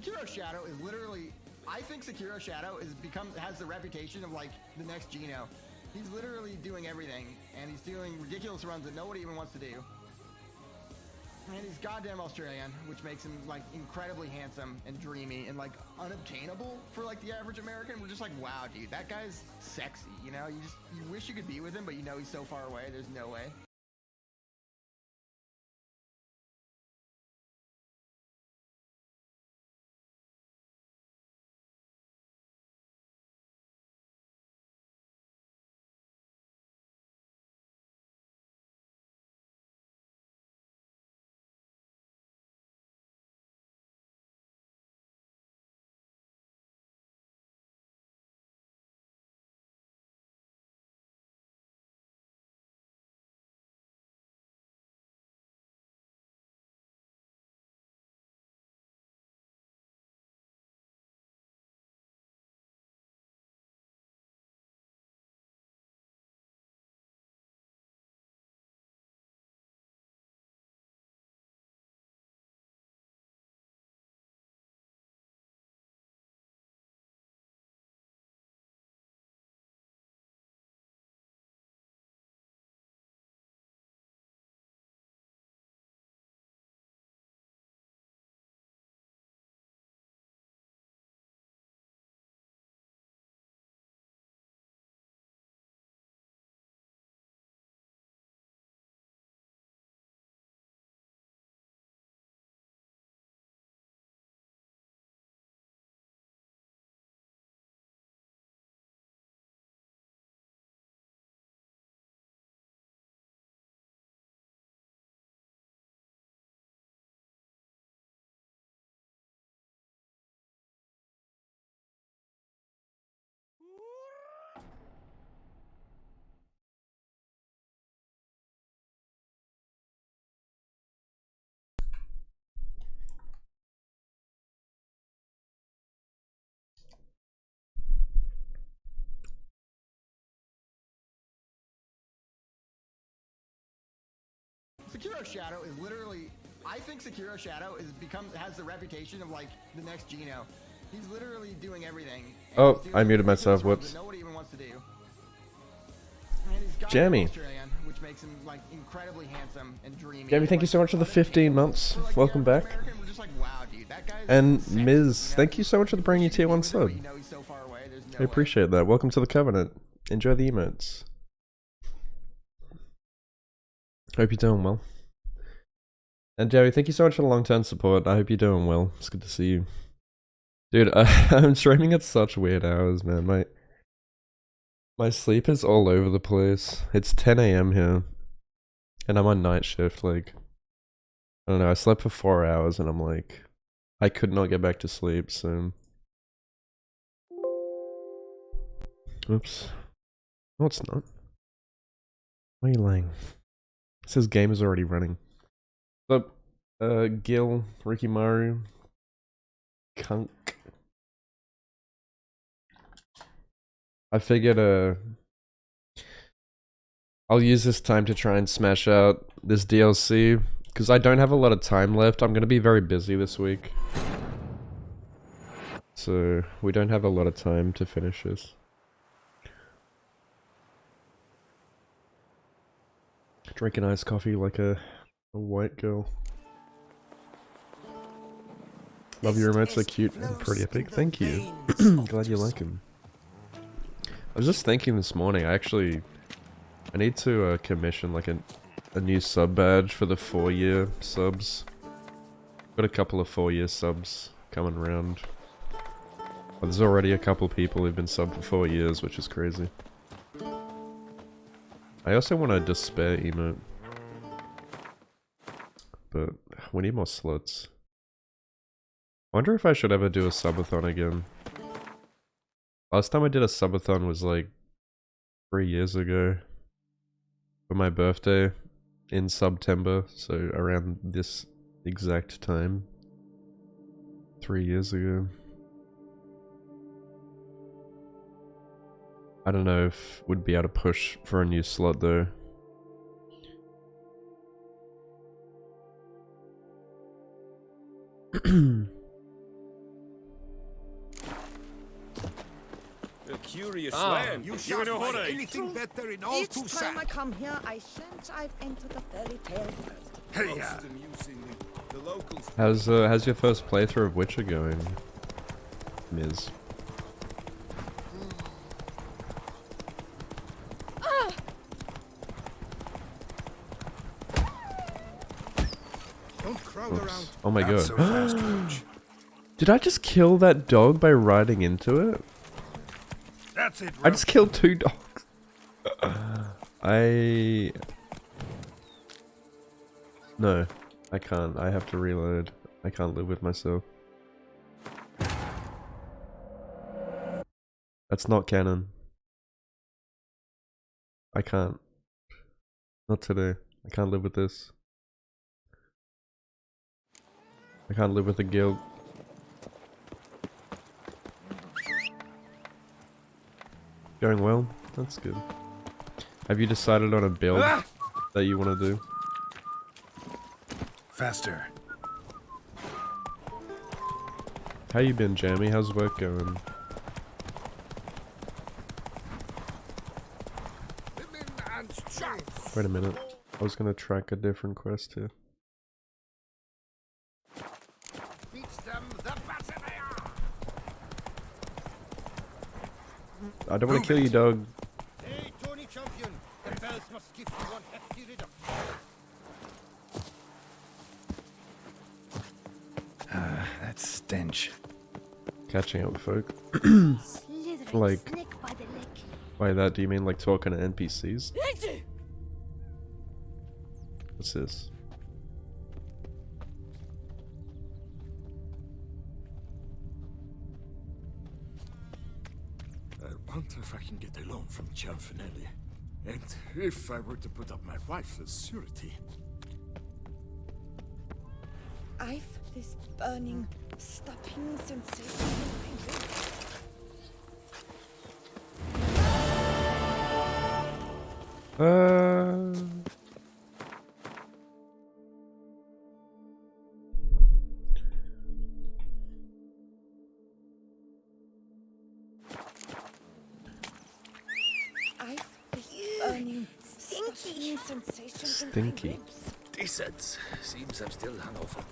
Sekiro Shadow is literally, I think Sekiro Shadow has the reputation of like the next Geno. He's literally doing everything, and he's doing ridiculous runs that nobody even wants to do. And he's goddamn Australian, which makes him like incredibly handsome and dreamy and like unobtainable for like the average American. We're just like, wow, dude, that guy's sexy. You know, you wish you could be with him, but you know he's so far away. There's no way. Sekiro Shadow is literally, I think Sekiro Shadow has the reputation of like the next Geno. He's literally doing everything. Oh, I muted myself. Whoops. Nobody even wants to do. Jamie. Which makes him like incredibly handsome and dreamy. Jamie, thank you so much for the 15 months. Welcome back. And Ms, thank you so much for the brand new tier 1 sub. I appreciate that. Welcome to the Covenant. Enjoy the emotes. Hope you're doing well. And Jerry, thank you so much for the long-term support. I hope you're doing well. It's good to see you. Dude, I'm streaming at such weird hours, man. My sleep is all over the place. It's 10 AM here. And I'm on night shift, like... I don't know, I slept for 4 hours and I'm like... I could not get back to sleep, so... Oops. No, it's not. Why are you laying? It says game is already running. What's up, Gil, Ricky Maru, Kunk. I figured, I'll use this time to try and smash out this DLC, because I don't have a lot of time left. I'm going to be very busy this week. So, we don't have a lot of time to finish this. Drinking iced coffee like a white girl. Love your emotes, they're cute and pretty epic. Thank you. Glad you like them. I was just thinking this morning, I need to commission like a new sub badge for the 4-year subs. Got a couple of 4-year subs coming around. Well, there's already a couple people who've been subbed for 4 years, which is crazy. I also want a despair emote. But we need more slots. I wonder if I should ever do a subathon again. Last time I did a subathon was like 3 years ago. For my birthday in September, so around this exact time. 3 years ago. I don't know if we'd be able to push for a new slot though. you swear? You You in a find hurry? anything better in all Each too time sad. I come here, I sense I've entered a fairy tale world. Hey, Most amusingly, the locals. How's your first playthrough of Witcher going, Miz? don't crowd Oops. around. Oh my Not god. so fast, Coach. Did I just kill that dog by riding into it? That's it, I just killed 2 dogs. No, I can't. I have to reload. I can't live with myself. That's not canon. I can't. Not today. I can't live with this. I can't live with the guilt. Going well? That's good. Have you decided on a build that you want to do? Faster. How you been, Jamie? How's work going? Women and strength. Wait a minute. I was gonna track a different quest here. Beats them the better they are. I don't want to kill you, dog. Hey, Tony Champion. The bells must give you one hefty rhythm. That stench. Catching up, folk. Slithering Like- snake by the neck. By that, do you mean like talking to NPCs? What's this? I wonder if I can get a loan from Cianfinelli. And if I were to put up my wife as surety. I've this burning, stopping sensation in my ribs. I've this burning, Stinky. stopping sensation Stinky. in my ribs. Decent. Seems I'm still hungover.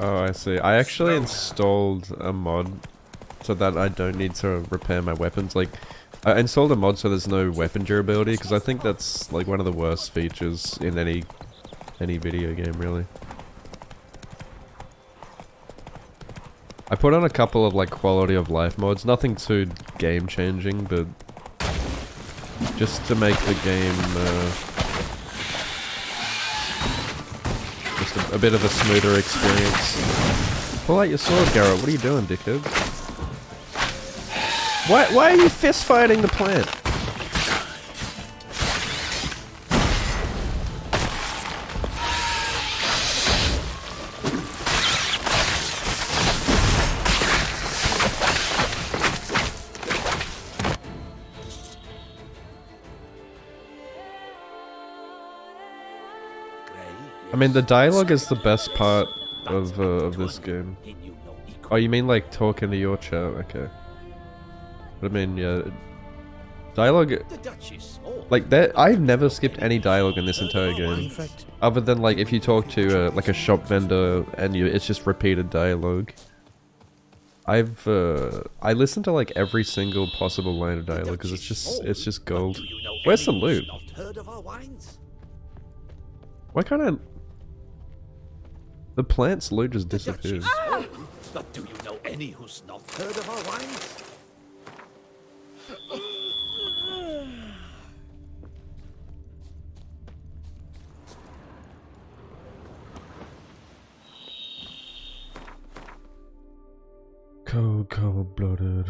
Oh, I see. I actually installed a mod so that I don't need to repair my weapons. Like, I installed a mod so there's no weapon durability, because I think that's like one of the worst features in any video game, really. I put on a couple of like quality of life mods, nothing too game changing, but just to make the game just a bit of a smoother experience. Pull out your sword, Garrett. What are you doing, dickhead? Why are you fist fighting the plant? I mean, the dialogue is the best part of this game. Oh, you mean like talking to your chat? Okay. But I mean, yeah. Dialogue, like that. I've never skipped any dialogue in this entire game, other than like if you talk to like a shop vendor and it's just repeated dialogue. I listened to like every single possible line of dialogue because it's just gold. Where's the loot? Why can't I? The plant's loot just disappeared. But do you know any who's not heard of our wines? Cold-blooded.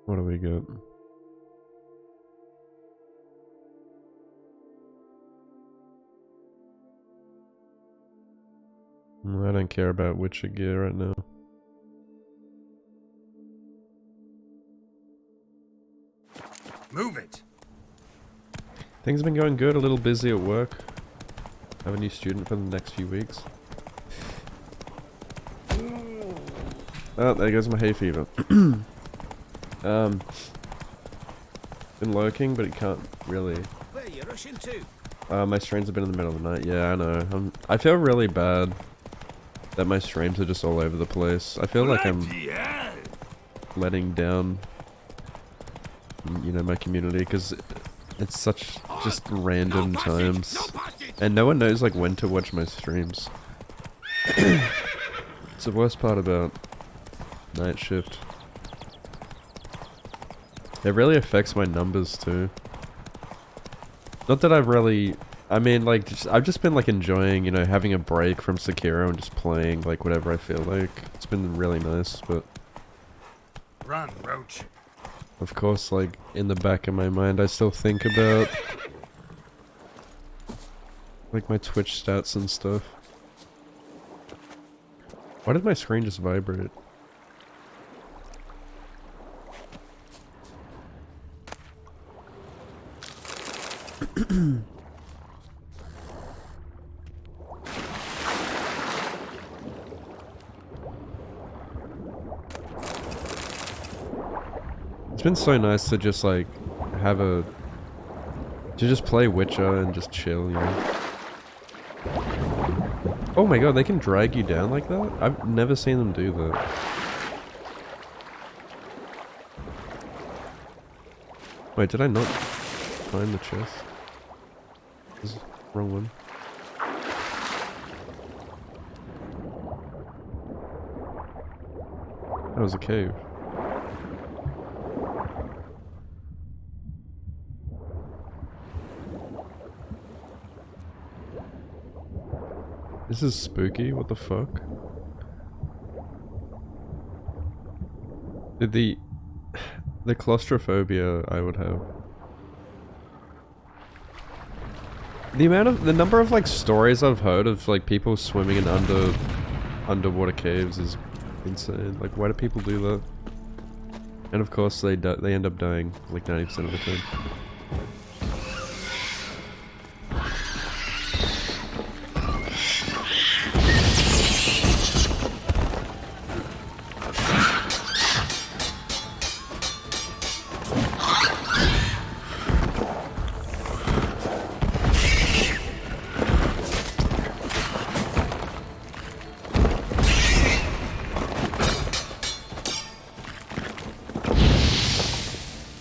What do we got? I don't care about Witcher gear right now. Move it. Things have been going good, a little busy at work. I have a new student for the next few weeks. Oh, there goes my hay fever. Been lurking, but it can't really. Where you rushing to? My streams have been in the middle of the night. Yeah, I know. I feel really bad that my streams are just all over the place. I feel like I'm letting down, you know, my community because it's such just random times, and no one knows like when to watch my streams. It's the worst part about night shift. It really affects my numbers too. Not that I've really, I mean, like, I've just been like enjoying, you know, having a break from Sekiro and just playing like whatever I feel like. It's been really nice, but Run, Roach. of course, like in the back of my mind, I still think about like my Twitch stats and stuff. Why did my screen just vibrate? It's been so nice to just like have to just play Witcher and just chill, you know. Oh my god, they can drag you down like that? I've never seen them do that. Wait, did I not find the chest? This is the wrong one. That was a cave. This is spooky, what the fuck? The claustrophobia I would have. The number of like stories I've heard of like people swimming in underwater caves is insane. Like, why do people do that? And of course they end up dying like 90% of the time.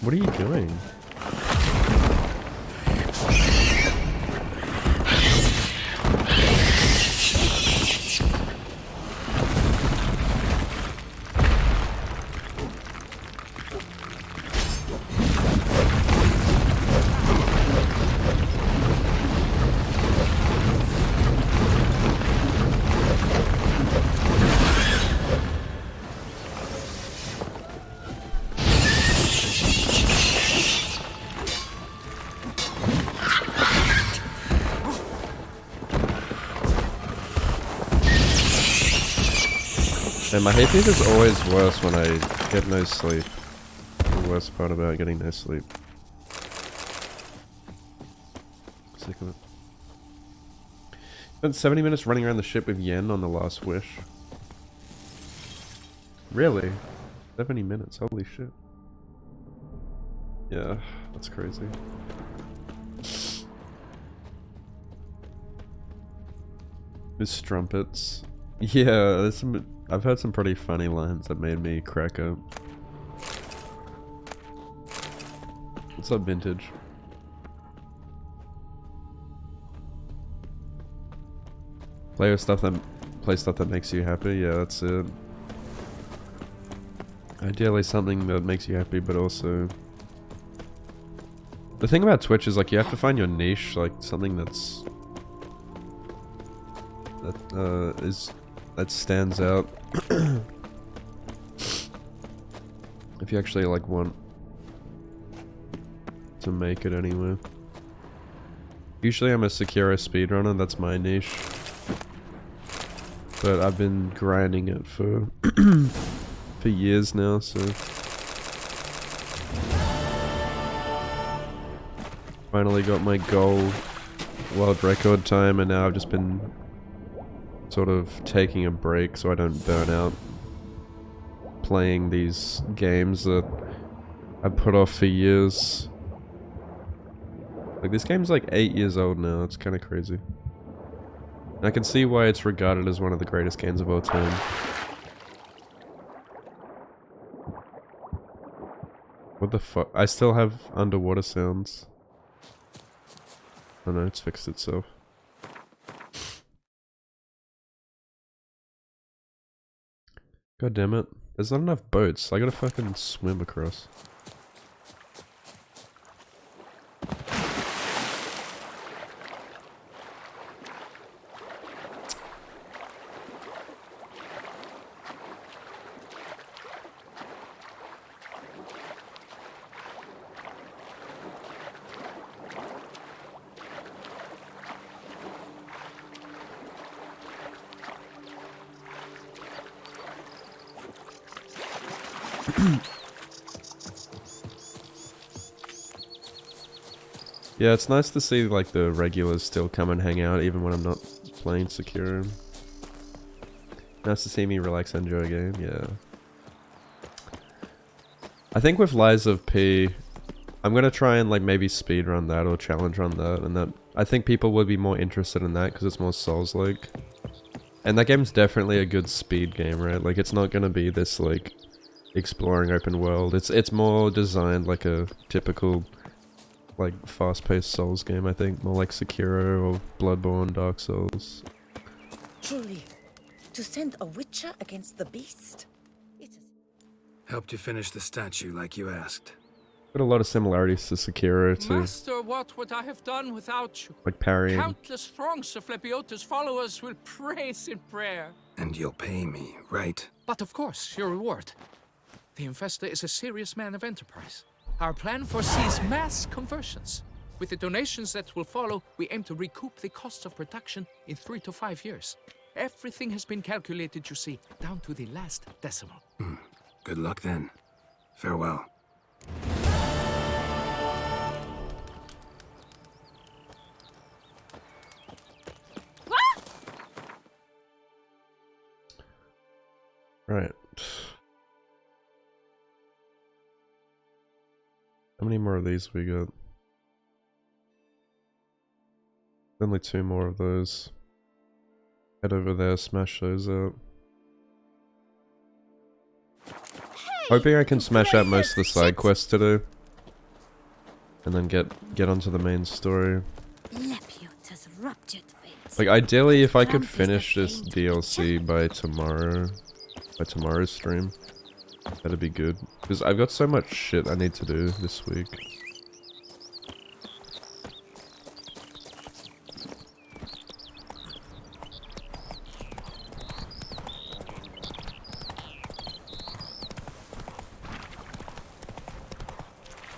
What are you doing? And my hay fever is always worse when I get no sleep. The worst part about getting no sleep. Sick of it. Spent 70 minutes running around the ship with Yen on the last wish. Really? 70 minutes, holy shit. Yeah, that's crazy. With strumpets. Yeah, there's some. I've heard some pretty funny lines that made me crack up. What's up, Vintage? Play stuff that makes you happy. Yeah, that's it. Ideally, something that makes you happy, but also the thing about Twitch is like you have to find your niche, like something that stands out. If you actually like want to make it anyway. Usually I'm a Sekiro speedrunner, that's my niche. But I've been grinding it for for years now, so finally got my goal world record time, and now I've just been sort of taking a break so I don't burn out. playing these games that I put off for years. Like, this game's like 8 years old now, it's kind of crazy. And I can see why it's regarded as one of the greatest games of all time. What the fuck? I still have underwater sounds. Oh no, it's fixed itself. God damn it. There's not enough boats. I gotta fucking swim across. Yeah, it's nice to see like the regulars still come and hang out even when I'm not playing Sekiro. Nice to see me relax and enjoy a game, yeah. I think with Lies of P, I'm gonna try and like maybe speedrun that or challenge run that, and that I think people would be more interested in that because it's more Souls-like. And that game's definitely a good speed game, right? Like it's not gonna be this like exploring open world. It's more designed like a typical like fast-paced Souls game, I think. More like Sekiro or Bloodborne, Dark Souls. Truly, to send a witcher against the beast? It is... Helped you finish the statue like you asked. Got a lot of similarities to Sekiro too. Master, what would I have done without you? Like parrying. Countless throngs of Lepiota's followers will praise in prayer. And you'll pay me, right? But of course, your reward. The Infestor is a serious man of enterprise. Our plan foresees mass conversions. With the donations that will follow, we aim to recoup the costs of production in 3 to 5 years. Everything has been calculated, you see, down to the last decimal. Good luck then. Farewell. Right. How many more of these we got? Only 2 more of those. Head over there, smash those out. Hoping I can smash out most of the side quests today. And then get onto the main story. Lepiota's ruptured fence. Like ideally if I could finish this DLC by tomorrow's stream, that'd be good. Because I've got so much shit I need to do this week.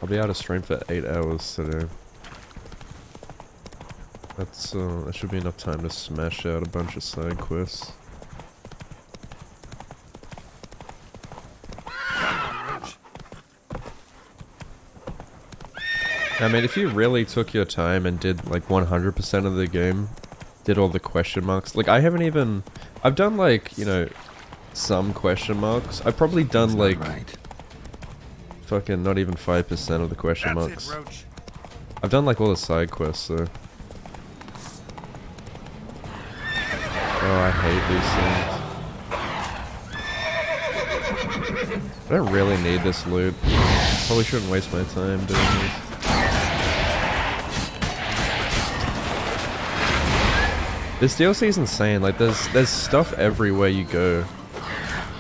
I'll be out of stream for 8 hours today. That's that should be enough time to smash out a bunch of side quests. I mean, if you really took your time and did like 100% of the game, did all the question marks, like I haven't even, I've done like, you know, some question marks. I've probably done like fucking not even 5% of the question marks. I've done like all the side quests, so. Oh, I hate these things. I don't really need this loot. Probably shouldn't waste my time doing this. This DLC is insane, like there's stuff everywhere you go.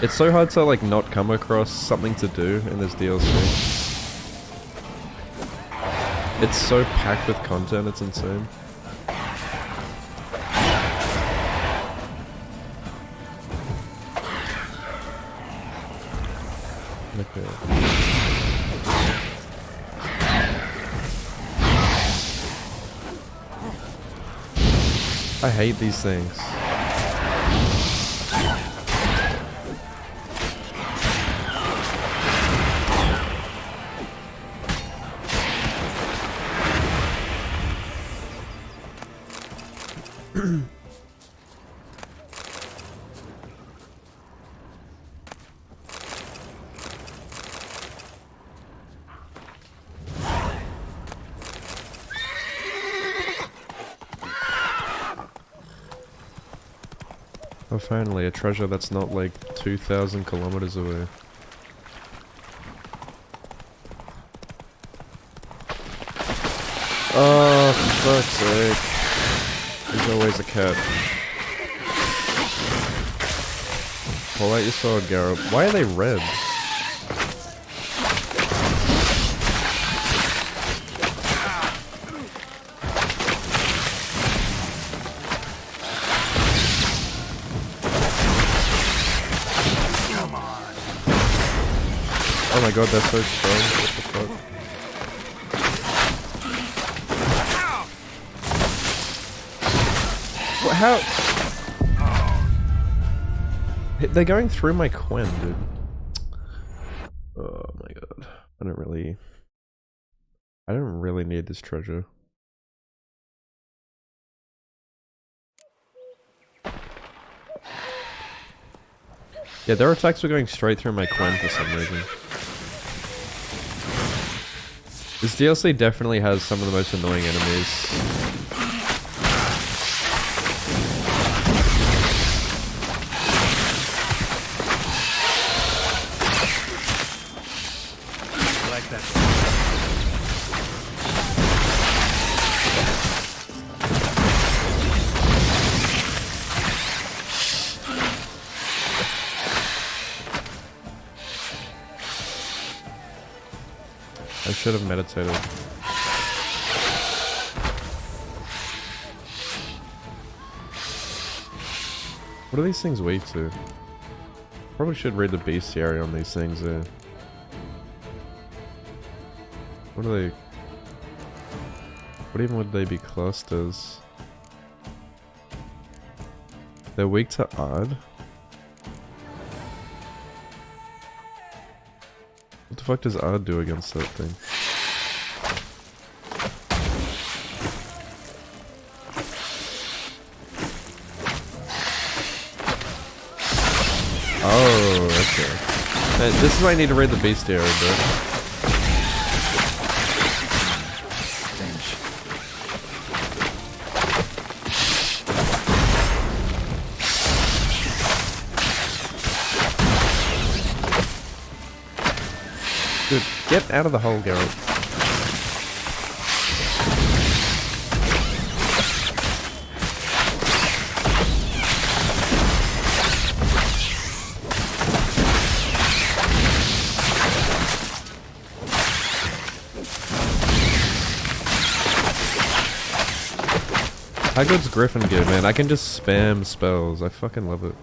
It's so hard to like not come across something to do in this DLC. It's so packed with content, it's insane. Okay. I hate these things. Oh, finally, a treasure that's not like 2,000 kilometers away. Oh, for fuck's sake. There's always a cat. Pull out your sword, Garrett. Why are they red? Oh my god, they're so strong. What the fuck? What, how? They're going through my Quen, dude. Oh my god. I don't really need this treasure. Yeah, their attacks were going straight through my Quen for some reason. This DLC definitely has some of the most annoying enemies. Like that. I should have meditated. What are these things weak to? Probably should read the bestiary on these things there. What are they? What even would they be classed as? They're weak to odd? What the fuck does odd do against that thing? Oh, okay. Man, this is why I need to read the bestiary, bro. Dude, get out of the hole, Geralt. How good's Griffin gear, man? I can just spam spells. I fucking love it.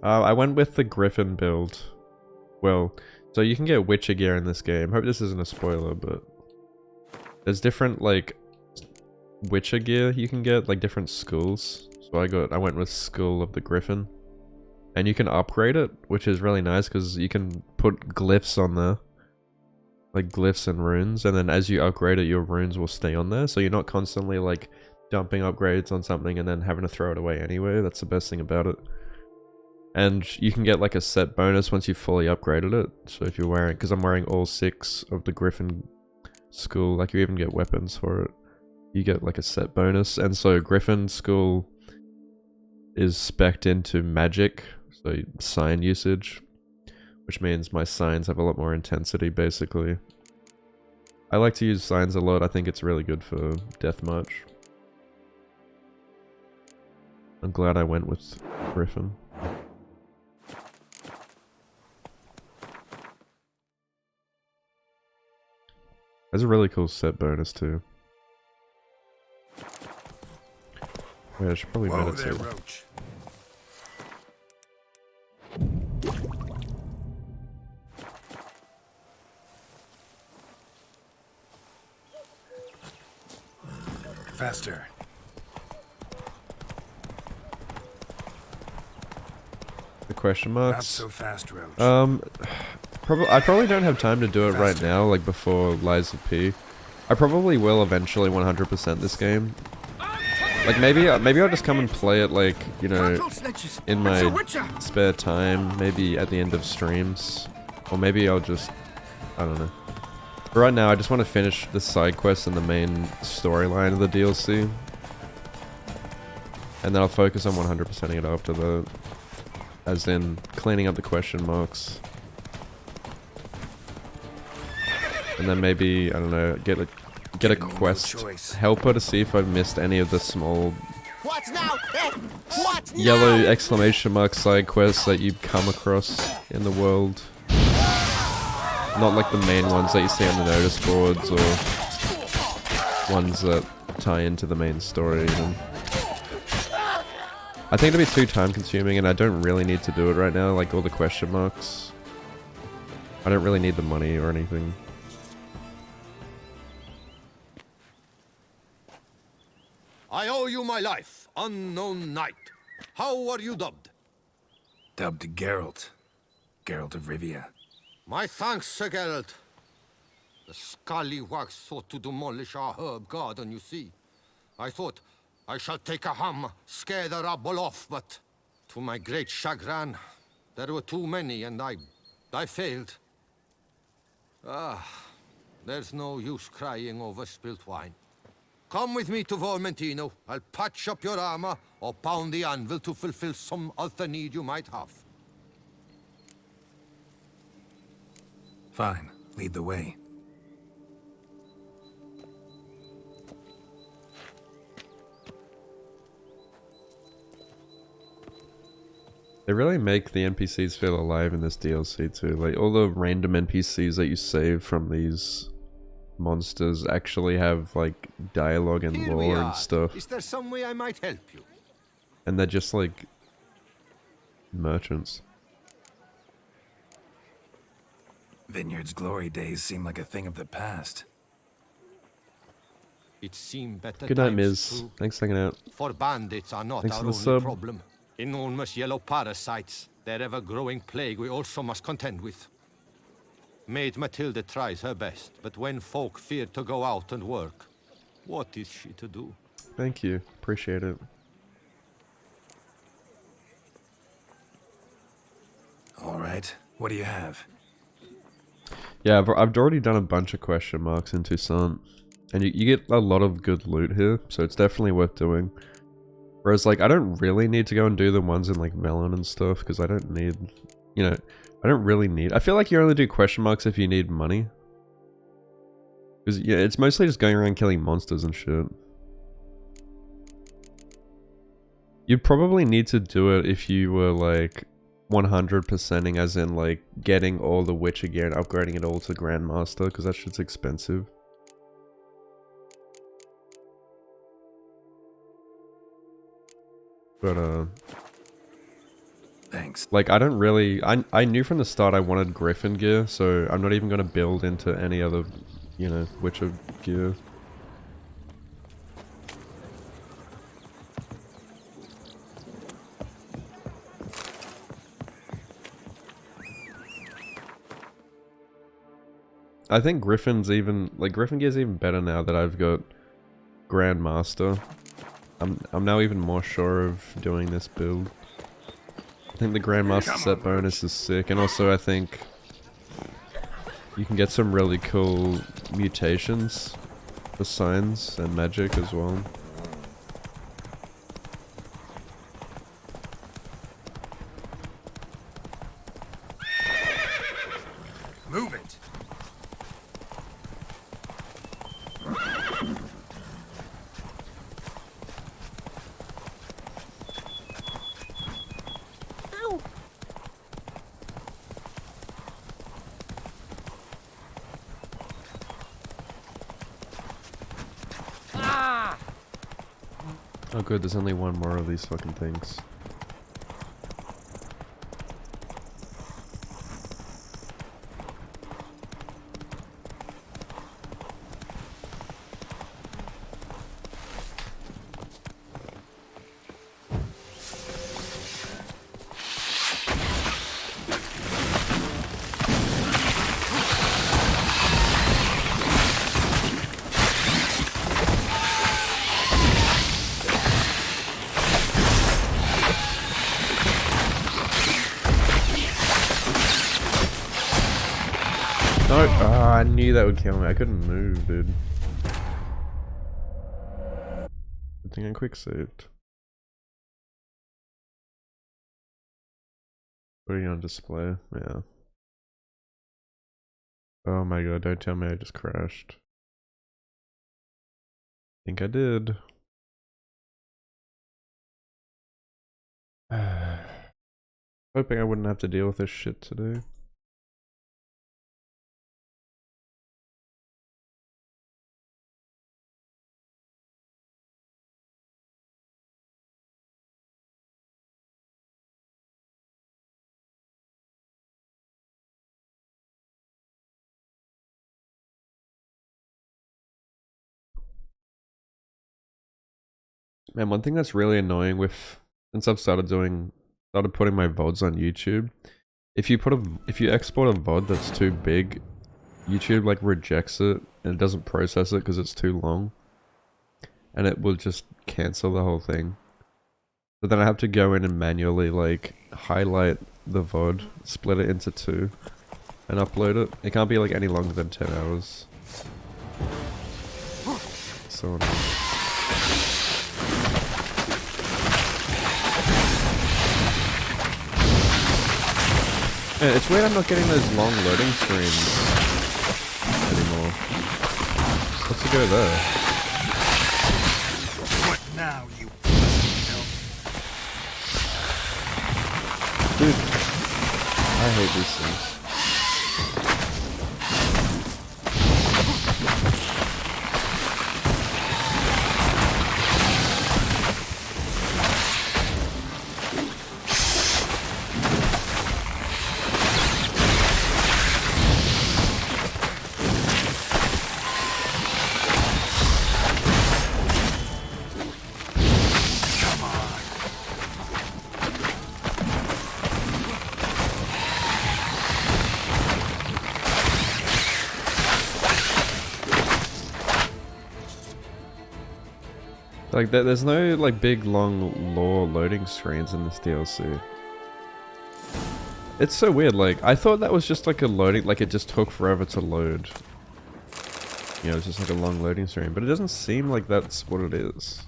I went with the Griffin build. Well, so you can get Witcher gear in this game. Hope this isn't a spoiler, but there's different like Witcher gear you can get, like different schools. So I went with School of the Griffin, and you can upgrade it, which is really nice because you can put glyphs on there, like glyphs and runes, and then as you upgrade it, your runes will stay on there. So you're not constantly like dumping upgrades on something and then having to throw it away anyway. That's the best thing about it. And you can get like a set bonus once you've fully upgraded it. So if you're wearing, because I'm wearing all 6 of the Griffin School, like you even get weapons for it. You get like a set bonus. And so Griffin School is spec'd into magic, so sign usage, which means my signs have a lot more intensity basically. I like to use signs a lot. I think it's really good for deathmatch. I'm glad I went with Griffin. There's a really cool set bonus too. Wait, I should probably meditate. Roach. Faster. The question Not marks. so fast, Roach. I probably don't have time to do it right now, like before Lies of P. I probably will eventually 100% this game. Like maybe I'll just come and play it like, you know, in my spare time, maybe at the end of streams. Or maybe I'll just, I don't know. But right now I just want to finish the side quest and the main storyline of the DLC. And then I'll focus on 100%ing it after that. As in cleaning up the question marks. And then maybe, I don't know, get a quest helper to see if I've missed any of the small yellow exclamation mark side quests that you come across in the world. Not like the main ones that you see on the notice boards or ones that tie into the main story even. I think it'll be too time consuming and I don't really need to do it right now, like all the question marks. I don't really need the money or anything. I owe you my life, unknown knight. How are you dubbed? Dubbed Geralt. Geralt of Rivia. My thanks, Sir Geralt. The scallywags sought to demolish our herb garden, you see. I thought, I shall take a hammer, scare the rabble off, but to my great chagrin, there were too many and I failed. Ah, there's no use crying over spilt wine. Come with me to Vermentino. I'll patch up your armor or pound the anvil to fulfill some other need you might have. Fine. Lead the way. They really make the NPCs feel alive in this DLC too. Like all the random NPCs that you save from these monsters actually have like dialogue and Here we lore are. and stuff. Is there some way I might help you? And they're just like merchants. Vineyard's glory days seem like a thing of the past. It seemed better Good night, times Miz. too. Thanks for hanging out. For bandits are not Thanks our for only the sub. problem. Enormous yellow parasites, their ever-growing plague we also must contend with. Maid Matilda tries her best, but when folk fear to go out and work, what is she to do? Thank you. Appreciate it. Alright, what do you have? Yeah, I've already done a bunch of question marks in Toussaint. And you get a lot of good loot here, so it's definitely worth doing. Whereas, like, I don't really need to go and do the ones in, like, Melon and stuff, because I don't need, you know, I don't really need... I feel like you only do question marks if you need money. Because, yeah, it's mostly just going around killing monsters and shit. You'd probably need to do it if you were, like, 100%ing, as in, like, getting all the Witcher gear and upgrading it all to Grandmaster, because that shit's expensive. But, Thanks. like, I don't really... I knew from the start I wanted Griffin gear, so I'm not even going to build into any other, you know, Witcher gear. I think Griffin's even... like, Griffin gear's even better now that I've got Grandmaster. I'm now even more sure of doing this build. I think the Grandmaster set bonus is sick, and also I think you can get some really cool mutations for signs and magic as well. Move it! Oh good, there's only one more of these fucking things. No! Ah, I knew that would kill me. I couldn't move, dude. Good thing I quick saved. Putting on display, yeah. Oh my god, don't tell me I just crashed. Think I did. Hoping I wouldn't have to deal with this shit today. Man, one thing that's really annoying with since I've started putting my VODs on YouTube, if you export a VOD that's too big, YouTube like rejects it and it doesn't process it because it's too long, and it will just cancel the whole thing. But then I have to go in and manually like highlight the VOD, split it into 2, and upload it. It can't be like any longer than 10 hours. So annoying. Yeah, it's weird I'm not getting those long loading screens anymore. What's the go there? What now, you Dude, I hate these things. Like, there's no, like, big, long lore loading screens in this DLC. It's so weird, like, I thought that was just, like, a loading, like, it just took forever to load. You know, it's just, like, a long loading screen, but it doesn't seem like that's what it is.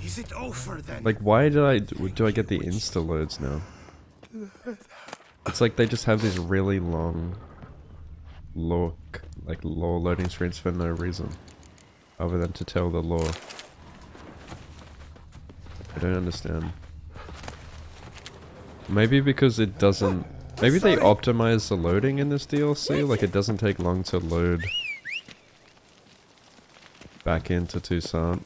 Is it over then? Like, why do I get the insta-loads now? It's like they just have these really long lore loading screens for no reason. Other than to tell the lore. I don't understand. Maybe because it doesn't... Maybe they optimize the loading in this DLC, like it doesn't take long to load back into Toussaint.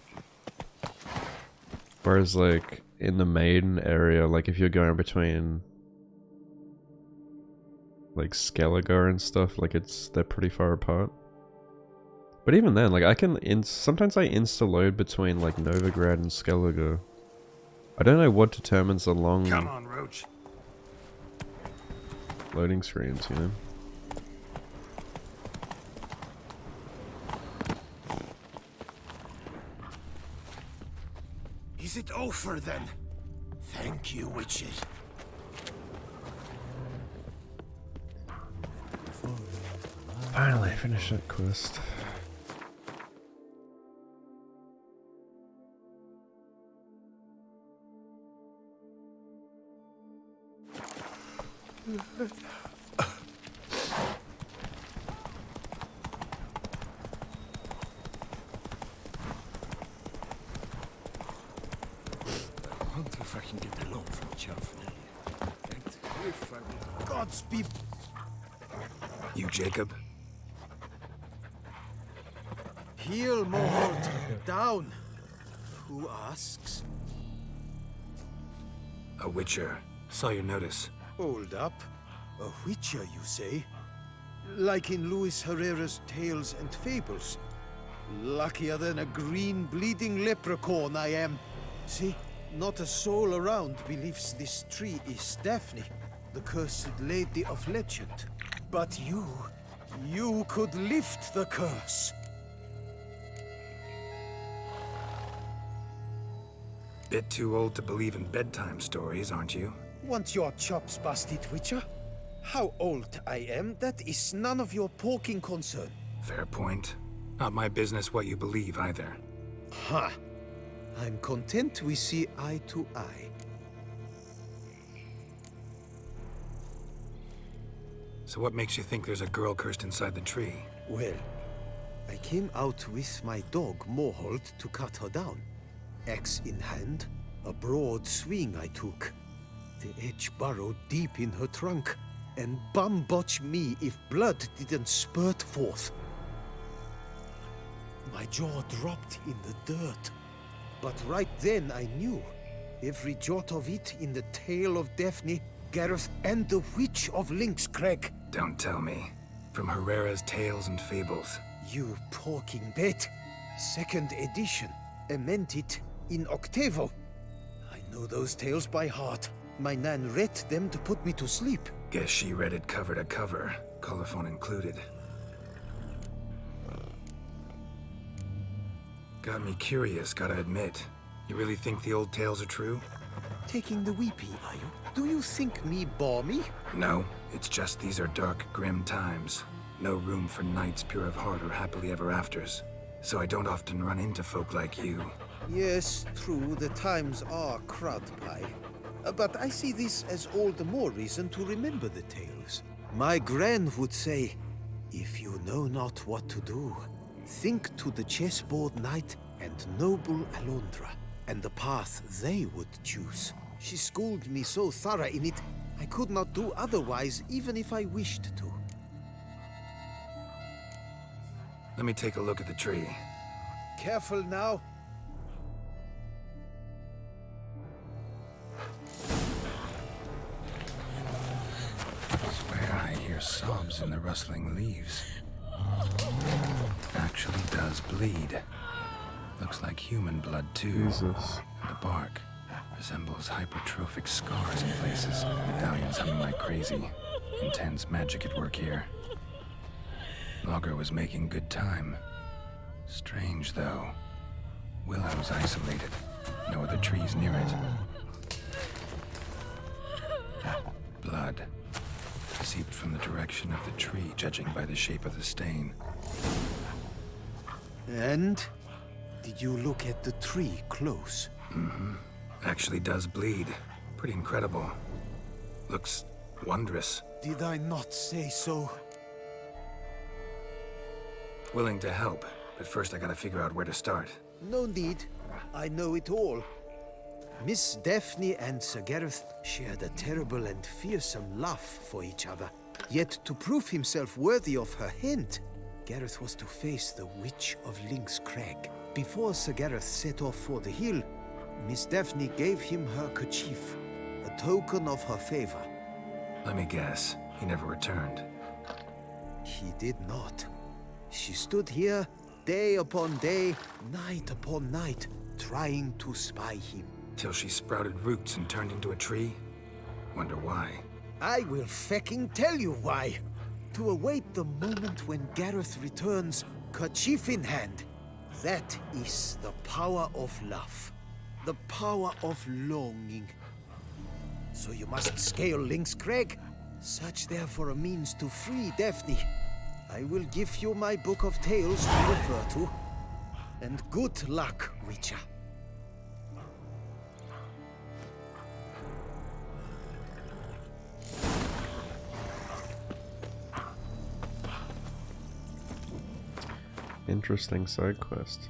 Whereas like, in the main area, like if you're going between like Skellige and stuff, like they're pretty far apart. But even then, like I can sometimes I insta-load between like Novigrad and Skellige. I don't know what determines the long Come on, Roach. loading screens, you know? Is it over then? Thank you, witches. Finally, finish that quest. I wonder if I can get a loan from Cianfanelli. And if I will... Godspeed. You, Jacob? Heel, Mohort. Down. Who asks? A witcher. Saw your notice. Hold up. A witcher, you say? Like in Luis Herrera's Tales and Fables. Luckier than a green bleeding leprechaun I am. See, not a soul around believes this tree is Daphne, the cursed lady of legend. But you could lift the curse. Bit too old to believe in bedtime stories, aren't you? Want your chops busted, Witcher? How old I am, that is none of your poking concern. Fair point. Not my business what you believe either. Ha! I'm content we see eye to eye. So what makes you think there's a girl cursed inside the tree? Well, I came out with my dog Mohold to cut her down. Axe in hand, a broad swing I took. The edge burrowed deep in her trunk, and bum-botch me if blood didn't spurt forth. My jaw dropped in the dirt. But right then I knew. Every jot of it in the tale of Daphne, Gareth, and the Witch of Lynx Crag. Don't tell me. From Herrera's Tales and Fables. You porking bet. Second edition. Amended in octavo. I know those tales by heart. My nan read them to put me to sleep. Guess she read it cover to cover, colophon included. Got me curious, gotta admit. You really think the old tales are true? Taking the weepy, are you? Do you think me balmy? No, it's just these are dark, grim times. No room for knights pure of heart or happily ever afters. So I don't often run into folk like you. Yes, true, the times are crud pie. But I see this as all the more reason to remember the tales. My gran would say, if you know not what to do, think to the chessboard knight and noble Alondra, and the path they would choose. She schooled me so thorough in it, I could not do otherwise even if I wished to. Let me take a look at the tree. Careful now. Swear I hear sobs in the rustling leaves. Actually does bleed. Looks like human blood too. Jesus. And the bark resembles hypertrophic scars in places. Medallions humming like crazy. Intense magic at work here. Logger was making good time. Strange though. Willow's isolated. No other trees near it. Blood. Seeped from the direction of the tree, judging by the shape of the stain. And? Did you look at the tree close? Mm-hmm. Actually does bleed. Pretty incredible. Looks wondrous. Did I not say so? Willing to help, but first I gotta figure out where to start. No need. I know it all. Miss Daphne and Sir Gareth shared a terrible and fearsome love for each other. Yet to prove himself worthy of her hand, Gareth was to face the Witch of Lynx Crag. Before Sir Gareth set off for the hill, Miss Daphne gave him her kerchief, a token of her favor. Let me guess, he never returned. He did not. She stood here, day upon day, night upon night, trying to spy him. Till she sprouted roots and turned into a tree? Wonder why. I will fecking tell you why. To await the moment when Gareth returns, kerchief in hand. That is the power of love. The power of longing. So you must scale Lynx Crag. Search there for a means to free Daphne. I will give you my book of tales to refer to. And good luck, Witcher. Interesting side quest.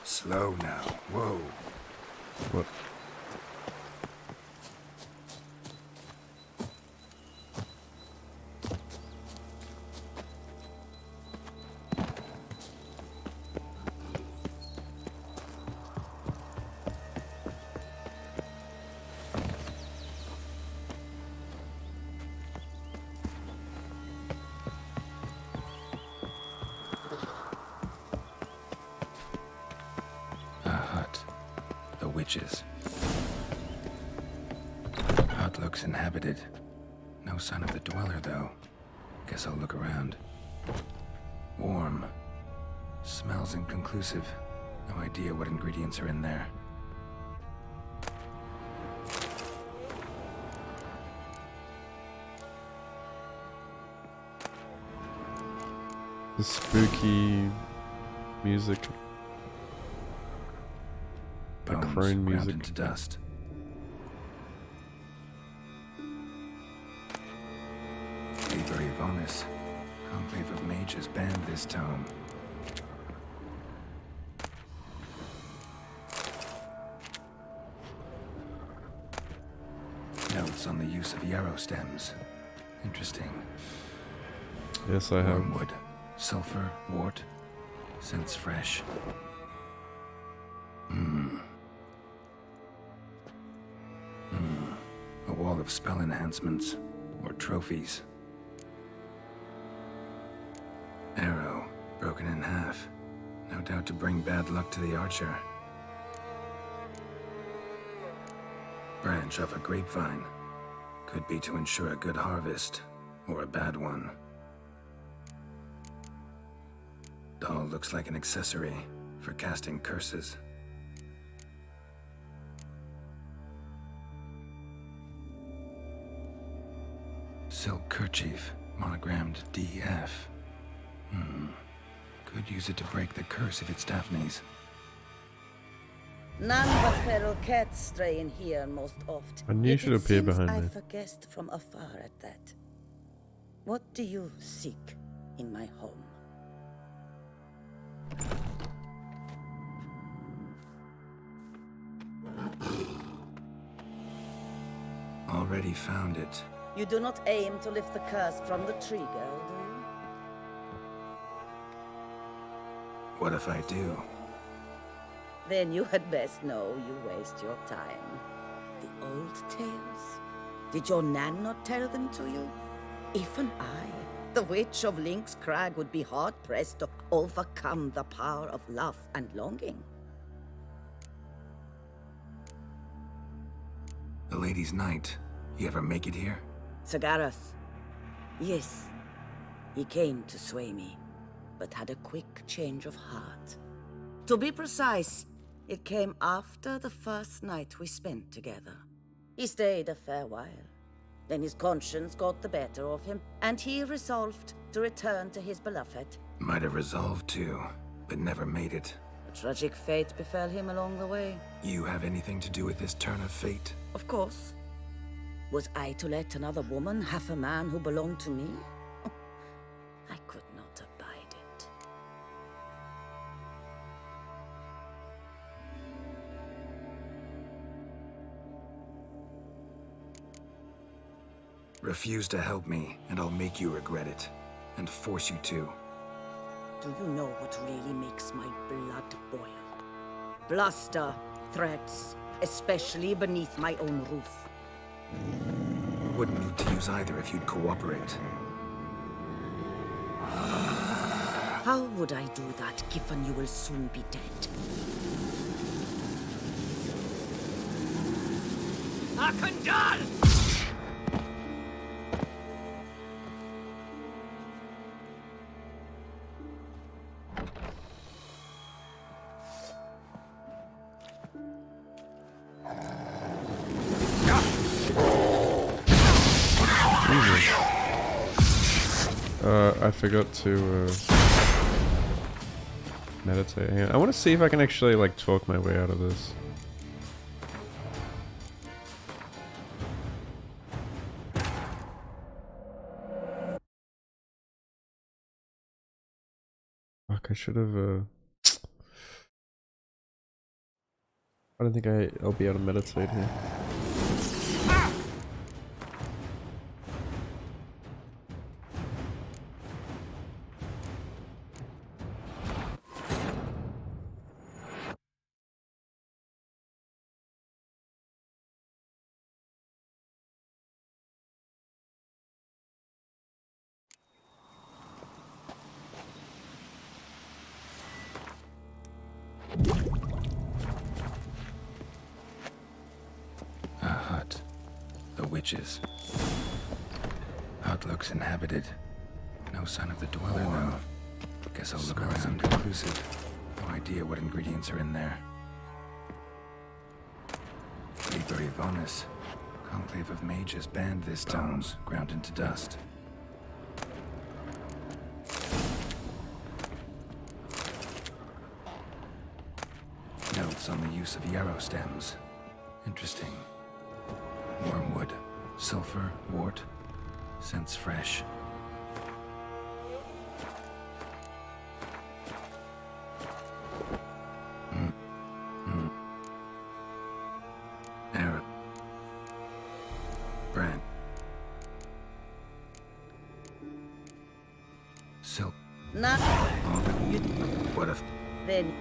Slow now. Whoa. What? witches. Hut looks inhabited. No sign of the dweller, though. Guess I'll look around. Warm. Smells inconclusive. No idea what ingredients are in there. The spooky music. The Bones crone ground music. into dust. Liber Ivonis. Conclave of Mages banned this tome. Notes on the use of yarrow stems. Interesting. Yes, I have. Wormwood. Sulfur, wort. Scents fresh. A wall of spell enhancements. Or trophies. Arrow, broken in half. No doubt to bring bad luck to the archer. Branch off a grapevine. Could be to ensure a good harvest, or a bad one. Doll looks like an accessory for casting curses. Silk kerchief, monogrammed DF. Could use it to break the curse if it's Daphne's. None but feral cats stray in here most oft. I knew you Yet should it appear seems behind I've me. a guest from afar at that. What do you seek in my home? Already found it. You do not aim to lift the curse from the tree, girl, do you? What if I do? Then you had best know you waste your time. The old tales? Did your Nan not tell them to you? Even I, the Witch of Link's Crag, would be hard-pressed to overcome the power of love and longing. The Lady's Knight. You ever make it here? Sir Gareth. Yes. He came to sway me, but had a quick change of heart. To be precise, it came after the first night we spent together. He stayed a fair while. Then his conscience got the better of him, and he resolved to return to his beloved. Might have resolved to, but never made it. A tragic fate befell him along the way. You have anything to do with this turn of fate? Of course. Was I to let another woman have a man who belonged to me? I could not abide it. Refuse to help me, and I'll make you regret it. And force you to. Do you know what really makes my blood boil? Bluster, threats, especially beneath my own roof. Wouldn't need to use either if you'd cooperate. How would I do that, given you will soon be dead? Akandal! I forgot to meditate. Hang on. I want to see if I can actually like talk my way out of this. Fuck, I should have I don't think I'll be able to meditate here. switches. Hut looks inhabited. No sign of the dweller, though. Guess I'll look around. Inclusive. No idea what ingredients are in there. Liber Yvonis. Conclave of mages banned this stones, ground into dust. Notes on the use of yarrow stems. Interesting. Wormwood, sulfur, wort. Scents fresh. Arab. Brand. Silk. Nah, What if... then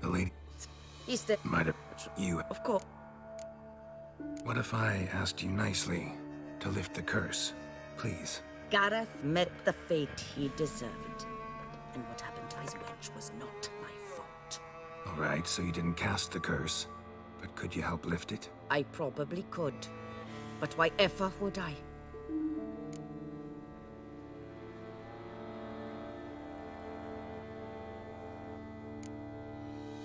The lady he's the... might have... You... Of course. What if I asked you nicely to lift the curse? Please. Gareth met the fate he deserved. And what happened to his wench was not my fault. Alright, so you didn't cast the curse. But could you help lift it? I probably could. But why ever would I?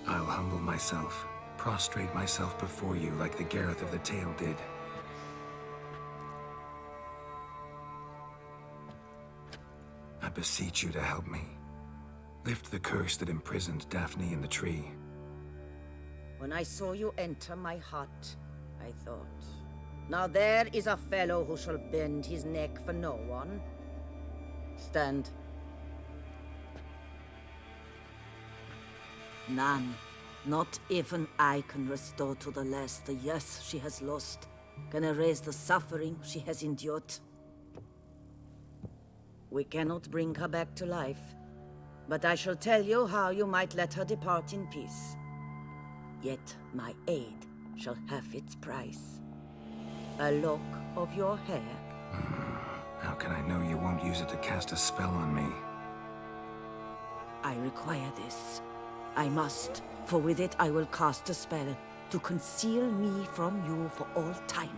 I'll humble myself. Prostrate myself before you like the Gareth of the Tale did. I beseech you to help me. Lift the curse that imprisoned Daphne in the tree. When I saw you enter my hut, I thought, now there is a fellow who shall bend his neck for no one. Stand. None. Not even I can restore to the lass the years she has lost, can erase the suffering she has endured. We cannot bring her back to life, but I shall tell you how you might let her depart in peace. Yet my aid shall have its price. A lock of your hair. How can I know you won't use it to cast a spell on me? I require this. I must, for with it I will cast a spell to conceal me from you for all time,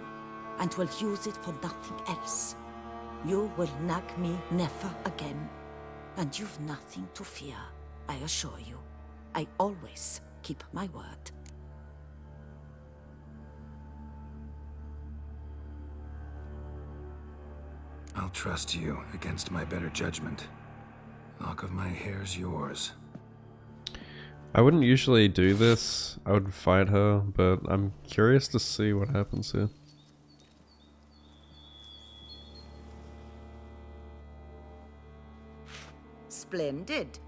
and will use it for nothing else. You will nag me never again, and you've nothing to fear, I assure you. I always keep my word. I'll trust you against my better judgment. Lock of my hair's yours. I wouldn't usually do this. I would fight her, but I'm curious to see what happens here. Splendid.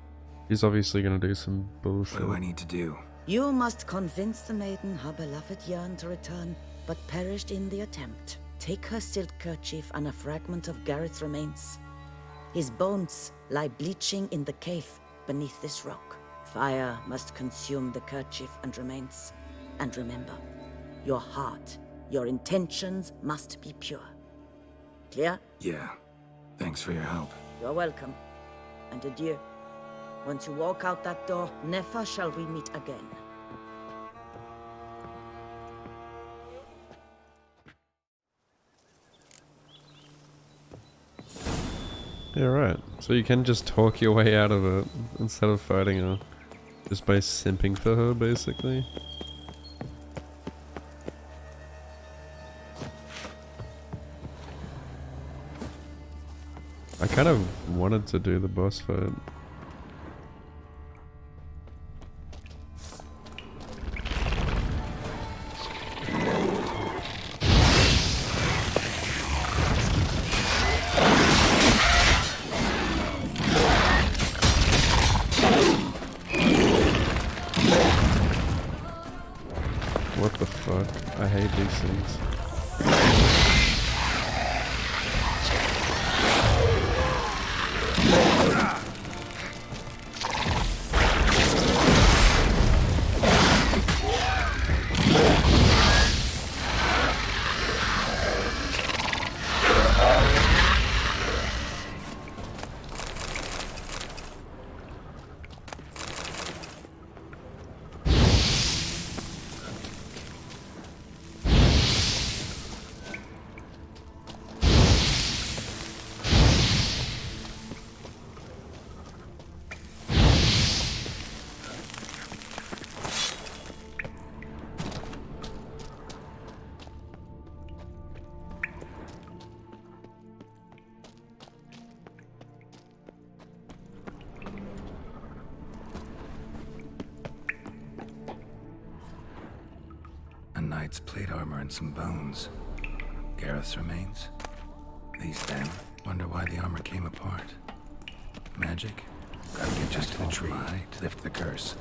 He's obviously gonna do some bullshit. What do I need to do? You must convince the maiden her beloved yearned to return, but perished in the attempt. Take her silk kerchief and a fragment of Gareth's remains. His bones lie bleaching in the cave beneath this rock. Fire must consume the kerchief and remains. And remember, your heart, your intentions must be pure. Clear? Yeah. Thanks for your help. You're welcome. And adieu. Once you walk out that door, never shall we meet again. Yeah, right. So you can just talk your way out of it instead of fighting her. Just by simping for her, basically. I kind of wanted to do the boss fight. What the fuck? I hate these things. knight's plate armor and some bones. Gareth's remains? These then? Wonder why the armor came apart. Magic? Gotta get just to the tree to lift the curse.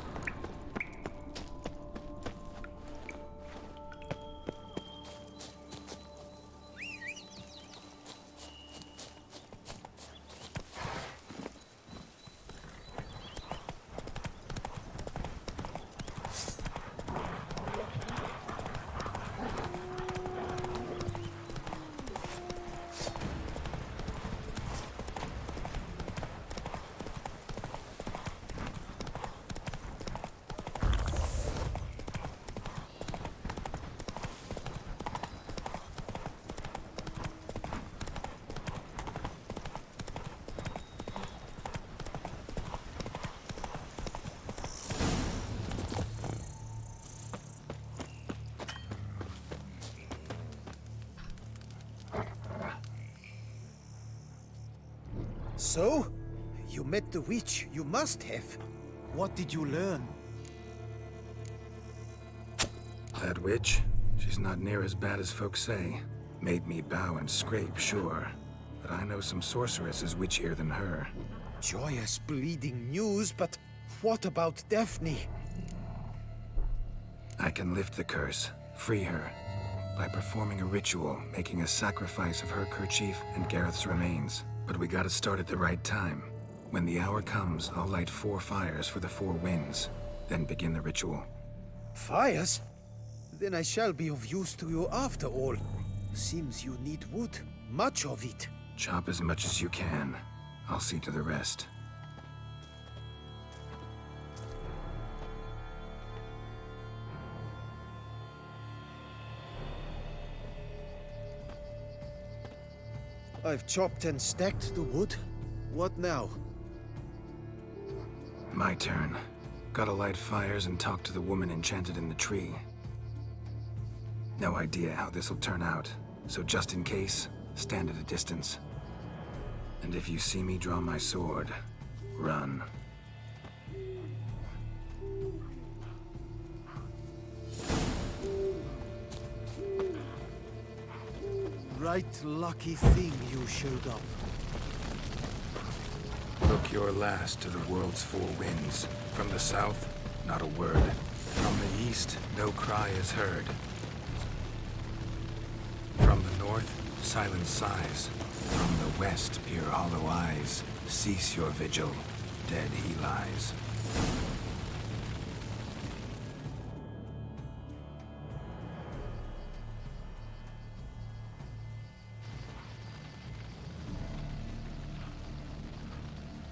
So? You met the witch. You must have. What did you learn? That witch? She's not near as bad as folks say. Made me bow and scrape, sure. But I know some sorceresses witchier than her. Joyous bleeding news, but what about Daphne? I can lift the curse, free her, by performing a ritual, making a sacrifice of her kerchief and Gareth's remains. But we gotta start at the right time. When the hour comes, I'll light 4 fires for the 4 winds, then begin the ritual. Fires? Then I shall be of use to you after all. Seems you need wood. Much of it. Chop as much as you can. I'll see to the rest. I've chopped and stacked the wood. What now? My turn. Gotta light fires and talk to the woman enchanted in the tree. No idea how this'll turn out, so just in case, stand at a distance. And if you see me draw my sword, run. Right lucky thing you showed up. Look your last to the world's 4 winds. From the south, not a word. From the east, no cry is heard. From the north, silent sighs. From the west, peer hollow eyes. Cease your vigil, dead he lies.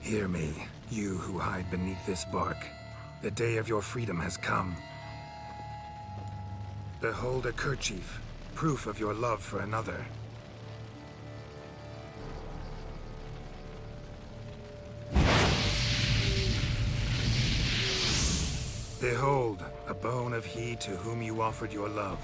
Hear me, you who hide beneath this bark. The day of your freedom has come. Behold a kerchief, proof of your love for another. Behold, a bone of he to whom you offered your love.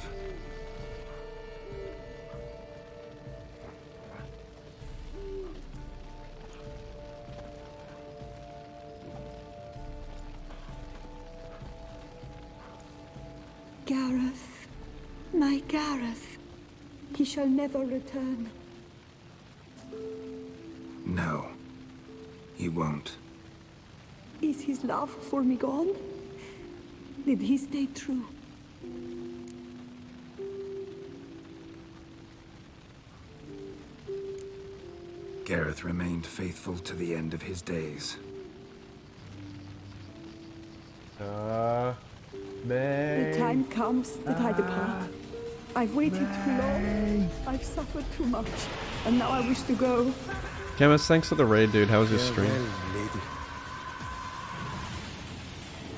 Gareth, my Gareth, he shall never return. No, he won't. Is his love for me gone? Did he stay true? Gareth remained faithful to the end of his days. The time comes that I depart. I've waited too long. I've suffered too much. And now I wish to go. Camus, thanks for the raid, dude. How was your stream? Well, lady.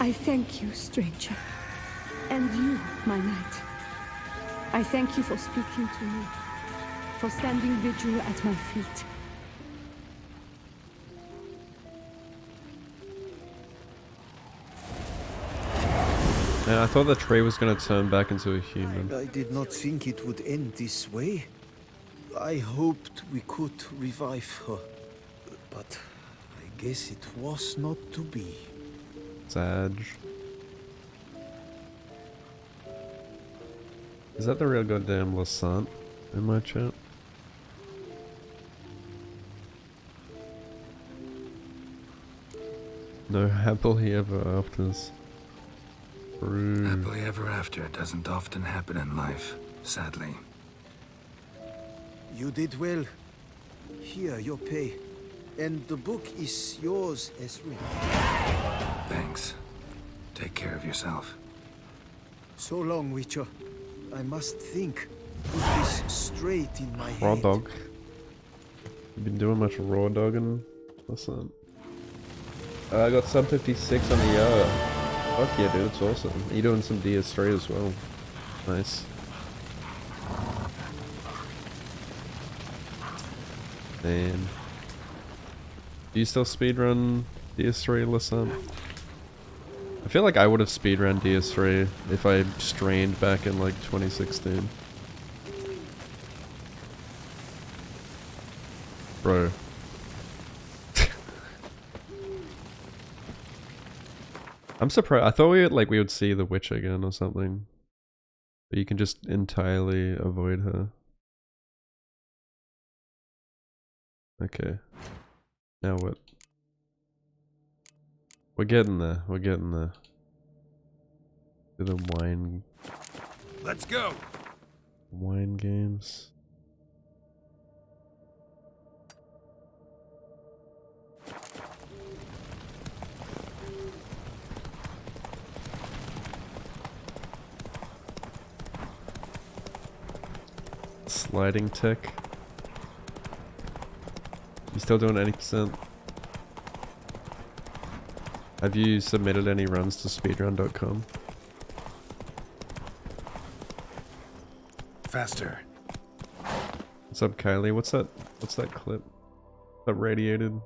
I thank you, stranger. And you, my knight. I thank you for speaking to me. For standing vigil at my feet. Yeah, I thought the tree was gonna turn back into a human. I did not think it would end this way. I hoped we could revive her. But I guess it was not to be. Sad. Is that the real goddamn Lassant in my chat? No happily ever afters. True. Happily ever after doesn't often happen in life, sadly. You did well. Here, your pay. And the book is yours as well. Thanks. Take care of yourself. So long, Witcher. I must think. Put this straight in my Raw head. dog. You been doing much raw dogging? Listen. I got sub 56 on the year. Fuck yeah, dude, it's awesome. You doing some DS3 as well. Nice. Man. Do you still speedrun DS3, listen? I feel like I would have speedrun DS3 if I strained back in like 2016. Bro. I'm surprised. I thought we would see the witch again or something. But you can just entirely avoid her. Okay. Now what? We're getting there. We're getting there. To the wine. Let's go. Wine games. Sliding tick. You still doing 80%? Have you submitted any runs to speedrun.com? Faster. What's up, Kylie? What's that clip? That radiated?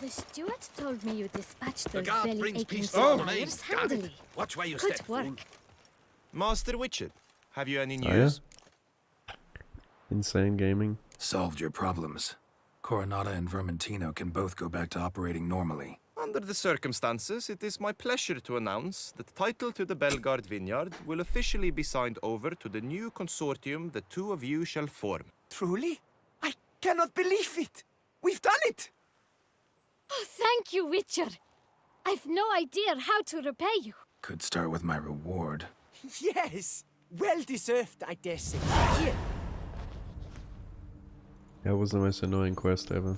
The steward told me you dispatched The those guard brings belly-aching peace. suppliers handily. Watch where you Good step, fool. work. Master Witcher, have you any Oh, news? yeah? Insane gaming. Solved your problems. Coronata and Vermentino can both go back to operating normally. Under the circumstances, it is my pleasure to announce that title to the Belgard Vineyard will officially be signed over to the new consortium the two of you shall form. Truly? I cannot believe it! We've done it! Oh, thank you, Witcher. I've no idea how to repay you. Could start with my reward. Yes! Well deserved, I dare say. Here. That was the most annoying quest ever.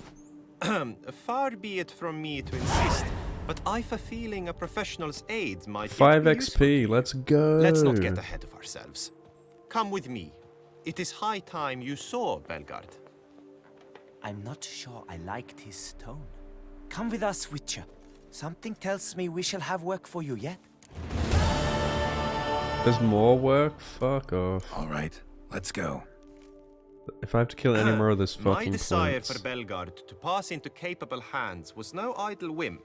Far be it from me to insist, but I've a feeling a professional's aid might 5 yet be useful. XP, let's go! Let's not get ahead of ourselves. Come with me. It is high time you saw Belgard. I'm not sure I liked his tone. Come with us, Witcher. Something tells me we shall have work for you yet. There's more work? Fuck off. Alright, let's go. If I have to kill any more of this fucking My desire plants. for Belgard to pass into capable hands was no idle whim,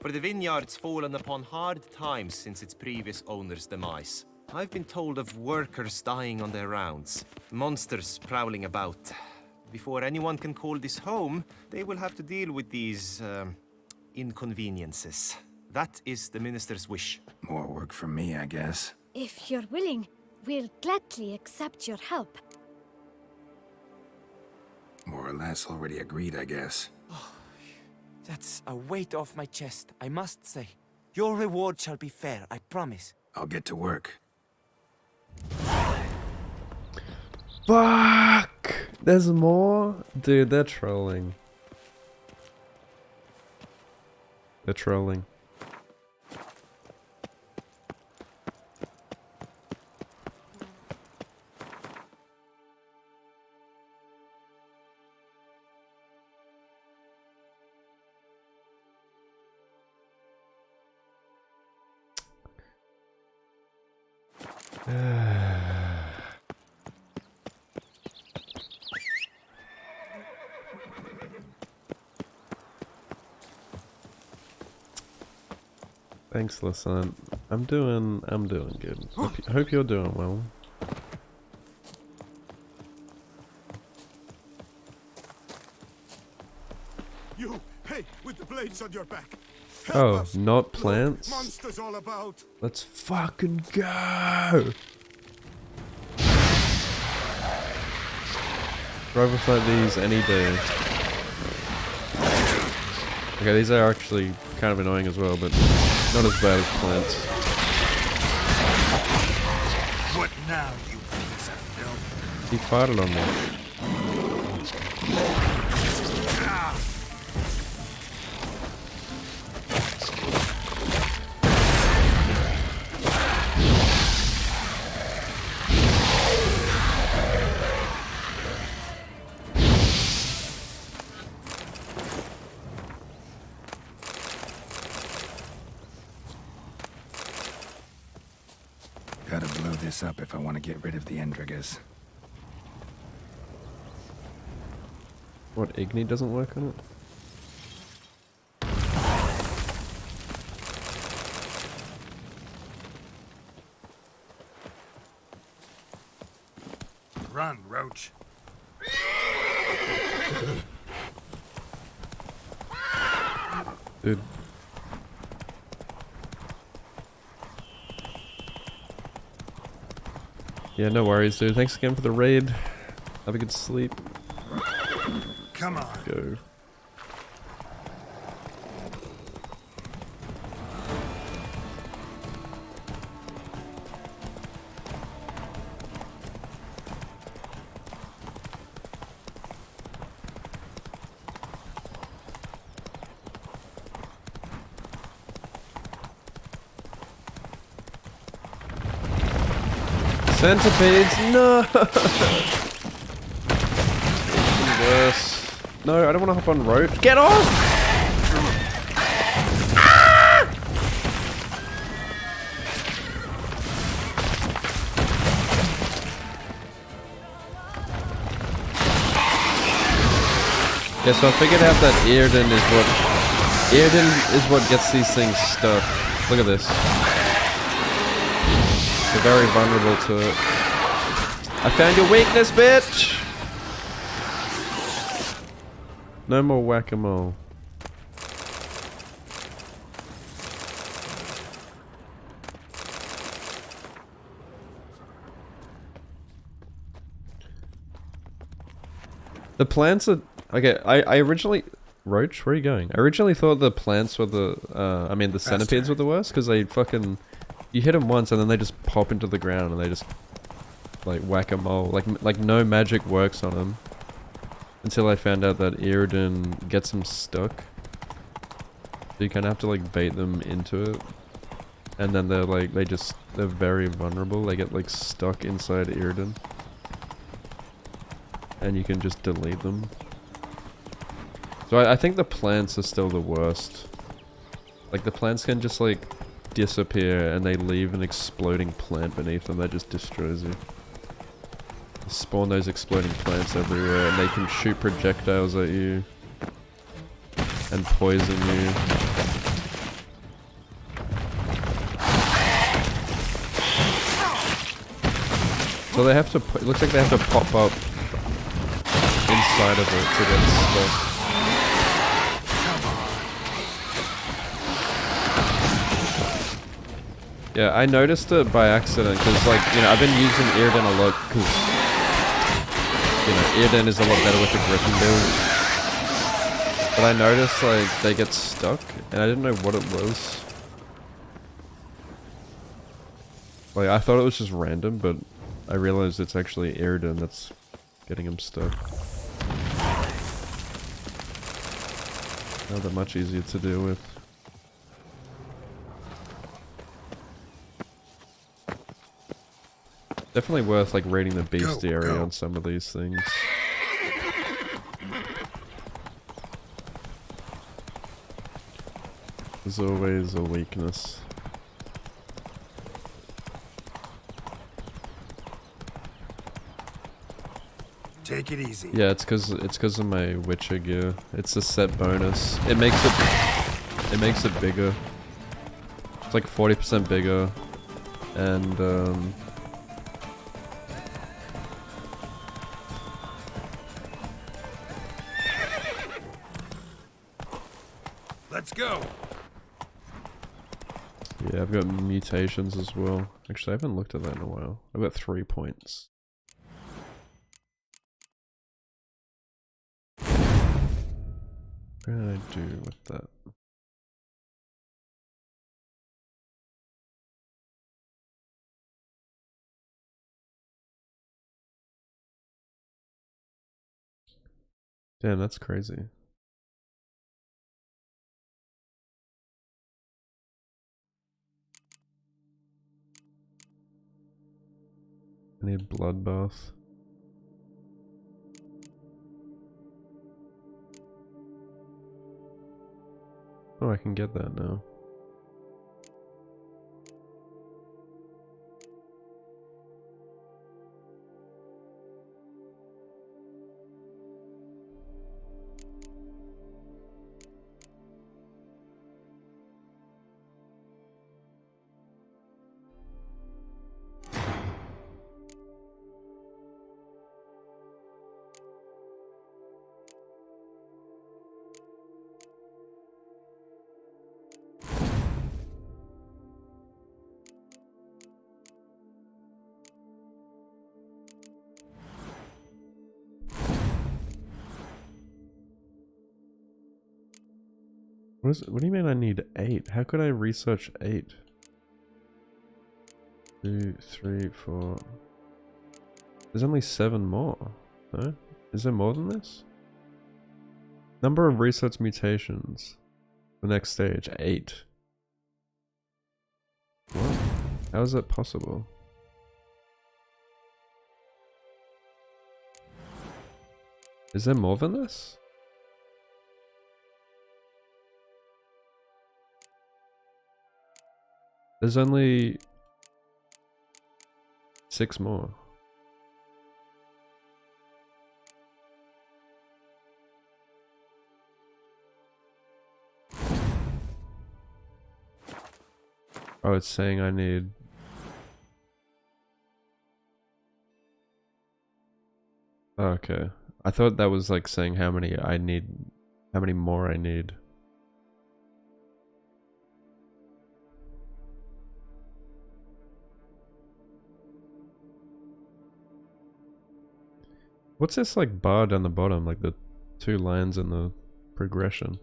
for the vineyard's fallen upon hard times since its previous owner's demise. I've been told of workers dying on their rounds, monsters prowling about. Before anyone can call this home, they will have to deal with these, inconveniences. That is the minister's wish. More work for me, I guess. If you're willing, we'll gladly accept your help. More or less already agreed, I guess. That's a weight off my chest, I must say. Your reward shall be fair, I promise. I'll get to work. Fuck! There's more? Dude, they're trolling. They're trolling. Thanks, Lassant. I'm doing good. Hope you're doing well. plants on your back. Oh, Help us. not plants? Monsters all about. Let's fucking go! Drive fight these any day. Okay, these are actually kind of annoying as well, but not as bad as plants. What now, you piece of filth? He farted on me. Gotta blow this up if I want to get rid of the Endriggers. What, Igni doesn't work on it? Run, Roach. Dude. Yeah, no worries, dude. Thanks again for the raid. Have a good sleep. Come on. Go. Centipedes, no! Worse. No, I don't want to hop on rope. Get off! Ah! Yeah, so I figured out that Earden is what gets these things stuck. Look at this. They're very vulnerable to it. I found your weakness, bitch! No more whack-a-mole. The plants are... Okay, I originally... Roach, where are you going? I originally thought the plants were the... I mean, the centipedes were the worst, because they fucking... You hit them once and then they just pop into the ground and they just... Like, whack-a-mole. Like no magic works on them. Until I found out that Earden gets them stuck. So you kind of have to, like, bait them into it. And then they're, like, they're very vulnerable. They get, like, stuck inside Earden. And you can just delete them. So I think the plants are still the worst. Like, the plants can just, like, disappear and they leave an exploding plant beneath them that just destroys you. They spawn those exploding plants everywhere and they can shoot projectiles at you. And poison you. So they have to, it looks like they have to pop up inside of it to get stuck. Yeah, I noticed it by accident, because, like, you know, I've been using Earden a lot, because, you know, Earden is a lot better with the Griffin build. But I noticed, like, they get stuck, and I didn't know what it was. Like, I thought it was just random, but I realized it's actually Earden that's getting them stuck. Now they're much easier to deal with. Definitely worth, like, raiding the bestiary on some of these things. There's always a weakness. Take it easy. Yeah, it's cause of my Witcher gear. It's a set bonus. It makes it bigger. It's like 40% bigger, and Let's go. Yeah, I've got mutations as well. Actually, I haven't looked at that in a while. I've got 3 points. What did I do with that? Damn, that's crazy. I need bloodbath. Oh, I can get that now. What do you mean I need 8? How could I research 8? 2, 3, 4. There's only 7 more. No? Is there more than this? Number of research mutations. The next stage, 8. What? How is that possible? Is there more than this? There's only 6 more. Oh, it's saying I need... Oh, okay. I thought that was like saying how many I need, how many more I need. What's this like bar down the bottom, like the 2 lines in the progression?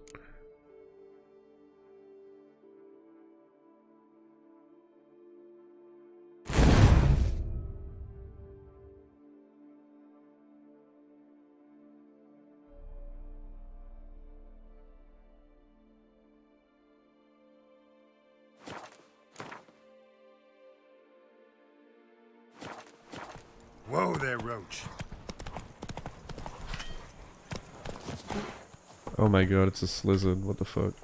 Whoa there, Roach. Oh my god, it's a slizzard, what the fuck?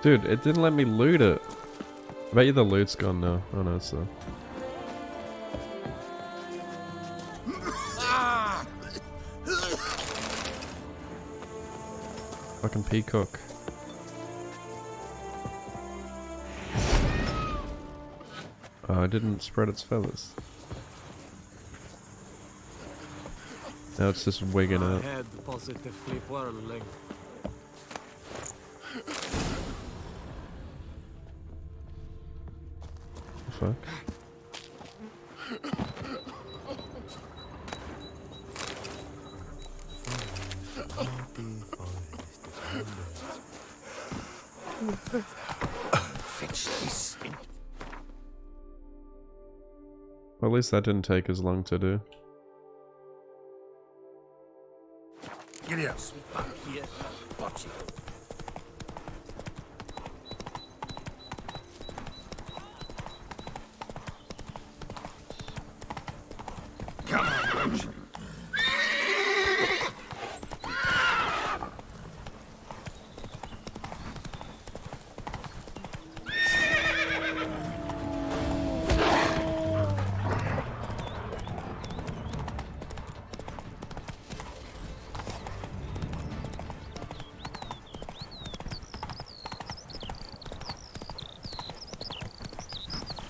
Dude, it didn't let me loot it. I bet you the loot's gone now. Oh no, it's there. Fucking peacock. Oh, it didn't spread its feathers. Now it's just wigging out. Head positively whirling. Fuck. Fetch this. Well, at least that didn't take as long to do. Giddy up. Come on, Roach.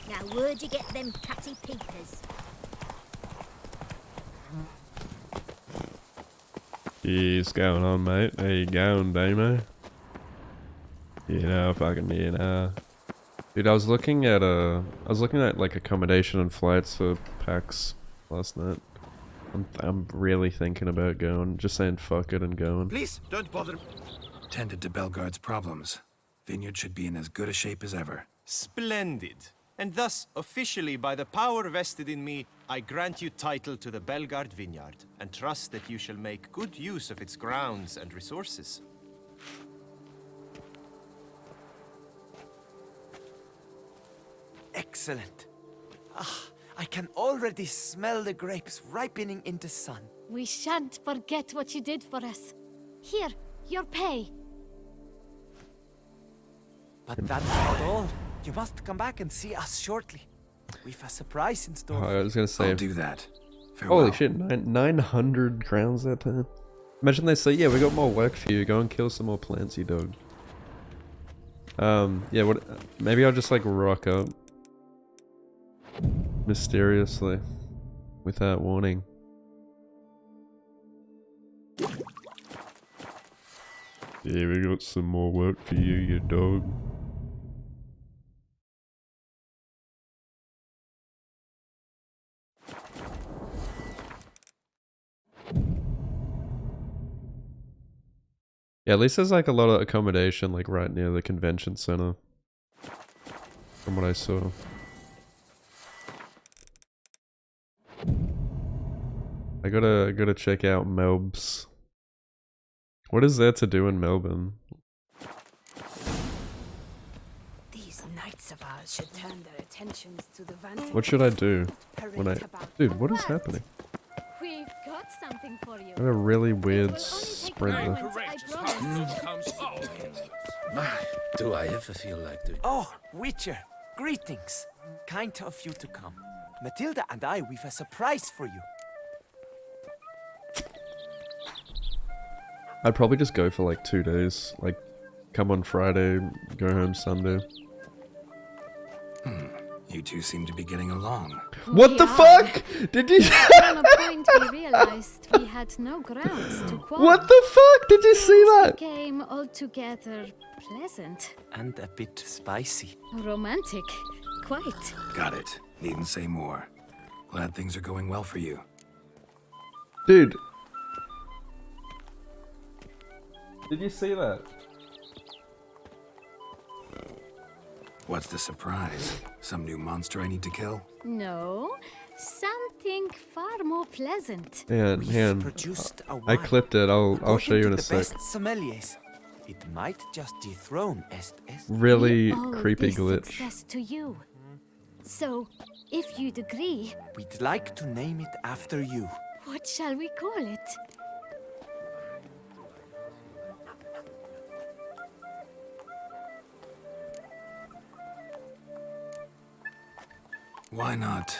Now, where'd you get them catty peepers? What's going on, mate? How you going, Damo? You know, fucking, you know. Dude, I was looking at like accommodation and flights for PAX last night. I'm really thinking about going. Just saying fuck it and going. Please, don't bother. Tended to Belgard's problems. Vineyard should be in as good a shape as ever. Splendid. And thus, officially, by the power vested in me, I grant you title to the Belgard Vineyard, and trust that you shall make good use of its grounds and resources. Excellent. Ah, I can already smell the grapes ripening in the sun. We shan't forget what you did for us. Here, your pay. But that's not all. You must come back and see us shortly. We've a surprise in store. Oh, I was gonna say. I'll do that. Farewell. Holy shit, 900 crowns that time. Imagine they say, yeah, we got more work for you. Go and kill some more plants, you dog. Yeah, what? Maybe I'll just like rock up mysteriously without warning. Yeah, we got some more work for you, you dog. Yeah, at least there's like a lot of accommodation like right near the convention center. From what I saw. I gotta check out Melb's. What is there to do in Melbourne? These knights of ours should turn their attentions to the vantage. What should I do when I... Dude, what is happening? We've got something for you. I have a really It weird will only take a sprinter. moment, I promise. My, do I ever feel like doing... Oh, Witcher, greetings. Kind of you to come. Matilda and I, we've a surprise for you. I'd probably just go for like 2 days. Like, come on Friday, go home Sunday. You two seem to be getting along. What the fuck? Did you... From a point we realized we had no grounds to quarrel. What the fuck? Did you see that? Became altogether pleasant. And a bit spicy. Romantic. Quite. Got it. Needn't say more. Glad things are going well for you. Dude. Did you see that? What's the surprise? Some new monster I need to kill? No, something far more pleasant. Produced a I wine. clipped it. I'll show you in a the sec. best sommeliers. It might just dethrone Estes. Really We owe creepy this glitch. success to you. So, if you'd agree, We'd like to name it after you. what shall we call it? Why not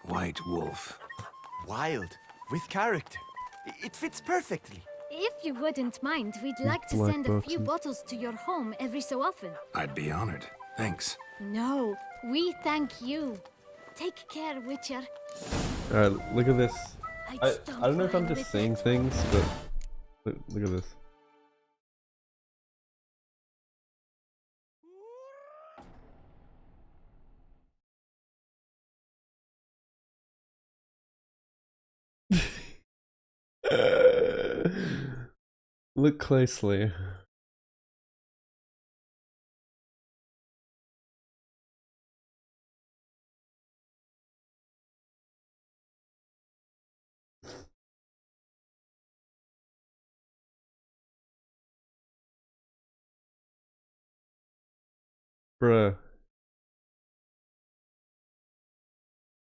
White Wolf? Wild, with character. It fits perfectly. If you wouldn't mind, we'd like to Black send a few boxes. bottles to your home every so often. I'd be honored. Thanks. No, we thank you. Take care, Witcher. Alright, look at this. I'd I stomp don't know if I'm mine just with seeing that things, but look at this. Look closely. Bruh.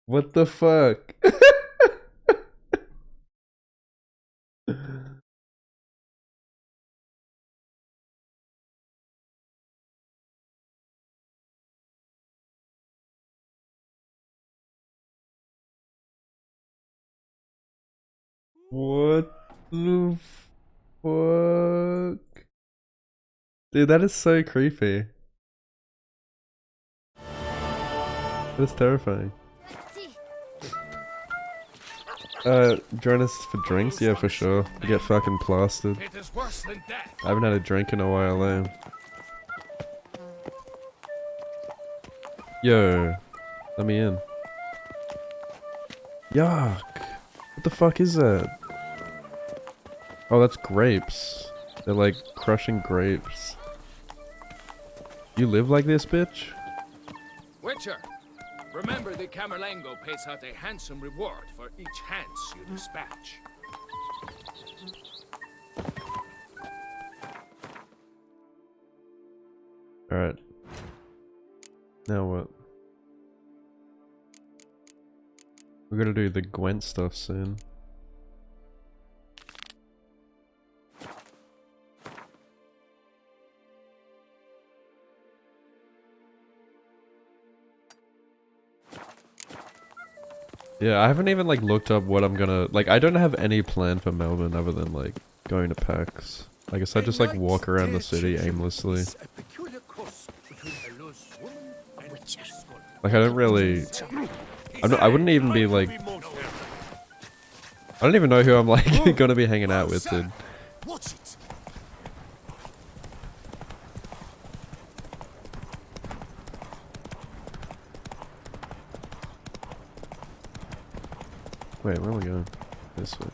What the fuck? What the fuck? Dude, that is so creepy. That's terrifying. Join us for drinks? Yeah, for sure. We get fucking plastered. It is worse than death. I haven't had a drink in a while, though. Yo, let me in. Yuck. What the fuck is that? Oh, that's grapes. They're like crushing grapes. You live like this, bitch? Witcher, remember the Camerlengo pays out a handsome reward for each Hans you dispatch. Alright. Now what? We're gonna do the Gwent stuff soon. Yeah, I haven't even like looked up what I'm gonna like. I don't have any plan for Melbourne other than like going to PAX. I guess I just like walk around the city aimlessly. Like I don't really. I wouldn't even be like. I don't even know who I'm like gonna be hanging out with, dude. Wait, where am I going? This way.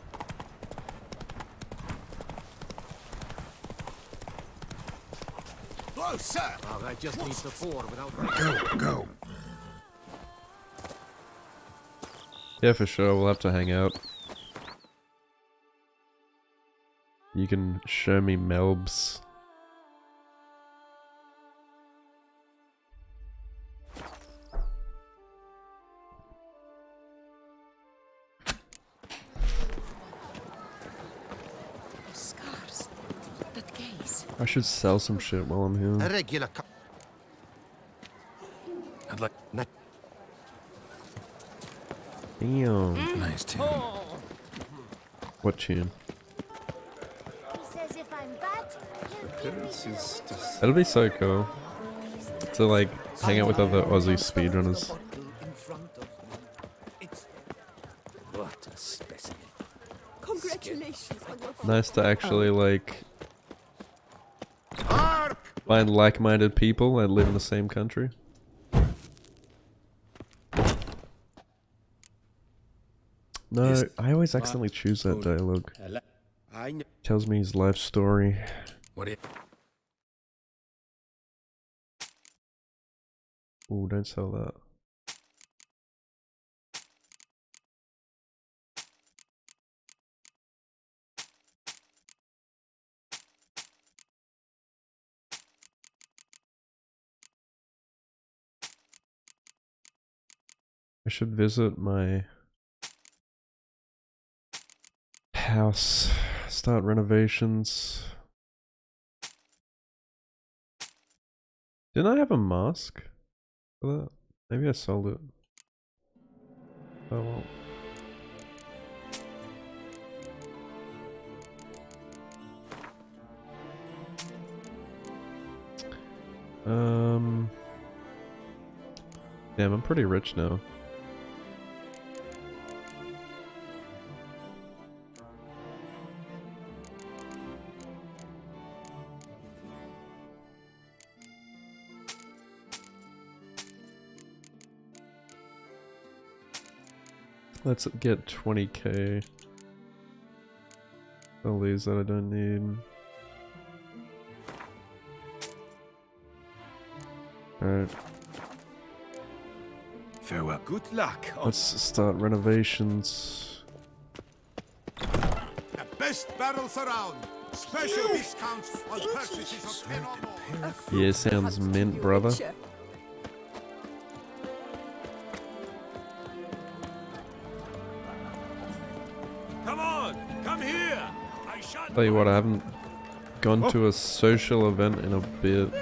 Oh, sir! Oh, I just need the four without... Go. Yeah, for sure. We'll have to hang out. You can show me Melbs. Scars. That gaze. I should sell some shit while I'm here. A regular... I'd like... Damn. Nice tune. What tune? Says if I'm bad, he'll give me the That'll be so cool. To like hang out with other Aussie speedrunners. What a specimen. Congratulations on your Nice to actually like find like-minded people that live in the same country. No, I always accidentally choose that dialogue. Tells me his life story. What it? Ooh, don't sell that. I should visit my house, start renovations. Didn't I have a mask for that? Maybe I sold it. Oh well. Damn, I'm pretty rich now. Let's get 20k. All these that I don't need. Alright. Farewell. Good luck. Let's start renovations. The best barrels around. Special discounts on purchases of 10 or more. Yeah, sounds mint, brother. Come on, come here. I shan't. Tell you what, I haven't gone to a social event in a bit.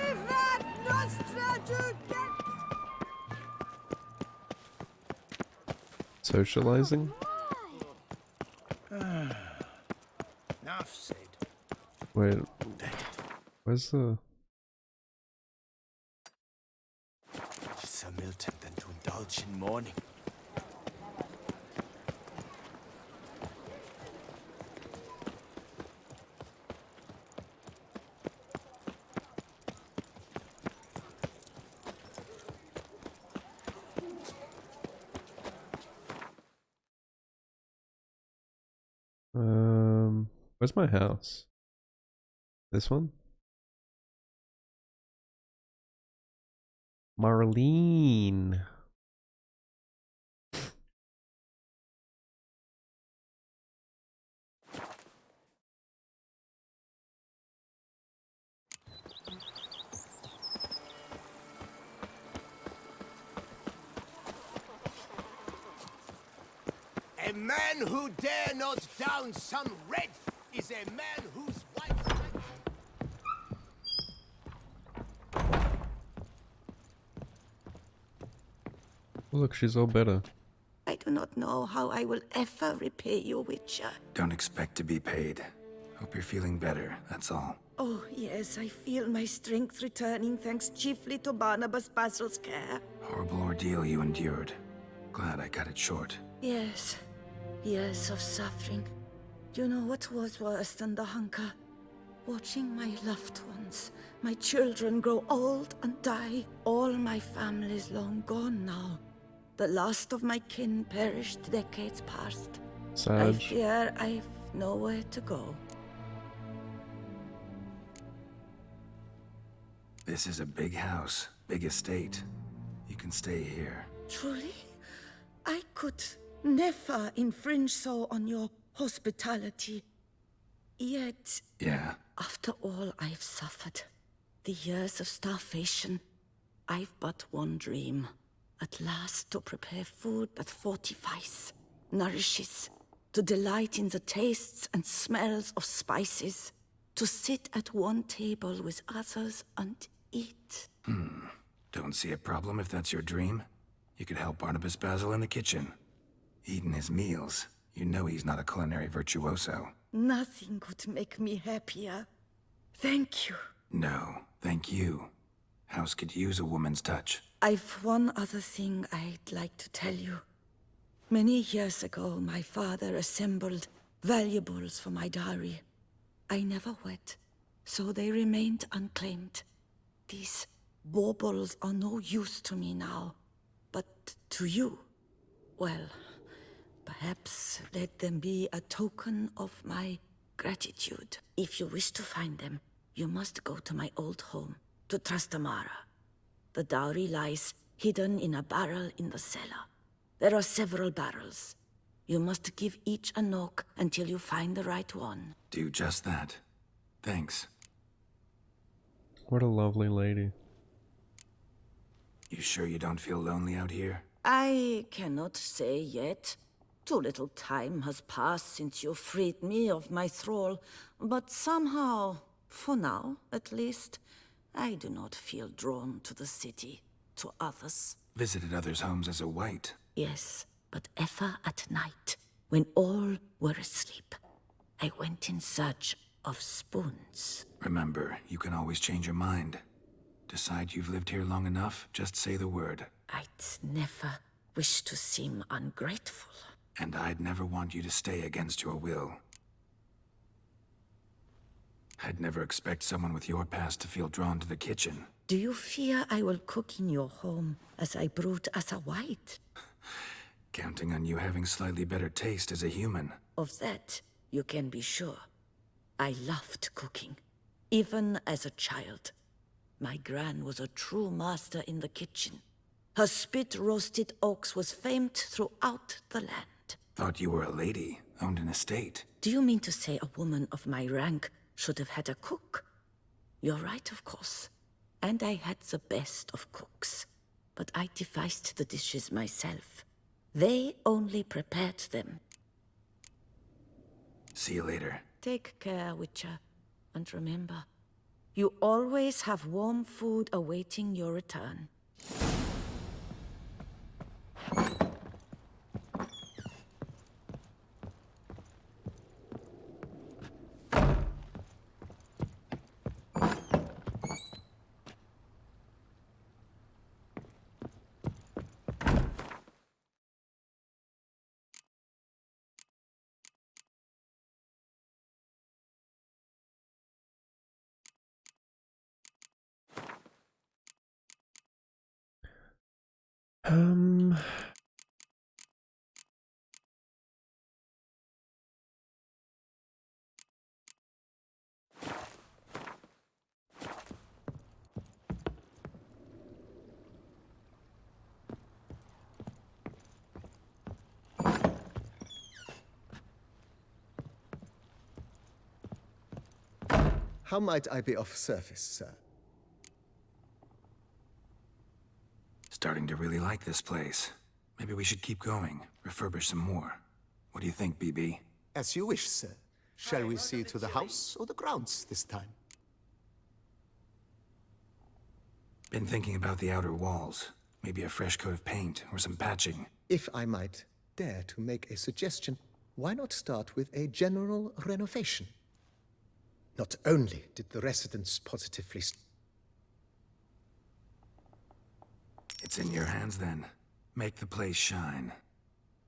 Socializing? Enough said. Wait, where's the... Sir Milton than to indulge in mourning. Where's my house? This one? Marlene. A man who dare not down some red is a man whose wife... Oh, look, she's all better. I do not know how I will ever repay you, Witcher. Don't expect to be paid. Hope you're feeling better, that's all. Oh, yes, I feel my strength returning thanks chiefly to Barnabas Basil's care. Horrible ordeal you endured. Glad I cut it short. Yes, years of suffering. You know what was worse than the hunger? Watching my loved ones, my children grow old and die. All my family's long gone now. The last of my kin perished decades past. I fear I've nowhere to go. This is a big house, big estate. You can stay here. Truly? I could never infringe so on your hospitality. Yet, Yeah. after all I've suffered, the years of starvation, I've but one dream. At last to prepare food that fortifies, nourishes, to delight in the tastes and smells of spices, to sit at one table with others and eat. Don't see a problem if that's your dream. You could help Barnabas Basil in the kitchen. Eating his meals. You know he's not a culinary virtuoso. Nothing could make me happier. Thank you. No, thank you. House could use a woman's touch. I've one other thing I'd like to tell you. Many years ago, my father assembled valuables for my dowry. I never wed, so they remained unclaimed. These baubles are no use to me now, but to you, well, perhaps let them be a token of my gratitude. If you wish to find them, you must go to my old home, to Trastamara. The dowry lies hidden in a barrel in the cellar. There are several barrels. You must give each a knock until you find the right one. Do just that. Thanks. What a lovely lady. You sure you don't feel lonely out here? I cannot say yet. Too little time has passed since you freed me of my thrall, but somehow, for now at least, I do not feel drawn to the city, to others. Visited others' homes as a white. Yes, but ever at night, when all were asleep, I went in search of spoons. Remember, you can always change your mind. Decide you've lived here long enough, just say the word. I'd never wish to seem ungrateful. And I'd never want you to stay against your will. I'd never expect someone with your past to feel drawn to the kitchen. Do you fear I will cook in your home as I brewed as a white? Counting on you having slightly better taste as a human. Of that, you can be sure. I loved cooking, even as a child. My gran was a true master in the kitchen. Her spit-roasted oaks was famed throughout the land. Thought you were a lady, owned an estate. Do you mean to say a woman of my rank should have had a cook? You're right, of course. And I had the best of cooks. But I devised the dishes myself. They only prepared them. See you later. Take care, Witcher. And remember, you always have warm food awaiting your return. Um. How might I be of service, sir? Starting to really like this place. Maybe we should keep going, refurbish some more. What do you think, BB? As you wish, sir. Shall we see to the house or the grounds this time? Been thinking about the outer walls. Maybe a fresh coat of paint or some patching. If I might dare to make a suggestion, why not start with a general renovation? Not only did the residents positively... It's in your hands then. Make the place shine.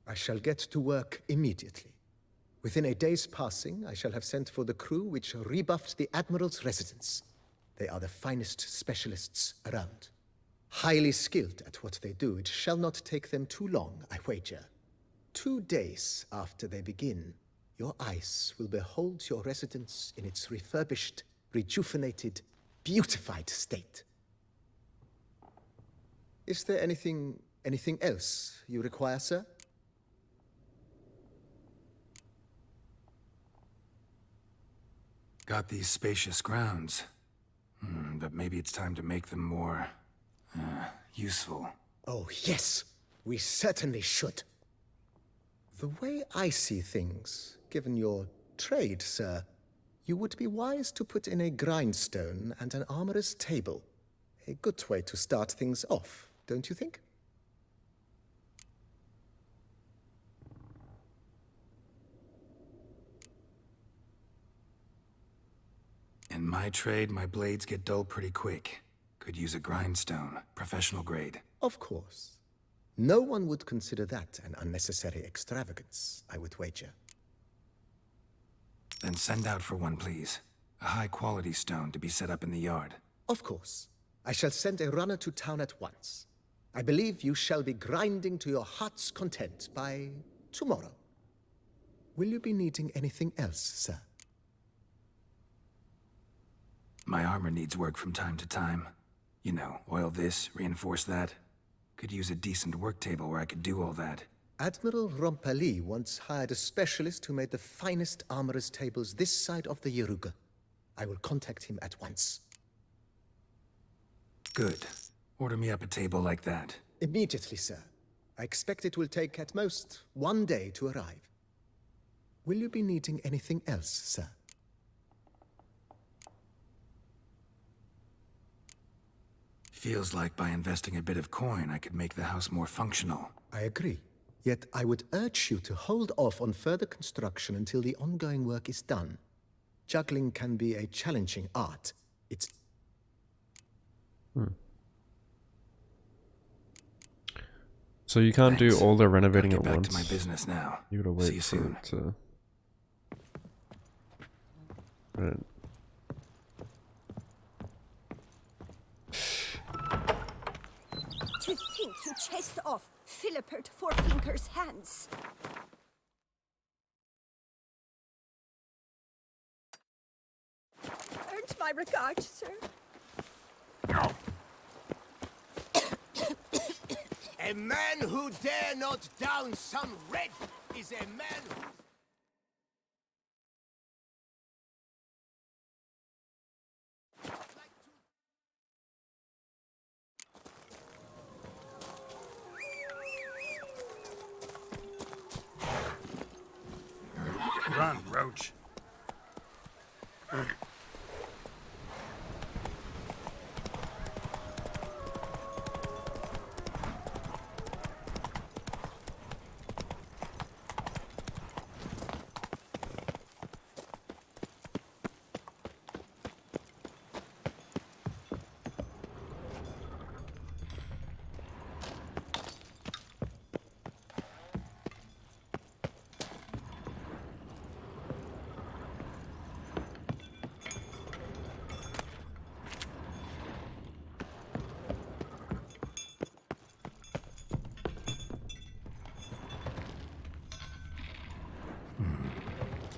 I shall get to work immediately. Within a day's passing, I shall have sent for the crew which rebuffed the Admiral's residence. They are the finest specialists around. Highly skilled at what they do, it shall not take them too long, I wager. 2 days after they begin, your eyes will behold your residence in its refurbished, rejuvenated, beautified state. Is there anything else you require, sir? Got these spacious grounds. But maybe it's time to make them more... useful. Oh, yes. We certainly should. The way I see things, given your trade, sir, you would be wise to put in a grindstone and an armorer's table. A good way to start things off, don't you think? In my trade, my blades get dull pretty quick. Could use a grindstone, professional grade. Of course. No one would consider that an unnecessary extravagance, I would wager. Then send out for one, please. A high-quality stone to be set up in the yard. Of course. I shall send a runner to town at once. I believe you shall be grinding to your heart's content by tomorrow. Will you be needing anything else, sir? My armor needs work from time to time. You know, oil this, reinforce that. Could use a decent work table where I could do all that. Admiral Rompali once hired a specialist who made the finest armorer's tables this side of the Yaruga. I will contact him at once. Good. Order me up a table like that. Immediately, sir. I expect it will take at most 1 day to arrive. Will you be needing anything else, sir? Feels like by investing a bit of coin, I could make the house more functional. I agree. Yet I would urge you to hold off on further construction until the ongoing work is done. Juggling can be a challenging art. It's... So you can't do all the renovating at once. Back to my business now. You gotta wait See you for soon. it to... Right. To think you chased off Philippert Fourfinger's hands. Earned my regard, sir. A man who dare not down some red is a man who... Run, Roach.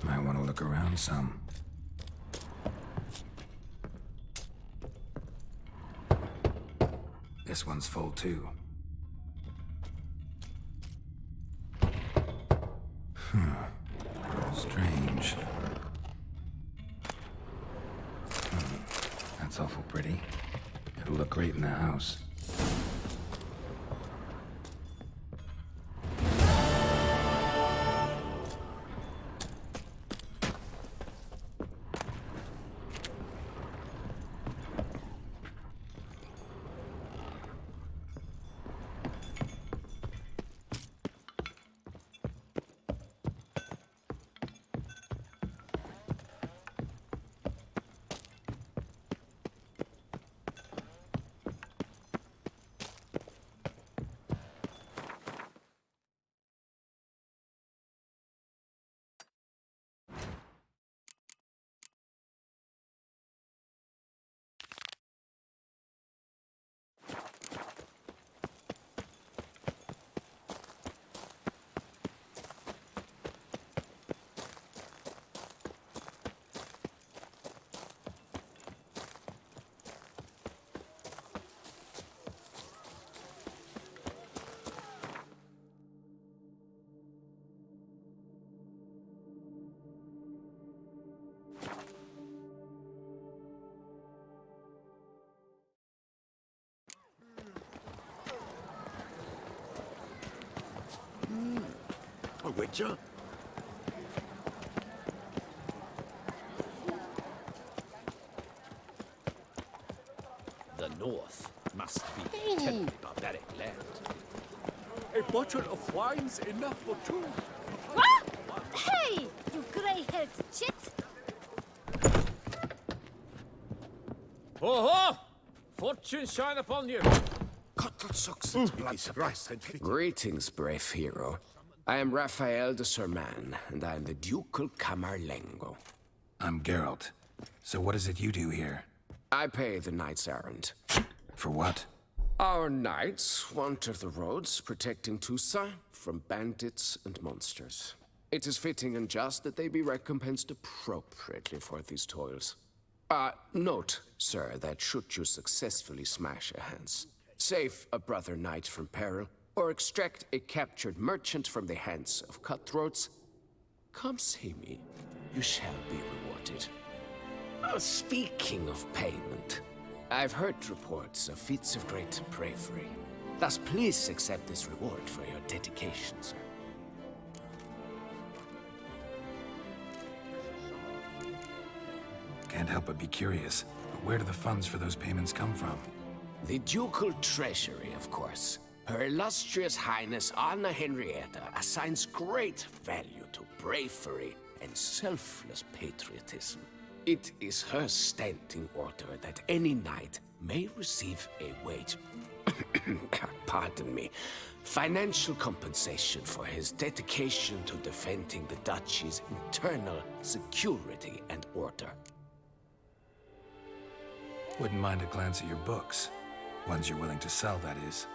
Might want to look around some. This one's full too. Strange. That's awful pretty. It'll look great in the house. A witcher? The North must be a terribly barbaric land. A bottle of wine's enough for two. What? Hey, you grey-haired chit! Ho ho! Fortune shine upon you! Greetings, brave hero. I am Raphael de Serman, and I am the Ducal Camarlengo. I'm Geralt. So what is it you do here? I pay the knights errant. For what? Our knights wander the roads, protecting Tusa from bandits and monsters. It is fitting and just that they be recompensed appropriately for these toils. Note, sir, that should you successfully smash a Hans, save a brother knight from peril, or extract a captured merchant from the hands of cutthroats, come see me. You shall be rewarded. Speaking of payment, I've heard reports of feats of great bravery. Thus, please accept this reward for your dedication, sir. Can't help but be curious. But where do the funds for those payments come from? The ducal treasury, of course. Her illustrious highness Anna Henrietta assigns great value to bravery and selfless patriotism. It is her standing order that any knight may receive a wage, pardon me, financial compensation for his dedication to defending the duchy's internal security and order. Wouldn't mind a glance at your books. Ones you're willing to sell, that is.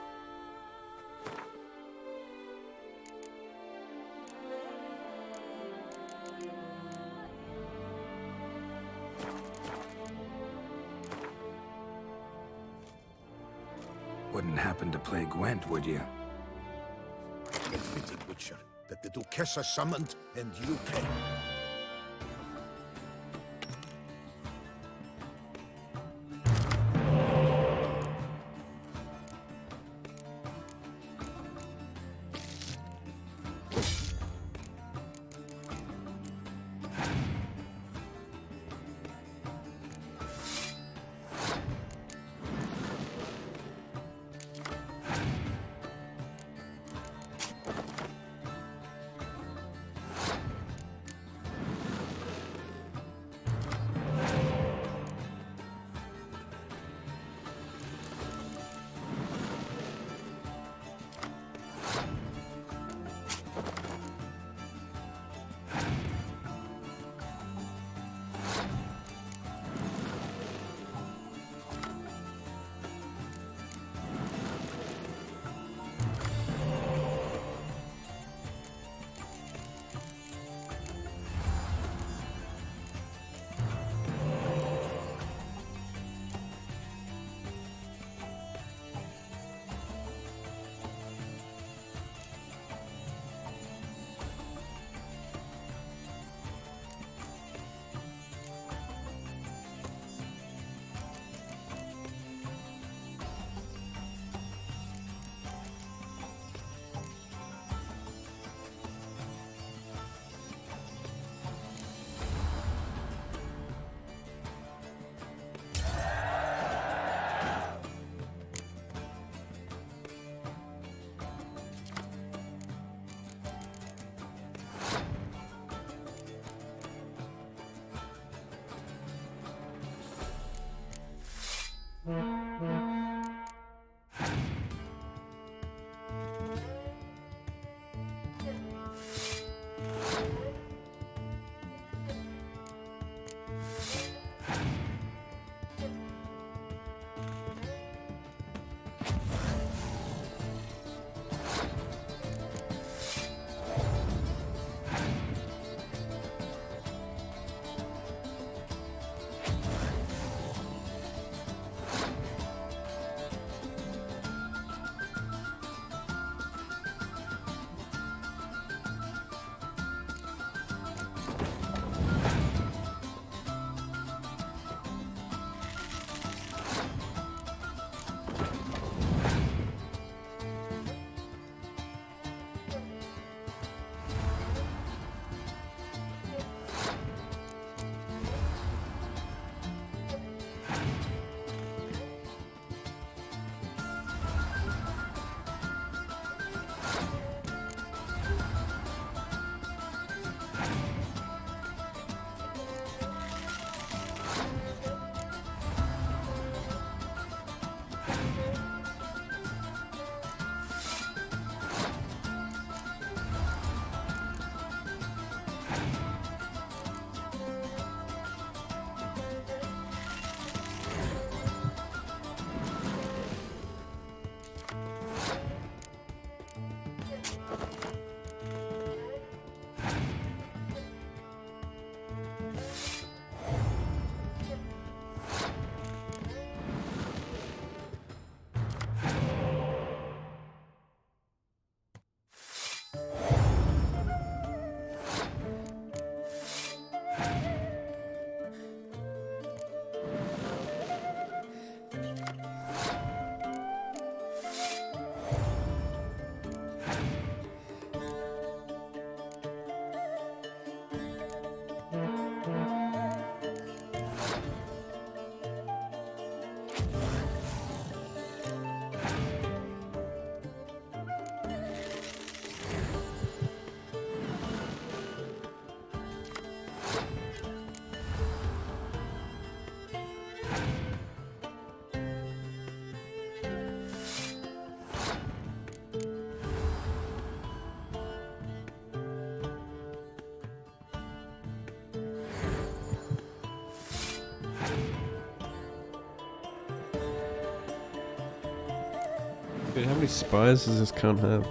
Wouldn't happen to play Gwent, would you? Fitting, Witcher, that the Duchessa summoned and you came. Dude, how many spies does this cunt have?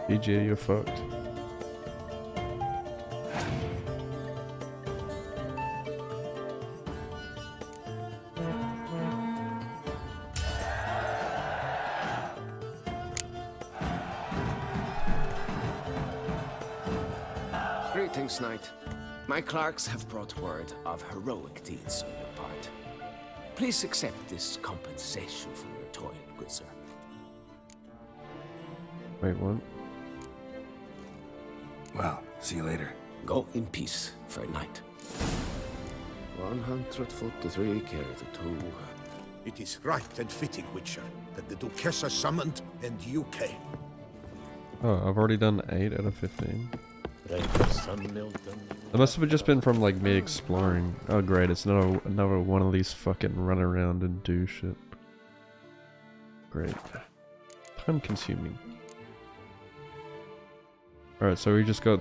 BG, you're fucked. Greetings, Knight. My clerks have brought word of heroic deeds on your part. Please accept this compensation for your toil, good sir. Wait, what? Well, see you later. Go in peace, fair knight. 143 carry the two. It is right and fitting, Witcher, that the Duchessa summoned and you came. Oh, I've already done 8 out of 15. That must have just been from like me exploring. Oh great, it's another one of these fucking run around and do shit. Great. Time consuming. Alright, so we just got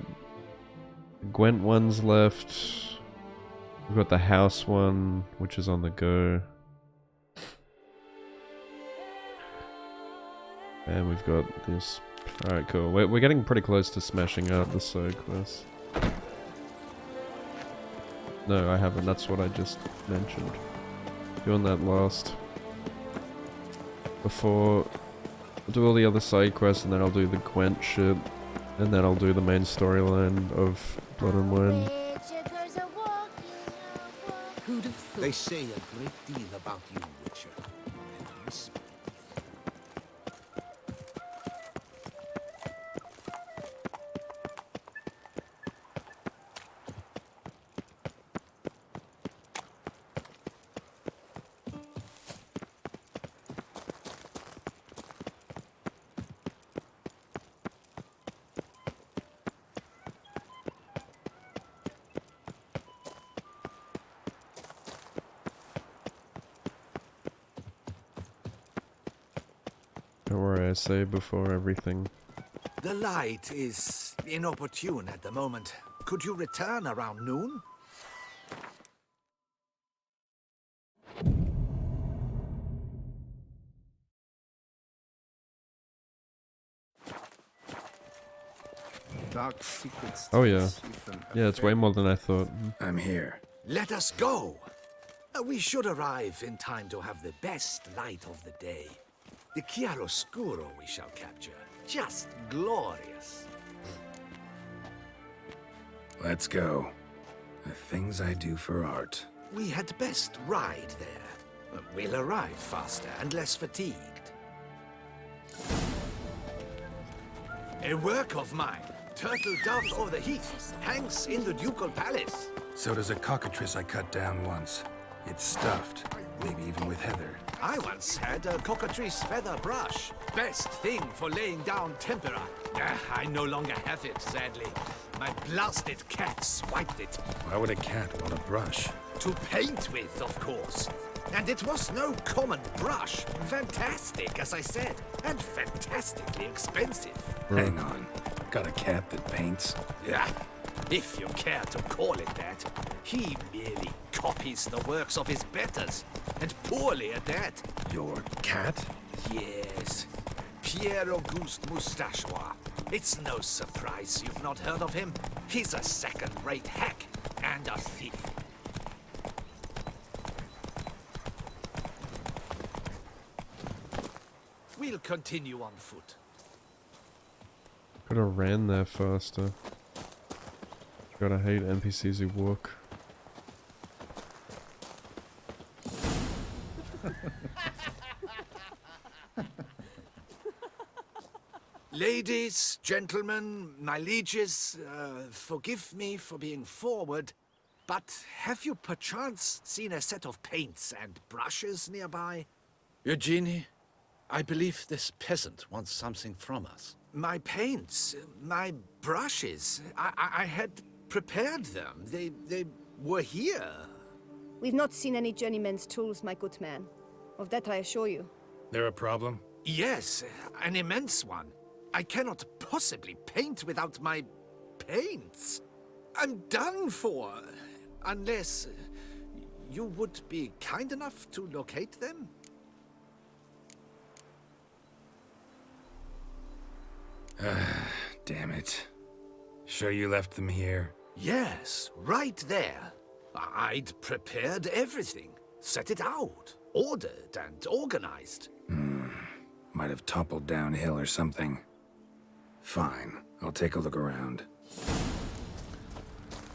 Gwent ones left. We've got the house one, which is on the go. And we've got this. Alright, cool. We're getting pretty close to smashing out the side quest. No, I haven't. That's what I just mentioned. Doing that last. Before... I'll do all the other side quests and then I'll do the Gwent shit. And then I'll do the main storyline of Blood and Wine. They say a great deal about you, Witcher. And I respect. Sorry, I say before everything. The light is inopportune at the moment. Could you return around noon? Dark secrets. Oh yeah. Yeah, it's way more than I thought. I'm here. Let us go! We should arrive in time to have the best light of the day. The chiaroscuro we shall capture. Just glorious. Let's go. The things I do for art. We had best ride there. We'll arrive faster and less fatigued. A work of mine. Turtle dove o'er the heath hangs in the ducal palace. So does a cockatrice I cut down once. It's stuffed, maybe even with heather. I once had a cockatrice feather brush. Best thing for laying down tempera. I no longer have it, sadly. My blasted cat swiped it. Why would a cat want a brush? To paint with, of course. And it was no common brush. Fantastic, as I said, and fantastically expensive. Hang on. Got a cat that paints? Yeah, if you care to call it that. He merely copies the works of his betters, and poorly at that. Your cat? Yes. Pierre-Auguste Moustachois. It's no surprise you've not heard of him. He's a second-rate hack and a thief. We'll continue on foot. Could have ran there faster. Gotta hate NPCs who walk. Ladies, gentlemen, my lieges, forgive me for being forward, but have you perchance seen a set of paints and brushes nearby? Eugenie, I believe this peasant wants something from us. My paints, my brushes, I had prepared them. They were here. We've not seen any journeyman's tools, my good man. Of that I assure you. There a problem? Yes, an immense one. I cannot possibly paint without my paints. I'm done for. Unless you would be kind enough to locate them? Damn it. Sure you left them here? Yes, right there. I'd prepared everything. Set it out. Ordered and organized. Might have toppled downhill or something. Fine, I'll take a look around.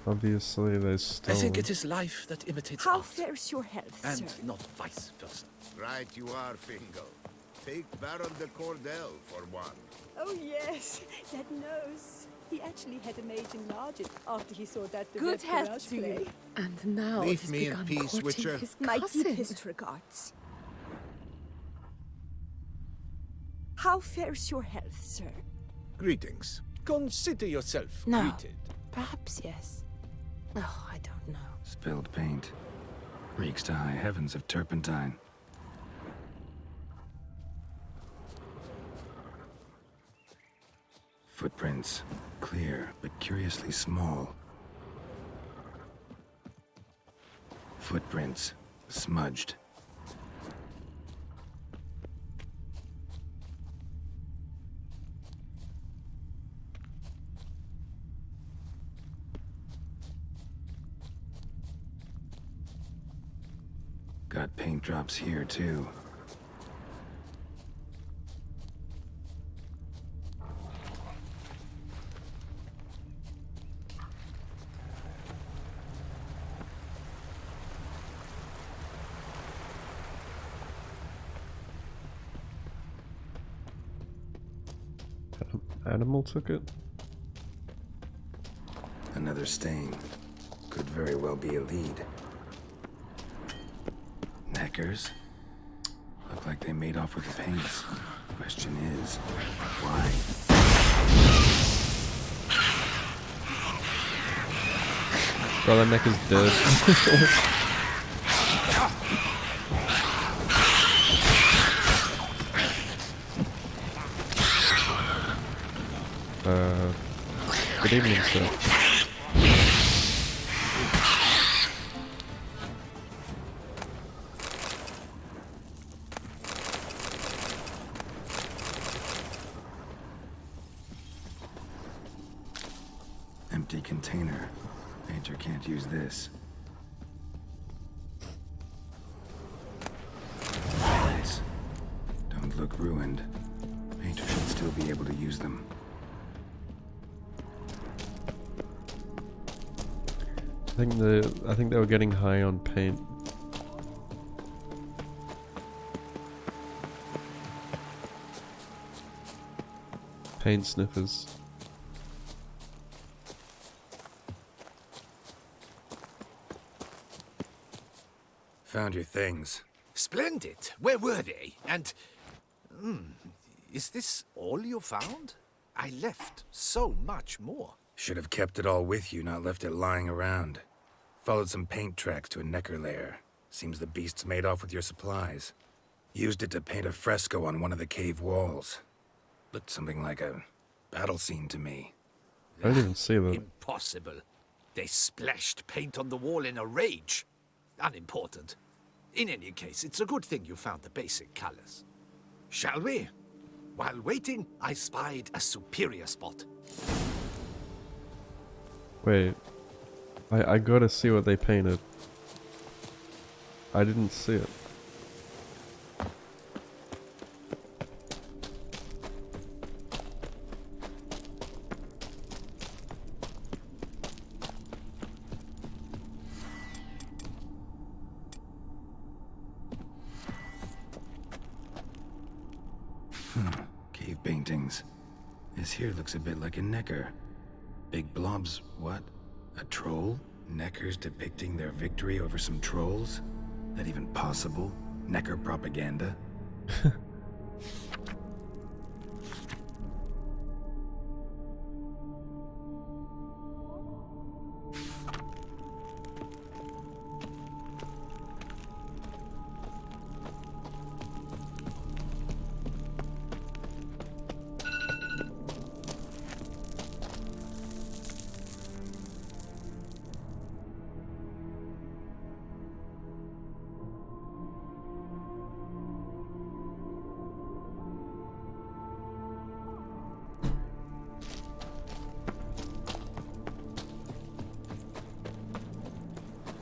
Obviously, they stole. I think it is life that imitates How art, fares your health, and sir? not vice versa. Right you are, Fingal. Take Baron de Cordel for one. Oh yes, that nose. He actually had a mage enlarge it after he saw that the Good Red health Courage to you. play. And now Leave he's me in begun peace, courting Witcher. his My cousin. deepest regards. How fares your health, sir? Greetings. Consider yourself No. greeted. Perhaps yes. Oh, I don't know. Spilled paint. Reeks to high heavens of turpentine. Footprints. Clear, but curiously small. Footprints. Smudged. Got paint drops here, too. Animal took it? Another stain. Could very well be a lead. Knackers? Look like they made off with the paints. Question is, why? Bro, that neck is dead. Good evening, sir. Empty container. Painter can't use this. Paints. Don't look ruined. Painter should still be able to use them. I think they were getting high on paint. Paint sniffers. Found your things. Splendid. Where were they? And... is this all you found? I left so much more. Should have kept it all with you, not left it lying around. Followed some paint tracks to a necker lair. Seems the beast's made off with your supplies. Used it to paint a fresco on one of the cave walls. Looked something like a battle scene to me. I didn't even see that. Impossible. They splashed paint on the wall in a rage. Unimportant. In any case, it's a good thing you found the basic colors. Shall we? While waiting, I spied a superior spot. Wait. I gotta see what they painted. I didn't see it. Cave paintings. This here looks a bit like a necker. Big blobs, what? A troll? Neckers depicting their victory over some trolls? That even possible? Necker propaganda?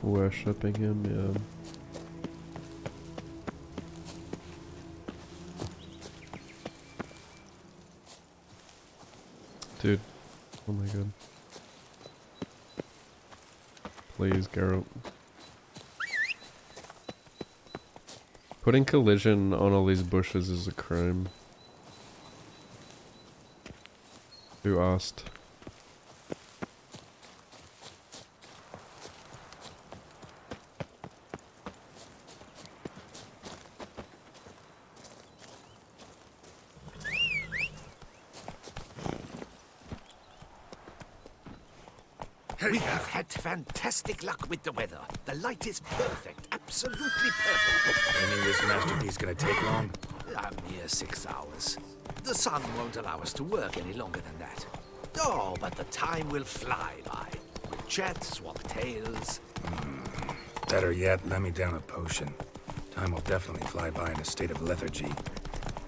Worshipping him, yeah. Dude, oh my god. Please, Geralt. Putting collision on all these bushes is a crime. Who asked? We have had fantastic luck with the weather. The light is perfect, absolutely perfect. Painting this masterpiece gonna take long? A mere 6 hours. The sun won't allow us to work any longer than that. Oh, but the time will fly by. We'll chat, swap tales. Better yet, let me down a potion. Time will definitely fly by in a state of lethargy.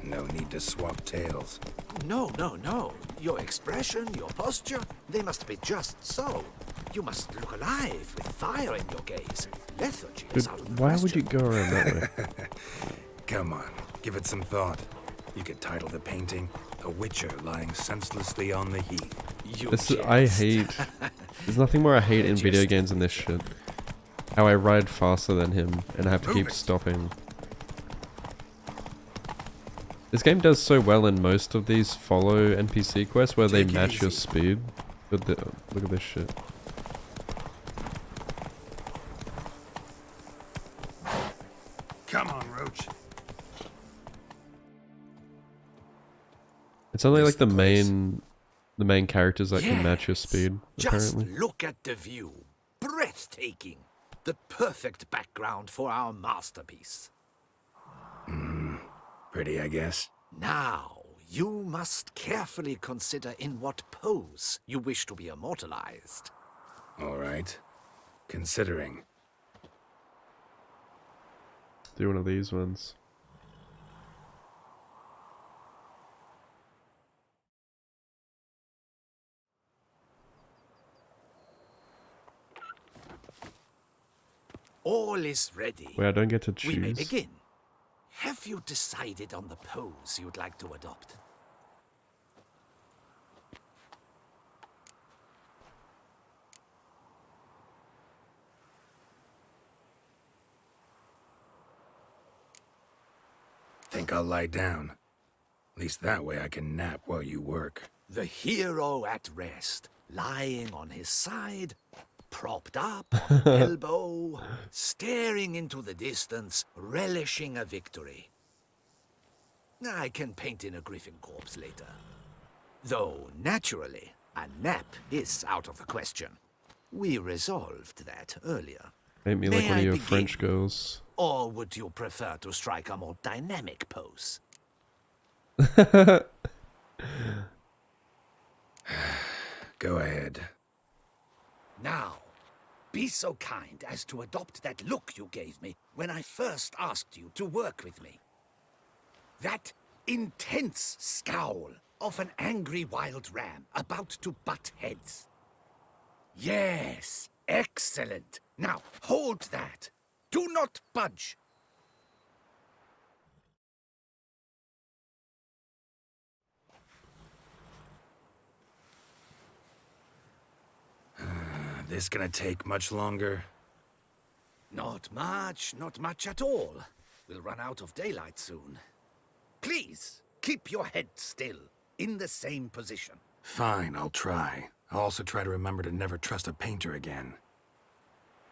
No need to swap tales. No, no, no. Your expression, your posture, they must be just so. You must look alive with fire in your gaze. Lethargy is out of the Why question. would you go around that way? Come on, give it some thought. You could title the painting, A Witcher Lying Senselessly on the Heath. I hate... There's nothing more I hate in video games than this shit. How I ride faster than him, and I have to keep stopping. This game does so well in most of these follow NPC quests where they match your speed. Look at this shit. Come on, Roach. It's only like the main characters that can match your speed, Just apparently. look at the view. Breathtaking. The perfect background for our masterpiece. Pretty, I guess. Now, You must carefully consider in what pose you wish to be immortalized. All right. Considering. Do one of these ones. All is ready. Wait, I don't get to We may choose. begin. Have you decided on the pose you'd like to adopt? Think I'll lie down. At least that way I can nap while you work. The hero at rest, lying on his side, propped up on an elbow, staring into the distance, relishing a victory. I can paint in a griffin corpse later. Though, naturally, a nap is out of the question. We resolved that earlier. Make me like May one of I your begin? French girls. Or would you prefer to strike a more dynamic pose? Go ahead. Now, be so kind as to adopt that look you gave me when I first asked you to work with me. That intense scowl of an angry wild ram about to butt heads. Yes, excellent. Now, hold that. Do not budge. This gonna take much longer? Not much at all. We'll run out of daylight soon. Please, keep your head still, in the same position. Fine, I'll try. I'll also try to remember to never trust a painter again.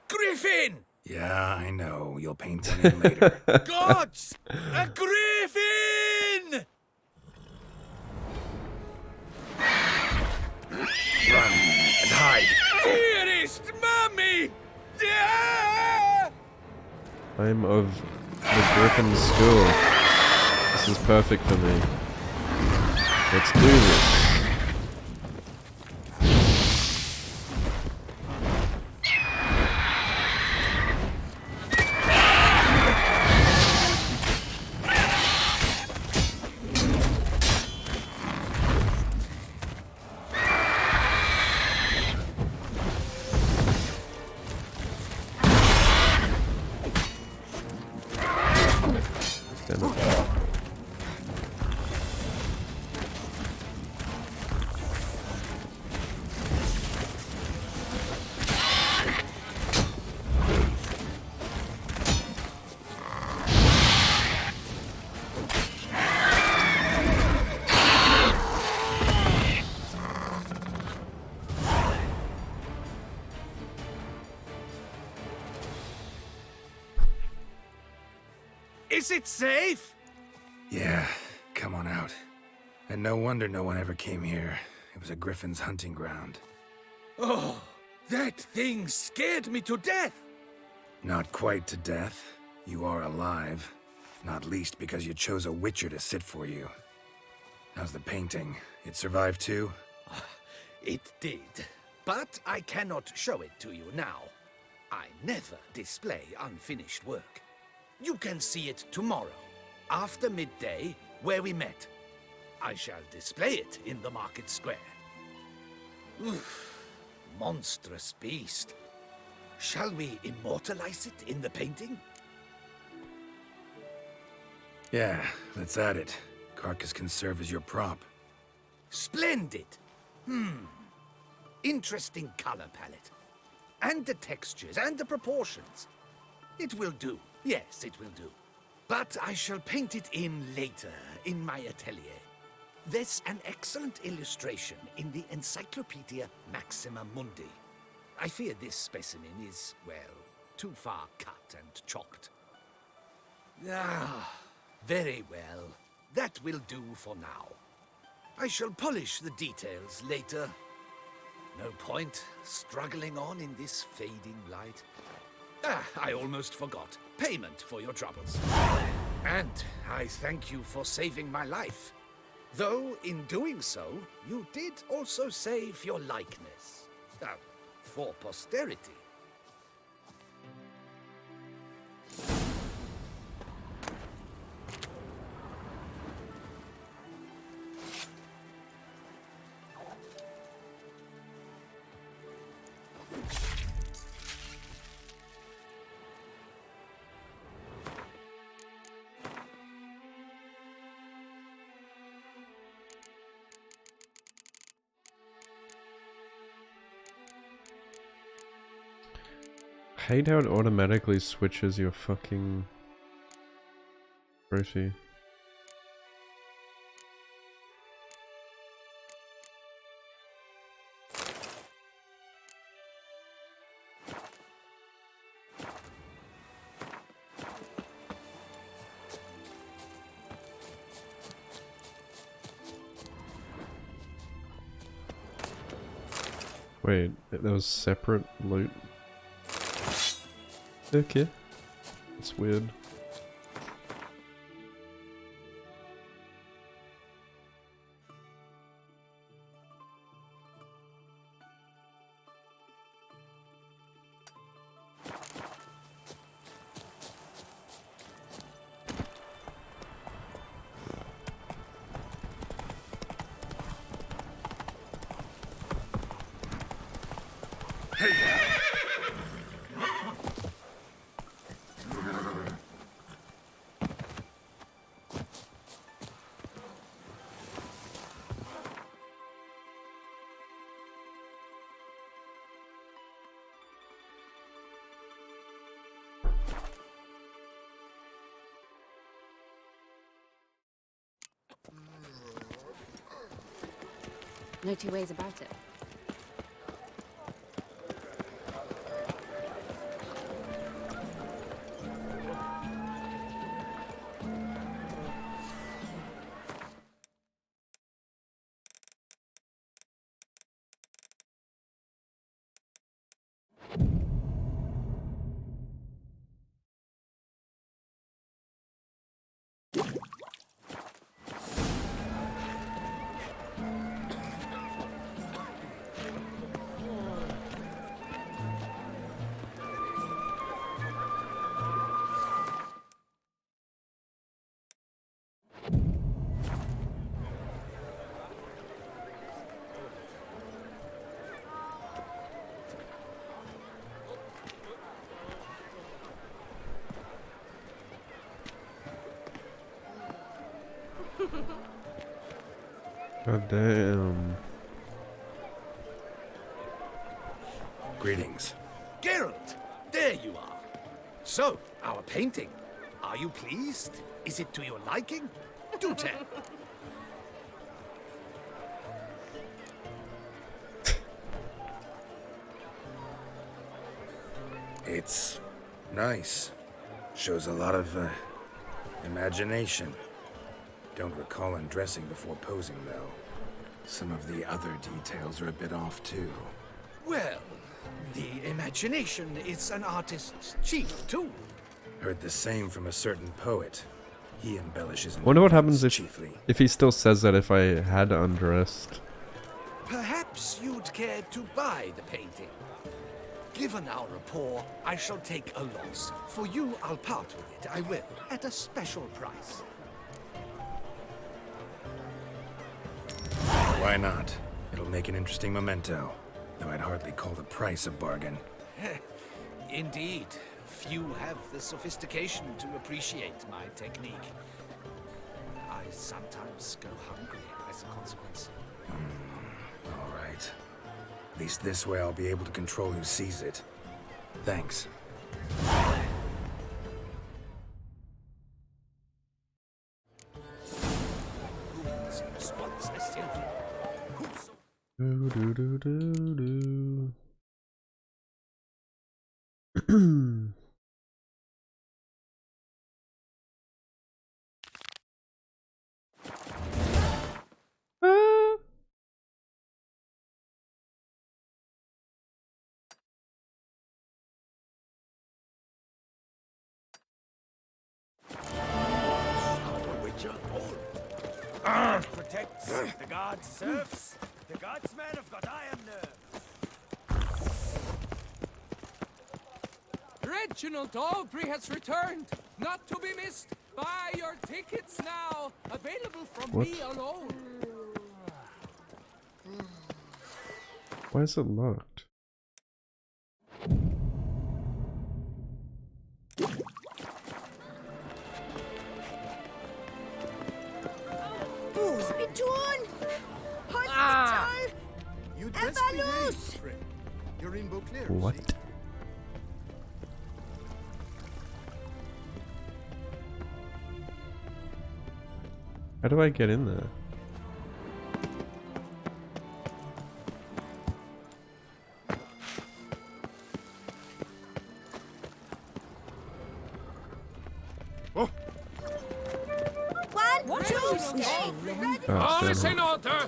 Griffin! Yeah, I know. You'll paint one in later. Gods! A griffin! Run and hide. Dearest mommy! I'm of the Griffin school. This is perfect for me. Let's do this. Damn it. Is it safe? Yeah, come on out. And no wonder no one ever came here. It was a griffin's hunting ground. Oh, that thing scared me to death. Not quite to death. You are alive. Not least because you chose a witcher to sit for you. How's the painting? It survived too? It did. But I cannot show it to you now. I never display unfinished work. You can see it tomorrow, after midday, where we met. I shall display it in the market square. Oof, monstrous beast. Shall we immortalize it in the painting? Yeah, let's add it. Carcass can serve as your prop. Splendid. Interesting color palette. And the textures and the proportions. It will do. Yes, it will do. But I shall paint it in later, in my atelier. There's an excellent illustration in the Encyclopedia Maxima Mundi. I fear this specimen is, well, too far cut and chopped. Ah, very well. That will do for now. I shall polish the details later. No point struggling on in this fading light. I almost forgot. Payment for your troubles. And I thank you for saving my life. Though, in doing so, you did also save your likeness. For posterity. I hate how it automatically switches your fucking trophy. Wait, there was separate loot. Okay. That's weird. No two ways about it. God damn. Greetings. Geralt, there you are. So, our painting. Are you pleased? Is it to your liking? Do tell. It's nice. Shows a lot of imagination. Don't recall undressing before posing, though. Some of the other details are a bit off, too. Well, the imagination is an artist's chief tool. Heard the same from a certain poet. He embellishes. Wonder what happens chiefly. if he still says that if I had undressed. Perhaps you'd care to buy the painting. Given our rapport, I shall take a loss. For you, I'll part with it. I will, at a special price. Why not? It'll make an interesting memento. Though I'd hardly call the price a bargain. Indeed. Few have the sophistication to appreciate my technique. I sometimes go hungry as a consequence. All right. At least this way I'll be able to control who sees it. Thanks. Do do do do do. protects, the god serves. The godsmen have got iron nerve. Reginald Aubrey has returned, not to be missed. Buy your tickets now, available from What? me alone. Why is it locked? Spittoon! Hospital! Ah! You'd best behave, Evalus! friend. You're in Beauclair. What? How do I get in there? One, two, three! Oh, it's down in order.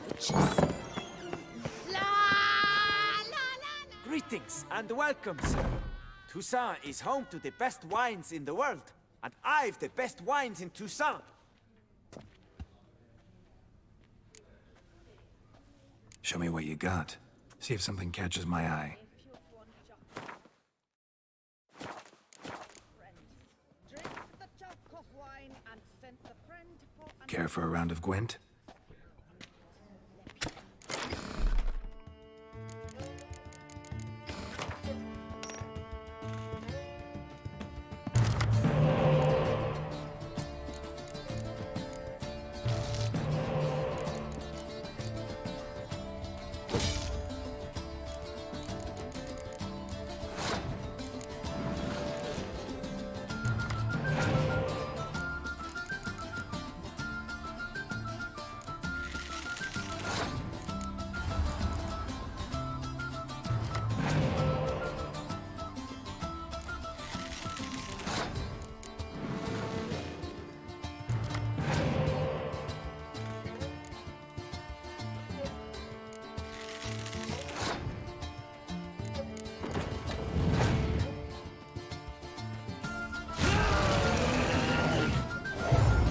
Greetings and welcome, sir. Toussaint is home to the best wines in the world, and I've the best wines in Toussaint. Show me what you got. See if something catches my eye. Care for a round of Gwent?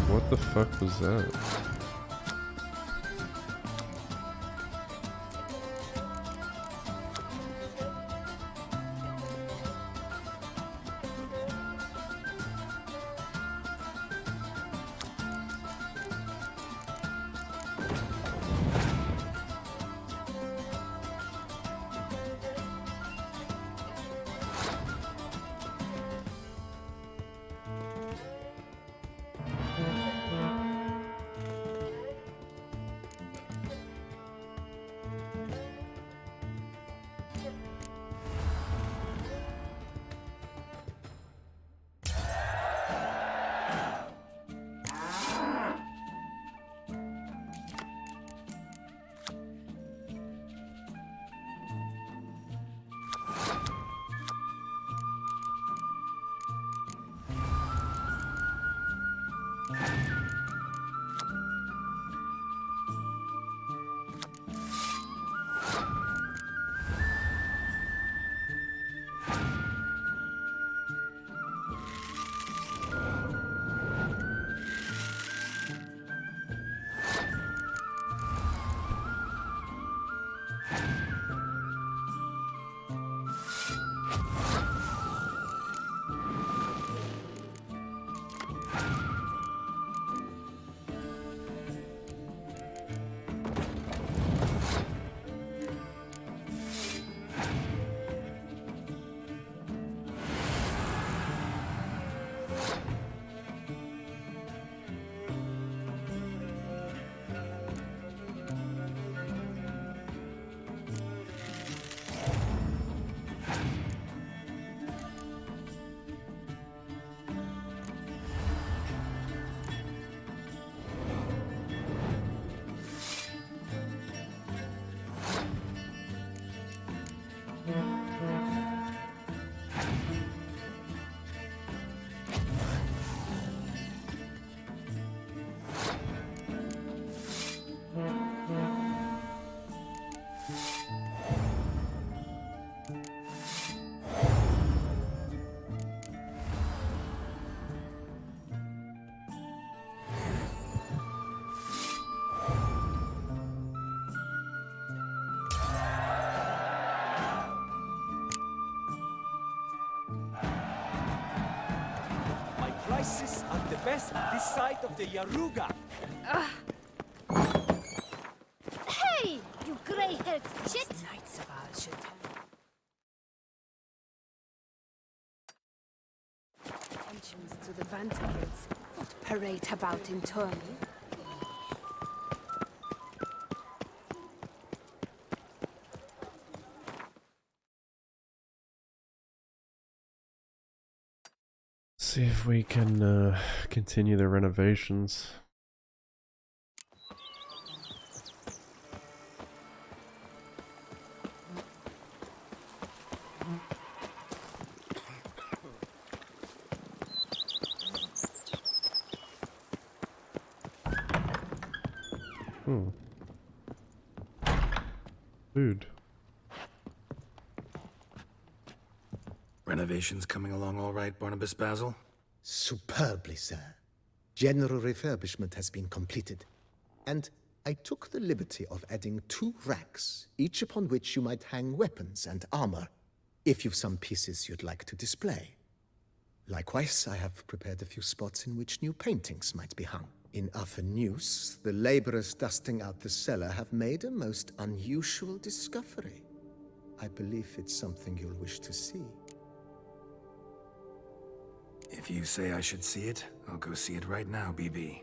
What the fuck was that? prices are the best this side of the Yaruga. Hey, you grey-haired chit! Knights of ours should attentions to the Vantakins, not parade about internally. See if we can continue the renovations. Food. Renovations coming along all right, Barnabas Basil? Superbly, sir. General refurbishment has been completed. And I took the liberty of adding 2 racks, each upon which you might hang weapons and armor, if you've some pieces you'd like to display. Likewise, I have prepared a few spots in which new paintings might be hung. In other news, the laborers dusting out the cellar have made a most unusual discovery. I believe it's something you'll wish to see. If you say I should see it, I'll go see it right now, BB.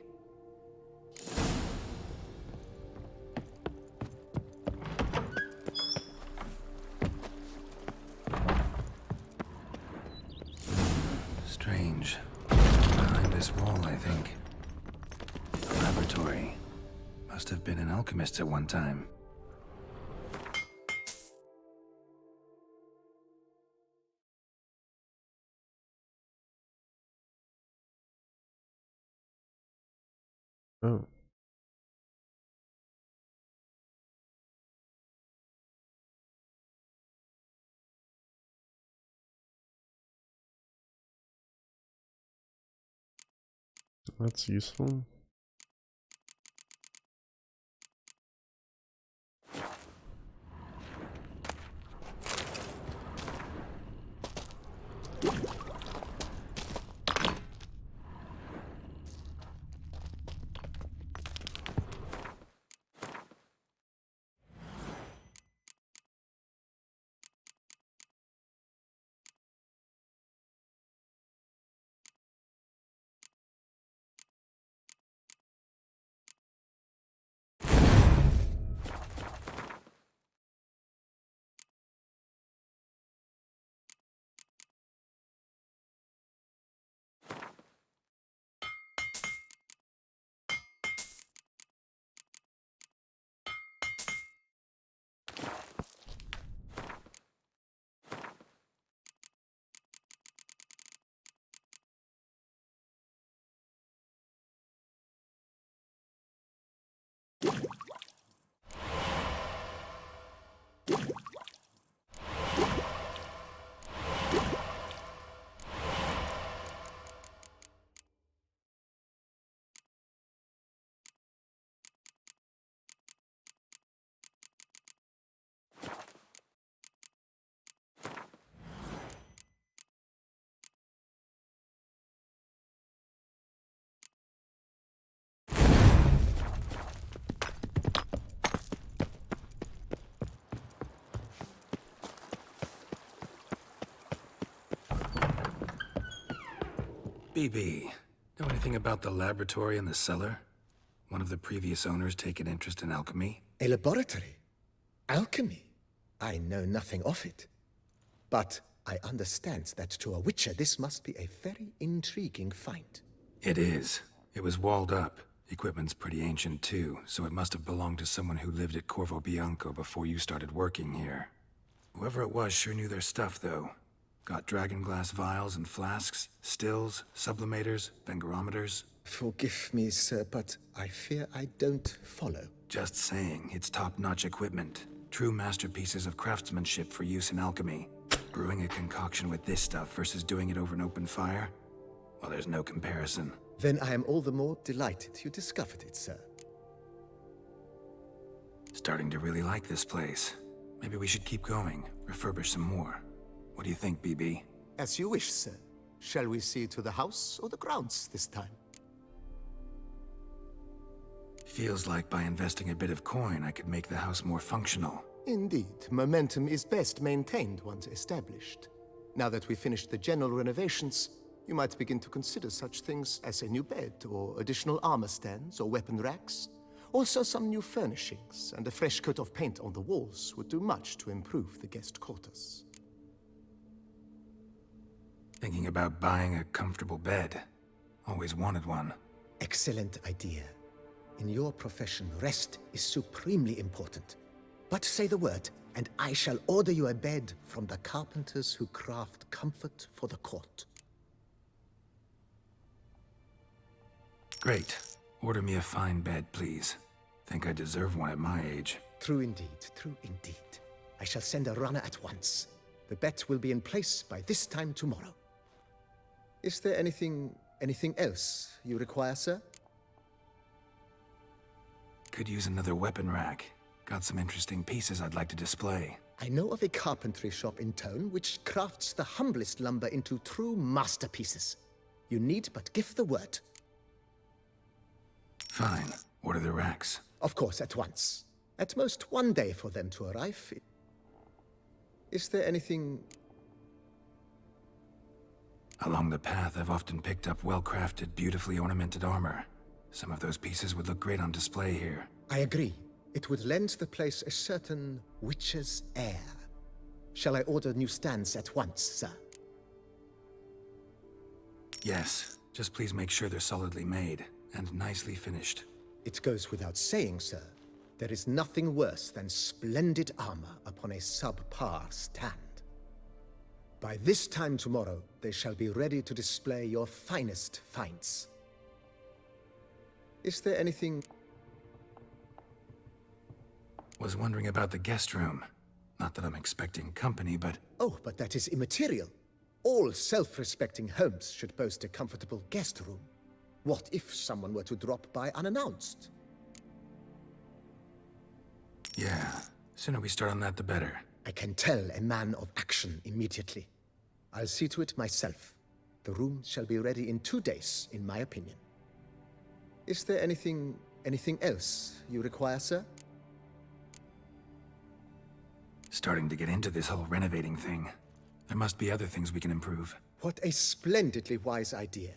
Strange. Behind this wall, I think. A laboratory. Must have been an alchemist at one time. Oh. That's useful. BB, know anything about the laboratory in the cellar? One of the previous owners take an interest in alchemy? A laboratory? Alchemy? I know nothing of it. But I understand that to a witcher this must be a very intriguing find. It is. It was walled up. Equipment's pretty ancient too, so it must have belonged to someone who lived at Corvo Bianco before you started working here. Whoever it was sure knew their stuff, though. Got dragonglass vials and flasks, stills, sublimators, vengerometers. Forgive me, sir, but I fear I don't follow. Just saying, it's top-notch equipment. True masterpieces of craftsmanship for use in alchemy. Brewing a concoction with this stuff versus doing it over an open fire? Well, there's no comparison. Then I am all the more delighted you discovered it, sir. Starting to really like this place. Maybe we should keep going, refurbish some more. What do you think, BB? As you wish, sir. Shall we see to the house or the grounds this time? Feels like by investing a bit of coin, I could make the house more functional. Indeed, momentum is best maintained once established. Now that we've finished the general renovations, you might begin to consider such things as a new bed, or additional armor stands, or weapon racks. Also, some new furnishings and a fresh coat of paint on the walls would do much to improve the guest quarters. Thinking about buying a comfortable bed. Always wanted one. Excellent idea. In your profession, rest is supremely important. But say the word, and I shall order you a bed from the carpenters who craft comfort for the court. Great. Order me a fine bed, please. Think I deserve one at my age. True indeed, true indeed. I shall send a runner at once. The bet will be in place by this time tomorrow. Is there anything else you require, sir? Could use another weapon rack. Got some interesting pieces I'd like to display. I know of a carpentry shop in town which crafts the humblest lumber into true masterpieces. You need but give the word. Fine. Order the racks. Of course, at once. At most 1 day for them to arrive. Is there anything... Along the path, I've often picked up well-crafted, beautifully ornamented armor. Some of those pieces would look great on display here. I agree. It would lend the place a certain witch's air. Shall I order new stands at once, sir? Yes. Just please make sure they're solidly made and nicely finished. It goes without saying, sir. There is nothing worse than splendid armor upon a subpar stand. By this time tomorrow, they shall be ready to display your finest finds. Is there anything... Was wondering about the guest room. Not that I'm expecting company, but... Oh, but that is immaterial. All self-respecting homes should boast a comfortable guest room. What if someone were to drop by unannounced? Yeah, sooner we start on that the better. I can tell a man of action immediately. I'll see to it myself. The room shall be ready in 2 days, in my opinion. Is there anything else you require, sir? Starting to get into this whole renovating thing. There must be other things we can improve. What a splendidly wise idea.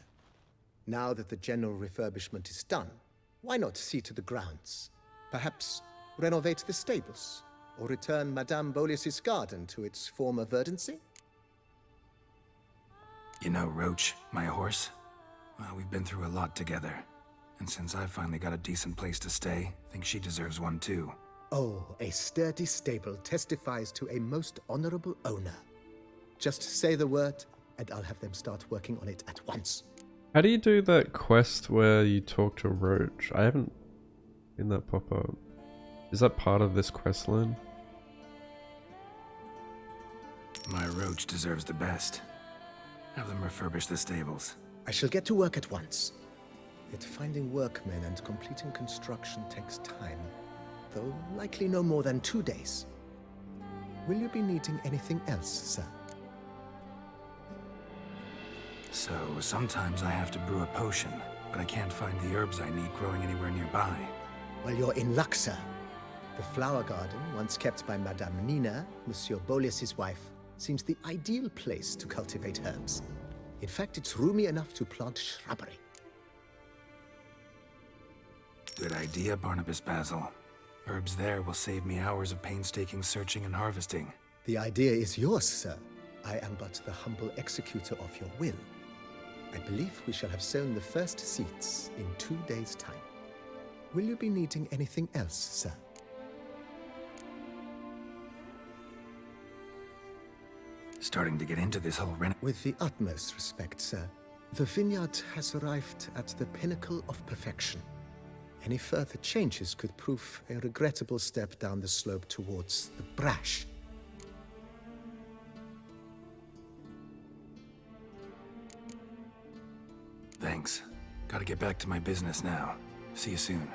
Now that the general refurbishment is done, why not see to the grounds? Perhaps renovate the stables, or return Madame Bolis's garden to its former verdancy? You know Roach, my horse? Well, we've been through a lot together. And since I've finally got a decent place to stay, I think she deserves one too. Oh, a sturdy stable testifies to a most honorable owner. Just say the word, and I'll have them start working on it at once. How do you do that quest where you talk to Roach? I haven't seen that pop up. Is that part of this quest line? My Roach deserves the best. Have them refurbish the stables. I shall get to work at once. Yet finding workmen and completing construction takes time, though likely no more than 2 days. Will you be needing anything else, sir? So, sometimes I have to brew a potion, but I can't find the herbs I need growing anywhere nearby. Well, you're in luck, sir. The flower garden, once kept by Madame Nina, Monsieur Bolis's wife, seems the ideal place to cultivate herbs. In fact, it's roomy enough to plant shrubbery. Good idea, Barnabas Basil. Herbs there will save me hours of painstaking searching and harvesting. The idea is yours, sir. I am but the humble executor of your will. I believe we shall have sown the first seeds in 2 days' time. Will you be needing anything else, sir? Starting to get into this whole With the utmost respect, sir. The vineyard has arrived at the pinnacle of perfection. Any further changes could prove a regrettable step down the slope towards the brash. Thanks. Gotta get back to my business now. See you soon.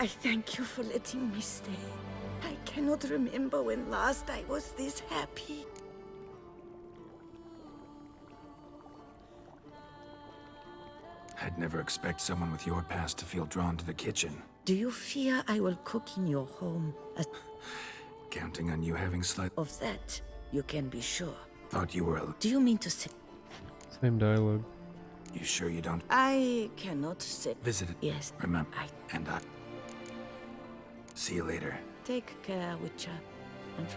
I thank you for letting me stay. I cannot remember when last I was this happy. I'd never expect someone with your past to feel drawn to the kitchen. Do you fear I will cook in your home? Counting on you having Of that, you can be sure. Thought you were Do you mean to say? Same dialogue. You sure you don't? I cannot say. Visited. Yes. Remember. And I. See you later. Take care, Witcher. And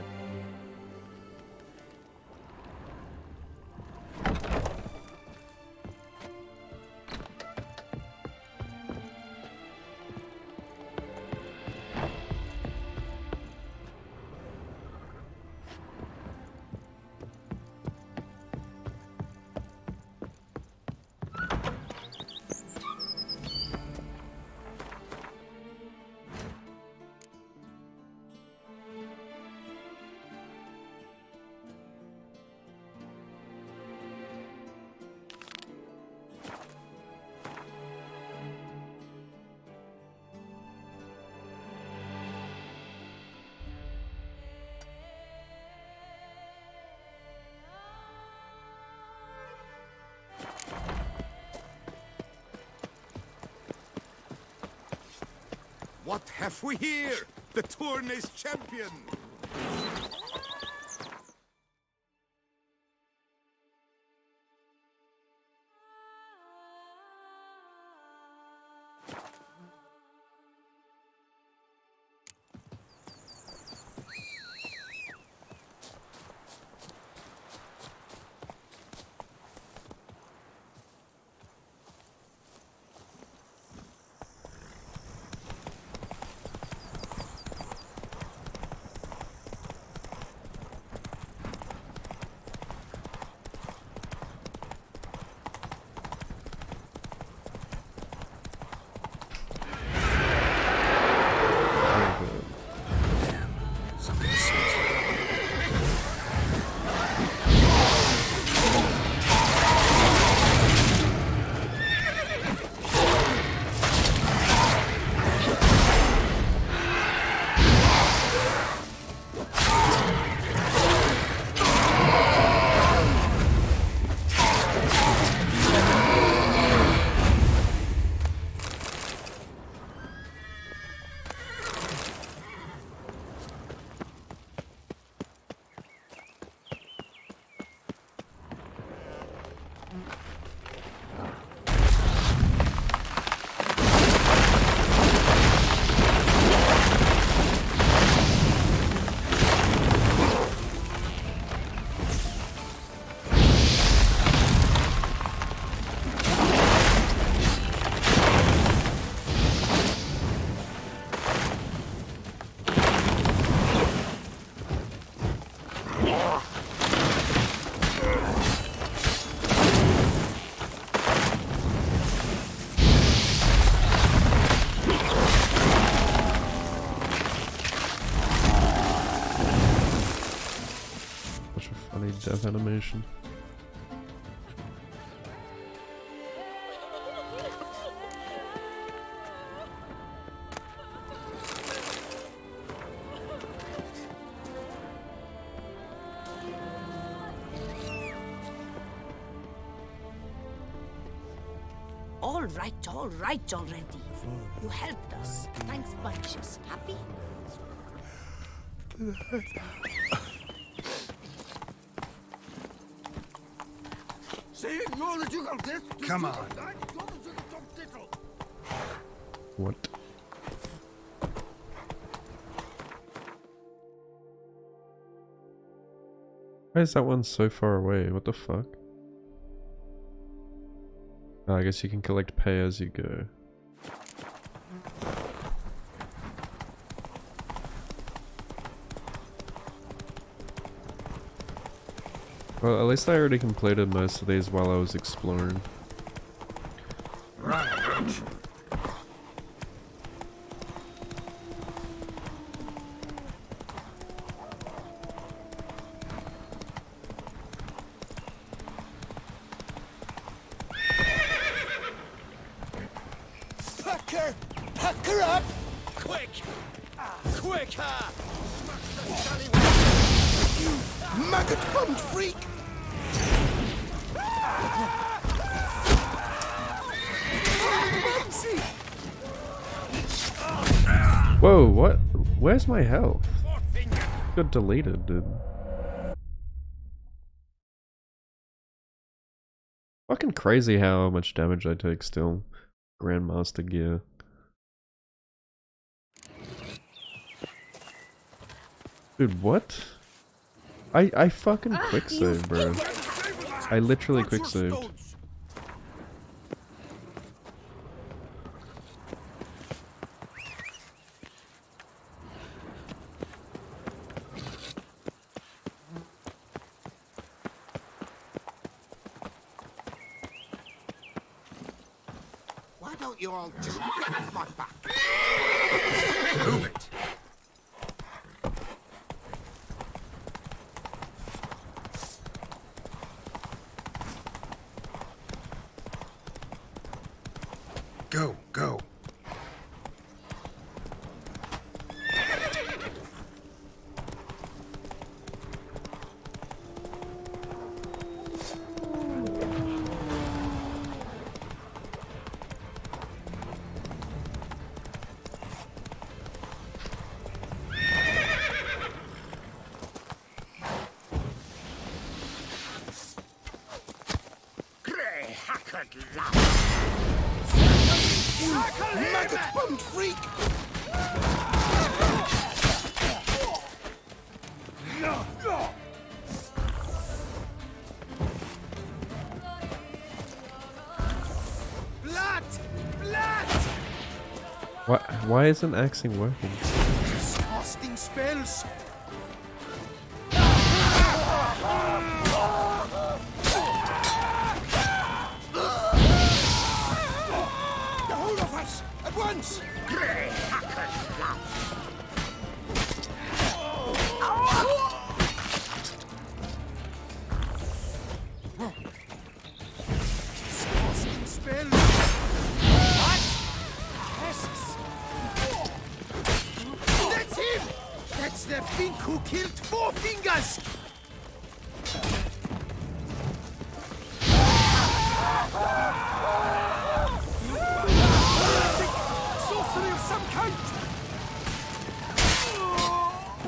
What have we here? The Tourney's champion! Death animation. All right already. You helped us. Thanks bunches. Happy? Come on. What? Why is that one so far away? What the fuck? Oh, I guess you can collect pay as you go. Well, at least I already completed most of these while I was exploring. Right. Pack her up! Quick! Quicker! You maggot-bummed freak! Whoa, what? Where's my health? Got deleted, dude. Fucking crazy how much damage I take still. Grandmaster gear. Dude, what? I fucking quicksaved, bro. I literally quicksaved. Why don't you all just get off my back? Move it. Go, go. Maggot-bummed freak! Blood! Blood! Why isn't axing working? Casting spells! The whole of us! At once! Casting spells! What? Pests! That's him! That's the Fink who killed Four Fingers! Sorcery of some kind!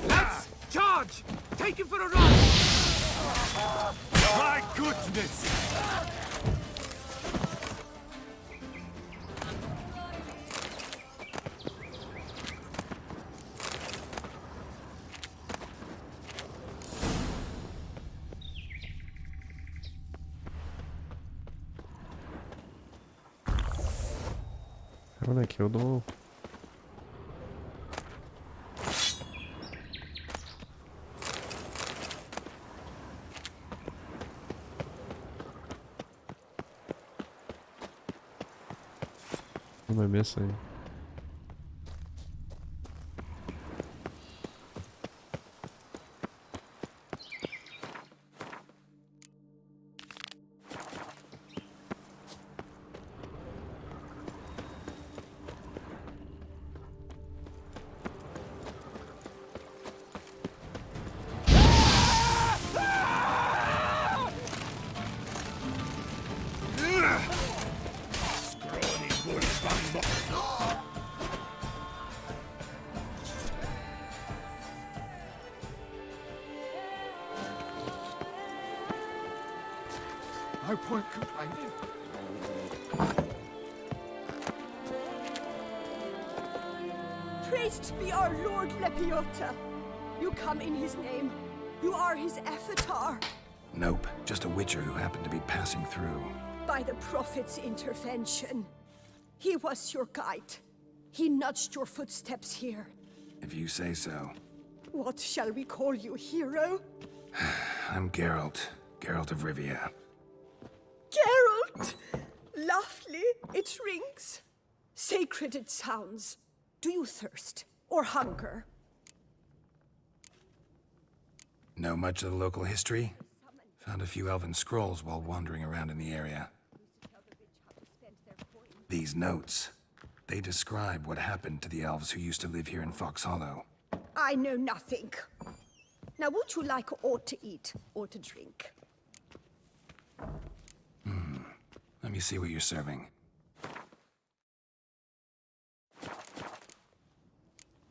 Lads, charge! Take him for a run! My goodness! Haven't I killed them all? What am I missing? No point complaining. Praised be our Lord Lepiota. You come in his name. You are his avatar. Nope, just a witcher who happened to be passing through. By the prophet's intervention. He was your guide. He nudged your footsteps here. If you say so. What shall we call you, hero? I'm Geralt. Geralt of Rivia. Geralt! Lovely, it rings. Sacred it sounds. Do you thirst or hunger? Know much of the local history? Found a few elven scrolls while wandering around in the area. These notes. They describe what happened to the elves who used to live here in Fox Hollow. I know nothing. Now, would you like aught to eat or to drink? Let me see what you're serving.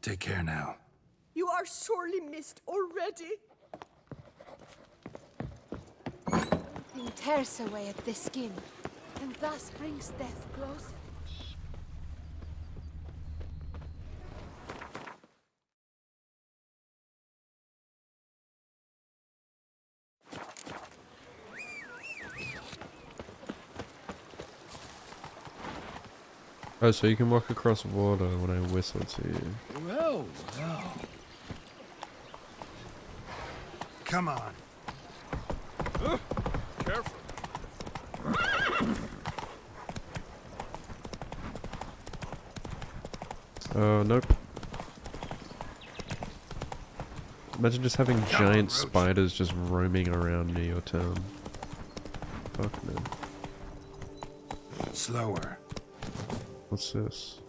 Take care now. You are sorely missed already. It tears away at the skin, and thus brings death closer. Oh, so you can walk across water when I whistle to you. Well, well. Come on. Careful. Oh, nope. Imagine just having giant spiders just roaming around near your town. Fuck, man. Slower. What's this?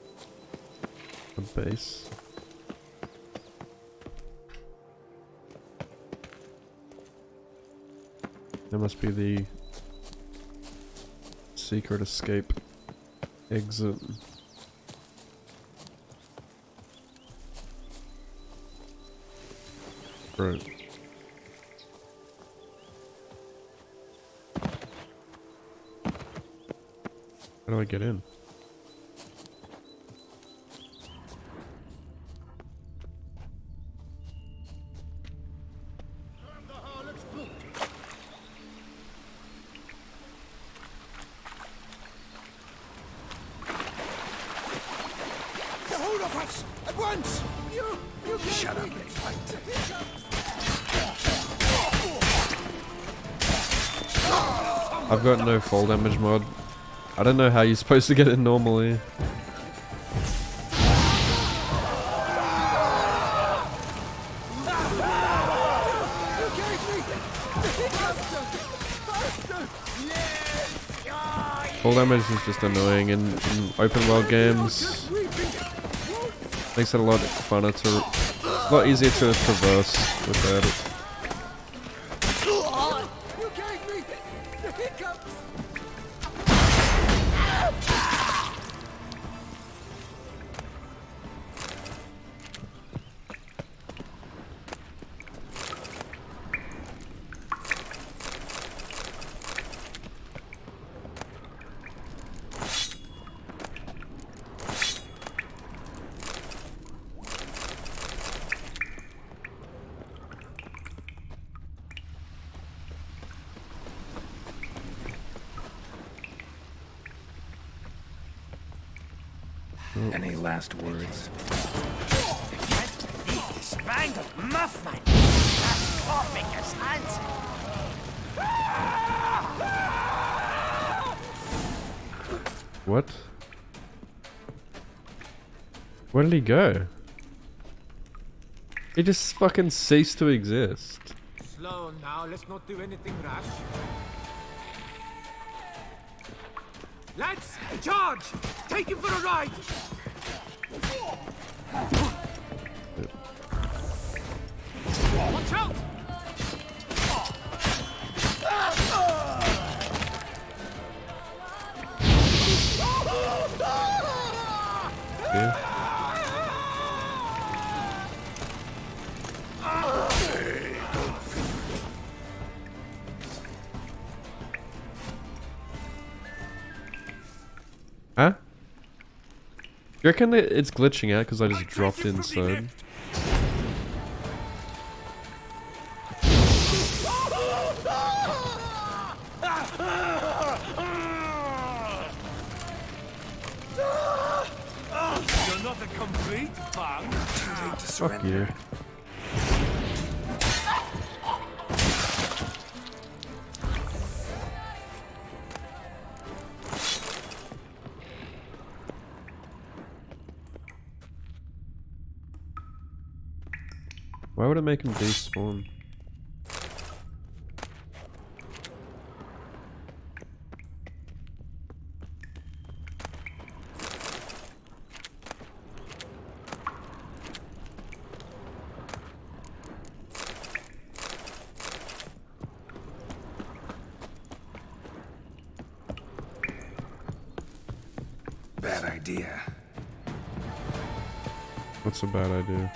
A base? There must be the secret escape exit. Right. How do I get in? Get hold of us! At once! You Shut up and fight. I've got no fall damage mod. I don't know how you're supposed to get it normally. Fall damage is just annoying in open world games. Makes it a lot funner a lot easier to traverse without it. You gave me the hiccups! Any last words? Spangled muffin! Clawfinger's hands! What? Where did he go? He just fucking ceased to exist. Slow now, let's not do anything rash. Lads, charge! Take him for a ride! Watch out! Yeah. Huh? You reckon that it's glitching out because I just dropped inside? You're not a complete bum. Fuck you. Why would it make him despawn? idea. What's a bad idea?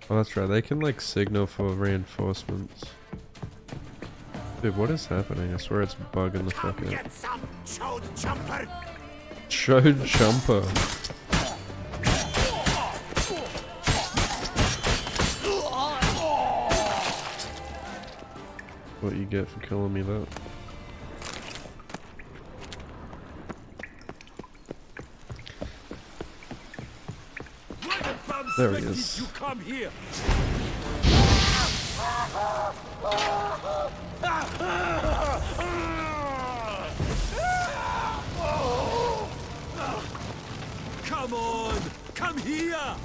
Oh, that's right. They can like signal for reinforcements. Dude, what is happening? I swear it's bugging the fuck out. Get some chode jumper. Chode jumper. What you get for killing me that? There he is. You come here. Come on, come here.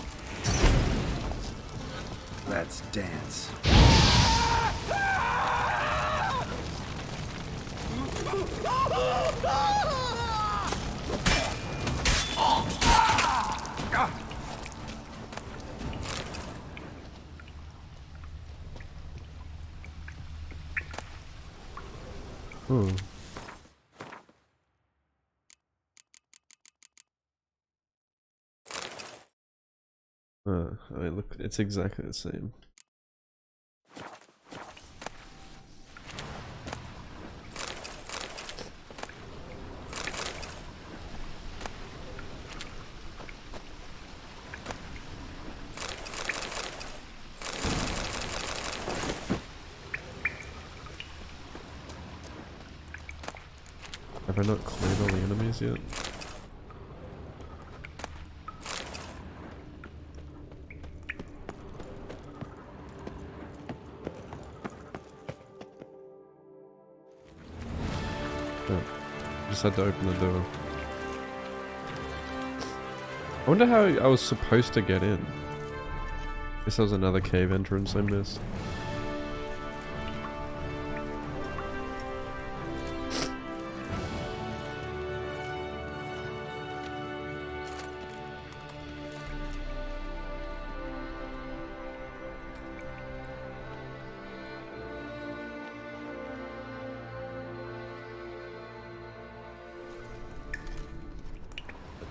Let's dance. Hmm. I mean, look, it's exactly the same. Have I not cleared all the enemies yet? Oh, just had to open the door. I wonder how I was supposed to get in. Guess there was another cave entrance I missed.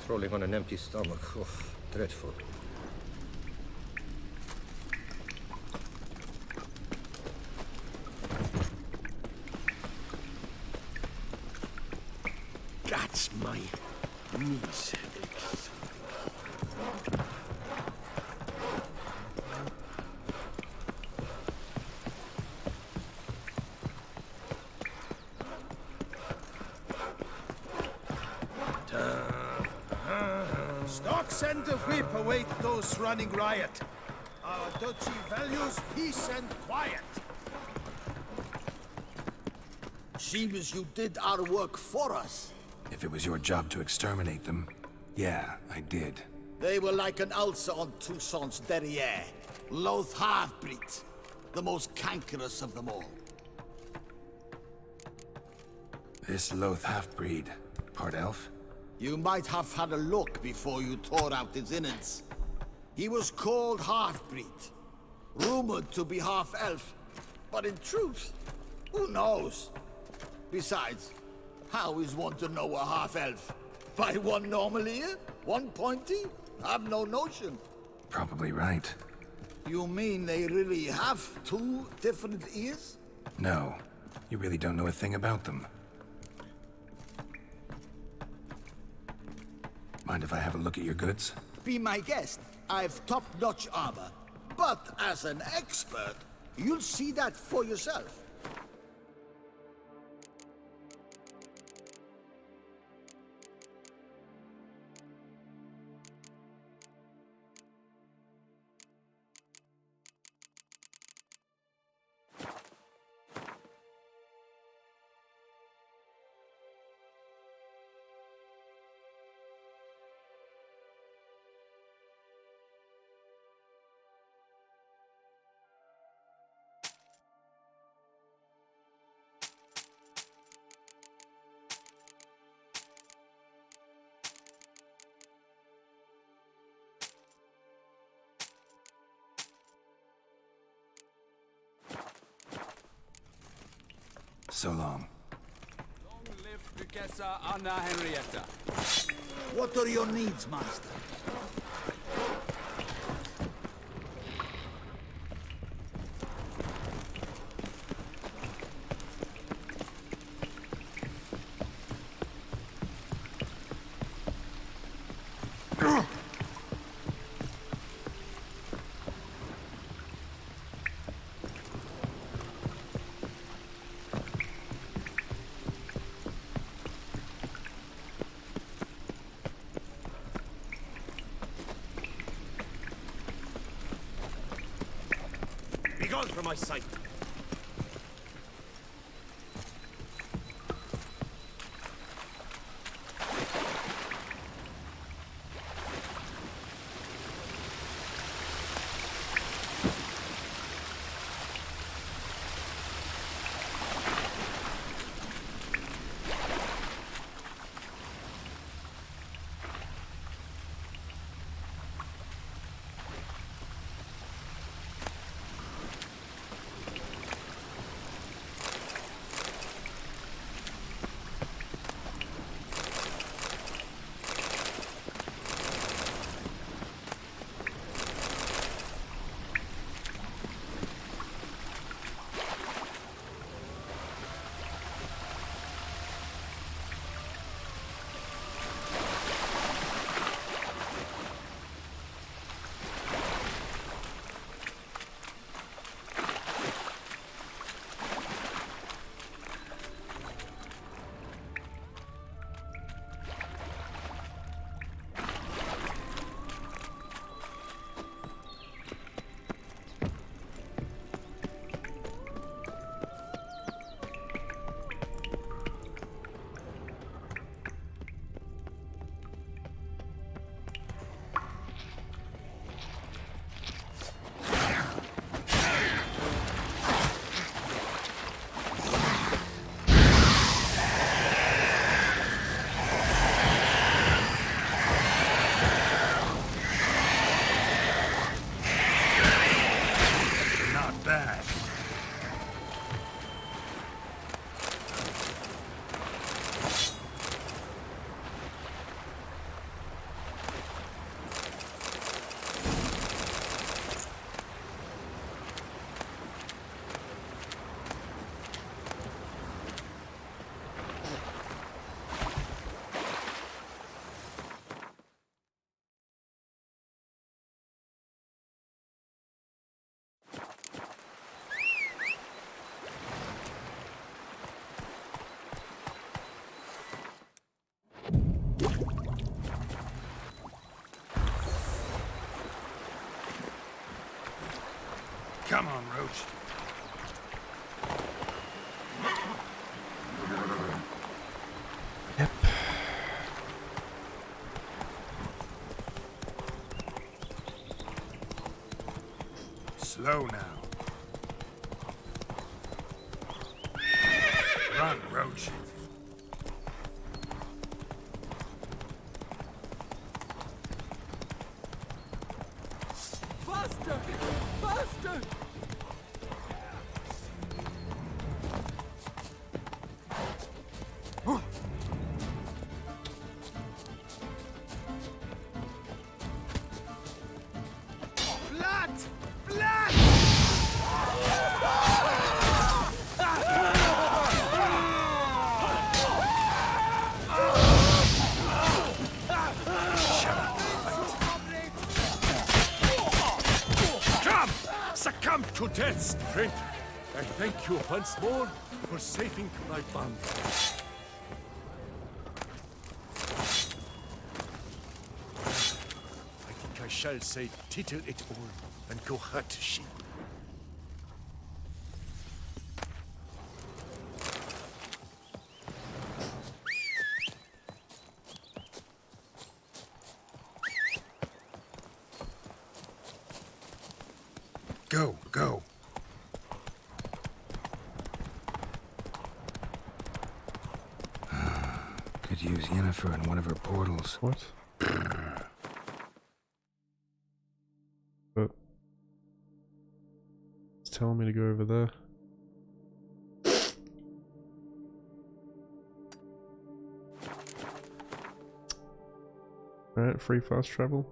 Patrolling on an empty stomach. Oof, dreadful. That's my knees. Stocks and the whip await those running riot. Our duchy values peace and quiet. Seems you did our work for us. If it was your job to exterminate them, yeah, I did. They were like an ulcer on Toussaint's derriere. Loath half-breed. The most cankerous of them all. This loath half-breed, part elf? You might have had a look before you tore out his innards. He was called half-breed. Rumored to be half-elf. But in truth, who knows? Besides, how is one to know a half-elf? By one normal ear? One pointy? I've no notion. Probably right. You mean they really have two different ears? No, you really don't know a thing about them. Mind if I have a look at your goods? Be my guest. I've top-notch armor. But as an expert, you'll see that for yourself. So long. Long live Duchessa Anna Henrietta. What are your needs, master? Begone from my sight! Come on, Roach. Yep. Slow now. Run, Roach. Faster! Faster! Blood! Blood! Come! Succumb to death, stranger! I thank you once more for saving my band. I think I shall say tittle it all and go hunt sheep. Go, go. Could use Yennefer in one of her portals. What? Oh. It's telling me to go over there. Alright, free fast travel.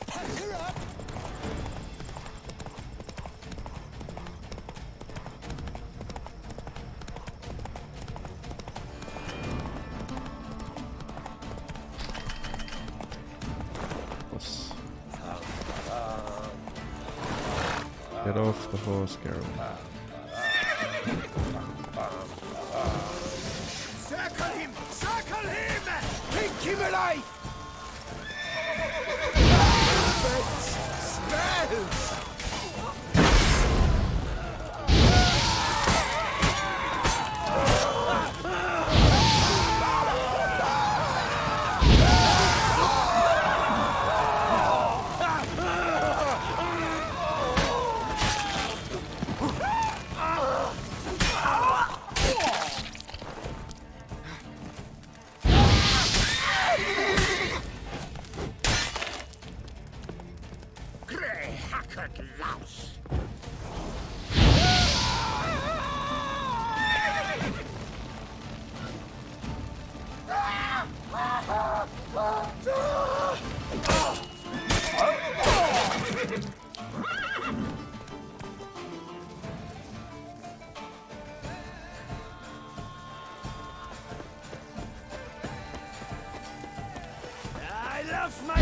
Pack her up! Get off the horse, Carol. Circle him! Circle him! Take him alive! Smells! I love my...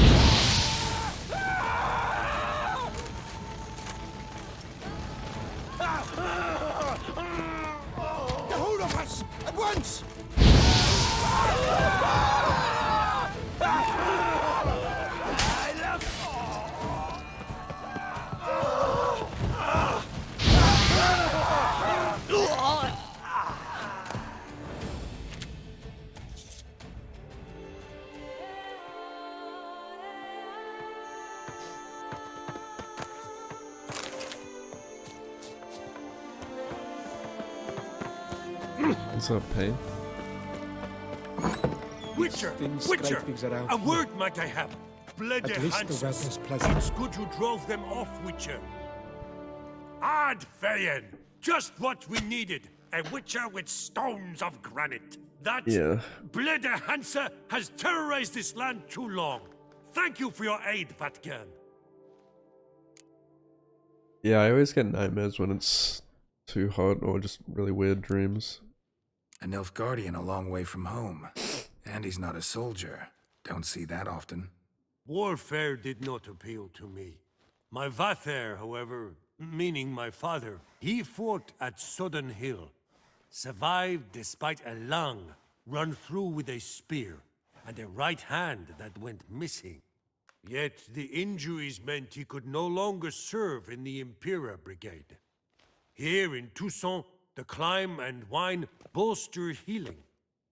Get hold of us! At once! I love... What's up, Pain? Witcher! Witcher! A word might I have? Bloody At least the Hanses. weather's pleasant. It's good you drove them off, Witcher. Ardfayen! Just what we needed. A Witcher with stones of granite. That Yeah. Bloody Hansa has terrorized this land too long. Thank you for your aid, Vatkan. Yeah, I always get nightmares when it's too hot or just really weird dreams. A Nilfgaardian a long way from home. And he's not a soldier. Don't see that often. Warfare did not appeal to me. My Vather, however, meaning my father, he fought at Sodden Hill. Survived despite a lung run through with a spear, and a right hand that went missing. Yet the injuries meant he could no longer serve in the Impera Brigade. Here in Toussaint, the climb and wine bolster healing,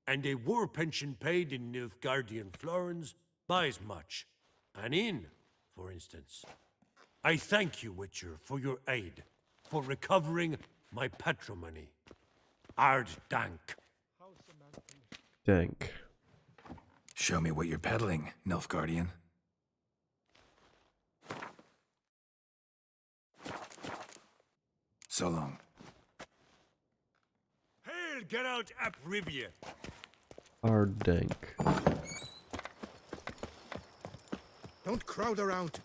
and a war pension paid in Nilfgaardian florins buys much. An inn, for instance. I thank you, Witcher, for your aid, for recovering my patrimony. Ard Dank. Dank. Show me what you're peddling, Nilfgaardian. So long. Hail Geralt ap Rivia. Ardank. Don't crowd around.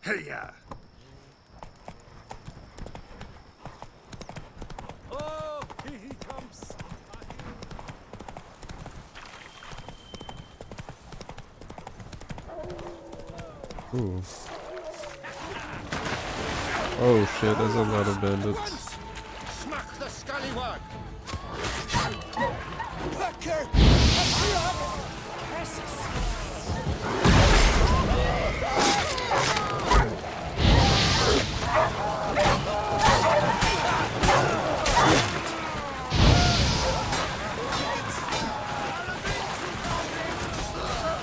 Hey-ya! Oh, here he comes. Ooh. Oh shit, there's a lot of bandits. Smack the scallywag! Pucker!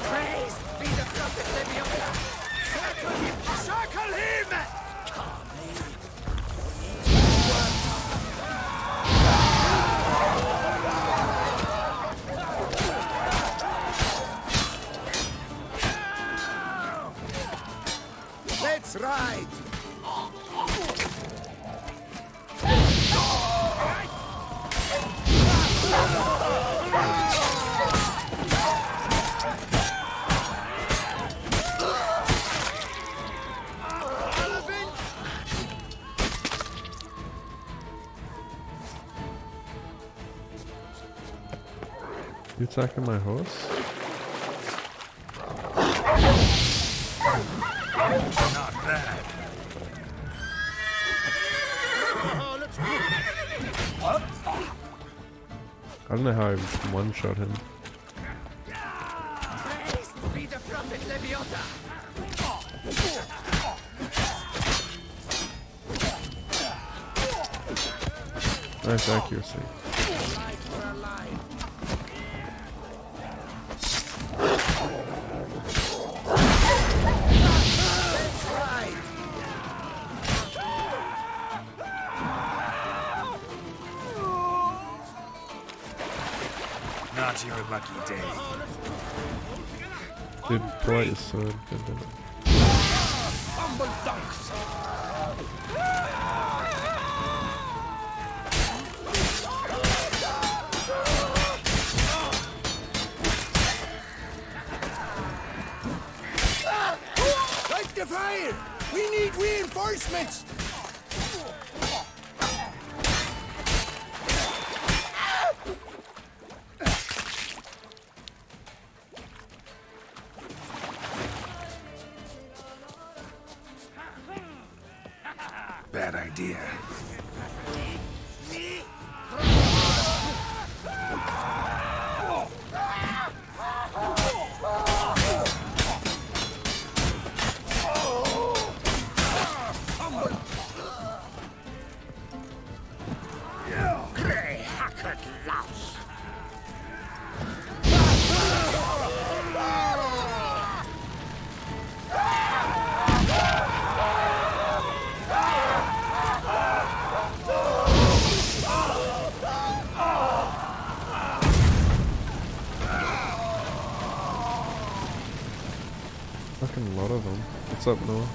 Praise be the prophet Leviathan! Circle him! Circle him! Let's ride! You attacking my horse? Not bad. I don't know how I one-shot him. Praise be the prophet Leviathan! Nice accuracy. Not your lucky day. Dude, pull out your sword. God damn it. Humble dunks! Take the fire! We need reinforcements! Bad idea. Grey hacked louse! Fucking lot of them. What's up, Noah?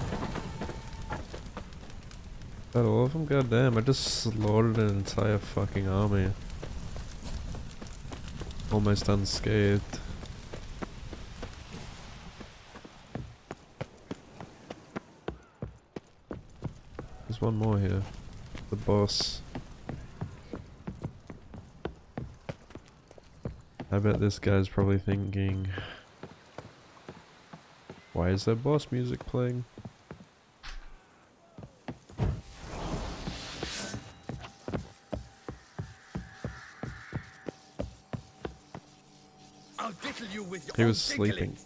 That all of them? God damn, I just slaughtered an entire fucking army. Almost unscathed. There's one more here. The boss. I bet this guy's probably thinking, why is there boss music playing? I'll diddle you with your He own was sleeping.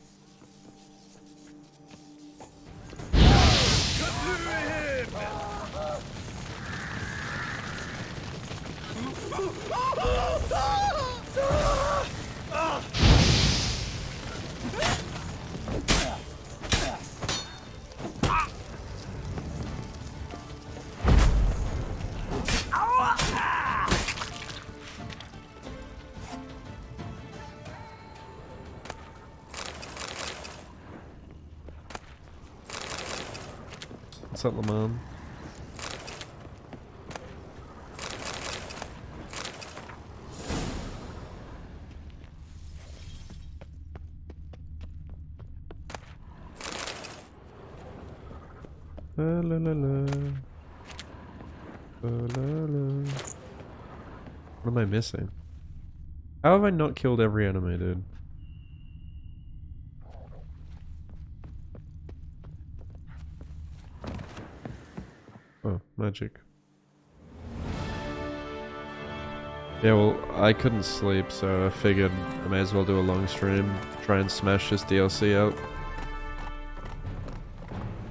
What's up, Lamar? La la la la. La la la. What am I missing? How have I not killed every enemy, dude? Oh, magic. Yeah, well, I couldn't sleep, so I figured I may as well do a long stream, try and smash this DLC out.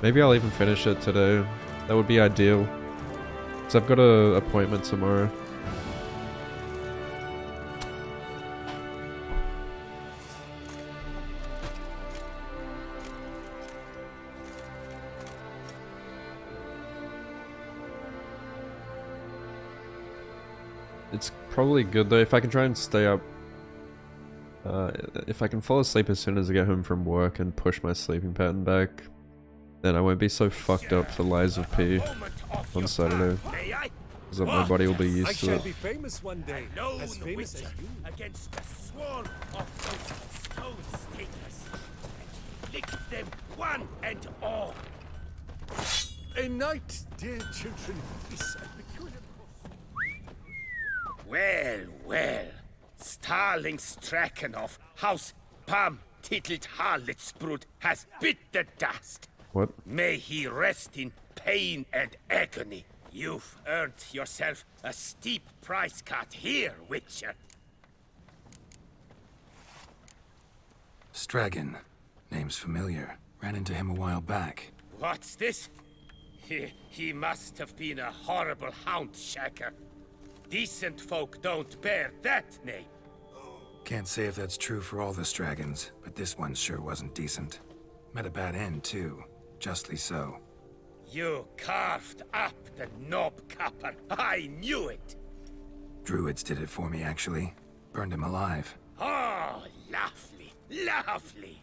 Maybe I'll even finish it today. That would be ideal. Because I've got an appointment tomorrow. It's probably good though if I can try and stay up. If I can fall asleep as soon as I get home from work and push my sleeping pattern back, then I won't be so fucked up for Lies of P on Saturday. Because my body will be used to it. Be famous one day, as famous as you. Against the swarm of those stone stakers. Lick them one and all. A night, dear children, is a peculiar. Well, well. Starling Strakenhoff, House Pam Titelt Harlitsbrud has bit the dust. What? May he rest in pain and agony. You've earned yourself a steep price cut here, Witcher. Stragon. Name's familiar. Ran into him a while back. What's this? He must have been a horrible hound shaker. Decent folk don't bear that name. Can't say if that's true for all the Stragons, but this one sure wasn't decent. Met a bad end, too. Justly so. You carved up the knob-capper. I knew it. Druids did it for me, actually. Burned him alive. Oh, lovely, lovely.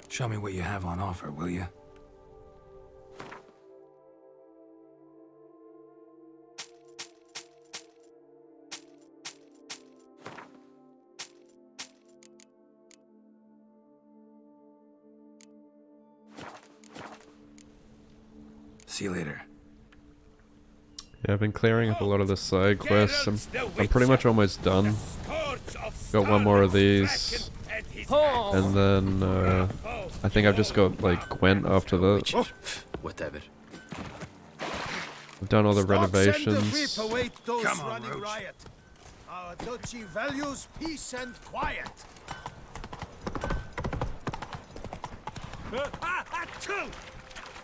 Show me what you have on offer, will you? See you later. Yeah, I've been clearing up a lot of the side quests. I'm pretty much almost done. Got one more of these. And then, I think I've just got, like, Gwent after that. Whatever. I've done all the renovations. Come on, riot. Our duchy values peace and quiet.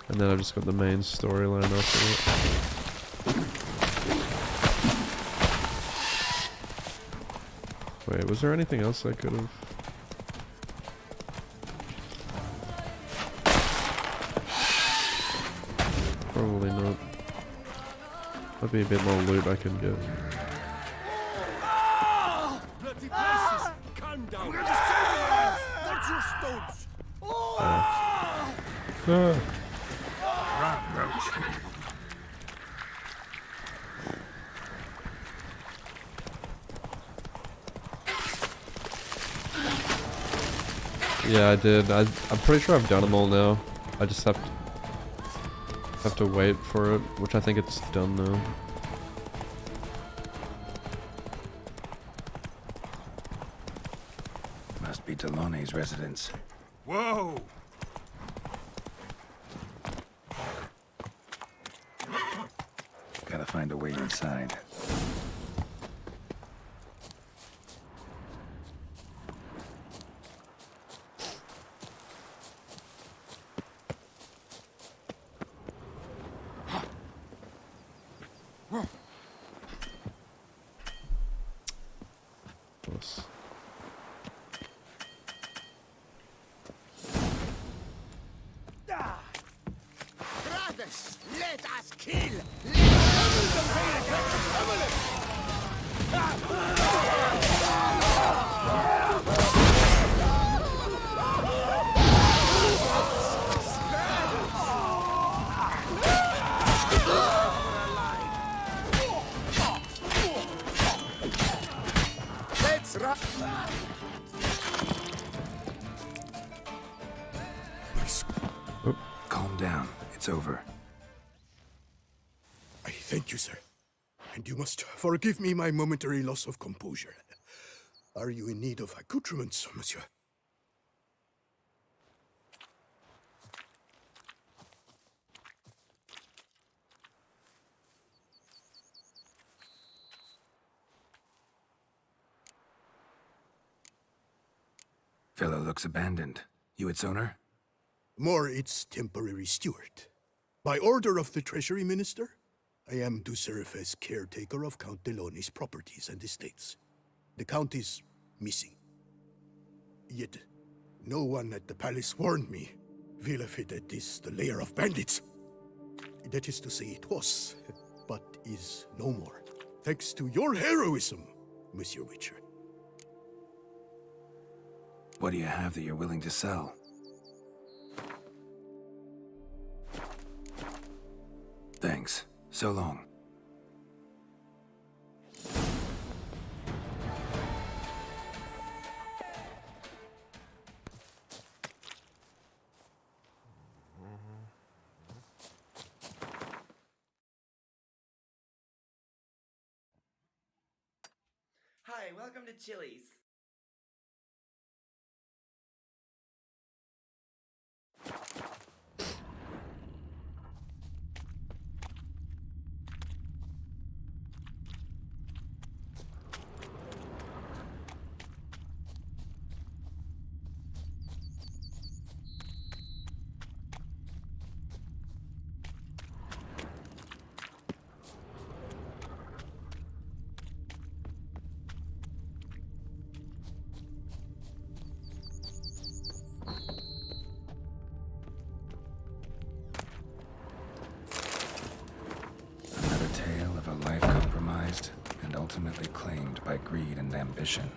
And then I've just got the main storyline after it. Wait, was there anything else I could have? Probably not. Might be a bit more loot I can get. Bloody places! Calm down! We're gonna save the lands! What's your stones? Run, Roach. Yeah, I did. I'm pretty sure I've done them all now. I just have to wait for it, which I think it's done now. Must be Delaune's residence. Whoa! Gotta find a way inside. Brothers, let us kill! Let's run. It's over. I thank you, sir. And you must forgive me my momentary loss of composure. Are you in need of accoutrements, monsieur? Villa looks abandoned. You its owner? More its temporary steward. By order of the Treasury Minister, I am to serve as caretaker of Count Deloni's properties and estates. The Count is missing. Yet, no one at the palace warned me. Villafedet is the lair of bandits. That is to say, it was, but is no more. Thanks to your heroism, Monsieur Witcher. What do you have that you're willing to sell? Thanks. So long. Hi, welcome to Chili's. Another tale of a life compromised and ultimately claimed by greed and ambition.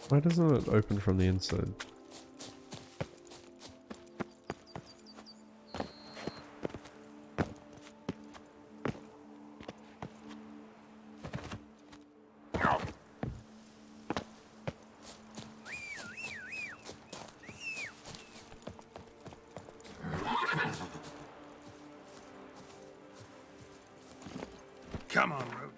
Why doesn't it open from the inside? Come on, Road.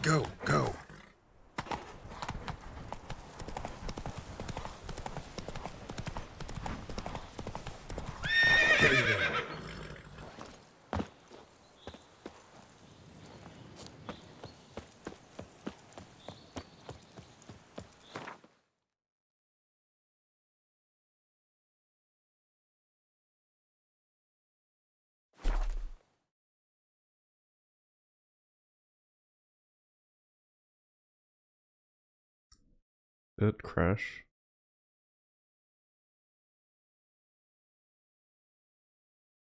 Go, go. There you go. Did it crash?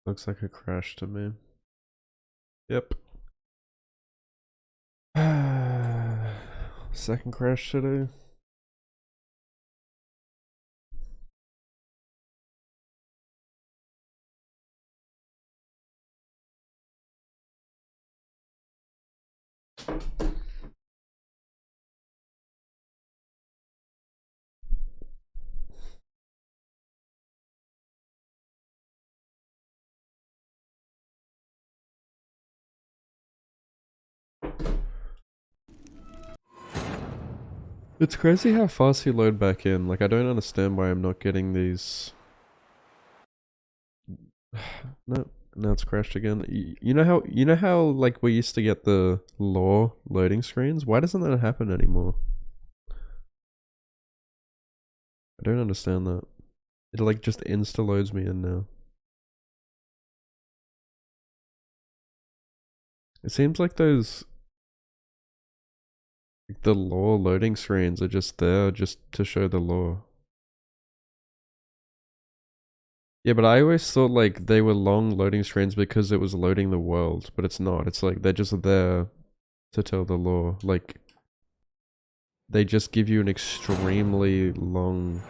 Looks like it crashed to me. Yep. Second crash today. It's crazy how fast he load back in. Like, I don't understand why I'm not getting these. No, now it's crashed again. You know how like we used to get the lore loading screens? Why doesn't that happen anymore? I don't understand that. It like just insta loads me in now. It seems like those The lore loading screens are just there just to show the lore. Yeah, but I always thought like they were long loading screens because it was loading the world, but it's not. It's like they're just there to tell the lore. Like they just give you an extremely long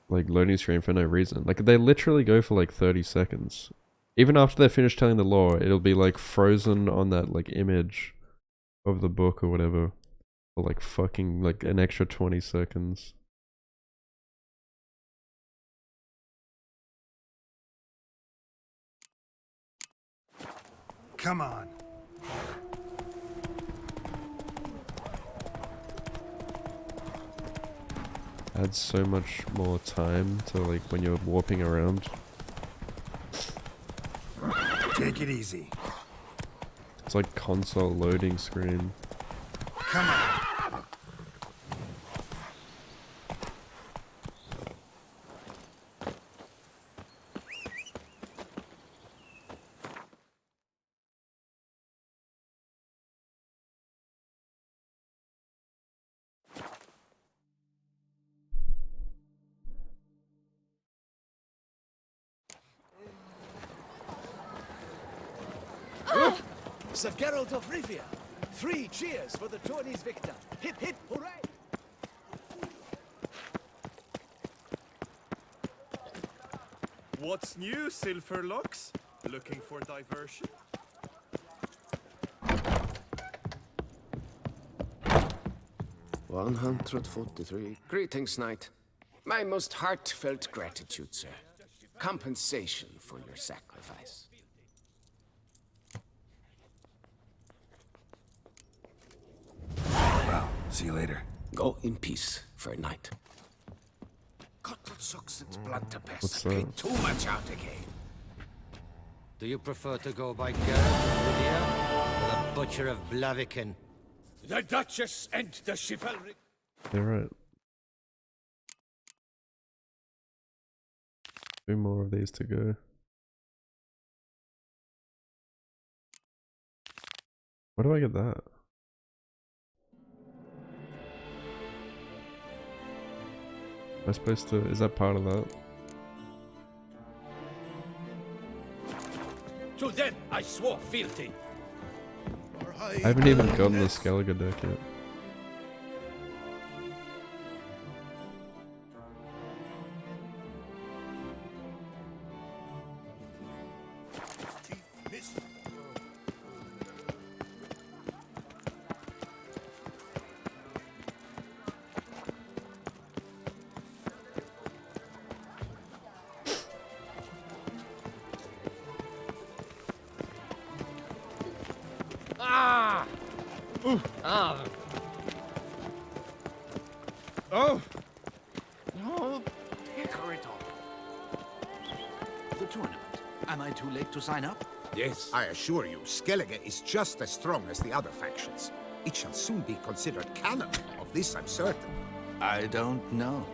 like loading screen for no reason. Like they literally go for like 30 seconds. Even after they're finished telling the lore, it'll be like frozen on that like image of the book or whatever for like fucking like an extra 20 seconds. Come on. Adds so much more time to like when you're warping around. Take it easy. It's like console loading screen. Come on. Sir Geralt of Rivia, 3 cheers for the tourney's victor. Hip hip hooray! What's new, Silverlocks? Looking for diversion? 143. Greetings, knight. My most heartfelt gratitude, sir. Compensation for your sacrifice. Well, see you later. Go in peace for a night. Sucks its blood to piss. What's Paid that? too much out again. Do you prefer to go by Geralt of Rivia or the Butcher of Blaviken? The Duchess and the chivalry. You're right. 2 more of these to go. Where do I get that? Am I supposed to... Is that part of that? To them I swore fealty. I haven't even gotten the Skellige deck yet. Ah! Ooh. Ah! Oh! No, Hickory The tournament. Am I too late to sign up? Yes. I assure you, Skellige is just as strong as the other factions. It shall soon be considered canon. Of this I'm certain. I don't know.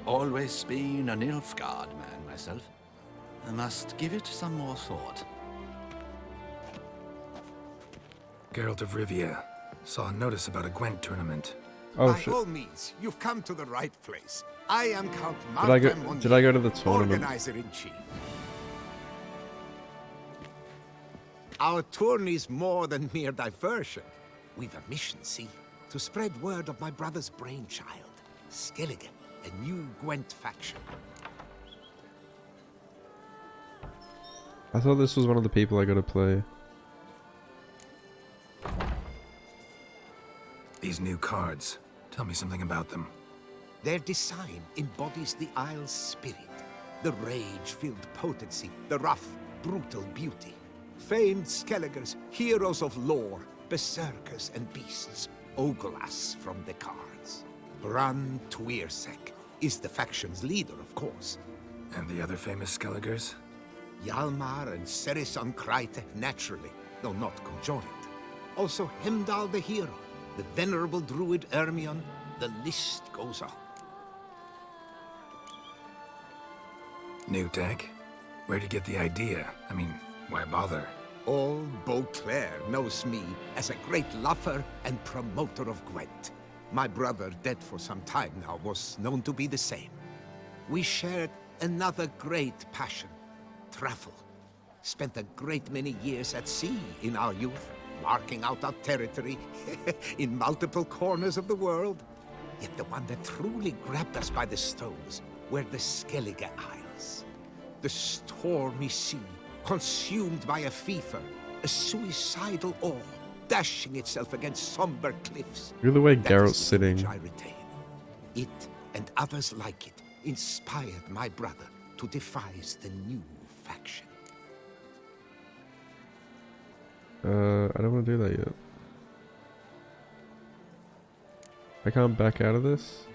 Always been a Nilfgaard man myself. I must give it some more thought. Geralt of Rivia. Saw a notice about a Gwent tournament. Oh, By shit. all means, you've come to the right place. I am Count Did I go to the tournament? Organizer-in-Chief. Our tourney's more than mere diversion. We've a mission, see? To spread word of my brother's brainchild, Skellige, a new Gwent faction. I thought this was one of the people I gotta play. These new cards. Tell me something about them. Their design embodies the Isle's spirit. The rage-filled potency, the rough, brutal beauty. Famed Skelligers, heroes of lore, berserkers and beasts, ogle us from the cards. Bran Tuirsek is the faction's leader, of course. And the other famous Skelligers? Hjalmar and Serisan Kreite, naturally, though not conjoined. Also Hemdall the hero, the venerable druid Ermion, the list goes on. New deck? Where'd you get the idea? I mean, why bother? All Beauclair knows me as a great lover and promoter of Gwent. My brother, dead for some time now, was known to be the same. We shared another great passion, travel. Spent a great many years at sea in our youth, marking out our territory in multiple corners of the world. Yet the one that truly grabbed us by the stones were the Skellige Isles. The stormy sea, consumed by a fever, a suicidal awe, dashing itself against somber cliffs. Look at the way That Garrett's is the image sitting. I retain. It and others like it inspired my brother to devise the new faction. I don't want to do that yet. I can't back out of this?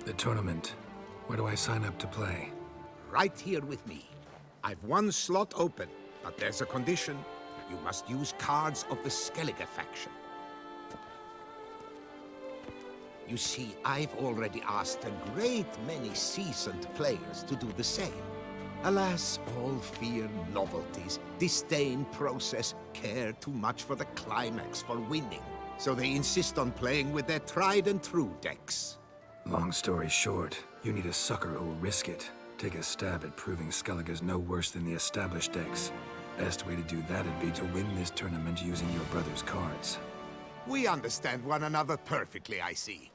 The tournament. Where do I sign up to play? Right here with me. I've one slot open, but there's a condition. You must use cards of the Skellige faction. You see, I've already asked a great many seasoned players to do the same. Alas, all fear novelties, disdain process, care too much for the climax, for winning. So they insist on playing with their tried and true decks. Long story short, you need a sucker who'll risk it. Take a stab at proving Skellige's no worse than the established decks. Best way to do that'd be to win this tournament using your brother's cards. We understand one another perfectly, I see.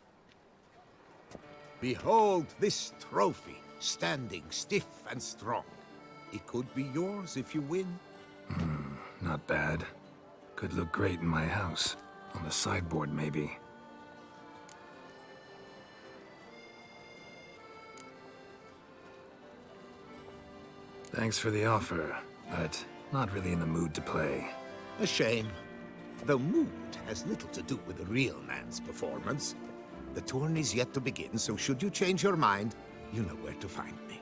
Behold this trophy, standing stiff and strong. It could be yours if you win. Not bad. Could look great in my house. On the sideboard, maybe. Thanks for the offer, but not really in the mood to play. A shame. The mood has little to do with the real man's performance. The tourney's yet to begin, so should you change your mind, you know where to find me.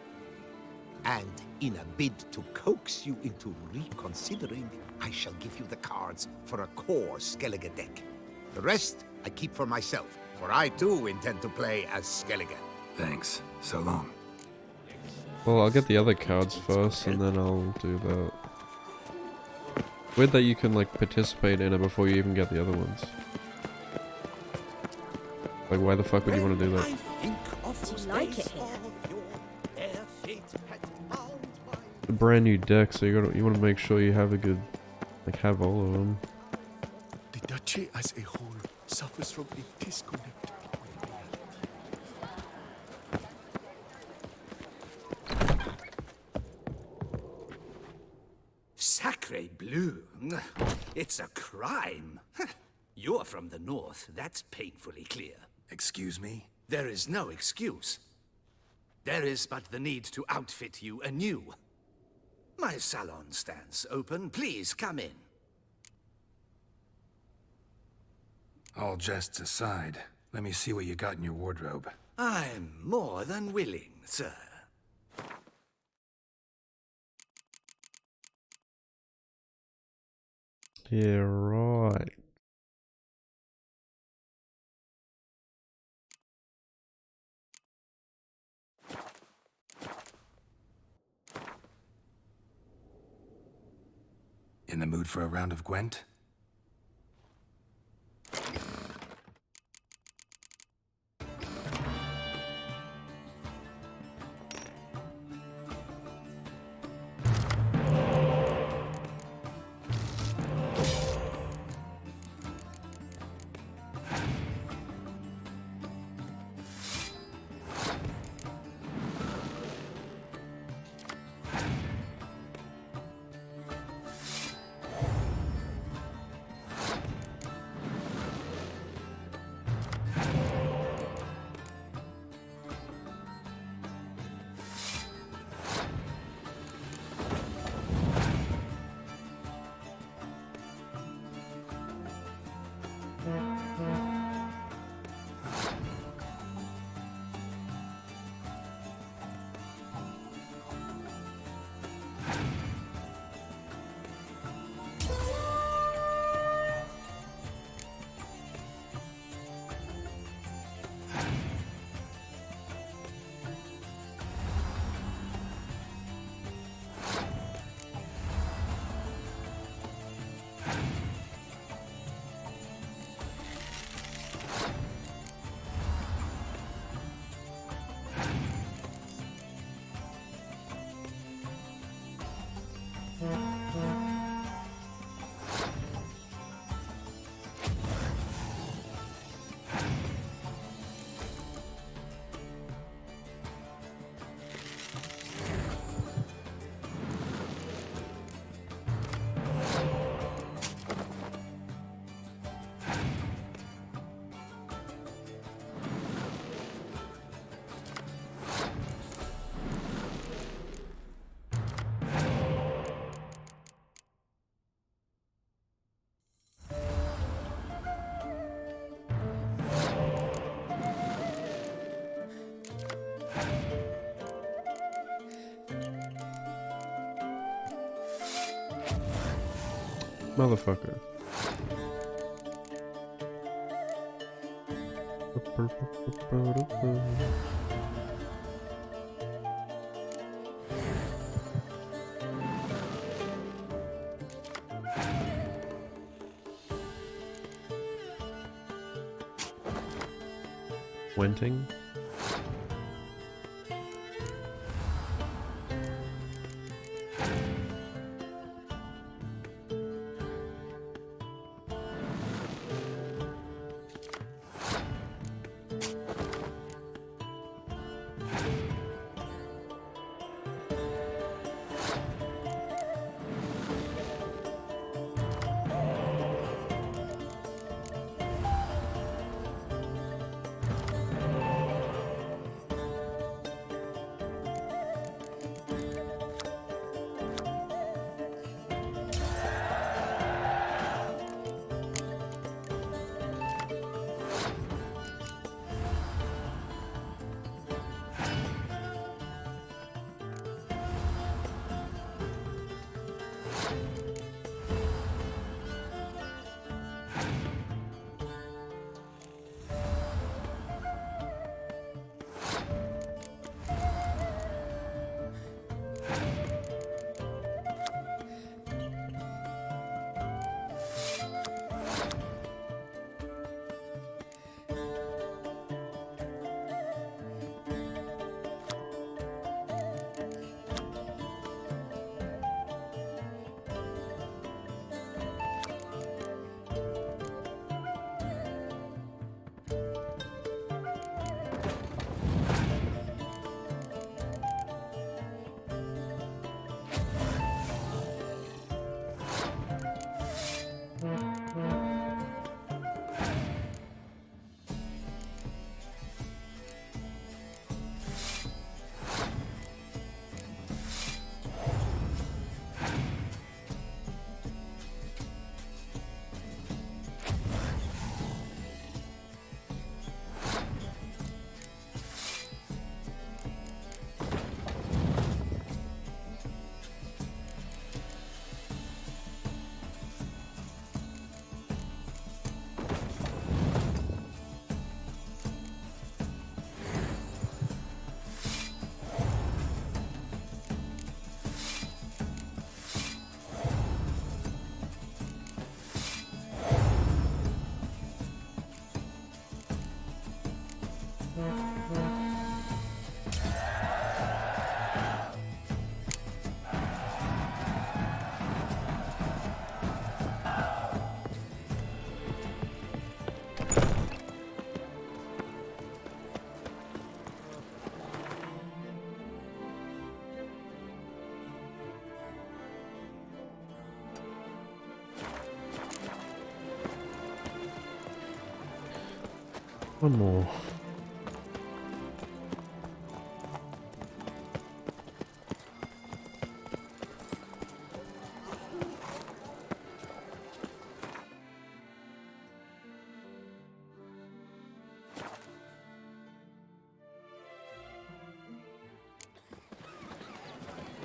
And in a bid to coax you into reconsidering, I shall give you the cards for a core Skellige deck. The rest I keep for myself, for I too intend to play as Skellige. Thanks. So long. Well, I'll get the other cards first, and then I'll do that. Weird that you can, like, participate in it before you even get the other ones. Like, why the fuck would you want to do that? Do you like it here? A brand new deck, so you want to make sure you have a good, like, have all of them. The duchy as a whole suffers from a disconnect. Sacre bleu! It's a crime. You're from the north, that's painfully clear. Excuse me? There is no excuse. There is but the need to outfit you anew. My salon stands open. Please come in. All jests aside, let me see what you got in your wardrobe. I'm more than willing, sir. Yeah, right. In the mood for a round of Gwent? Motherfucker. Wenting? One more.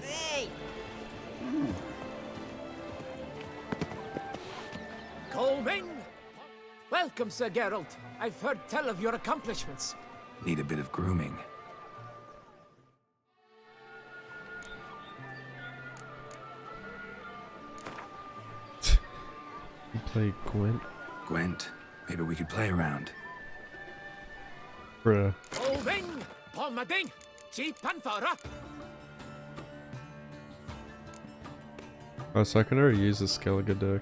Hey! Coleman! Welcome, Sir Geralt. I've heard tell of your accomplishments. Need a bit of grooming. You play Gwent? Gwent, maybe we could play around. Bruh. Coleman! Pommading! Cheap Panfara! Oh, so I can already use the Skellige deck.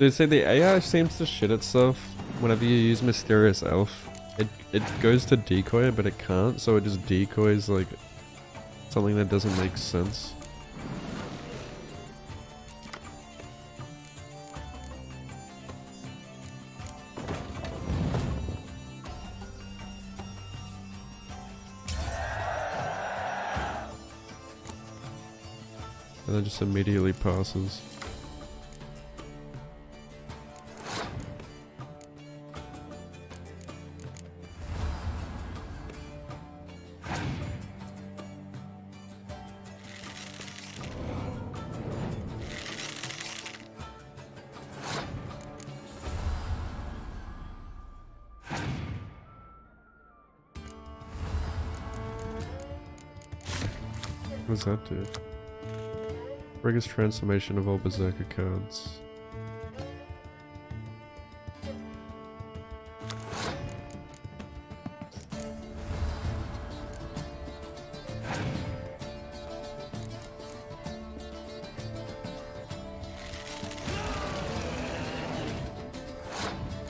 Dude, see, the AI seems to shit itself whenever you use Mysterious Elf. It goes to decoy, but it can't, so it just decoys like something that doesn't make sense. And then just immediately passes. What does that do? Biggest transformation of all Berserker cards.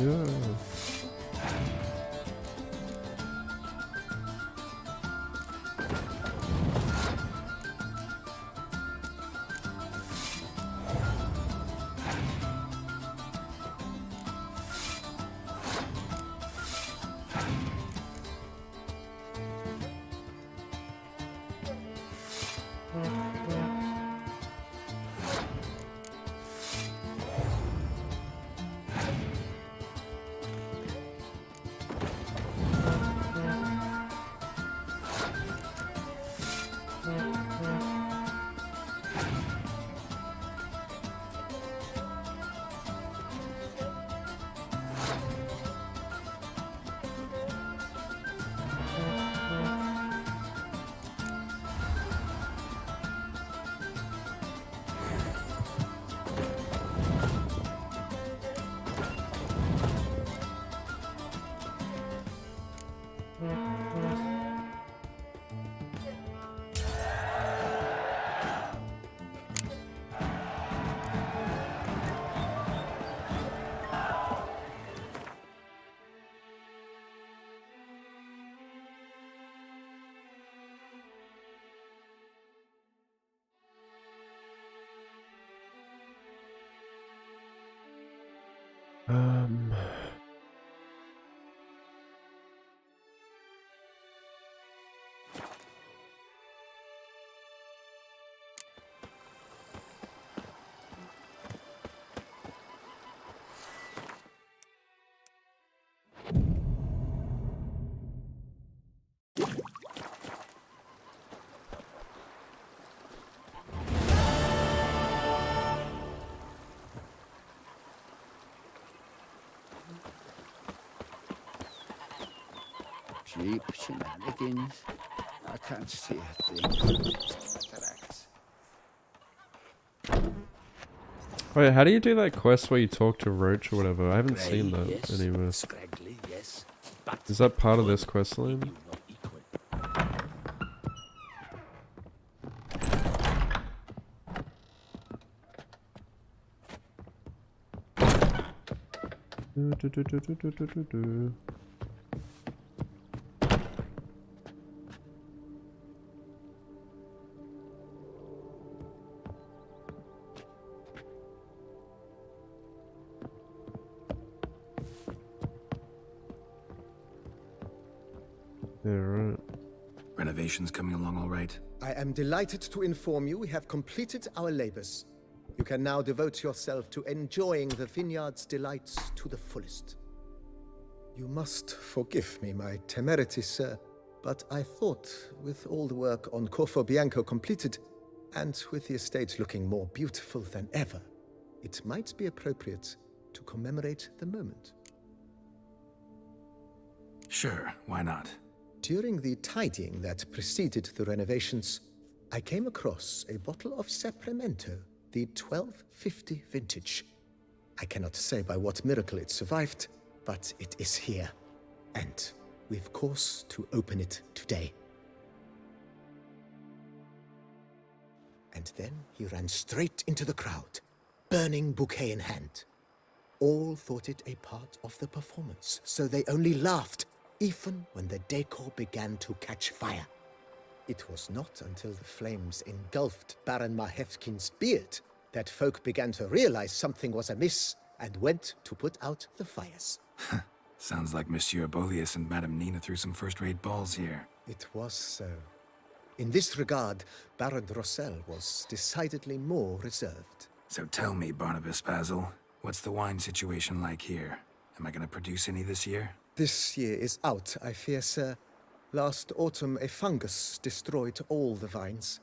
Yeah. Cheap shenanigans. I can't see a thing. Cataracts. Wait, how do you do that quest where you talk to Roach or whatever? I haven't Grey, seen that yes. anywhere. Scraggly, yes. But Is that part of this quest line? Yeah, right. Renovations coming along all right? I am delighted to inform you we have completed our labors. You can now devote yourself to enjoying the vineyard's delights to the fullest. You must forgive me my temerity, sir, but I thought, with all the work on Corfo Bianco completed, and with the estate looking more beautiful than ever, it might be appropriate to commemorate the moment. Sure, why not? During the tidying that preceded the renovations, I came across a bottle of Sapramento, the 1250 vintage. I cannot say by what miracle it survived, but it is here, and we've cause to open it today. And then he ran straight into the crowd, burning bouquet in hand. all thought it a part of the performance, so they only laughed, even when the decor began to catch fire. It was not until the flames engulfed Baron Mahevkin's beard that folk began to realize something was amiss and went to put out the fires. Sounds like Monsieur Bolius and Madame Nina threw some first-rate balls here. It was so. In this regard, Baron Rossel was decidedly more reserved. So tell me, Barnabas Basil, what's the wine situation like here? Am I gonna produce any this year? This year is out, I fear, sir. Last autumn, a fungus destroyed all the vines.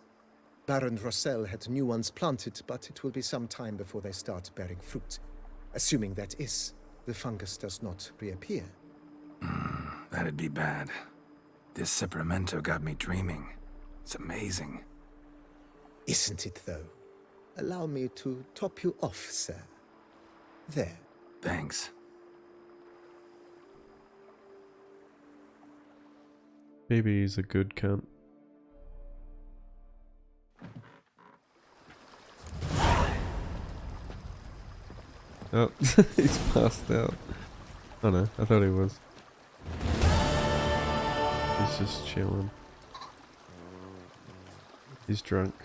Baron Rossel had new ones planted, but it will be some time before they start bearing fruit. Assuming that is, the fungus does not reappear. That'd be bad. This Sacramento got me dreaming. It's amazing. Isn't it, though? Allow me to top you off, sir. There. Thanks. Maybe he's a good cunt. Oh, he's passed out. Oh no, I thought he was. He's just chilling. He's drunk.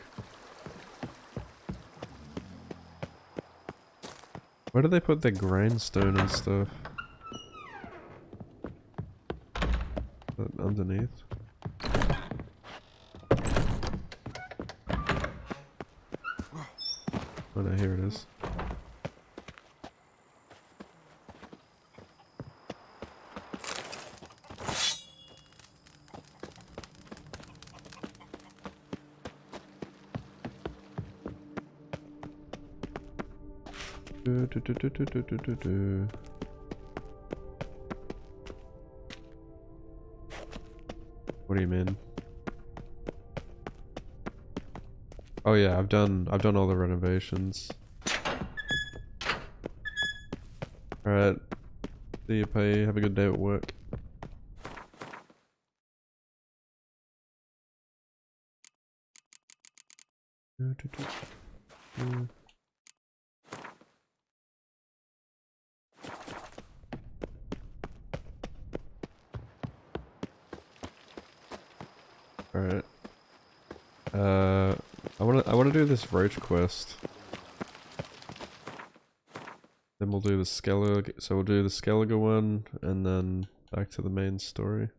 Where do they put the grindstone and stuff? Underneath? Oh no, here it is. What do you mean? Oh yeah, I've done all the renovations. Alright. See you, Pay. Have a good day at work. Alright. I wanna do this roach quest. Then we'll do the Skellige, so we'll do the Skellige one and then back to the main story.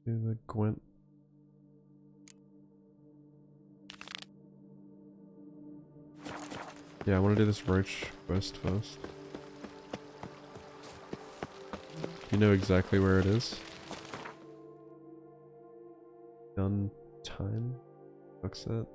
Do the Gwent. Yeah, I want to do this roach quest first. You know exactly where it is? Done time? What's that?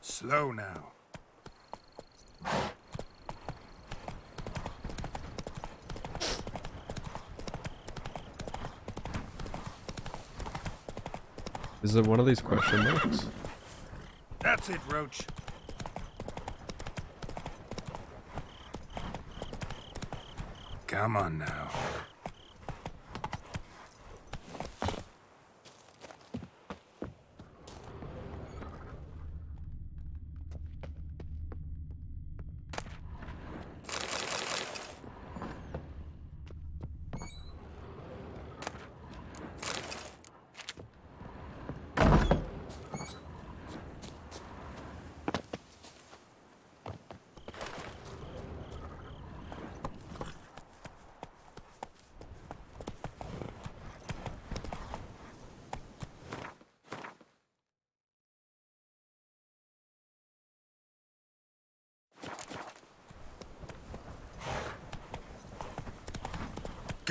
Slow now. Is it one of these question marks? That's it, Roach. Come on now.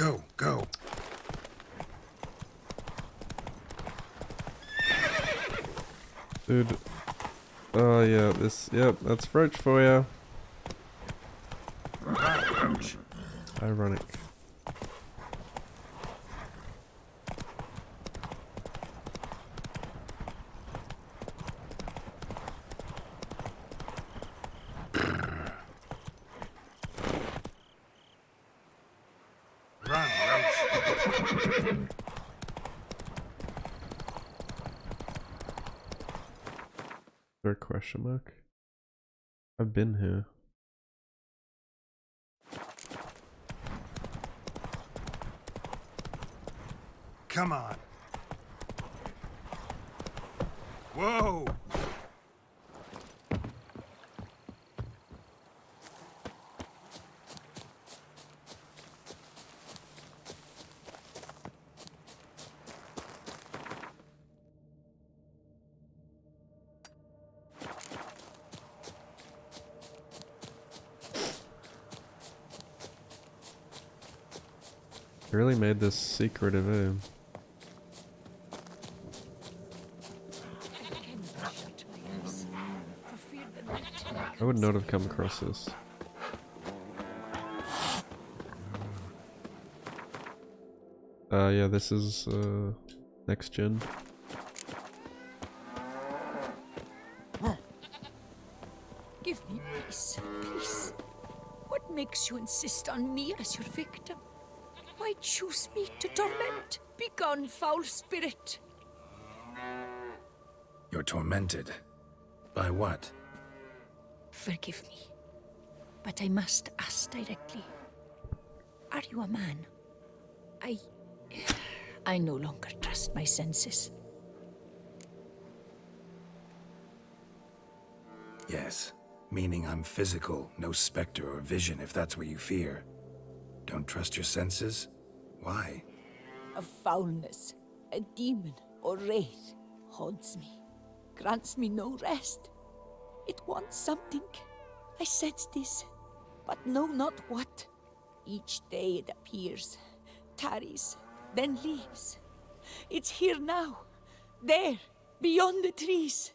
Go, go. Dude. Oh yeah, yep, that's Roach for you. Roach. Ironic. Run, Roach. Or question mark? I've been here. Come on. Whoa! Really made this secretive, eh? I would not have come across this. Yeah, this is next gen. Give me peace, please. What makes you insist on me as your victim? Why choose me to torment? Begone, foul spirit! You're tormented. By what? Forgive me, but I must ask directly. Are you a man? I no longer trust my senses. Yes, meaning I'm physical, no specter or vision if that's what you fear. Don't trust your senses? Why? A foulness, a demon or wraith haunts me, grants me no rest. It wants something. I sense this, but know not what. Each day it appears, tarries, then leaves. It's here now, there, beyond the trees.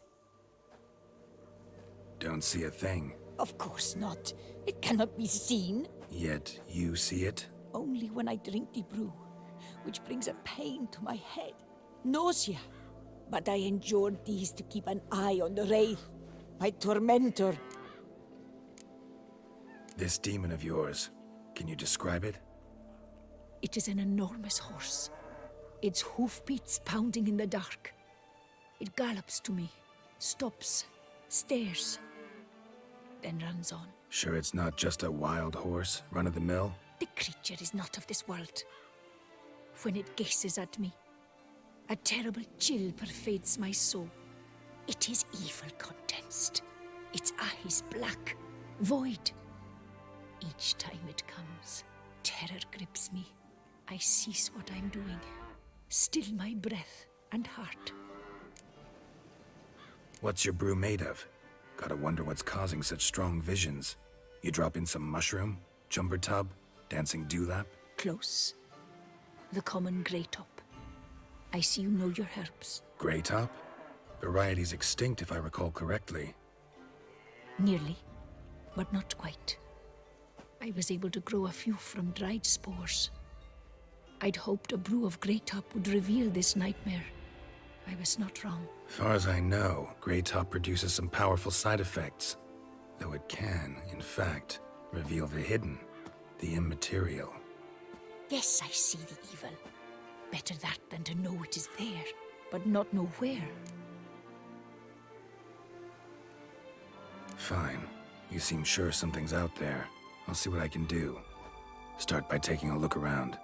Don't see a thing. Of course not. It cannot be seen. Yet you see it? Only when I drink the brew, which brings a pain to my head, nausea. But I endured these to keep an eye on the wraith, my tormentor. This demon of yours, can you describe it? It is an enormous horse, its hoofbeats pounding in the dark. It gallops to me, stops, stares, then runs on. Sure it's not just a wild horse, run-of-the-mill? The creature is not of this world. When it gazes at me, a terrible chill pervades my soul. It is evil condensed, its eyes black, void. Each time it comes, terror grips me. I cease what I'm doing, still my breath and heart. What's your brew made of? Gotta wonder what's causing such strong visions. You drop in some mushroom, jumper tub, dancing dewlap? Close. The common grey top. I see you know your herbs. Grey top? Variety's extinct if I recall correctly. Nearly, but not quite. I was able to grow a few from dried spores. I'd hoped a brew of grey top would reveal this nightmare. I was not wrong. Far as I know, grey top produces some powerful side effects. Though it can, in fact, reveal the hidden, the immaterial. Yes, I see the evil. Better that than to know it is there, but not know where. Fine. You seem sure something's out there. I'll see what I can do. Start by taking a look around.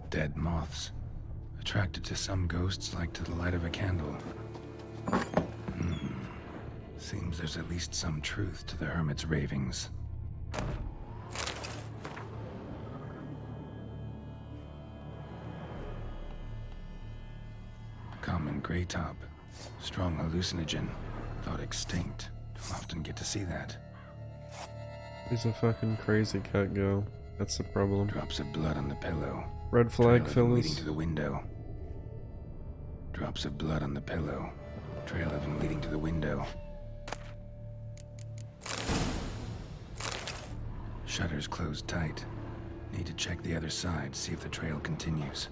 Dead moths. Attracted to some ghosts like to the light of a candle. Seems there's at least some truth to the hermit's ravings. common gray top. Strong hallucinogen. Thought extinct. Don't often get to see that. He's a fucking crazy cat girl. That's the problem. Drops of blood on the pillow. Red flag, Trail of him leading fellas. to the window. Drops of blood on the pillow. Trail of him leading to the window. Shutters closed tight. Need to check the other side, see if the trail continues.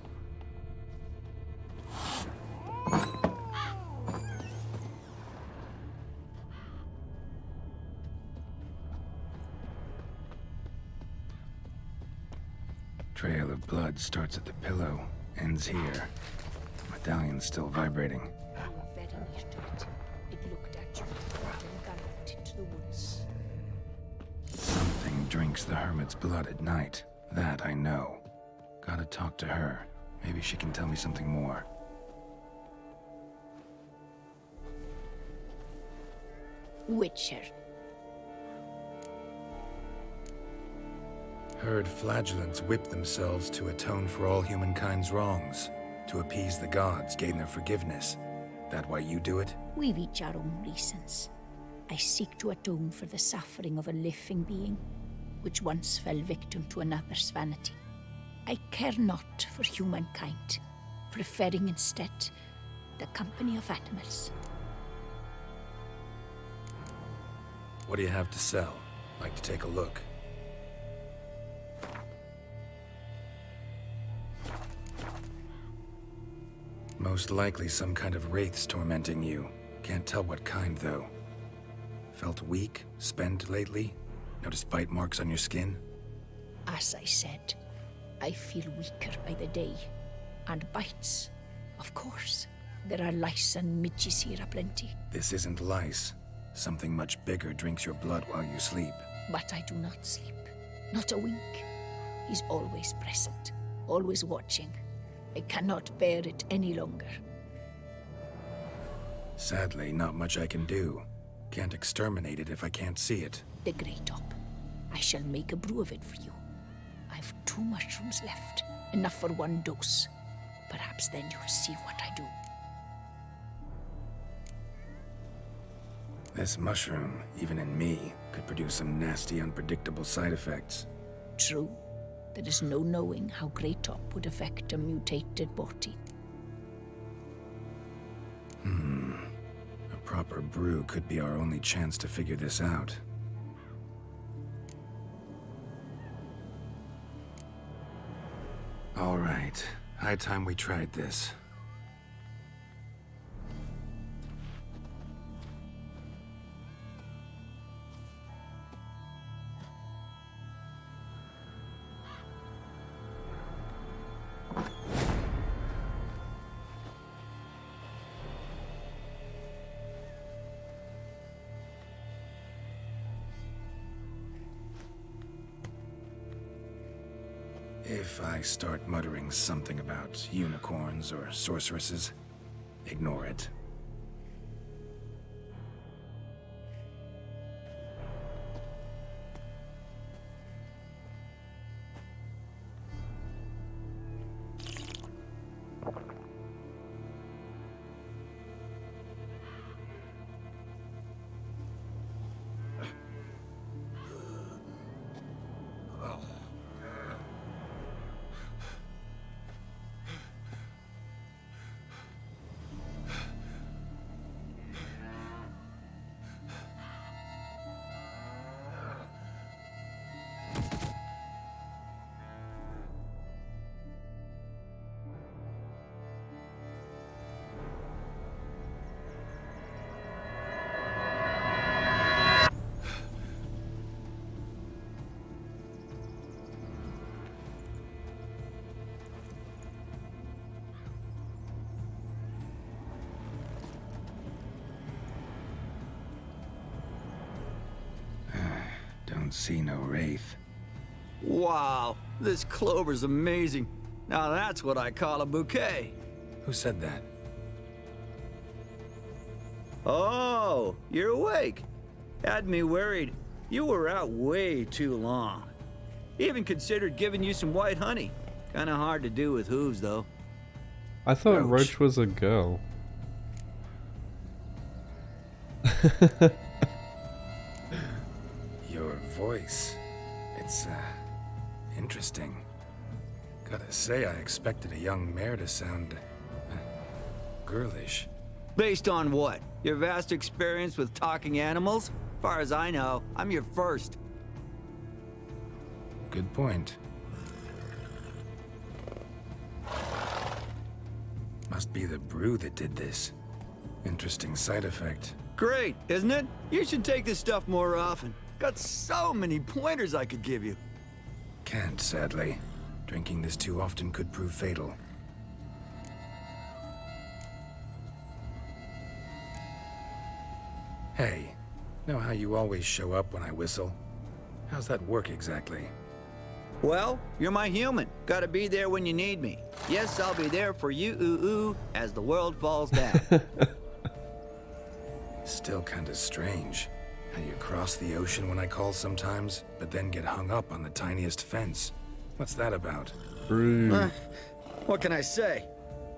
Trail of blood starts at the pillow, ends here. Medallion's still vibrating. You were very near to it. It looked at you, then galloped into the woods. Something drinks the hermit's blood at night. That I know. Gotta talk to her. Maybe she can tell me something more. Witcher. Heard flagellants whip themselves to atone for all humankind's wrongs. To appease the gods, gain their forgiveness. That why you do it? We've each our own reasons. I seek to atone for the suffering of a living being, which once fell victim to another's vanity. I care not for humankind, preferring instead the company of animals. What do you have to sell? Like to take a look. Most likely some kind of wraiths tormenting you. Can't tell what kind, though. Felt weak, spent lately? Notice bite marks on your skin? As I said, I feel weaker by the day. And bites, of course. There are lice and midges here aplenty. This isn't lice. Something much bigger drinks your blood while you sleep. But I do not sleep. Not a wink. He's always present, always watching. I cannot bear it any longer. Sadly, not much I can do. Can't exterminate it if I can't see it. The Grey Top. I shall make a brew of it for you. I've 2 mushrooms left, enough for 1 dose. Perhaps then you'll see what I do. This mushroom, even in me, could produce some nasty, unpredictable side effects. True. There is no knowing how Grey Top would affect a mutated body. A proper brew could be our only chance to figure this out. All right. High time we tried this. If I start muttering something about unicorns or sorceresses, ignore it. Don't see no wraith. Wow, this clover's amazing. Now that's what I call a bouquet. Who said that? Oh, you're awake. Had me worried. You were out way too long. Even considered giving you some white honey. Kinda hard to do with hooves, though. I thought Roach was a girl. Your voice. It's, interesting. Gotta say, I expected a young mare to sound... girlish. Based on what? Your vast experience with talking animals? Far as I know, I'm your first. Good point. Must be the brew that did this. Interesting side effect. Great, isn't it? You should take this stuff more often. Got so many pointers I could give you. Can't, sadly. Drinking this too often could prove fatal. Hey, know how you always show up when I whistle? How's that work exactly? Well, you're my human. Gotta be there when you need me. Yes, I'll be there for you, ooh, as the world falls down. Still kinda strange. How you cross the ocean when I call sometimes, but then get hung up on the tiniest fence. What's that about? What can I say?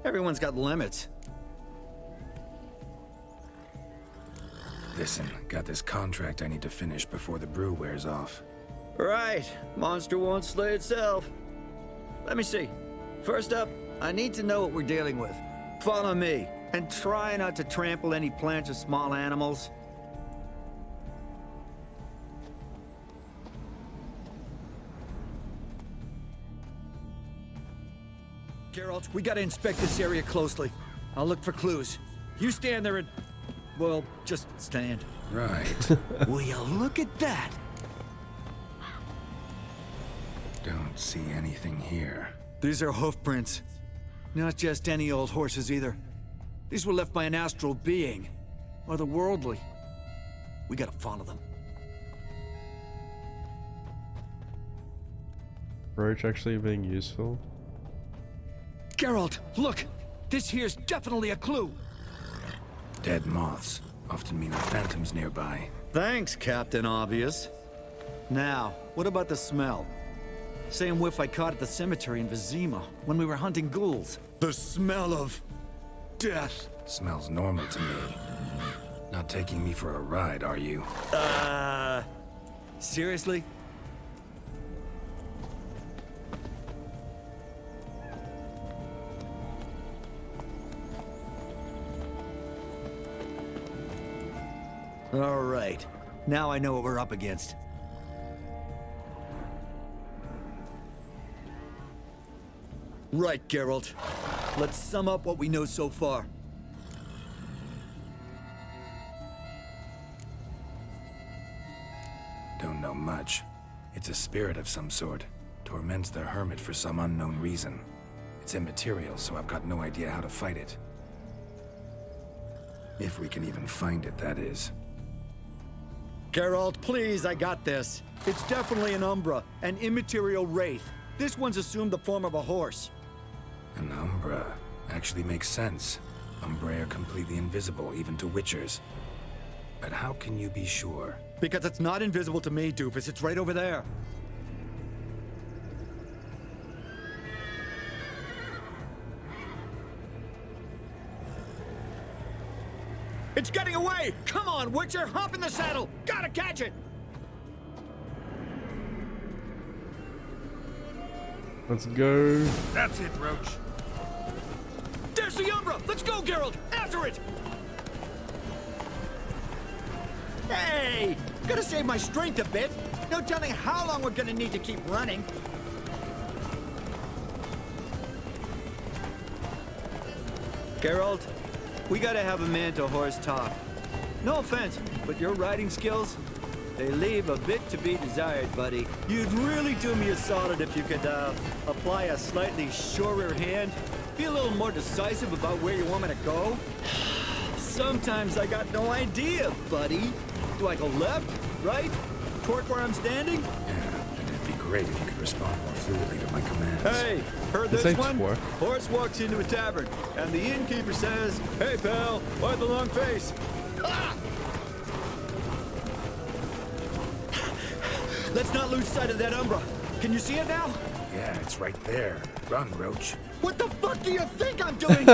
Everyone's got limits. Listen, got this contract I need to finish before the brew wears off. Right. Monster won't slay itself. Let me see. First up, I need to know what we're dealing with. Follow me, and try not to trample any plants or small animals. Geralt, we gotta inspect this area closely. I'll look for clues. You stand there and... well, just stand. Right. Will you look at that? Don't see anything here. These are hoof prints. Not just any old horses either. These were left by an astral being. Otherworldly. We gotta follow them. Roach actually being useful? Geralt, look! This here's definitely a clue! Dead moths often mean a phantom's nearby. Thanks, Captain Obvious. Now, what about the smell? Same whiff I caught at the cemetery in Vizima when we were hunting ghouls. The smell of... death. Smells normal to me. Not taking me for a ride, are you? Seriously? All right. Now I know what we're up against. Right, Geralt. Let's sum up what we know so far. Don't know much. It's a spirit of some sort. Torments the hermit for some unknown reason. It's immaterial, so I've got no idea how to fight it. If we can even find it, that is. Geralt, please, I got this. It's definitely an Umbra, an immaterial wraith. This one's assumed the form of a horse. An Umbra actually makes sense. Umbrae are completely invisible, even to Witchers. But how can you be sure? Because it's not invisible to me, doofus. It's right over there. It's getting away! Come on, Witcher! Hop in the saddle! Gotta catch it! Let's go. That's it, Roach. There's the Umbra! Let's go, Geralt! After it! Hey! Gotta save my strength a bit. No telling how long we're gonna need to keep running. Geralt, we gotta have a man-to-horse talk. No offense, but your riding skills, they leave a bit to be desired, buddy. You'd really do me a solid if you could, apply a slightly surer hand. Be a little more decisive about where you want me to go. Sometimes I got no idea, buddy. Do I go left, right, toward where I'm standing? Yeah, and it'd be great if you could respond more fluidly to my commands. Hey, heard this one? Horse walks into a tavern, and the innkeeper says, "Hey, pal, why the long face?" Ah! Let's not lose sight of that Umbra. Can you see it now? Yeah, it's right there. Run, Roach. What the fuck do you think I'm doing?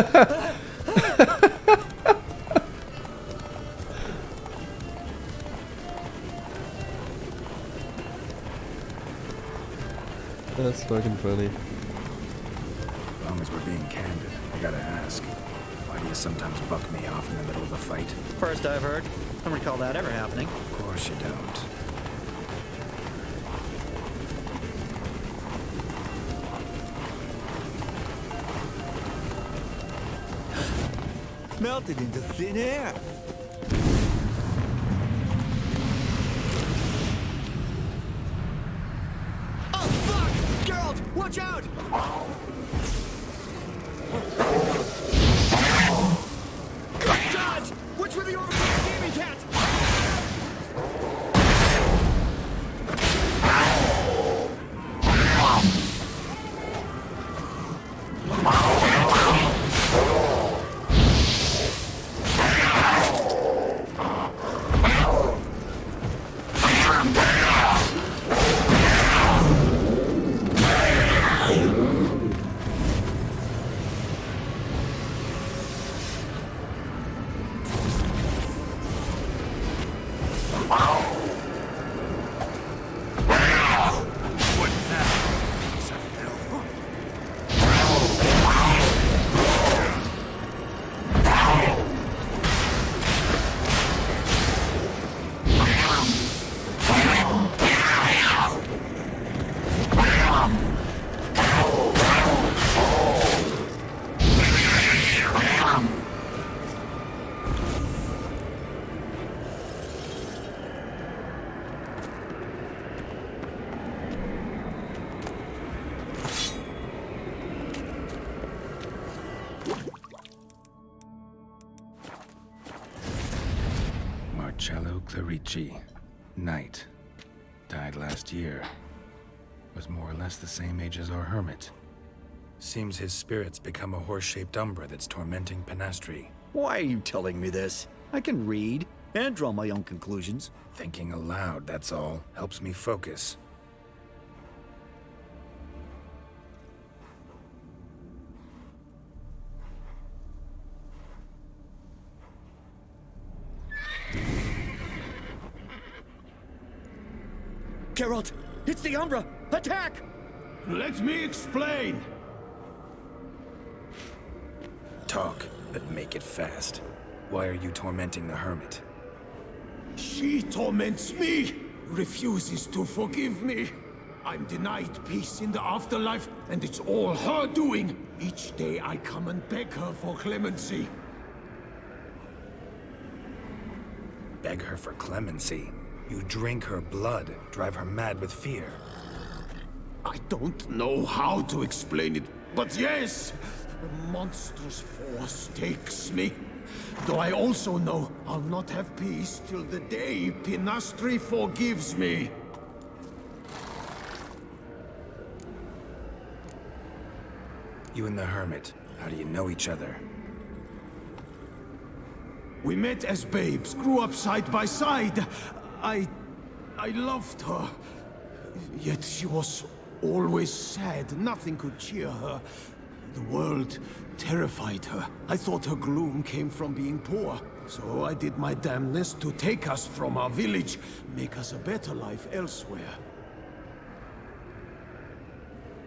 That's fucking funny. As long as we're being candid, I gotta ask. Why do you sometimes buck me off in the middle of a fight? First I've heard. I don't recall that ever happening. Of course you don't. Melted into thin air. Oh, fuck! Geralt, watch out! Dodge! Which way the overgrown demon cat? Marcello Clerici, knight. Died last year. Was more or less the same age as our hermit. Seems his spirit's become a horse-shaped umbra that's tormenting Penastri. Why are you telling me this? I can read and draw my own conclusions. Thinking aloud, that's all. Helps me focus. Geralt, it's the Umbra! Attack! Let me explain! Talk, but make it fast. Why are you tormenting the hermit? She torments me, refuses to forgive me. I'm denied peace in the afterlife, and it's all her doing. Each day I come and beg her for clemency. Beg her for clemency? You drink her blood, drive her mad with fear. I don't know how to explain it, but yes! A monstrous force takes me. Though I also know I'll not have peace till the day Penastri forgives me. You and the hermit, how do you know each other? We met as babes, grew up side by side. I loved her. Yet she was always sad. Nothing could cheer her. The world terrified her. I thought her gloom came from being poor. So I did my damnedest to take us from our village, make us a better life elsewhere.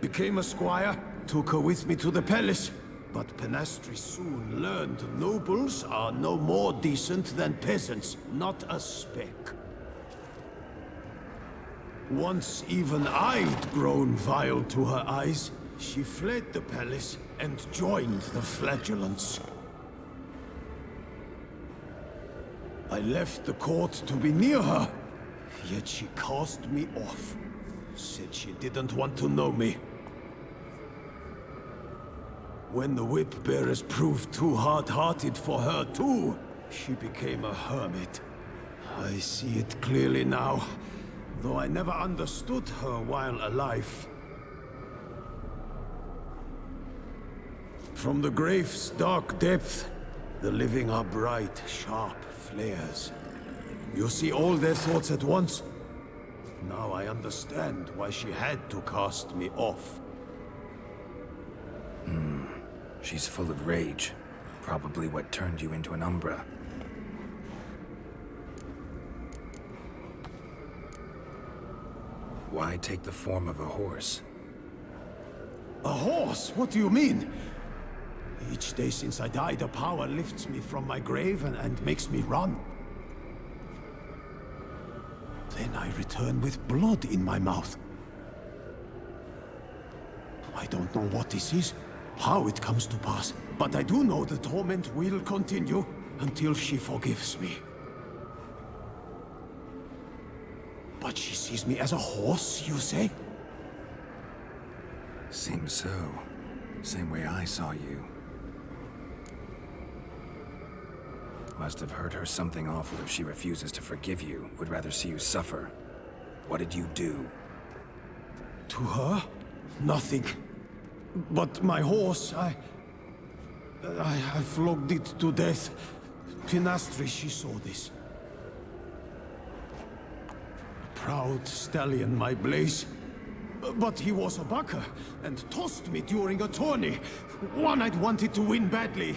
Became a squire, took her with me to the palace. But Penastri soon learned nobles are no more decent than peasants, not a speck. Once even I'd grown vile to her eyes, she fled the palace and joined the flagellants. I left the court to be near her, yet she cast me off. Said she didn't want to know me. When the whip-bearers proved too hard-hearted for her too, she became a hermit. I see it clearly now, though I never understood her while alive. From the grave's dark depth, the living are bright, sharp flares. You see all their thoughts at once. Now I understand why she had to cast me off. She's full of rage. Probably what turned you into an Umbra. Why take the form of a horse? A horse? What do you mean? Each day since I died, the power lifts me from my grave and makes me run. Then I return with blood in my mouth. I don't know what this is, how it comes to pass, but I do know the torment will continue until she forgives me. But she sees me as a horse, you say? Seems so. Same way I saw you. Must have hurt her something awful if she refuses to forgive you, would rather see you suffer. What did you do? To her? Nothing. But my horse, I flogged it to death. Pinastri, she saw this. Proud stallion, my Blaze. But he was a bucker, and tossed me during a tourney. One I'd wanted to win badly.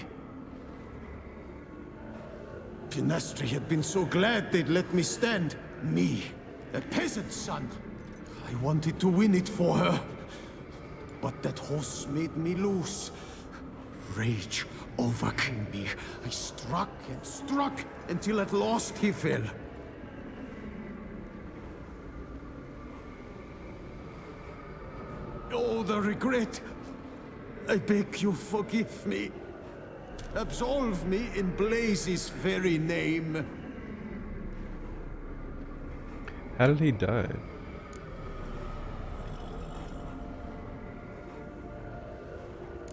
Pinastri had been so glad they'd let me stand. Me, a peasant's son. I wanted to win it for her. But that horse made me lose. Rage overcame me. I struck and struck until at last he fell. Oh, the regret. I beg you, forgive me. Absolve me in Blaze's very name. How did he die?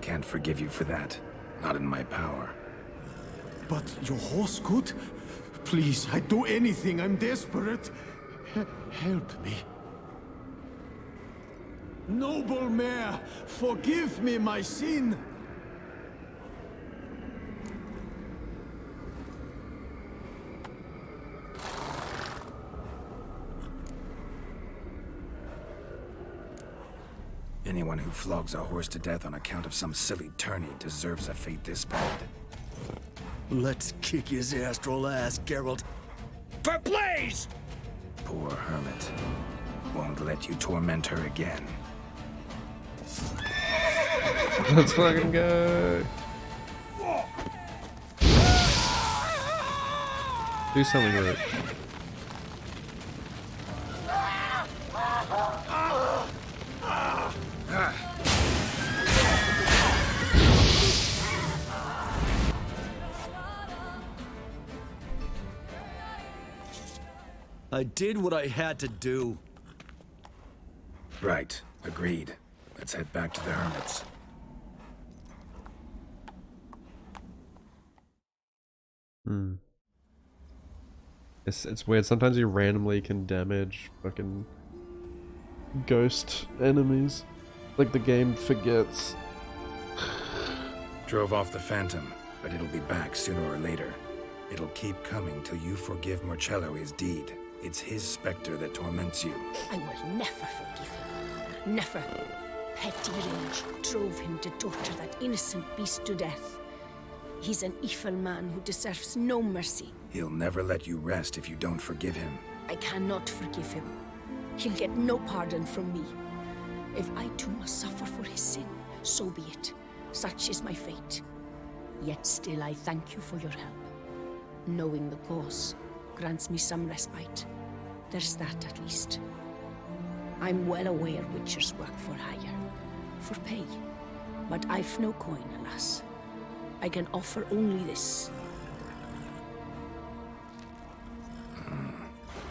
Can't forgive you for that. Not in my power. But your horse could? Please, I'd do anything. I'm desperate. Help me. Noble mare, forgive me my sin. Anyone who flogs a horse to death on account of some silly tourney deserves a fate this bad. Let's kick his astral ass, Geralt. For Blaze! Poor hermit. Won't let you torment her again. Let's fucking go. Do something right. I did what I had to do. Right. Agreed. Let's head back to the hermits. It's weird. Sometimes you randomly can damage fucking ghost enemies. Like the game forgets. Drove off the Phantom, but it'll be back sooner or later. It'll keep coming till you forgive Marcello his deed. It's his specter that torments you. I will never forgive him. Never. Petty rage drove him to torture that innocent beast to death. He's an evil man who deserves no mercy. He'll never let you rest if you don't forgive him. I cannot forgive him. He'll get no pardon from me. If I too must suffer for his sin, so be it. Such is my fate. Yet still I thank you for your help. Knowing the cause grants me some respite. There's that at least. I'm well aware witchers work for hire, for pay. But I've no coin, alas. I can offer only this.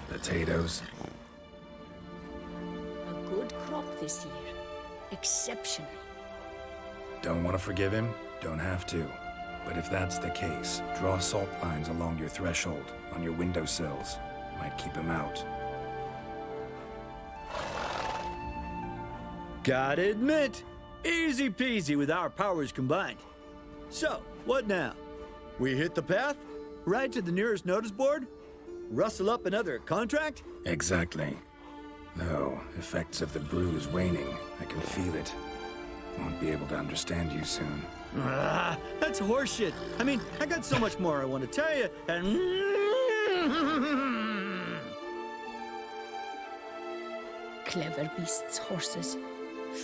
Potatoes. A good crop this year. Exceptional. Don't want to forgive him? Don't have to. But if that's the case, draw salt lines along your threshold, on your windowsills. Might keep him out. Gotta admit, easy peasy with our powers combined. So, what now? We hit the path? Right to the nearest notice board? Rustle up another contract? Exactly. Though, effects of the bruise waning. I can feel it. Won't be able to understand you soon. Ah, that's horseshit. I mean, I got so much more I want to tell you, and... Clever beasts, horses.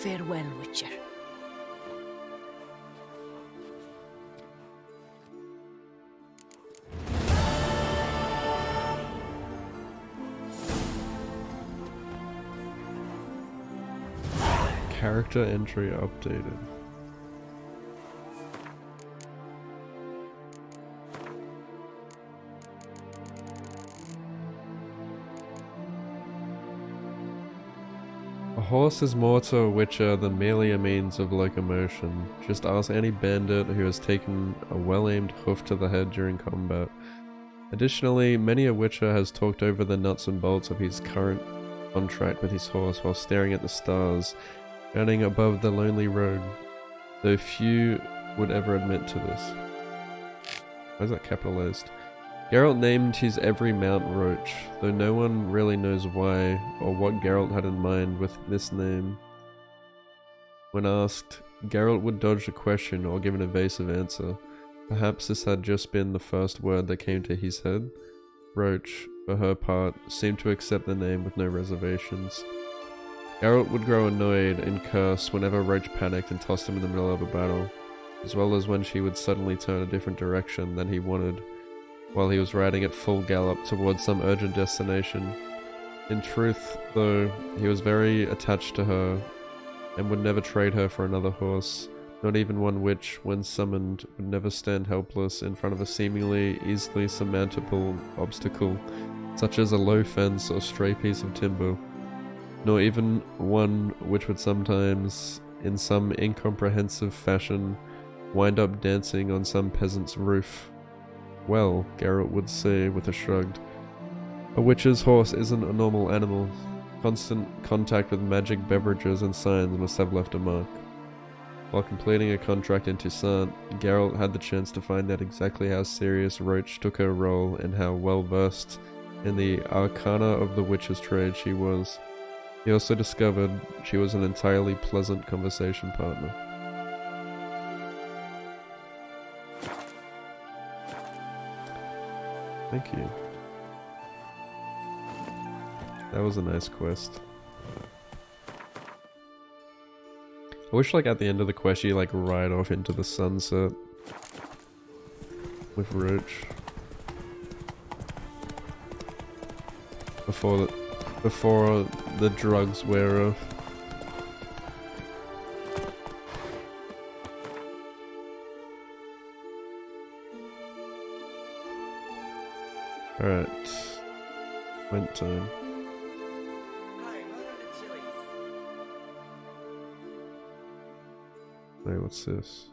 Farewell, Witcher. Character entry updated. A horse is more to a witcher than merely a means of locomotion. Just ask any bandit who has taken a well-aimed hoof to the head during combat. Additionally, many a witcher has talked over the nuts and bolts of his current contract with his horse while staring at the stars, running above the lonely road, though few would ever admit to this. Why is that capitalized? Geralt named his every mount Roach, though no one really knows why or what Geralt had in mind with this name. When asked, Geralt would dodge the question or give an evasive answer. Perhaps this had just been the first word that came to his head. Roach, for her part, seemed to accept the name with no reservations. Geralt would grow annoyed and curse whenever Roach panicked and tossed him in the middle of a battle, as well as when she would suddenly turn a different direction than he wanted, while he was riding at full gallop towards some urgent destination. In truth, though, he was very attached to her, and would never trade her for another horse, not even one which, when summoned, would never stand helpless in front of a seemingly easily surmountable obstacle, such as a low fence or stray piece of timber, nor even one which would sometimes, in some incomprehensive fashion, wind up dancing on some peasant's roof. Well, Geralt would say with a shrug, a witch's horse isn't a normal animal. Constant contact with magic beverages and signs must have left a mark. While completing a contract in Toussaint, Geralt had the chance to find out exactly how serious Roach took her role and how well versed in the arcana of the witch's trade she was. He also discovered she was an entirely pleasant conversation partner. Thank you. That was a nice quest. I wish like at the end of the quest you like ride off into the sunset with Roach. Before the drugs wear off. Alright. Went time. Wait, what's this?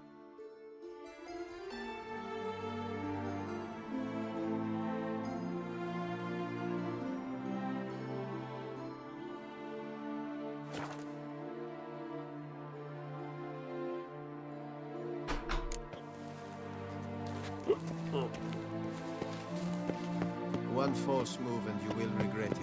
One false move and you will regret it.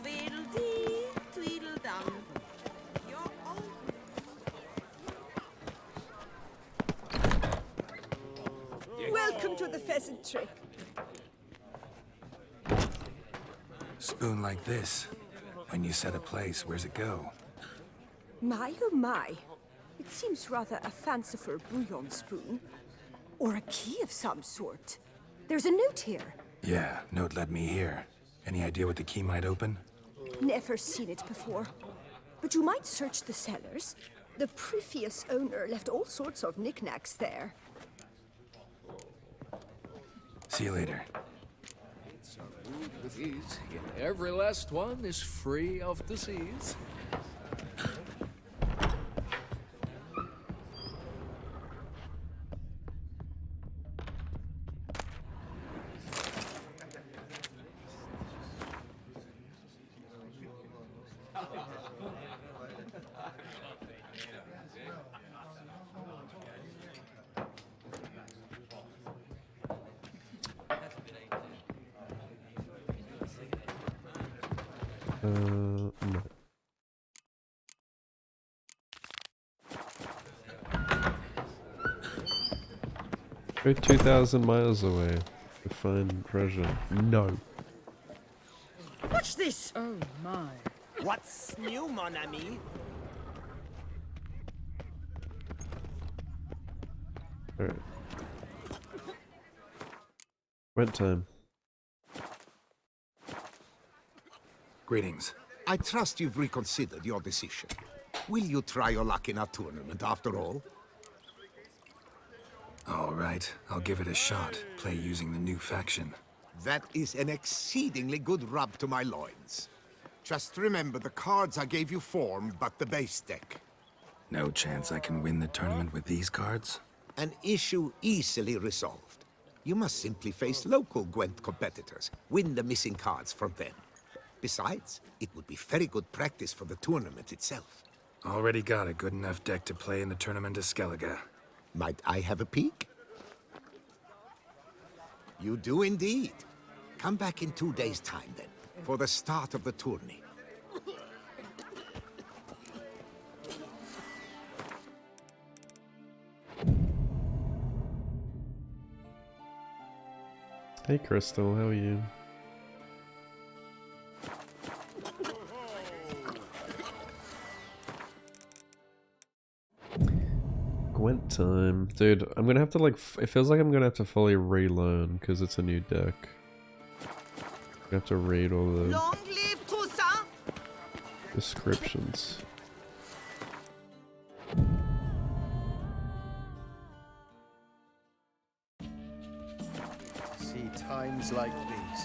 Tweedledee, tweedledum. You're old. Welcome to the pheasantry. Spoon like this. When you set a place, where's it go? My, oh my. It seems rather a fanciful bouillon spoon. Or a key of some sort. There's a note here. Yeah, note led me here. Any idea what the key might open? Never seen it before. But you might search the cellars. The previous owner left all sorts of knickknacks there. See you later. It's a root with ease, yet every last one is free of disease. No. Go 2,000 miles away to find treasure. No. What's this? Oh my. What's new, mon ami? Alright. Rent time. Greetings. I trust you've reconsidered your decision. Will you try your luck in our tournament after all? All right, I'll give it a shot. Play using the new faction. That is an exceedingly good rub to my loins. Just remember the cards I gave you form but the base deck. No chance I can win the tournament with these cards? An issue easily resolved. You must simply face local Gwent competitors, win the missing cards from them. Besides, it would be very good practice for the tournament itself. Already got a good enough deck to play in the tournament of Skellige. Might I have a peek? You do indeed. Come back in 2 days' time then, for the start of the tourney. Hey Crystal, how are you? Gwent time. Dude, I'm gonna have to like, it feels like I'm gonna have to fully relearn because it's a new deck. I have to read all the Long live Toussaint! descriptions. See times like these.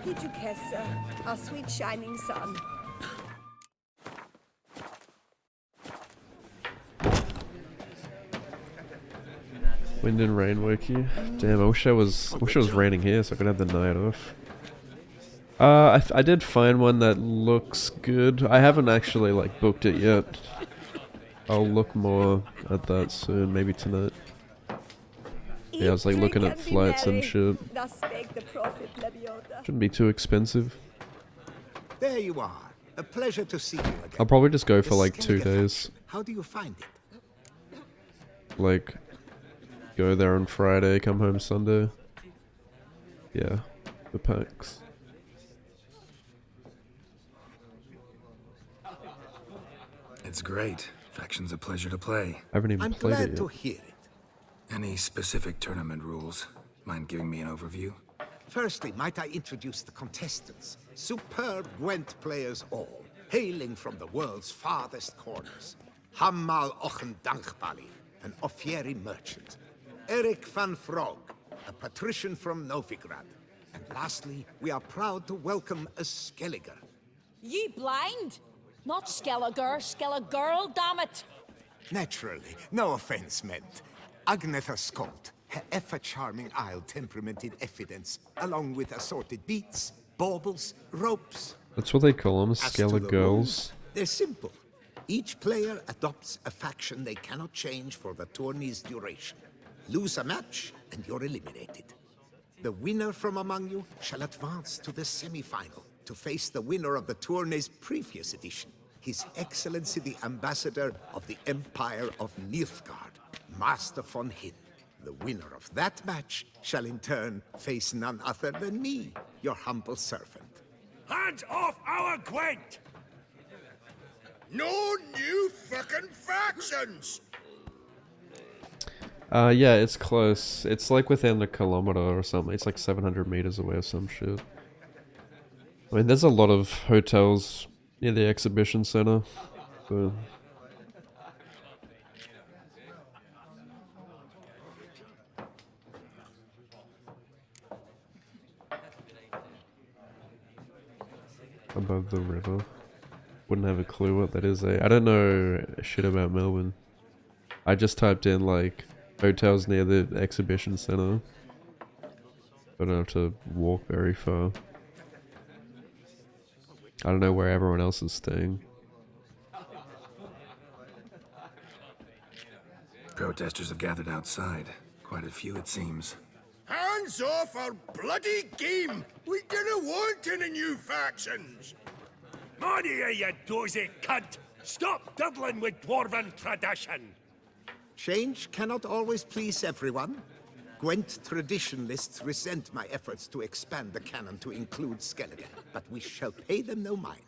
Hijukessa, our sweet shining sun. Wind and rain woke you? Damn, I wish it was raining here so I could have the night off. I did find one that looks good. I haven't actually like booked it yet. I'll look more at that soon, maybe tonight. Yeah, I was like looking at flights and shit. Thus spake the prophet Lebioda. Shouldn't be too expensive. There you are. A pleasure to see you again. I'll probably just go for like 2 days. How do you find it? Like, go there on Friday, come home Sunday. Yeah, the packs. It's great. Faction's a pleasure to play. I haven't even played it yet. I'm glad to hear it. Any specific tournament rules? Mind giving me an overview? Firstly, might I introduce the contestants? Superb Gwent players all, hailing from the world's farthest corners. Hammal Ochen Dankbali, an Offieri merchant. Eric van Frog, a patrician from Novigrad. And lastly, we are proud to welcome a Skelliger. Ye blind? Not Skelliger, Skelligirl, damn it! Naturally, no offense meant. Agnetha Scott, her ever-charming Isle temperament in evidence, along with assorted beats, baubles, ropes. That's what they call them, As to Skellig the girls. rules, they're simple. Each player adopts a faction they cannot change for the tourney's duration. Lose a match, and you're eliminated. The winner from among you shall advance to the semi-final to face the winner of the tourney's previous edition, His Excellency the Ambassador of the Empire of Nilfgaard, Master von Hin. The winner of that match shall in turn face none other than me, your humble servant. Hands off our Gwent! No new fucking factions! Yeah, it's close. It's like within a kilometer or something. It's like 700 meters away or some shit. I mean, there's a lot of hotels near the exhibition center. So. Above the river. Wouldn't have a clue what that is. I don't know shit about Melbourne. I just typed in like hotels near the exhibition center. I don't have to walk very far. I don't know where everyone else is staying. Protesters have gathered outside. Quite a few, it seems. Hands off our bloody game! We didn't want any new factions! Money, you dozy cunt! Stop diddling with dwarven tradition! Change cannot always please everyone. Gwent traditionalists resent my efforts to expand the canon to include Skellige, but we shall pay them no mind.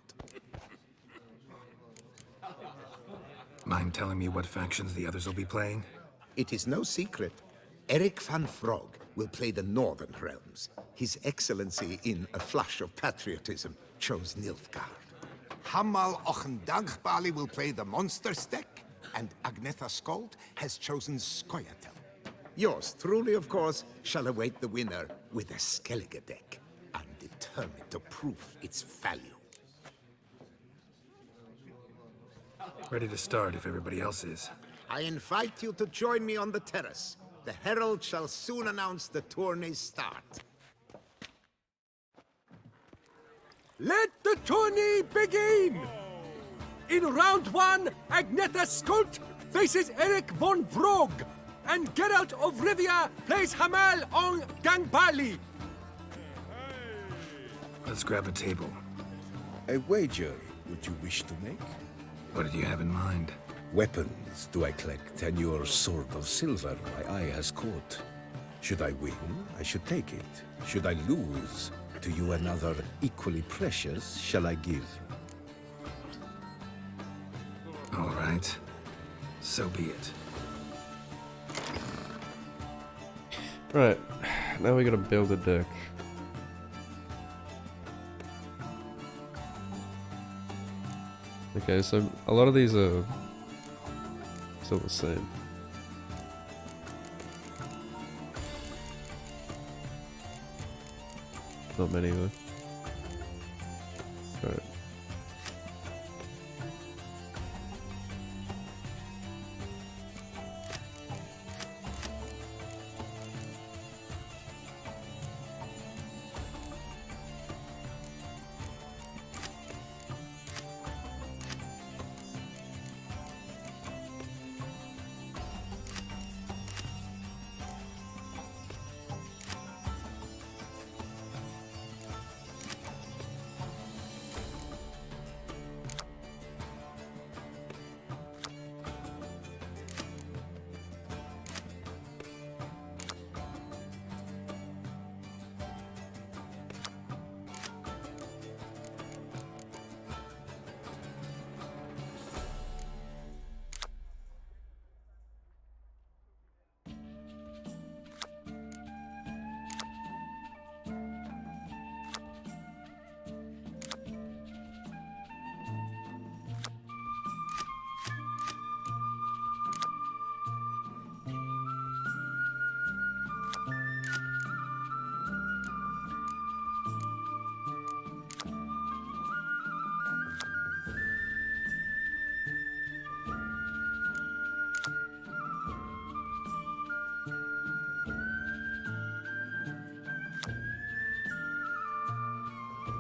Mind telling me what factions the others will be playing? It is no secret. Eric van Frog will play the Northern Realms. His Excellency, in a flush of patriotism, chose Nilfgaard. Hamal Ochendagbali will play the Monster Deck, and Agnetha Skold has chosen Scoia'tael. Yours truly, of course, shall await the winner with a Skellige deck. I'm determined to prove its value. Ready to start if everybody else is. I invite you to join me on the terrace. The herald shall soon announce the tourney's start. Let the tourney begin! In round 1, Agnetha Skolt faces Eric von Vrog, and Geralt of Rivia plays Hamal on Gangbali. Let's grab a table. A wager would you wish to make? What did you have in mind? Weapons do I collect, and your sword of silver my eye has caught. Should I win, I should take it. Should I lose, to you another equally precious shall I give. All right. So be it. Right, now we gotta build a deck. Okay, so a lot of these are still the same. Not many though. Alright.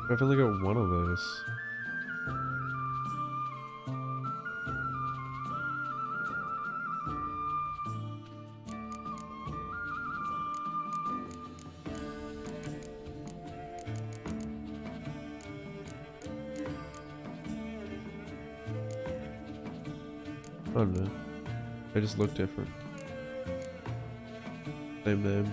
I've only got one of those. Oh no. They just look different. Same name.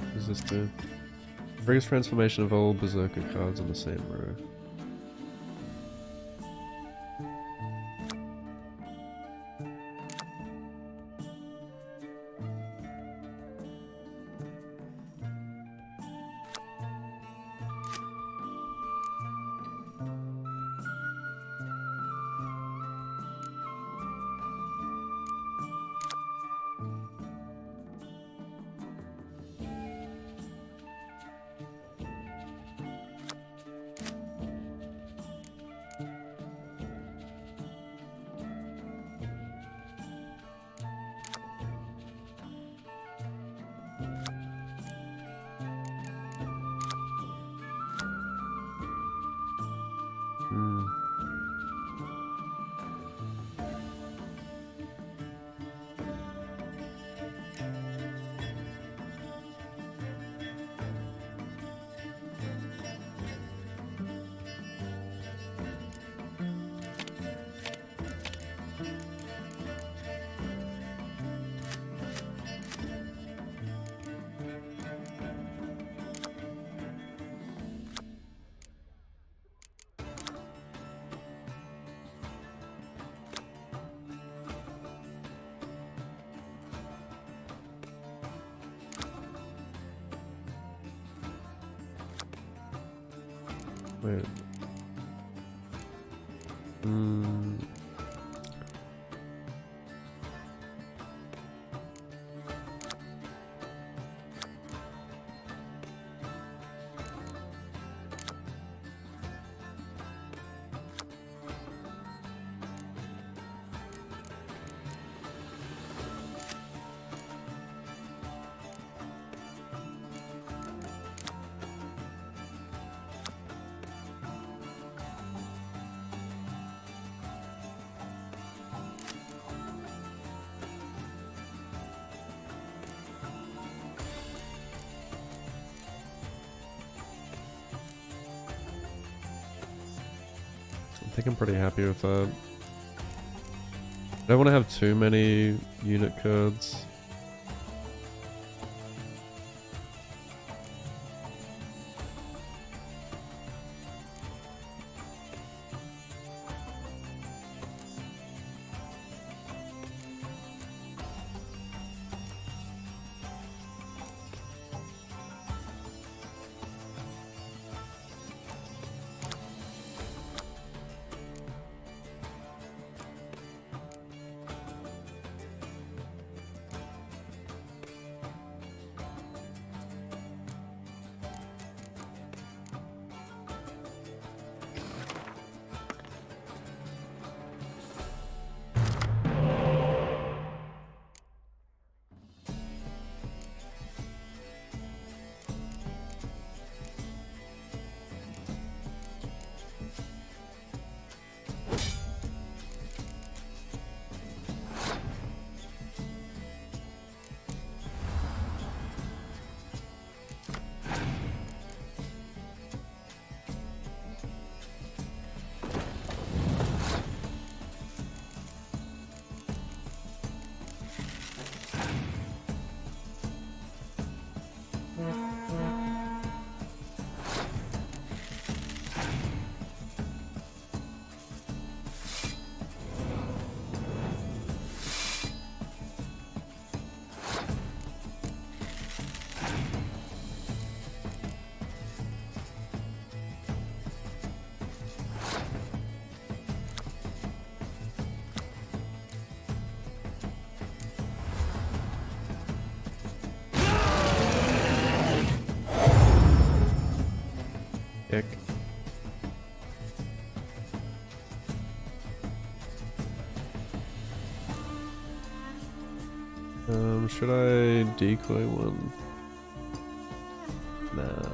What does this do? Brings transformation of all Berserker cards on the same row. Wait. Hmm. I think I'm pretty happy with that. I don't want to have too many unit cards. Ick. Should I decoy one? Nah.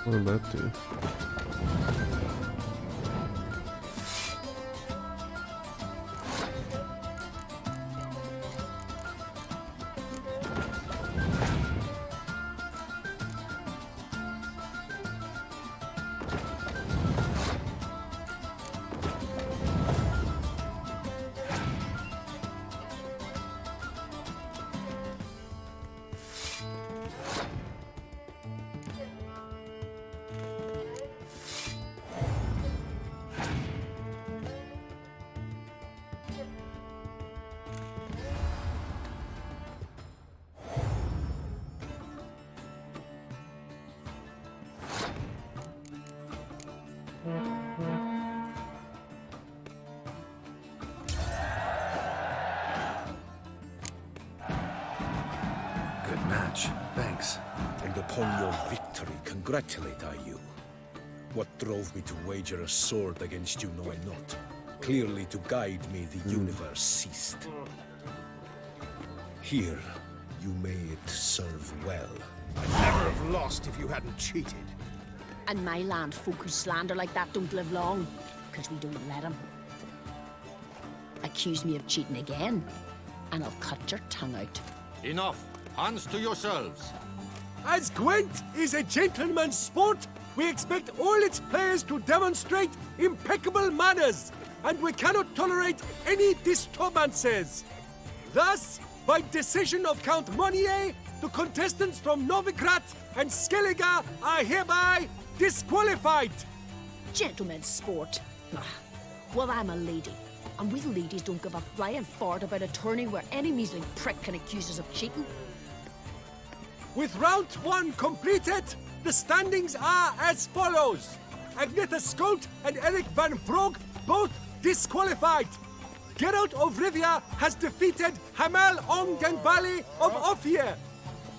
What did that do? Good match. Thanks. And upon your victory, congratulate I you. What drove me to wager a sword against you know I not. Clearly to guide me the universe ceased. Here, you may it serve well. I'd never have lost if you hadn't cheated. And my land folk who slander like that don't live long, because we don't let them. Accuse me of cheating again, and I'll cut your tongue out. Enough. Hands to yourselves. As Gwent is a gentleman's sport, we expect all its players to demonstrate impeccable manners, and we cannot tolerate any disturbances. Thus, by decision of Count Monnier, the contestants from Novigrad and Skellige are hereby disqualified. Gentlemen's sport. Ah, well, I'm a lady, and we ladies don't give a flying fart about a tourney where any measly prick can accuse us of cheating. With round 1 completed, the standings are as follows. Agnetha Skolt and Eric van Vrog both disqualified. Geralt of Rivia has defeated Hamel Onganbali of Ophir.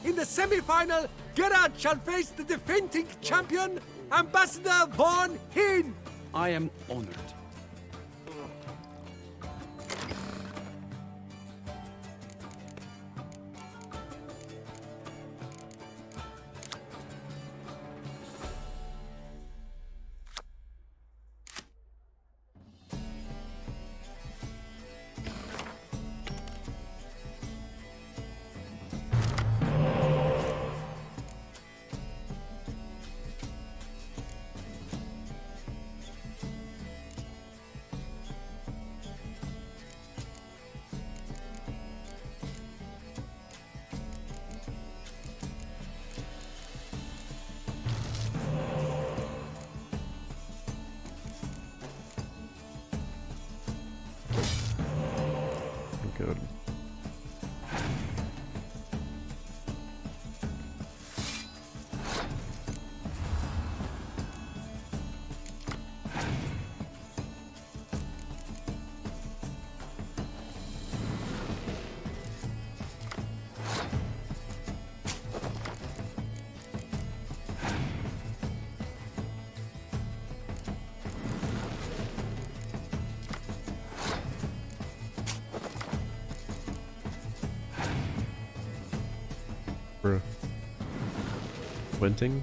In the semi-final, Geralt shall face the defending champion, Ambassador Von Heen. I am honored. Good. Bruh. Winting?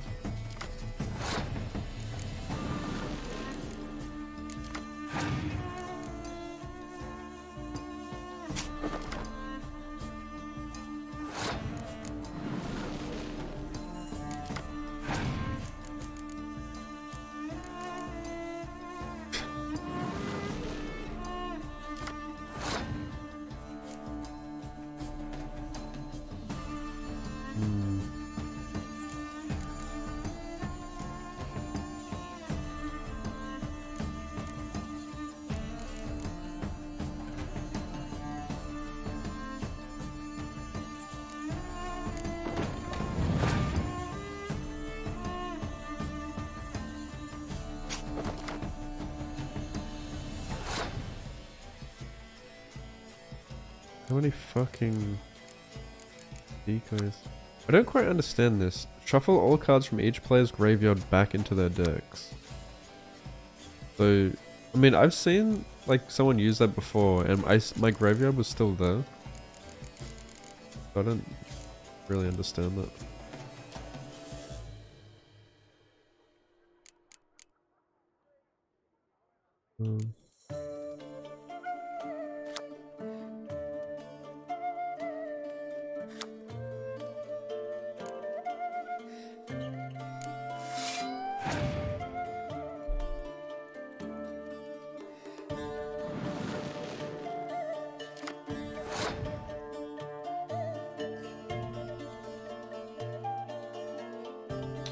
How many fucking decoys? I don't quite understand this. Shuffle all cards from each player's graveyard back into their decks. So, I mean, I've seen like someone use that before, and my graveyard was still there. I don't really understand that. I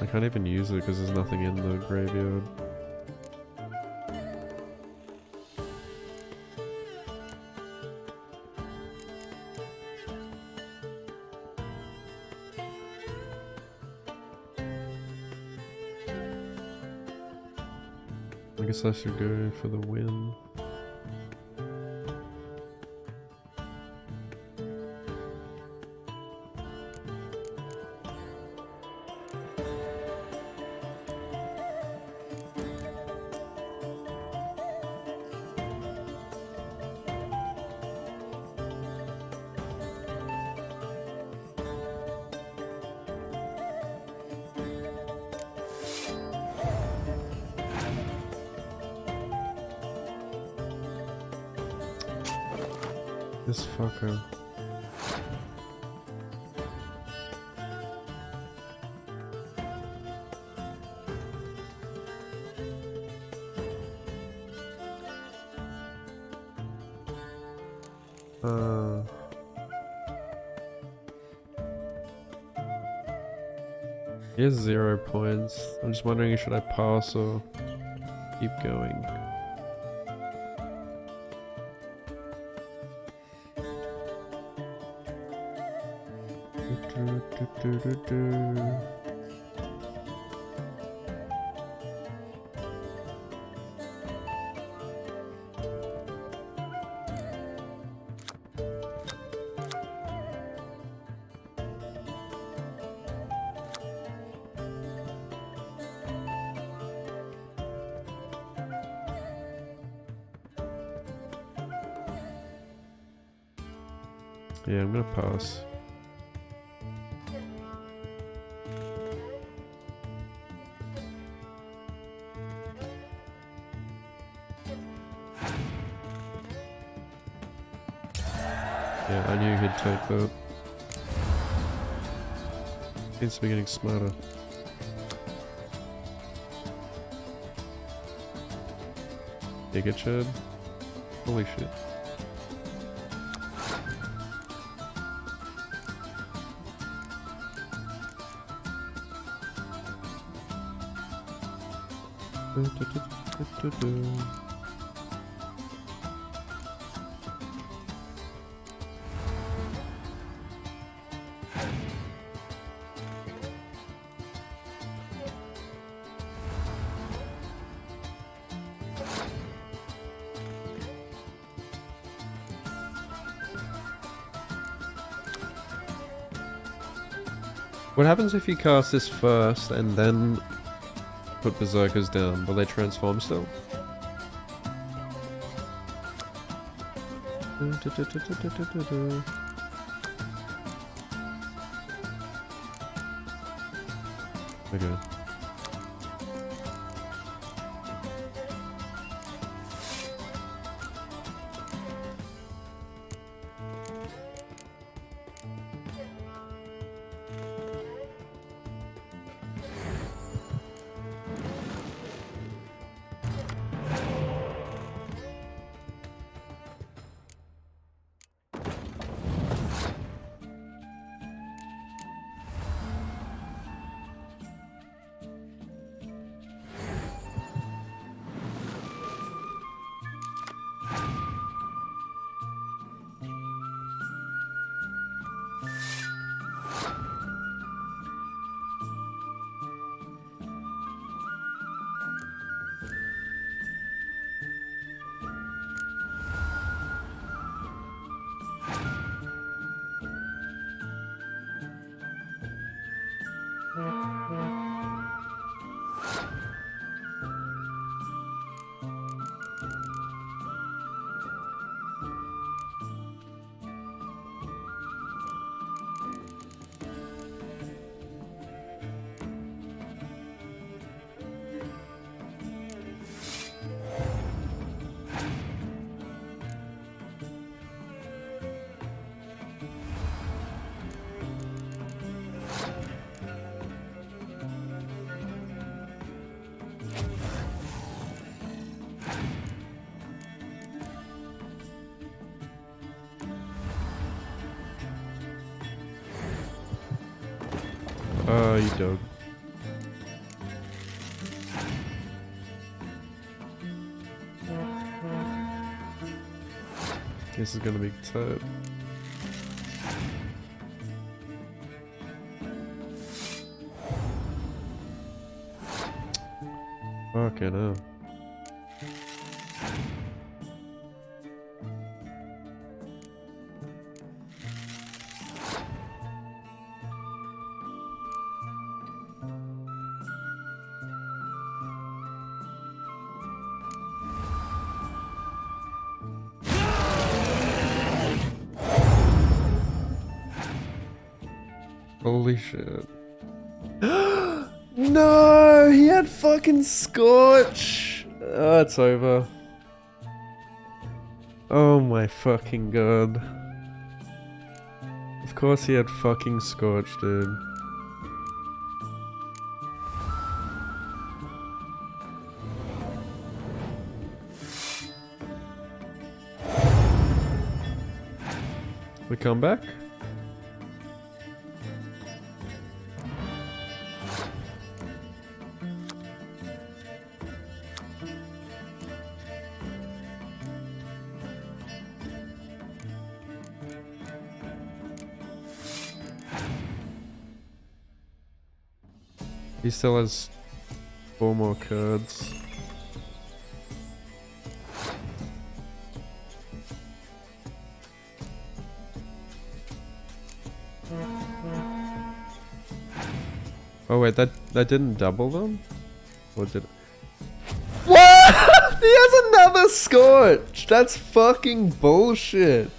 can't even use it because there's nothing in the graveyard. I guess I should go for the win. This fucker. He has 0 points. I'm just wondering, should I pass or keep going? Yeah, I'm gonna pass. Yeah, I knew he'd take that. Seems to be getting smarter. Giga Chad? Holy shit. What happens if you cast this first and then put Berserkers down? Will they transform still? Okay. Oh, you dog. This is gonna be tight. Fucking hell. Holy shit. No, he had fucking Scorch. Oh, it's over. Oh my fucking god. Of course he had fucking Scorch, dude. We come back? He still has 4 more cards. Oh wait, that didn't double them? Or did it? What? He has another Scorch! That's fucking bullshit.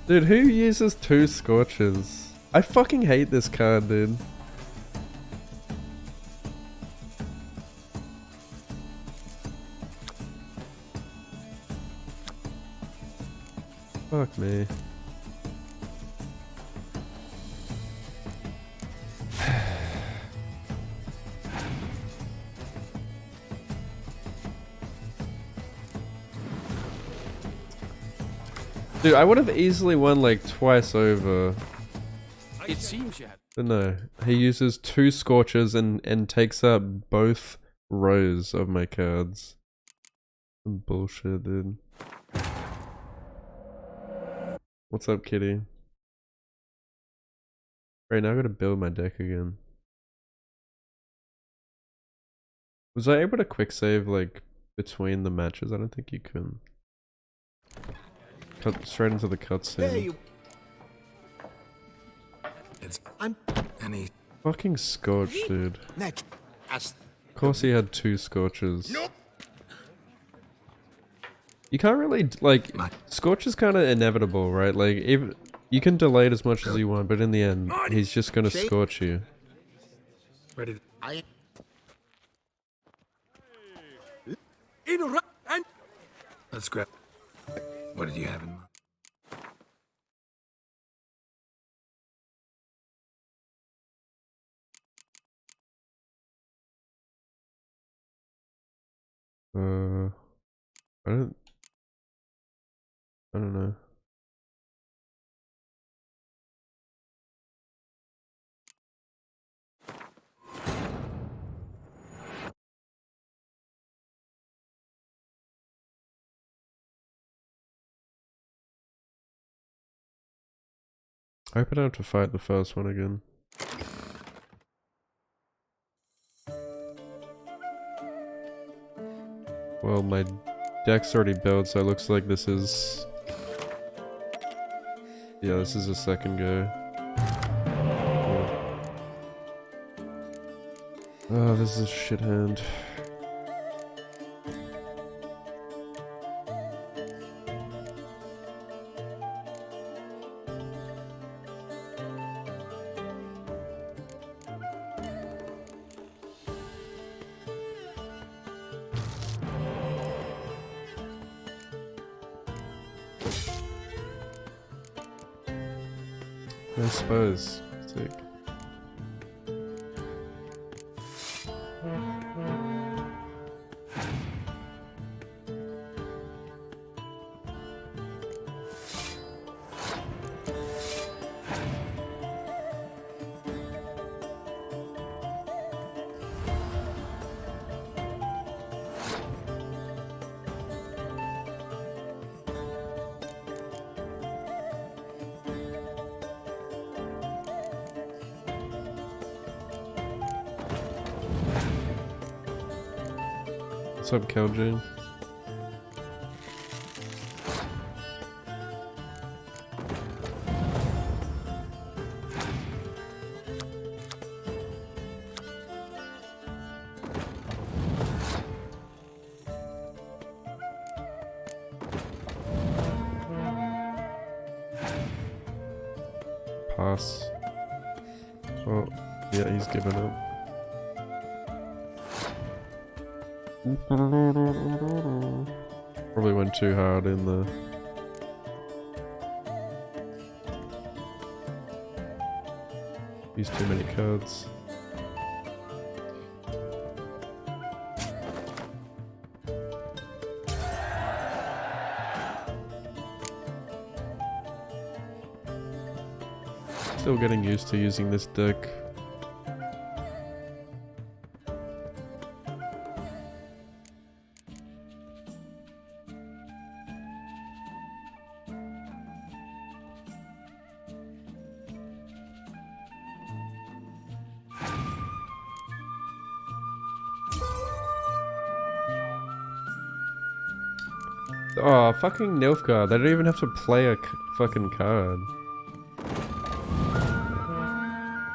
Dude, who uses 2 Scorches? I fucking hate this card, dude. Fuck me. Dude, I would have easily won like twice over. It seems you had. But no, he uses 2 Scorches and takes up both rows of my cards. Bullshit, dude. What's up, kitty? Right, now I gotta build my deck again. Was I able to quick save like between the matches? I don't think you can. Cut straight into the cutscene. I'm any Fucking Scorch, dude. next. Of course he had 2 Scorches. Nope. You can't really, like, Scorch is kind of inevitable, right? Like, even you can delay it as much as you want, but in the end, he's just gonna Scorch you. Ready? And Let's grab. What did you have in mind? I don't know. I hope I don't have to fight the first one again. Well, my deck's already built, so it looks like this is... Yeah, this is a second go. Oh, this is a shit hand. I suppose. Sick. What's up, Keljin? Pass. Oh, yeah, he's given up. Probably went too hard in there. Used too many cards. Still getting used to using this deck. Oh, fucking Nilfgaard. They don't even have to play a fucking card.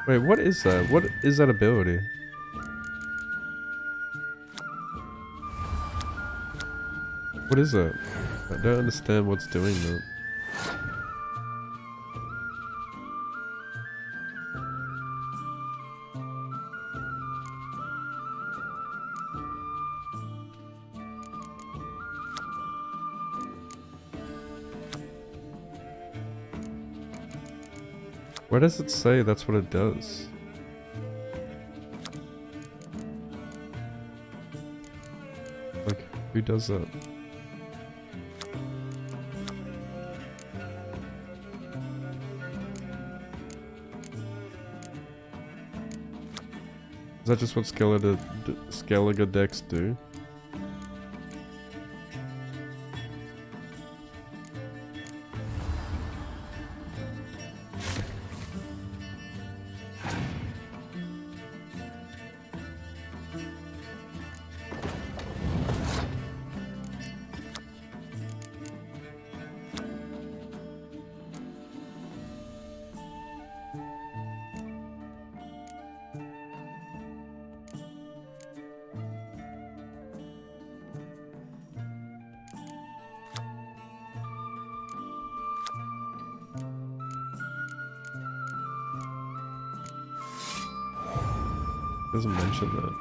Wait, what is that? What is that ability? What is that? I don't understand what's doing that. Where does it say that's what it does? Like, who does that? Is that just what Skellige decks do? Doesn't mention that.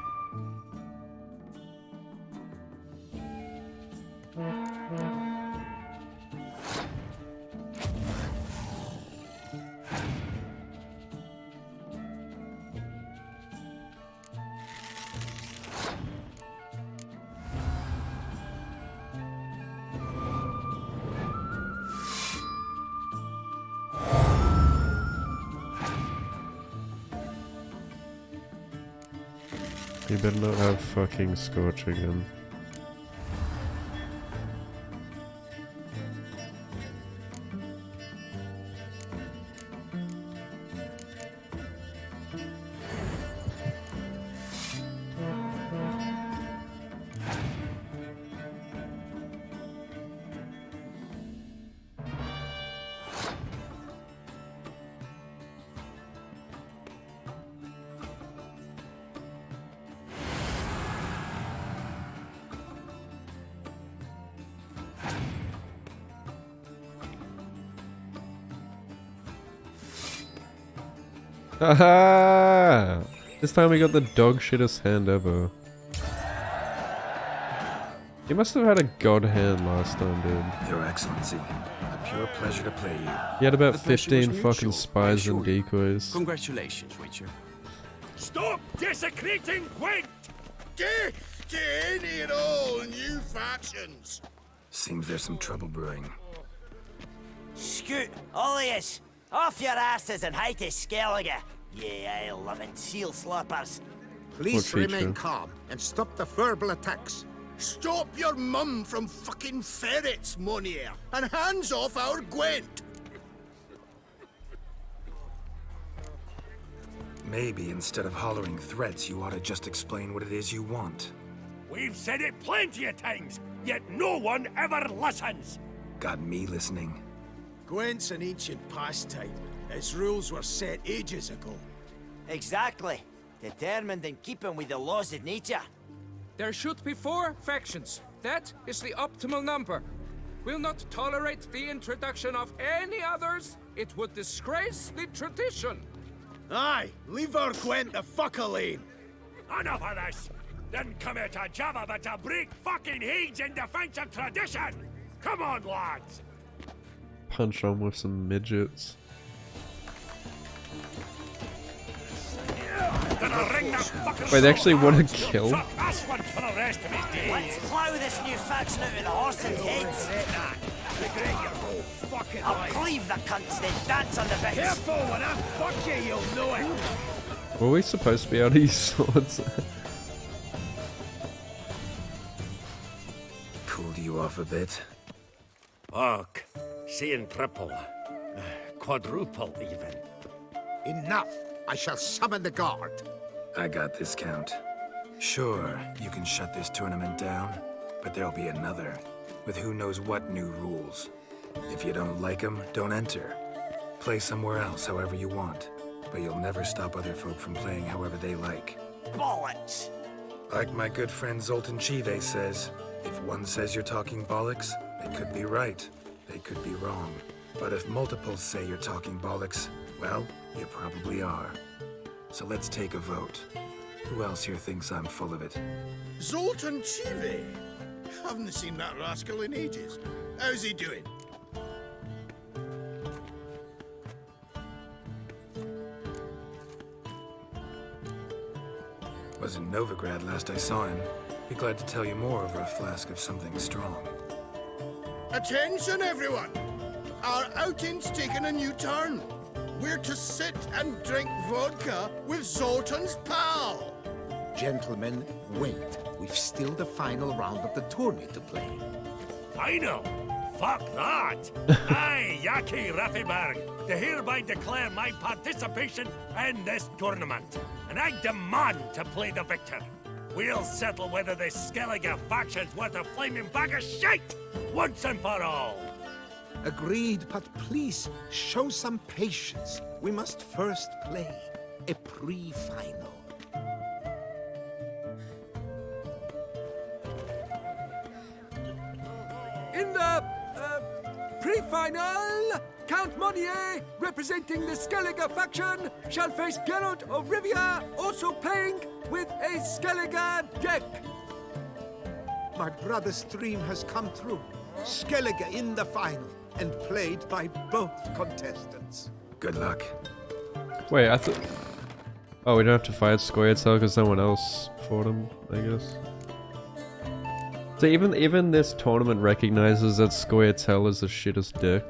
You better not have fucking Scorch again. Haha! This time we got the dog shittest hand ever. You must have had a god hand last time, dude. Your Excellency, a pure pleasure to play you. He had about The pleasure 15 was fucking mutual, spies and decoys. Congratulations, Witcher. Stop desecrating Gwent! Death to any and all new factions! Seems there's some trouble brewing. Scoot, all of yous! Off your asses and hide to Skellige, ye ale-loving seal sloppers. Please remain calm and stop the verbal attacks. Stop your mum from fucking ferrets, Monier, and hands off our Gwent! Maybe instead of hollering threats, you ought to just explain what it is you want. We We've said it plenty of times, yet no one ever listens. Got me listening. Gwent's an ancient pastime. Its rules were set ages ago. Exactly. Determined in keeping with the laws of nature. There should be 4 factions. That is the optimal number. Will not tolerate the introduction of any others. It would disgrace the tradition. Aye, leave our Gwent the fuck alone. Enough of this! Didn't come here to jabber, but to break fucking heads in defense of tradition! Come on, lads! Punch on with some midgets. Wait, they actually want to kill? That's one for the rest of his days. Let's plough this new faction out of the horses' heads. I'll cleave the cunts, then dance on the bits. Careful, when I fuck you, you'll know it. Were we supposed to be able to use swords? Pulled you off a bit. Fuck. Seeing triple. Quadruple, even. Enough! I shall summon the guard. I got this, Count. Sure, you can shut this tournament down, but there'll be another, with who knows what new rules. If you don't like them, don't enter. Play somewhere else however you want, but you'll never stop other folk from playing however they like. Bollocks! Like my good friend Zoltan Chive says, if one says you're talking bollocks, they could be right, they could be wrong. But if multiples say you're talking bollocks, well, you probably are. So let's take a vote. Who else here thinks I'm full of it? Zoltan Chive? Haven't seen that rascal in ages. How's he doing? Was in Novigrad last I saw him. Be glad to tell you more over a flask of something strong. Attention, everyone! Our outing's taken a new turn. We're to sit and drink vodka with Zoltan's pal. Gentlemen, wait. We've still the final round of the tourney to play. Final? Fuck that! I, Yaki Raffenberg, to hereby declare my participation in this tournament, and I demand to play the victor. We'll settle whether this Skellige faction's worth a flaming bag of shite, once and for all. Agreed, but please, show some patience. We must first play a pre-final. In the pre-final, Count Monnier, representing the Skellige faction, shall face Geralt of Rivia, also playing with a Skellige deck. My brother's dream has come true. Skellige in the final, and played by both contestants. Good luck. Wait, I thought... Oh, we don't have to fight Scoia'tael because someone else fought him, I guess. So even this tournament recognizes that Scoia'tael is the shittest dick.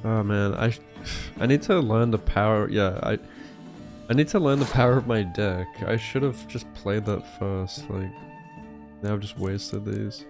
Oh man, I need to learn the power. Yeah, I need to learn the power of my deck. I should have just played that first. Like, now I've just wasted these.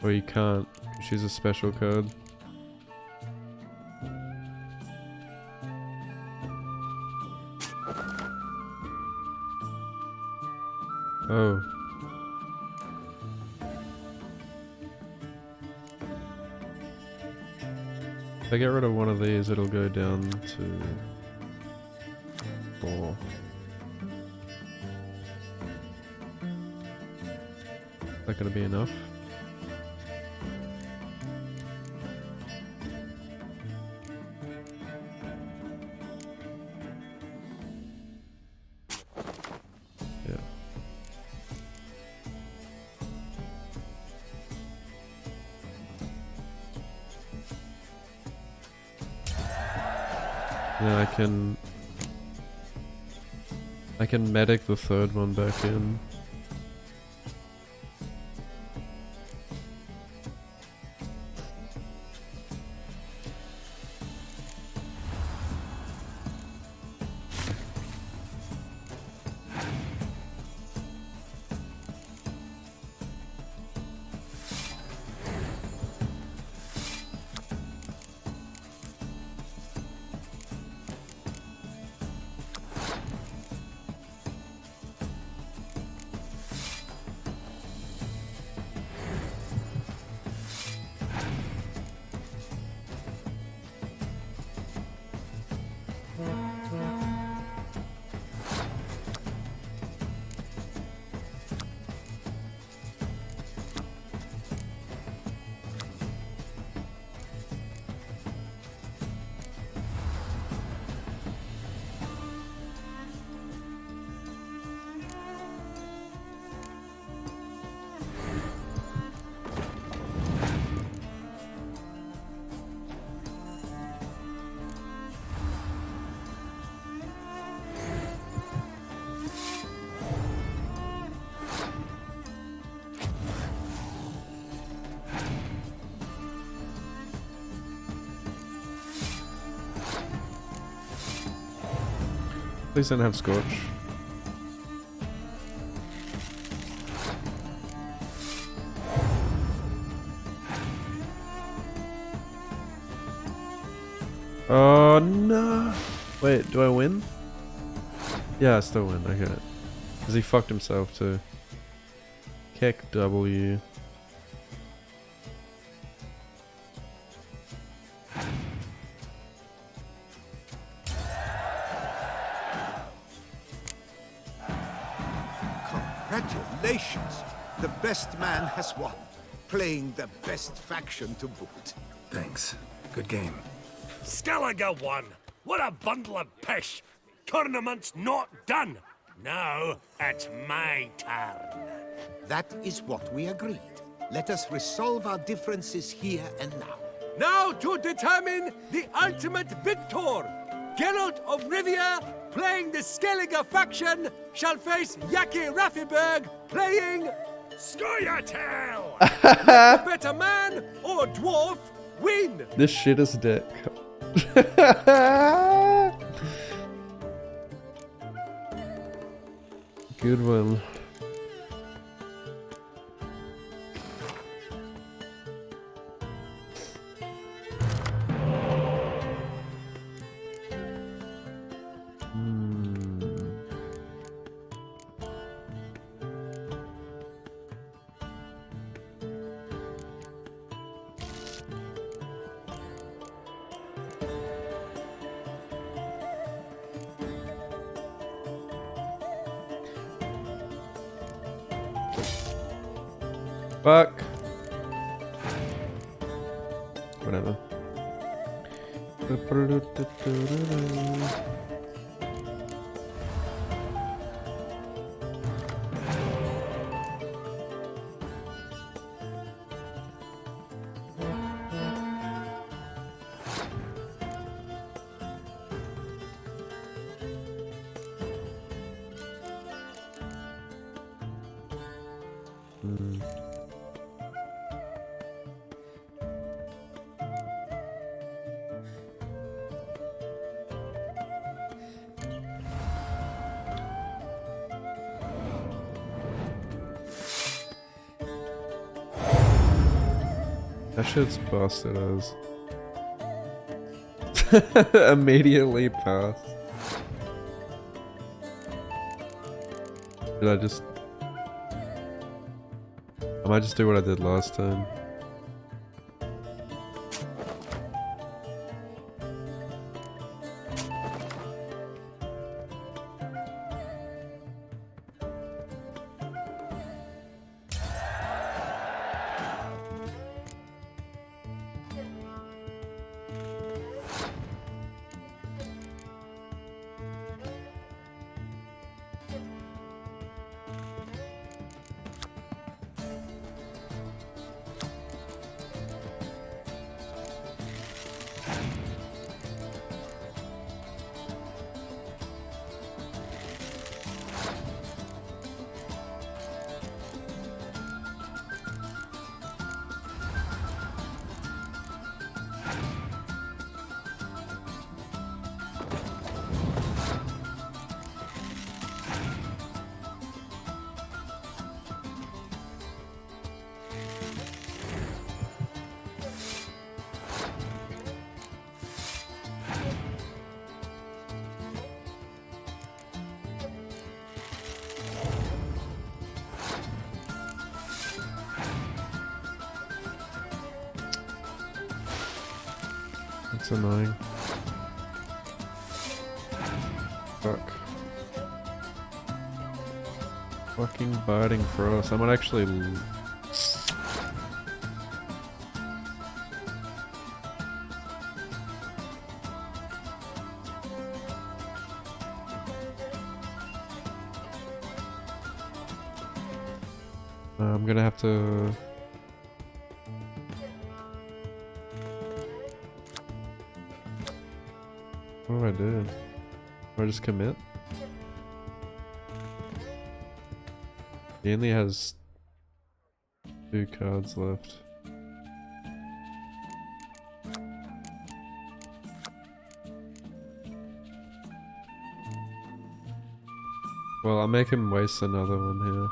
Or you can't. She's a special card. Oh. If I get rid of one of these, it'll go down to 4. Is that gonna be enough? Yeah. Yeah, I can medic the third one back in. Please don't have Scorch. Oh no! Wait, do I win? Yeah, I still win, okay. Because he fucked himself too. Kick W. Congratulations! The best man has won, playing the best faction to boot. Thanks. Good game. Skellige won! What a bundle of pish! Tournament's not done! Now it's my turn. That is what we agreed. Let us resolve our differences here and now. Now to determine the ultimate victor! Geralt of Rivia, playing the Skellige faction, shall face Yaki Raffiberg, playing Scoia'tael! Let the better man or dwarf win! This shit is dick. Good one. Fuck. Whatever. That shit's busted as. Immediately pass. Did I just... I might just do what I did last time. That's annoying. Fuck. Fucking biting frost. I might actually... I'm gonna have to... What do I do? Do I just commit? He only has 2 cards left. Well, I'll make him waste another one here.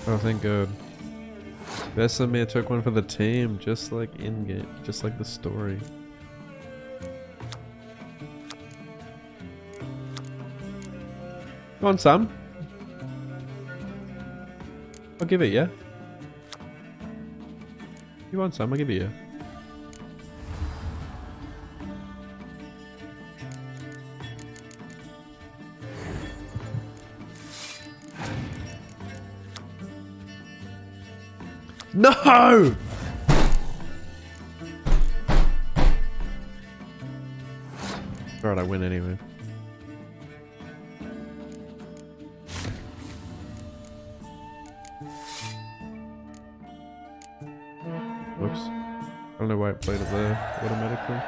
Oh, thank God. Vesemir took one for the team, just like in-game, just like the story. Come on, Sam. I'll give it, yeah? You want some? I'll give it, yeah. No! Alright, I win anyway. Whoops. I don't know why it played it there automatically.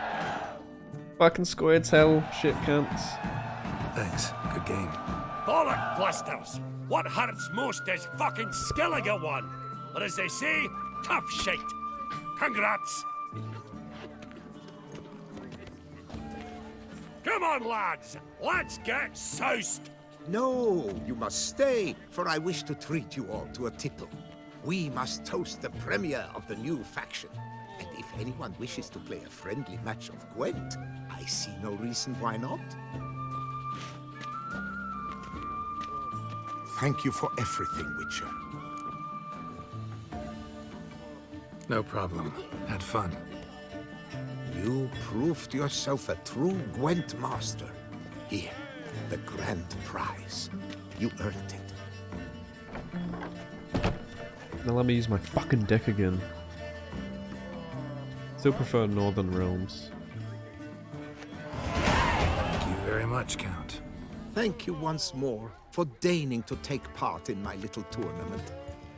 Fucking squared hell, shit cunts. Thanks. Good game. Bollock blusters! What hurts most is fucking Skilligan one. Or as they say, tough shite. Congrats! Come on, lads! Let's get soused! No, you must stay, for I wish to treat you all to a tipple. We must toast the premier of the new faction. And if anyone wishes to play a friendly match of Gwent, I see no reason why not. Thank you for everything, Witcher. No problem. Had fun. You proved yourself a true Gwent master. Here, the grand prize. You earned it. Now let me use my fucking deck again. Still prefer Northern Realms. Thank you very much. much, Count. Thank you once more for deigning to take part in my little tournament.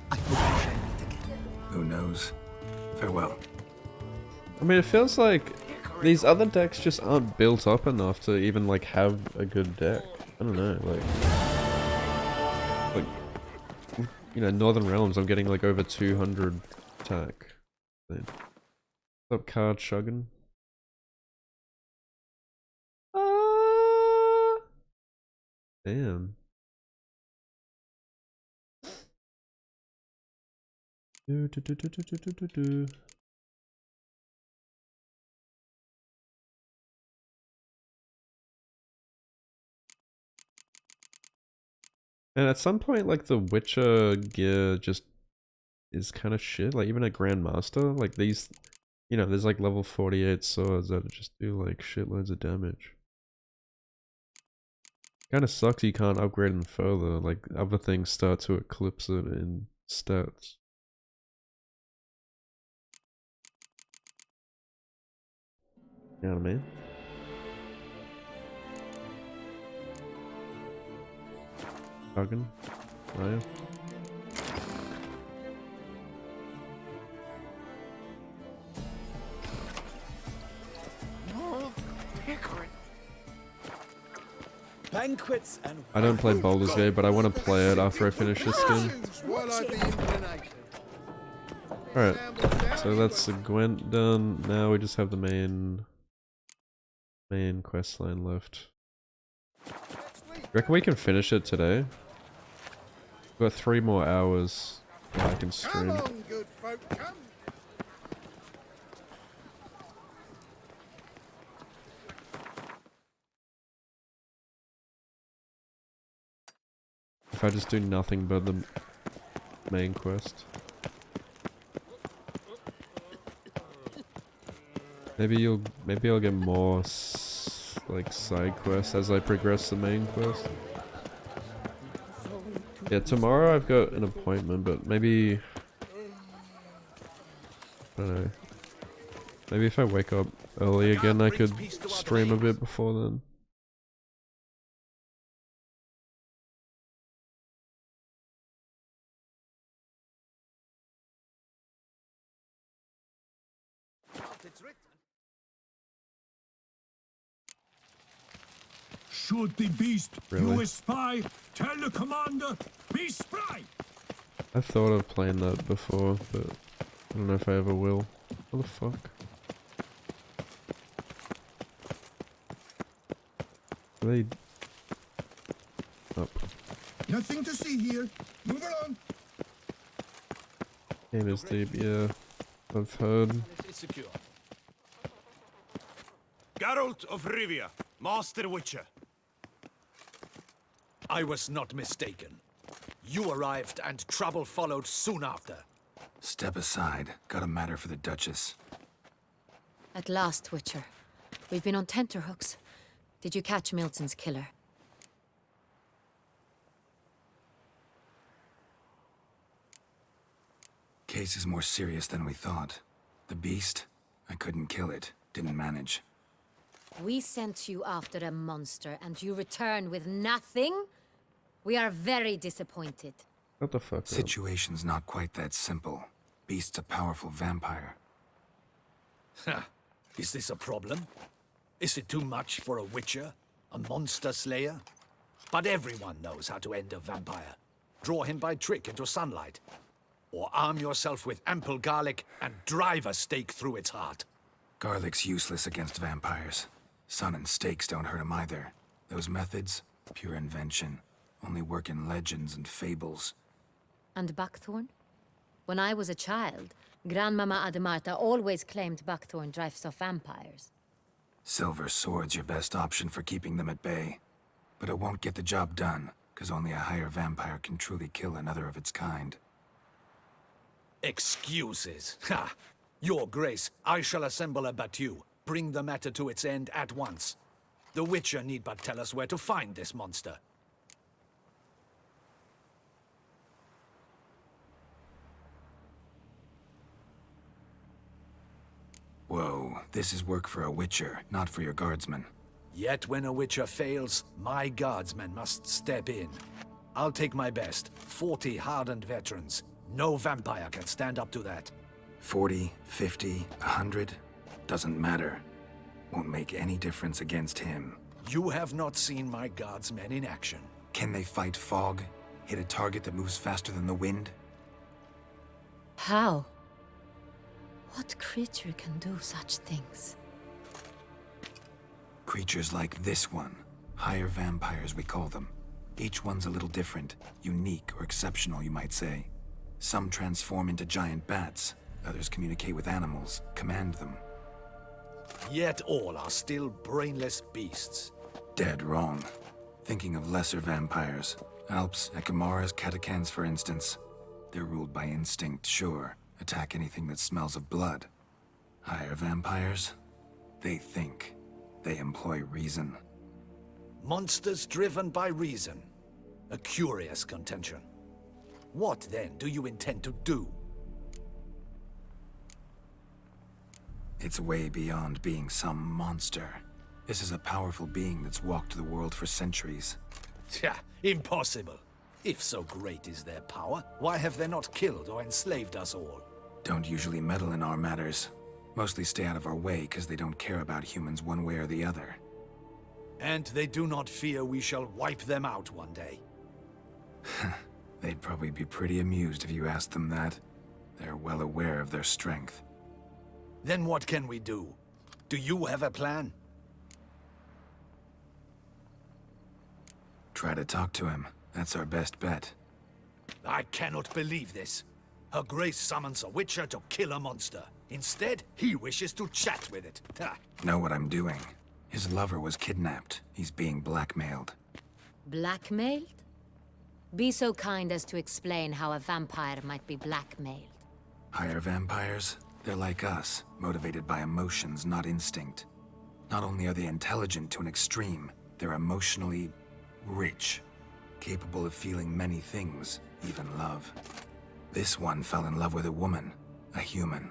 I hope we shall meet again. Who knows? Farewell. I mean, it feels like these other decks just aren't built up enough to even like have a good deck. I don't know, like you know, Northern Realms, I'm getting like over 200 attack. What's up, card Shuggan? Damn. Do. And at some point, like, the Witcher gear just is kind of shit. Like, even at Grandmaster, like, these, you know, there's like level 48 swords that just do like shitloads of damage. Kind of sucks you can't upgrade them further. Like, other things start to eclipse it in stats. You know what I mean? Shuggan? Are you? Banquets and I don't play Baldur's Gate, but I want to play it after I finish this skin. Alright, so that's the Gwent done. Now we just have the main quest line left. Reckon we can finish it today? We've got 3 more hours that I can stream. Come on, good folk, come. If I just do nothing but the main quest. Maybe I'll get more like side quests as I progress the main quest. Yeah, tomorrow I've got an appointment, but maybe I don't know. Maybe if I wake up early again, I could stream a bit before then. Should the beast Really? you espy, tell the commander, be spry! I thought of playing that before, but I don't know if I ever will. What the fuck? Are they up? Nothing to see here. Move along. Game is deep, yeah. I've heard. Geralt of Rivia, Master Witcher. I was not mistaken. You arrived and trouble followed soon after. Step aside. Got a matter for the Duchess. At last, Witcher. We've been on tenterhooks. Did you catch Milton's killer? Case is more serious than we thought. The beast? I couldn't kill it. Didn't manage. We sent you after a monster, and you return with nothing? We are very disappointed. What the fuck? Situation's not quite that simple. Beast's a powerful vampire. Ha! Is this a problem? Is it too much for a witcher? A monster slayer? But everyone knows how to end a vampire. Draw him by trick into sunlight. Or arm yourself with ample garlic and drive a stake through its heart. Garlic's useless against vampires. Sun and stakes don't hurt him either. Those methods, pure invention. Only work in legends and fables. And buckthorn? When I was a child, Grandmama Ademarta always claimed buckthorn drives off vampires. Silver sword's your best option for keeping them at bay. But it won't get the job done, because only a higher vampire can truly kill another of its kind. Excuses. Ha! Your Grace, I shall assemble a battue. Bring the matter to its end at once. The Witcher need but tell us where to find this monster. Whoa, this is work for a Witcher, not for your guardsmen. Yet when a witcher fails, my guardsmen must step in. I'll take my best. 40 hardened veterans. No vampire can stand up to that. 40, 50, 100? Doesn't matter. Won't make any difference against him. You have not seen my guardsmen in action. Can they fight fog? Hit a target that moves faster than the wind? How? What creature can do such things? Creatures like this one. Higher vampires, we call them. Each one's a little different. Unique or exceptional, you might say. Some transform into giant bats. Others communicate with animals, command them. Yet all are still brainless beasts. Dead wrong. Thinking of lesser vampires. Alps, Ekamaras, Catacans, for instance. They're ruled by instinct, sure. Attack anything that smells of blood. Higher vampires? They think. They employ reason. Monsters driven by reason. A curious contention. What, then, do you intend to do? It's way beyond being some monster. This is a powerful being that's walked the world for centuries. Tja, impossible. If so great is their power, why have they not killed or enslaved us all? Don't usually meddle in our matters. Mostly stay out of our way because they don't care about humans one way or the other. And they do not fear we shall wipe them out one day. They'd probably be pretty amused if you asked them that. They're well aware of their strength. Then what can we do? Do you have a plan? Try to talk to him. That's our best bet. I cannot believe this. Her Grace summons a witcher to kill a monster. Instead, he wishes to chat with it. Ha. Know what I'm doing. His lover was kidnapped. He's being blackmailed. Blackmailed? Be so kind as to explain how a vampire might be blackmailed. Higher vampires? They're like us, motivated by emotions, not instinct. Not only are they intelligent to an extreme, they're emotionally rich. Capable of feeling many things, even love. This one fell in love with a woman, a human.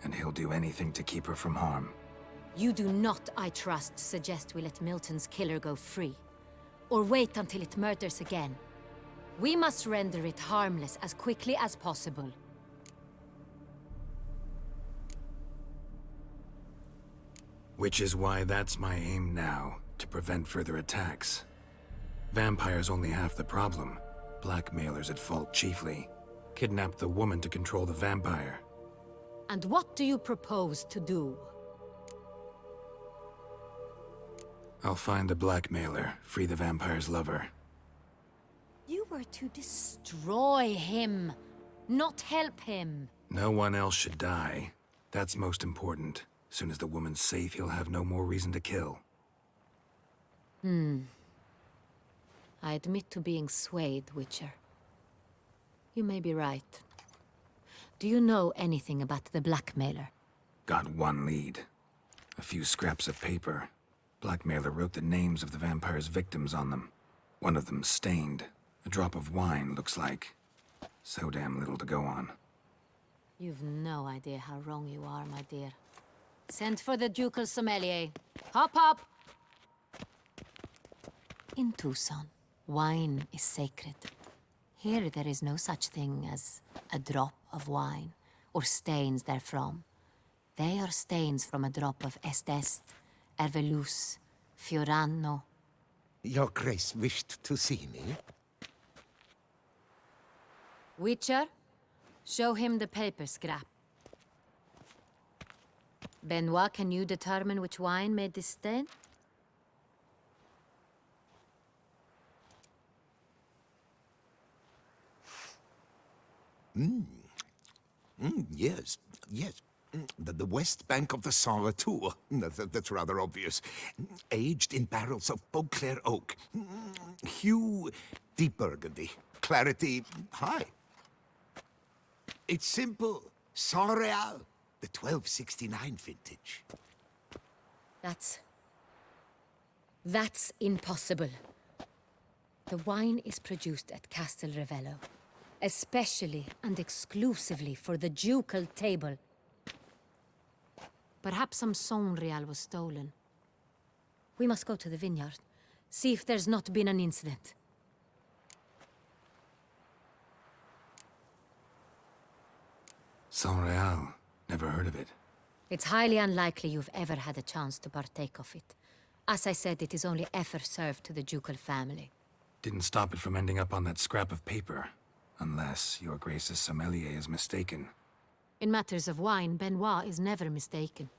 And he'll do anything to keep her from harm. You do not, I trust, suggest we let Milton's killer go free. Or wait until it murders again. We must render it harmless as quickly as possible. Which is why that's my aim now, to prevent further attacks. Vampires only half the problem. Blackmailers at fault chiefly. Kidnap the woman to control the vampire. And what do you propose to do? I'll find the blackmailer, free the vampire's lover. You were to destroy him, not help him. No one else should die. That's most important. Soon as the woman's safe, he'll have no more reason to kill. I admit to being swayed, Witcher. You may be right. Do you know anything about the blackmailer? Got one lead. A few scraps of paper. Blackmailer wrote the names of the vampire's victims on them. One of them stained. A drop of wine, looks like. So damn little to go on. You've no idea how wrong you are, my dear. Send for the ducal sommelier. Hop, hop! In Tucson, wine is sacred. Here there is no such thing as a drop of wine, or stains therefrom. They are stains from a drop of Est, Ervelus, Fiorano. Your Grace wished to see me? Witcher, show him the paper scrap. Benoit, can you determine which wine made this stain? Yes, yes. The west bank of the Saar too. That's rather obvious. Aged in barrels of Beauclair oak. Hue, deep burgundy. Clarity, high. It's simple. Saint-Réal, the 1269 vintage. That's impossible. The wine is produced at Castel Ravello, especially and exclusively for the ducal table. Perhaps some Saint-Réal was stolen. We must go to the vineyard. See if there's not been an incident. San Real. Never heard of it. It's highly unlikely you've ever had a chance to partake of it. As I said, it is only ever served to the ducal family. Didn't stop it from ending up on that scrap of paper. Unless your Grace's sommelier is mistaken. In matters of wine, Benoit is never mistaken.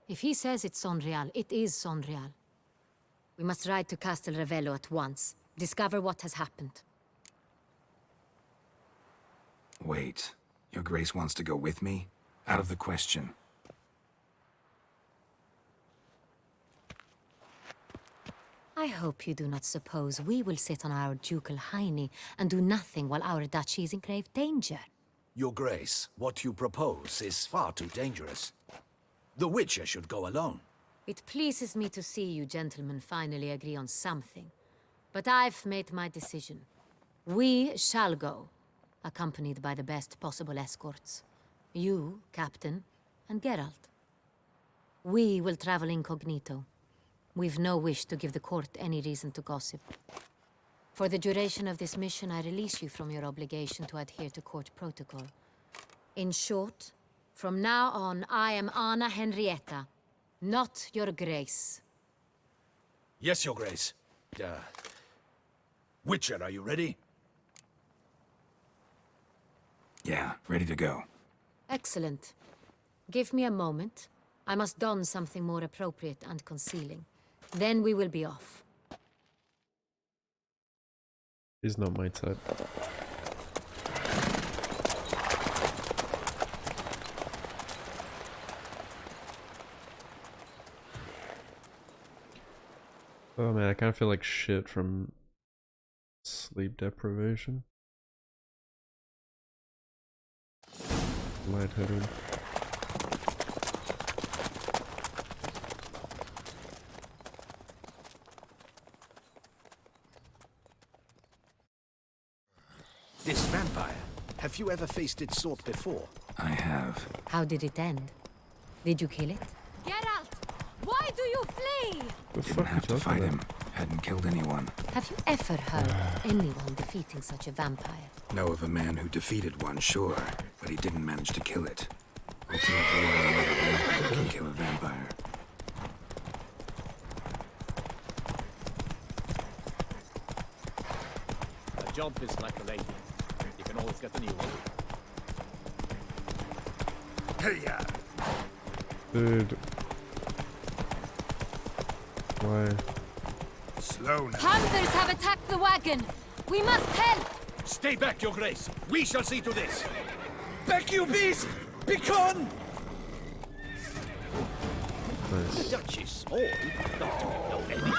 If he says it's San Real, it is San Real. We must ride to Castel Ravello at once. Discover what has happened. Wait. Your Grace wants to go with me? Out of the question. I hope you do not suppose we will sit on our ducal hiney and do nothing while our duchy is in grave danger. Your Grace, what you propose is far too dangerous. The Witcher should go alone. It pleases me to see you gentlemen finally agree on something. But I've made my decision. We shall go, accompanied by the best possible escorts. You, Captain, and Geralt. We will travel incognito. We've no wish to give the court any reason to gossip. For the duration of this mission, I release you from your obligation to adhere to court protocol. In short, from now on, I am Anna Henrietta, not your Grace. Yes, Your Grace. Witcher, are you ready? Yeah, ready to go. Excellent. Give me a moment. I must don something more appropriate and concealing. Then we will be off. He's not my type. Oh man, I kind of feel like shit from sleep deprivation. Lightheaded. This vampire, have you ever faced its sort before? I have. How did it end? Did you kill it? Geralt! Why do you flee? Didn't have to fight him. Hadn't killed anyone. Have you ever heard of anyone defeating such a vampire? Know of a man who defeated one, sure, but he didn't manage to kill it. Ultimately, only another vampire can kill a vampire. A job is like a lady. You can always get a new one. Hey, Dude. Why? Slow now. Hunters have attacked the wagon! We must help! Stay back, Your Grace. We shall see to this. Back, you beast! Begone! Nice. The Dutch is small, not no enemies.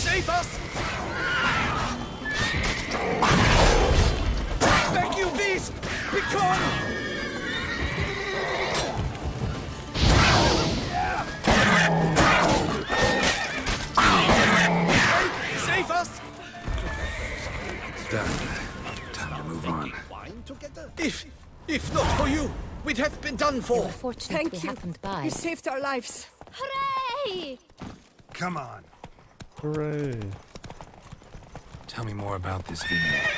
Save us! Back, you beast! Begone! Save us! Done. Time to move on. If not for you, we'd have been done for. Fortunately happened by. You saved our lives. Hooray! Come on. Hooray. Tell me more about this vineyard,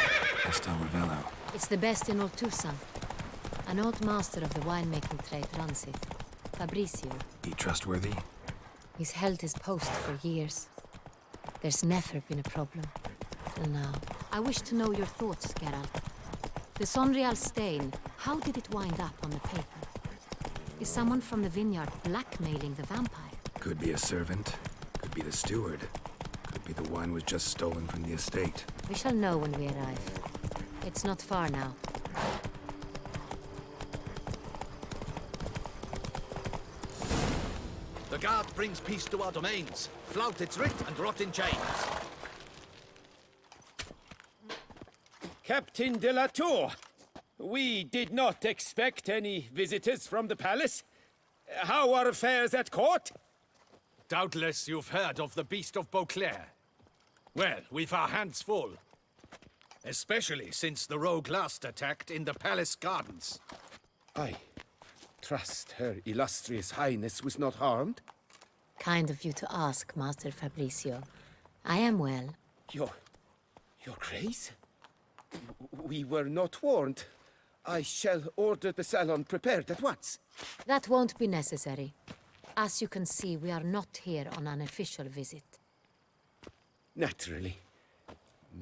Castel Ravello. It's the best in all Tucson. An old master of the winemaking trade runs it. Fabricio. He trustworthy? He's held his post for years. There's never been a problem. Till now. I wish to know your thoughts, Geralt. The San Real stain, how did it wind up on the paper? Is someone from the vineyard blackmailing the vampire? Could be a servant. Could be the steward. Could be the wine was just stolen from the estate. We shall know when we arrive. It's not far now. The guard brings peace to our domains. Flout its writ and rot in chains. Captain de la Tour, we did not expect any visitors from the palace. How are affairs at court? Doubtless you've heard of the Beast of Beauclair. Well, we've our hands full. Especially since the rogue last attacked in the palace gardens. I trust Her Illustrious Highness was not harmed? Kind of you to ask, Master Fabricio. I am well. Your Grace? We were not warned. I shall order the salon prepared at once. That won't be necessary. As you can see, we are not here on an official visit. Naturally.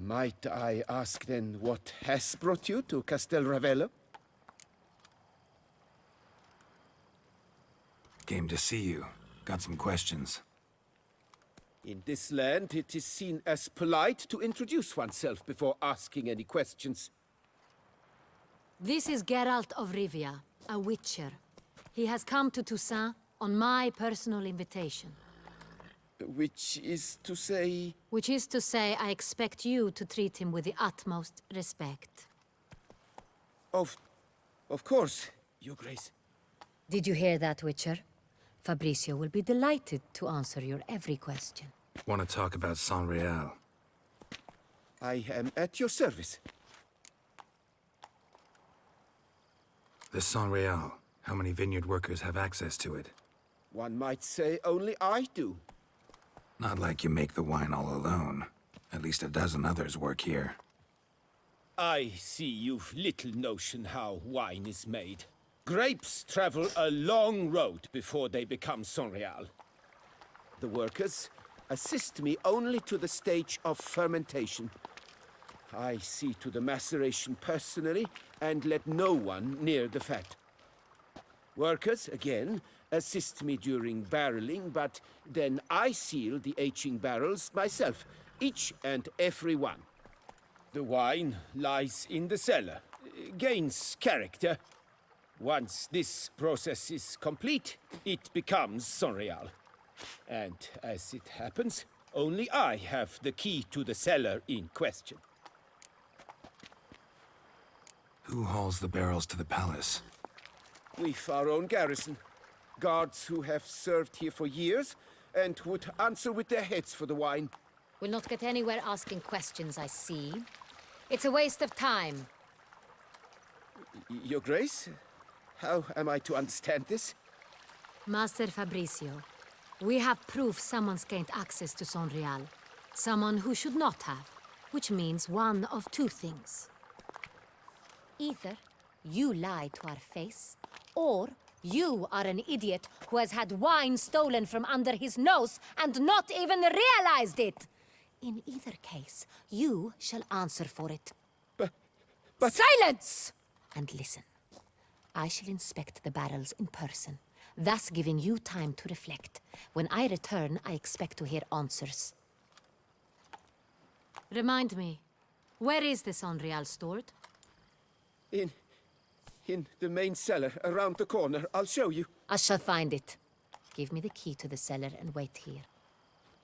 Might I ask then what has brought you to Castel Ravello? Came to see you. Got some questions. In this land, it is seen as polite to introduce oneself before asking any questions. This is Geralt of Rivia, a witcher. He has come to Toussaint on my personal invitation. Which is to say... Which is to say, I expect you to treat him with the utmost respect. Of course, Your Grace. Did you hear that, Witcher? Fabricio will be delighted to answer your every question. Want to talk about San Real? I am at your service. The San Real. How many vineyard workers have access to it? One might say only I do. Not like you make the wine all alone. At least a dozen others work here. I see you've little notion how wine is made. Grapes travel a long road before they become Sonreal. The workers assist me only to the stage of fermentation. I see to the maceration personally and let no one near the fat. Workers, again, assist me during barreling, but then I seal the aging barrels myself, each and every one. The wine lies in the cellar, gains character. Once this process is complete, it becomes Sonreal. And as it happens, only I have the key to the cellar in question. Who hauls the barrels to the palace? We've our own garrison. Guards who have served here for years and would answer with their heads for the wine. We'll not get anywhere asking questions, I see. It's a waste of time. Your Grace? How am I to understand this? Master Fabricio, we have proof someone's gained access to Sonreal. Someone who should not have, which means one of two things. Either you lie to our face, or you are an idiot who has had wine stolen from under his nose and not even realized it. In either case, you shall answer for it. But... Silence! And listen. I shall inspect the barrels in person, thus giving you time to reflect. When I return, I expect to hear answers. Remind me, where is this Sonreal stored? In the main cellar, around the corner. I'll show you. I shall find it. Give me the key to the cellar and wait here.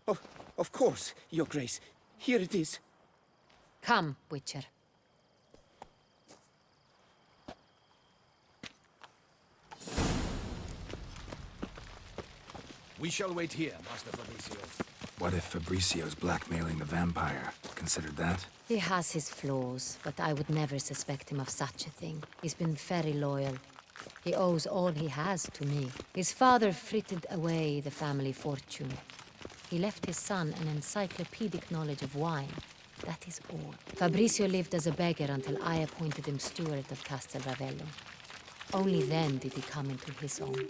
Oh, of course, Your Grace. Here it is. Come, Witcher. We shall wait here, Master Fabricio. What if Fabricio's blackmailing the vampire? Considered that? He has his flaws, but I would never suspect him of such a thing. He's been very loyal. He owes all he has to me. His father frittered away the family fortune. He left his son an encyclopedic knowledge of wine. That is all. Fabricio lived as a beggar until I appointed him steward of Castel Ravello. Only then did he come into his own.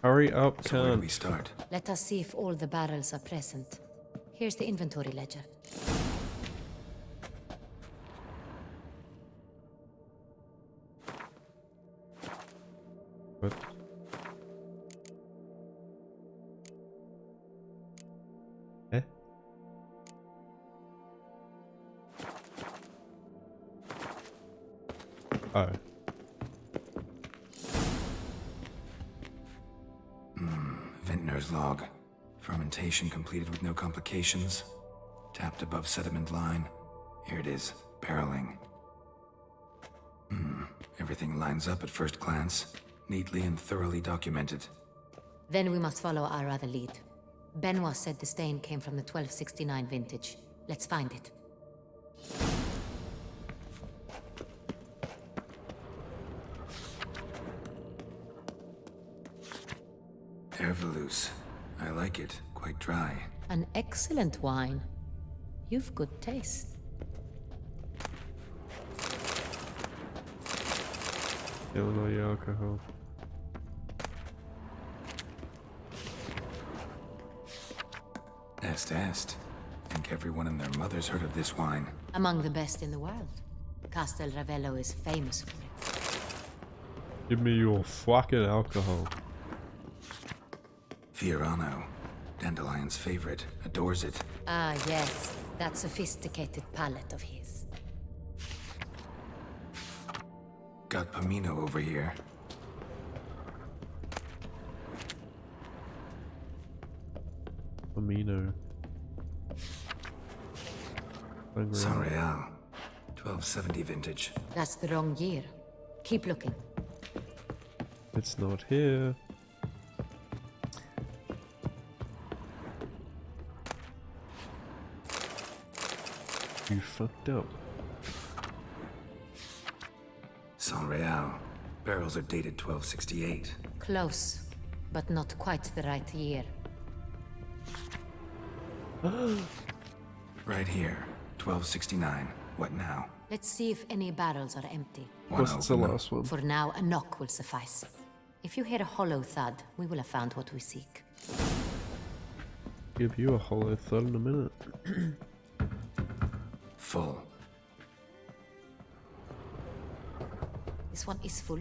Hurry up, So where do we start? Let us see if all the barrels are present. Here's the inventory ledger. What? Eh? Oh. Vintner's log. Fermentation completed with no complications. Tapped above sediment line. Here it is. Barreling. Everything lines up at first glance. Neatly and thoroughly documented. Then we must follow our other lead. Benoit said the stain came from the 1269 vintage. Let's find it. Herveloos. I like it. Quite dry. An excellent wine. You've good taste. Illinois alcohol. Est. Think everyone and their mother's heard of this wine. Among the best in the world. Castel Ravello is famous for it. Give me your fucking alcohol. Fiorano. Dandelion's favorite. Adores it. Ah, yes. That sophisticated palate of his. Got Pomino over here. Pomino. Saint-Réal. 1270 vintage. That's the wrong year. Keep looking. It's not here. You fucked up. Saint-Réal. Barrels are dated 1268. Close, but not quite the right year. Right here. 1269. What now? Let's see if any barrels are empty. What's the last one? For now, a knock will suffice. If you hear a hollow thud, we will have found what we seek. Give you a hollow thud in a minute. Full. This one is full.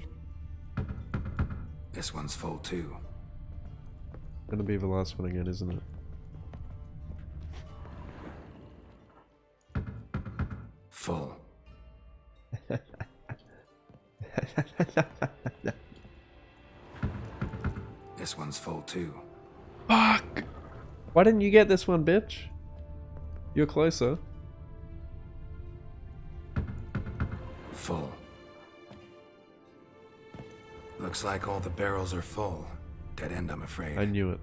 This one's full too. Gonna be the last one again, isn't it? Full. This one's full too. Fuck! Why didn't you get this one, bitch? You're closer. Full. Looks like all the barrels are full. Dead end, I'm afraid. I knew it.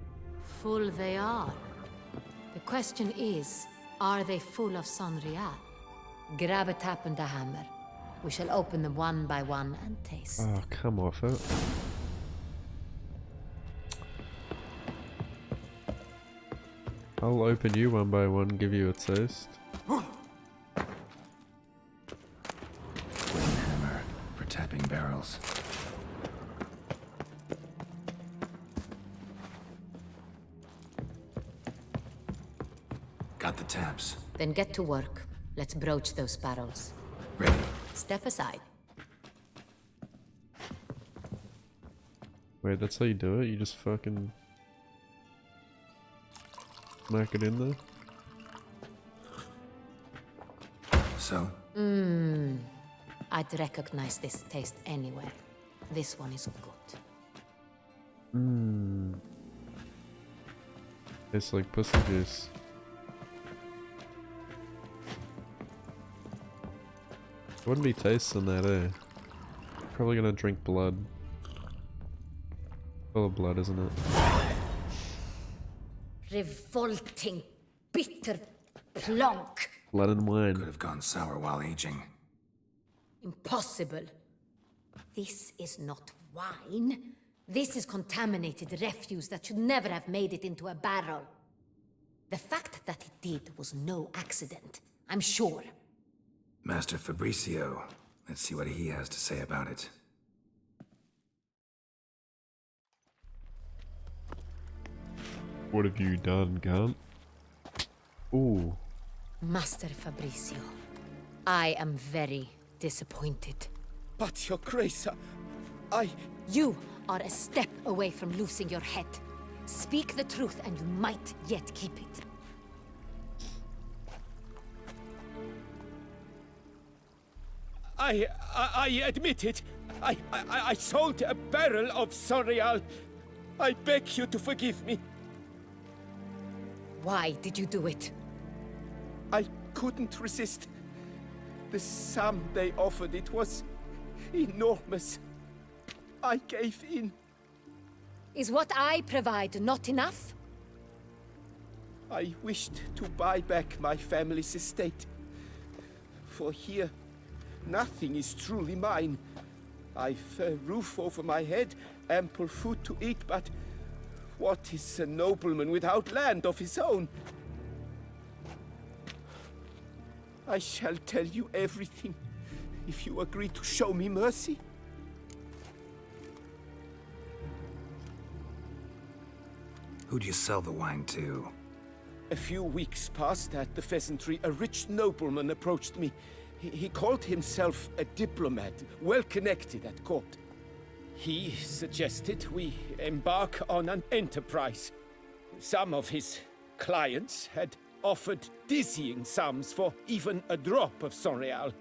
Full they are. The question is, are they full of Saint-Réal? Grab a tap and a hammer. We shall open them one by one and taste. Oh, come off it. I'll open you one by one, give you a taste. Wooden hammer for tapping barrels. Got the taps. Then get to work. Let's broach those barrels. Ready. Step aside. Wait, that's how you do it? You just fucking smack it in there? So? I'd recognize this taste anywhere. This one is good. It's like pussy juice. Wouldn't be tasting that, eh? Probably gonna drink blood. Full of blood, isn't it? Revolting, bitter plonk. Blood and wine. Could have gone sour while aging. Impossible. This is not wine. This is contaminated refuse that should never have made it into a barrel. The fact that it did was no accident, I'm sure. Master Fabricio. Let's see what he has to say about it. What have you done, cunt? Ooh. Master Fabricio, I am very disappointed. But, Your Grace, You are a step away from losing your head. Speak the truth and you might yet keep it. I admit it. I sold a barrel of Saint-Réal. I beg you to forgive me. Why did you do it? I couldn't resist. The sum they offered, it was enormous. I gave in. Is what I provide not enough? I wished to buy back my family's estate. For here, nothing is truly mine. I've a roof over my head, ample food to eat, but what is a nobleman without land of his own? I shall tell you everything, if you agree to show me mercy. Who'd you sell the wine to? A few weeks past at the pheasantry, a rich nobleman approached me. He called himself a diplomat, well connected at court. He suggested we embark on an enterprise. Some of his clients had offered dizzying sums for even a drop of Sonreal.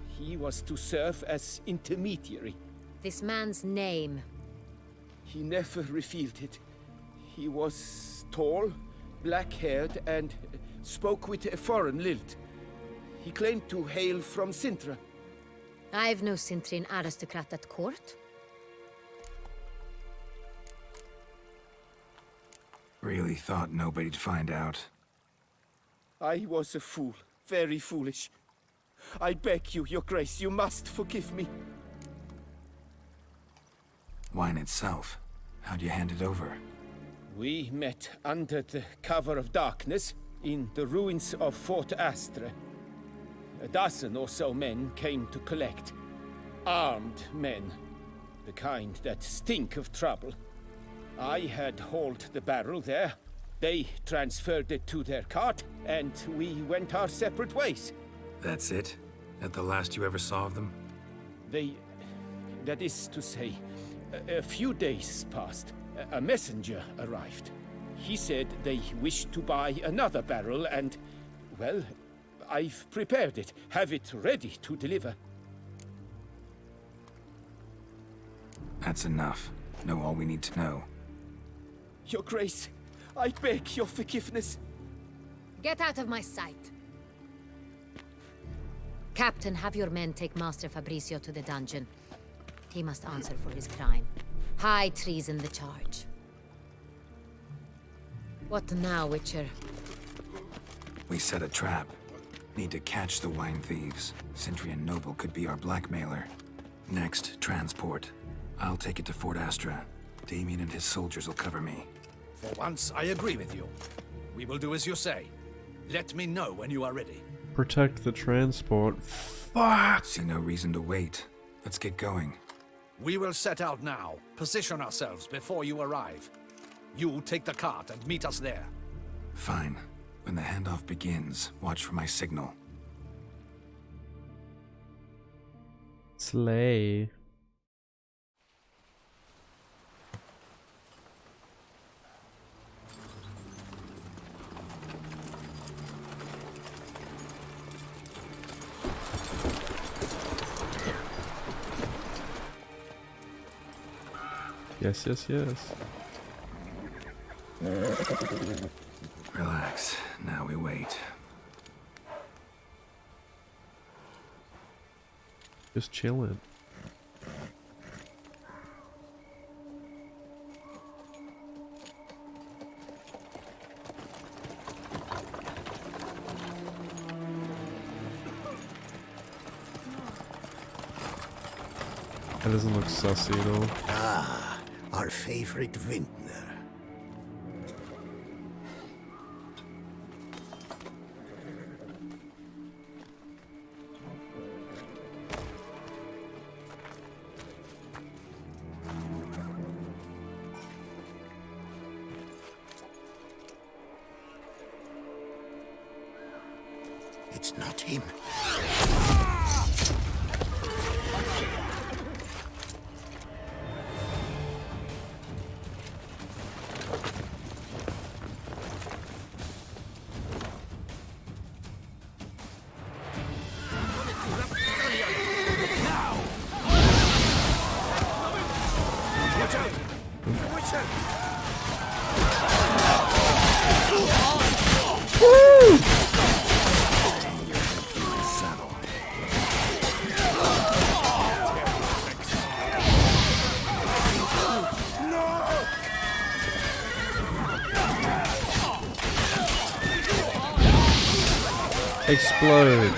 He was to serve as intermediary. This man's name? He never revealed it. He was tall, black-haired, and spoke with a foreign lilt. He claimed to hail from Sintra. I've no Sintrin aristocrat at court. Really thought nobody'd find out. I was a fool, very foolish. I beg you, Your Grace, you must forgive me. Wine itself, how'd you hand it over? We met under the cover of darkness in the ruins of Fort Astre. A dozen or so men came to collect. Armed men. The kind that stink of trouble. I had hauled the barrel there. They transferred it to their cart, and we went our separate ways. That's it? That the last you ever saw of them? That is to say, a few days passed. A messenger arrived. He said they wished to buy another barrel and, well, I've prepared it. Have it ready to deliver. That's enough. Know all we need to know. Your Grace, I beg your forgiveness. Get out of my sight. Captain, have your men take Master Fabrizio to the dungeon. He must answer for his crime. High treason the charge. What now, Witcher? We set a trap. Need to catch the wine thieves. Sintrian Noble could be our blackmailer. Next, transport. I'll take it to Fort Astra. Damien and his soldiers will cover me. For once, I agree with you. We will do as you say. Let me know when you are ready. Protect the transport. Fuck! See no reason to wait. Let's get going. We will set out now. Position ourselves before you arrive. You take the cart and meet us there. Fine. When the handoff begins, watch for my signal. Slay. Yes, yes, yes. Relax. Now we wait. Just chilling. That doesn't look sussy at all. Ah, our favorite vintner. It's not him. Explode.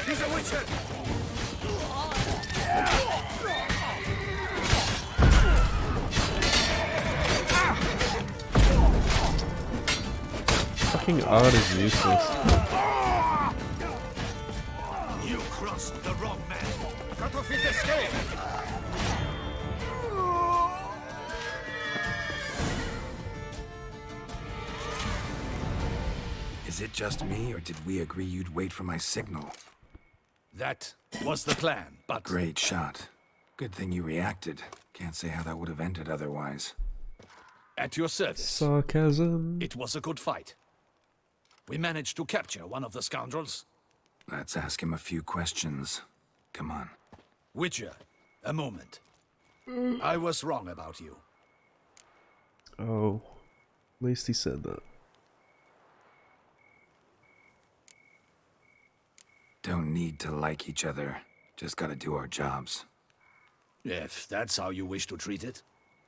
He's a witcher! Fucking art is useless. You crossed the wrong man. Cut off his escape. Is it just me, or did we agree you'd wait for my signal? That was the plan, but... Great shot. Good thing you reacted. Can't say how that would have ended otherwise. At your service. Sarcasm. It was a good fight. We managed to capture one of the scoundrels. Let's ask him a few questions. Come on. Witcher, a moment. I was wrong about you. Oh, at least he said that. Don't need to like each other. Just gotta do our jobs. If that's how you wish to treat it.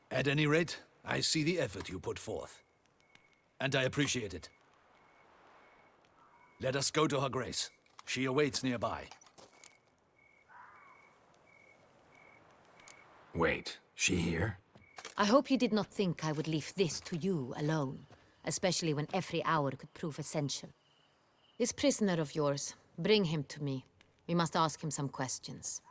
At any rate, I see the effort you put forth. And I appreciate it. Let us go to her grace. She awaits nearby. Wait, she here? I hope you did not think I would leave this to you alone, especially when every hour could prove essential. This prisoner of yours, bring him to me. We must ask him some questions.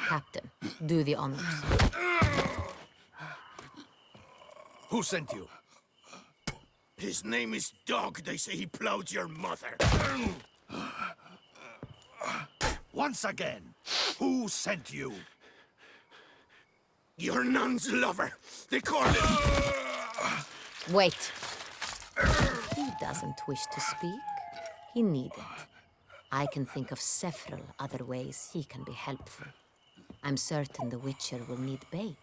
Captain, do the honors. Who sent you? His name is Dog. They say he plowed your mother. Once again, who sent you? Your nun's lover. They call him. Wait. He doesn't wish to speak. He needn't. I can think of several other ways he can be helpful. I'm certain the Witcher will need bait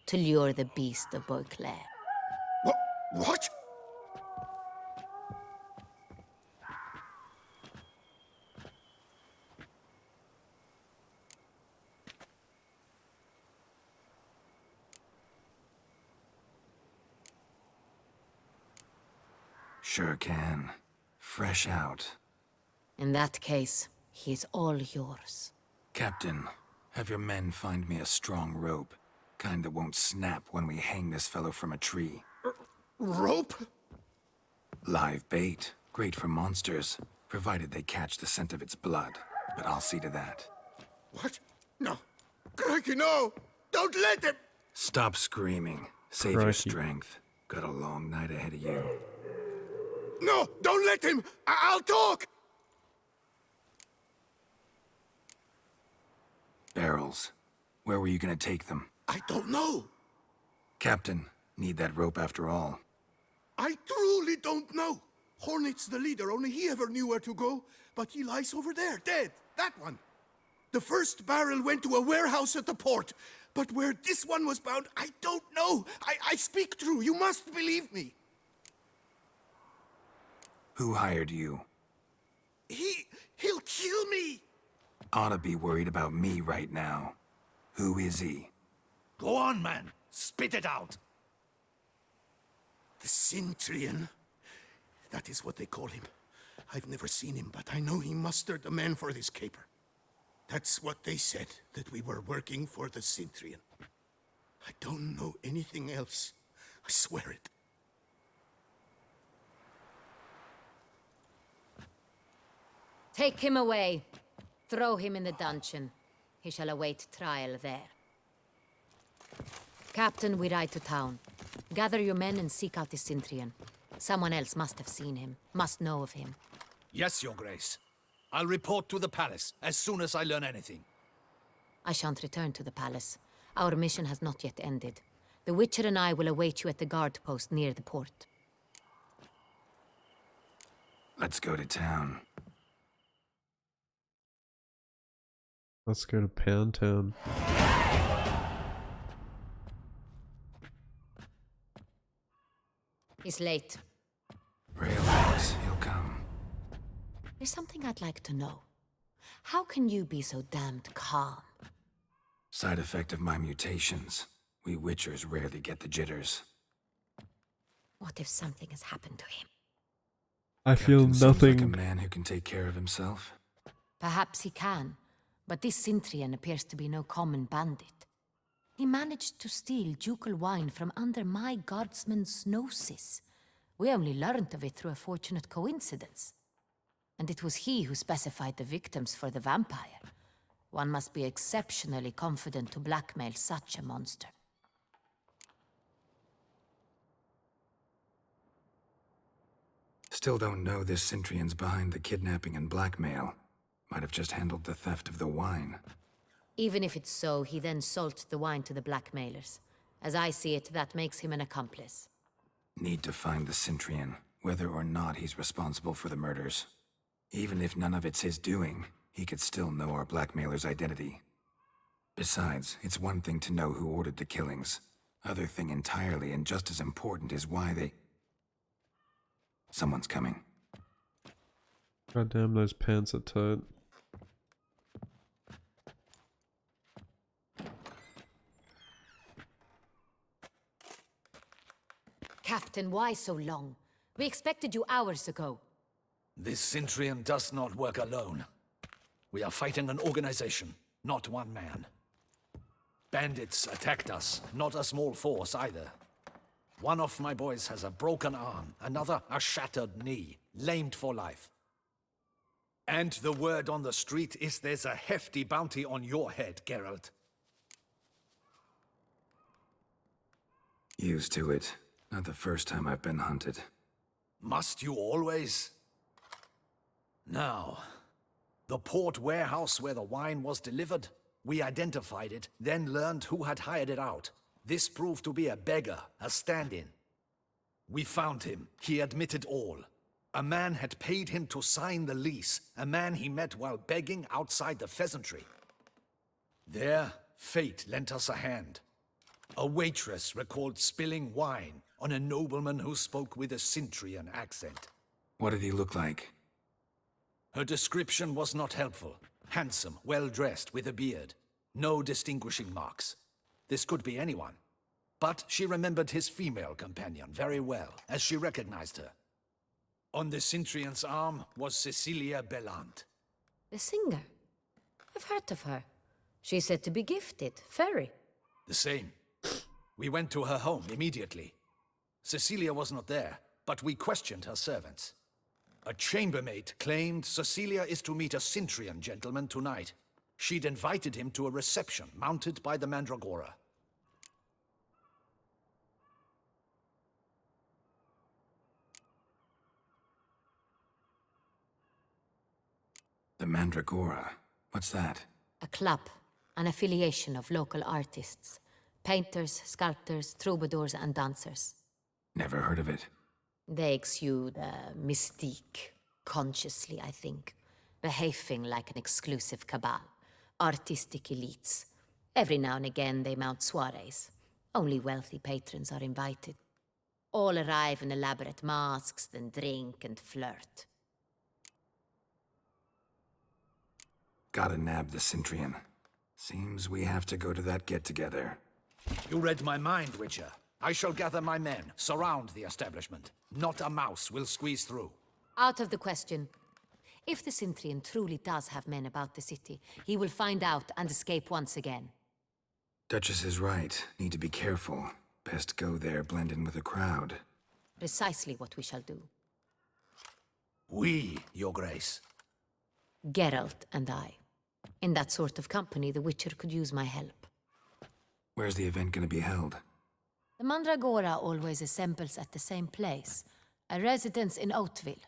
to lure the beast of Beauclair. What? Sure can. Fresh out. In that case, he is all yours. Captain, have your men find me a strong rope. Kind that won't snap when we hang this fellow from a tree. Rope? Live bait. Great for monsters, provided they catch the scent of its blood. But I'll see to that. What? No. Crikey, no! Don't let him! Stop screaming. Save your strength. Got a long night ahead of you. No! Don't let him! I'll talk! Barrels. Where were you gonna take them? I don't know. Captain, need that rope after all. I truly don't know. Hornet's the leader, only he ever knew where to go. But he lies over there, dead. That one. The first barrel went to a warehouse at the port. But where this one was bound, I don't know. I speak true. You must believe me. Who hired you? He'll kill me. Oughta be worried about me right now. Who is he? Go on, man. Spit it out. The Cintrian. That is what they call him. I've never seen him, but I know he mustered the men for this caper. That's what they said, that we were working for the Cintrian. I don't know anything else. I swear it. Take him away. Throw him in the dungeon. He shall await trial there. Captain, we ride to town. Gather your men and seek out the Cintrian. Someone else must have seen him, must know of him. Yes, Your Grace. I'll report to the palace as soon as I learn anything. I shan't return to the palace. Our mission has not yet ended. The Witcher and I will await you at the guard post near the port. Let's go to town. Let's go to Pound Town. He's late. Realize he'll come. There's something I'd like to know. How can you be so damned calm? Side effect of my mutations. We Witchers rarely get the jitters. What if something has happened to him? I feel Captain seems like a nothing. man who can take care of himself. Perhaps he can, but this Sintrian appears to be no common bandit. He managed to steal ducal wine from under my guardsman's noses. We only learned of it through a fortunate coincidence. And it was he who specified the victims for the vampire. One must be exceptionally confident to blackmail such a monster. Still don't know this Sintrian's behind the kidnapping and blackmail. Might have just handled the theft of the wine. Even if it's so, he then sold the wine to the blackmailers. As I see it, that makes him an accomplice. Need to find the Sintrian, whether or not he's responsible for the murders. Even if none of it's his doing, he could still know our blackmailer's identity. Besides, it's one thing to know who ordered the killings. Other thing entirely, and just as important, is why they... Someone's coming. God damn, those pants are tight. Captain, why so long? We expected you hours ago. This Sintrian does not work alone. We are fighting an organization, not one man. Bandits attacked us, not a small force either. One of my boys has a broken arm, another a shattered knee, lamed for life. And the word on the street is there's a hefty bounty on your head, Geralt. Used to it. Not the first time I've been hunted. Must you always? Now, the port warehouse where the wine was delivered, we identified it, then learned who had hired it out. This proved to be a beggar, a stand-in. We found him. He admitted all. A man had paid him to sign the lease, a man he met while begging outside the pheasantry. There, fate lent us a hand. A waitress recalled spilling wine on a nobleman who spoke with a Sintrian accent. What did he look like? Her description was not helpful. Handsome, well-dressed, with a beard. No distinguishing marks. This could be anyone. But she remembered his female companion very well, as she recognized her. On the Sintrian's arm was Cecilia Bellant. The singer? I've heard of her. She's said to be gifted, fairy. The same. We went to her home immediately. Cecilia was not there, but we questioned her servants. A chambermaid claimed Cecilia is to meet a Sintrian gentleman tonight. She'd invited him to a reception mounted by the Mandragora. The Mandragora? What's that? A club, an affiliation of local artists. Painters, sculptors, troubadours, and dancers. Never heard of it. They exude mystique, consciously, I think. Behaving like an exclusive cabal. Artistic elites. Every now and again they mount soirees. Only wealthy patrons are invited. All arrive in elaborate masks, then drink and flirt. Gotta nab the Sintrian. Seems we have to go to that get-together. You read my mind, Witcher. I shall gather my men, surround the establishment. Not a mouse will squeeze through. Out of the question. If the Sintrian truly does have men about the city, he will find out and escape once again. Duchess is right. Need to be careful. Best go there, blend in with the crowd. Precisely what we shall do. We, Your Grace. Geralt and I. In that sort of company, the Witcher could use my help. Where's the event gonna be held? The Mandragora always assembles at the same place, a residence in Oatville.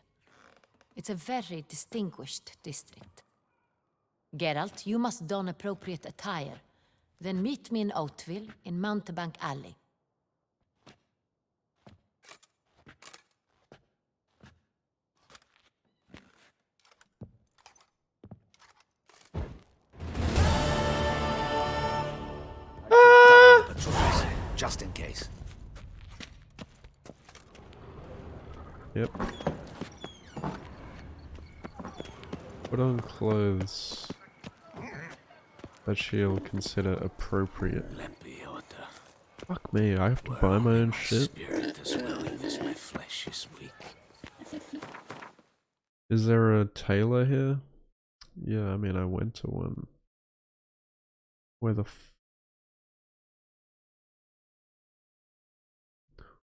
It's a very distinguished district. Geralt, you must don appropriate attire. Then meet me in Oatville, in Mountebank Alley. Yep. Put on clothes that she'll consider appropriate. Fuck me, I have to buy my own shit. My flesh is weak. Is there a tailor here? Yeah, I mean, I went to one. Where the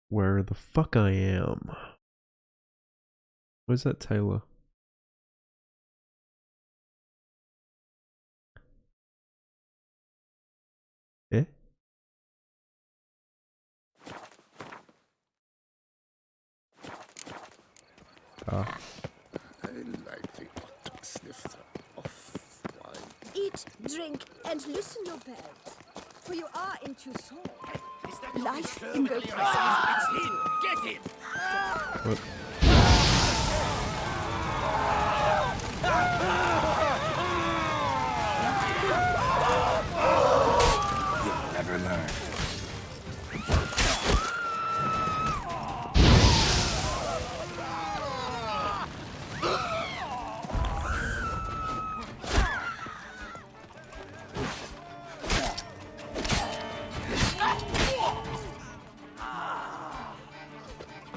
where the fuck I am? Where's that tailor? Eh? Ah. I like the autumn snifter of wine. Eat, drink, and loosen your belt, for you are in Tucson. Life in Beauclair. It's him! Get him! What? You'll never learn.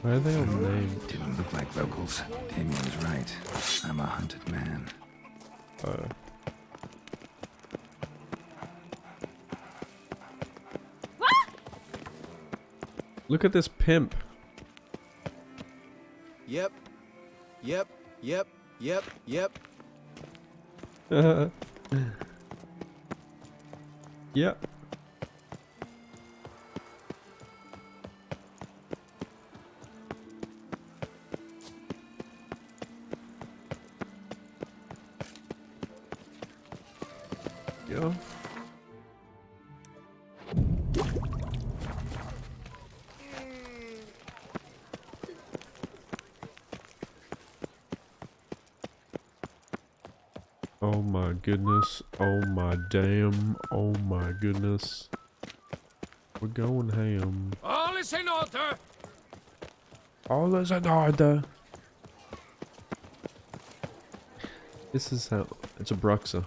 Why are they all named? Didn't look like locals. Damien was right. I'm a hunted man. Look at this pimp. Yep. Yep. Yep. Yep. Yep. Yep. Yeah. Oh my goodness. Oh my damn. Oh my goodness. We're going ham. All is in order. All is in order. This is how. It's a Bruxa.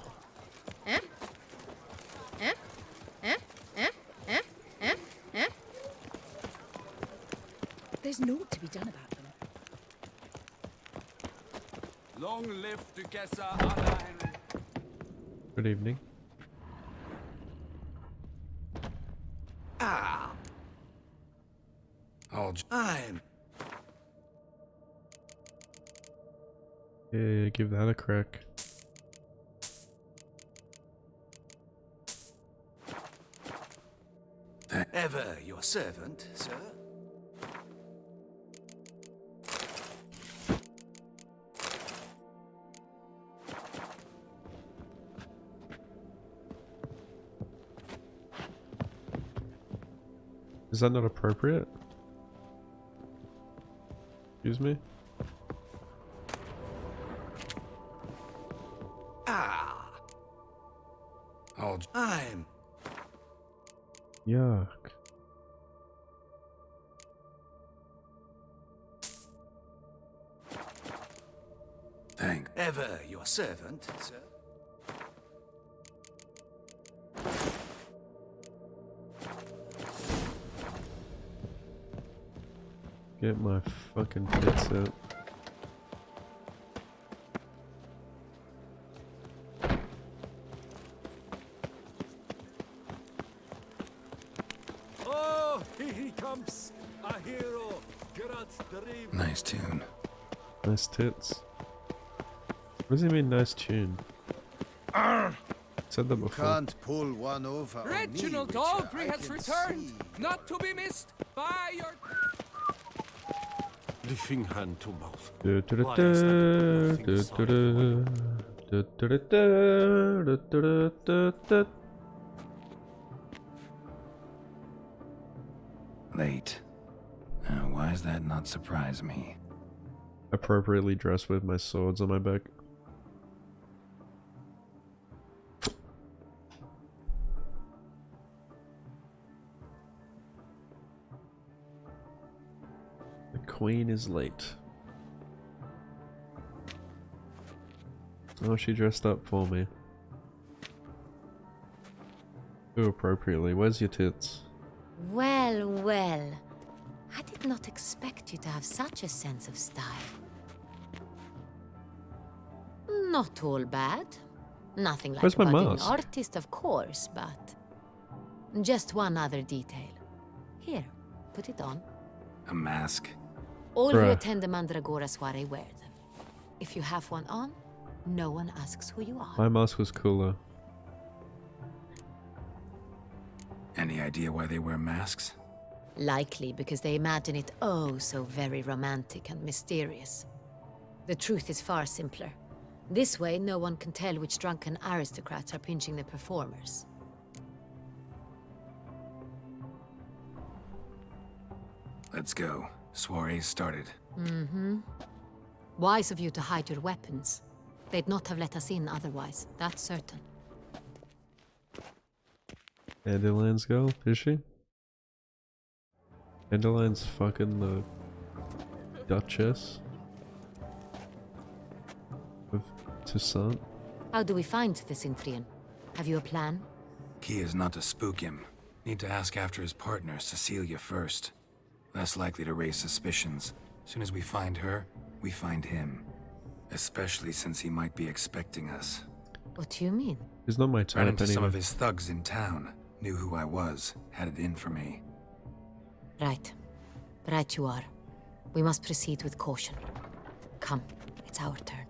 There's naught to be done about them. Long live Duchessa Anna Henry. Good evening. Ah. I'm. Yeah, give that a crack. Ever your servant, sir. Is that not appropriate? Excuse me? Ah. I'm. Yuck. Thank. Ever your servant, sir. Get my fucking tits out. Oh, here he comes, a hero. Geralt the Raven. Nice tune. Nice tits. What does he mean, nice tune? Said that before. Can't pull one over on me, Reginald Witcher. Aubrey I has can returned, see. not to be missed by your... Lifting hand to mouth. Du- du- du- Why is that du- nothing du- solid du- for one? du- du- du- du- du- du- du- du- Late. Why does that not surprise me? Appropriately dressed with my swords on my back. The queen is late. Oh, she dressed up for me. Too appropriately. Where's your tits? Well, well. I did not expect you to have such a sense of style. Not all bad. Nothing like Where's a my budding mask? artist, of course, but... Just one other detail. Here, put it on. A mask? All who Bruh. attend the Mandragora soiree wear them. If you have one on, no one asks who you are. My mask was cooler. Any idea why they wear masks? Likely because they imagine it oh so very romantic and mysterious. The truth is far simpler. This way, no one can tell which drunken aristocrats are pinching the performers. Let's go. Soiree started. Mm-hmm. Wise of you to hide your weapons. They'd not have let us in otherwise, that's certain. Dandelion's girl? Is she? Dandelion's fucking the Duchess of Toussaint. How do we find the Cintrian? Have you a plan? Key is not to spook him. Need to ask after his partner, Cecilia, first. Less likely to raise suspicions. Soon as we find her, we find him. Especially since he might be expecting us. What do you mean? He's not my Ran type into some anyway. of his thugs in town. Knew who I was. Had it in for me. Right. Right you are. We must proceed with caution. Come, it's our turn.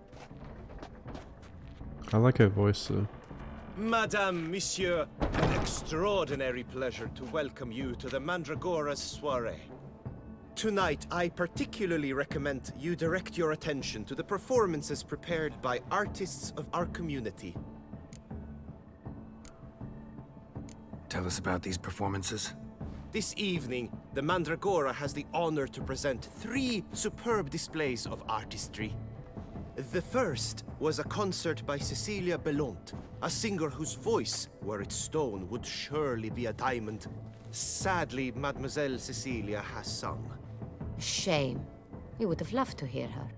I like her voice though. Madame, Monsieur, an extraordinary pleasure to welcome you to the Mandragora's soiree. Tonight, I particularly recommend you direct your attention to the performances prepared by artists of our community. Tell us about these performances. This evening, the Mandragora has the honor to present 3 superb displays of artistry. The first was a concert by Cecilia Belont, a singer whose voice, were it stone, would surely be a diamond. Sadly, Mademoiselle Cecilia has sung. Shame. We would have loved to hear her.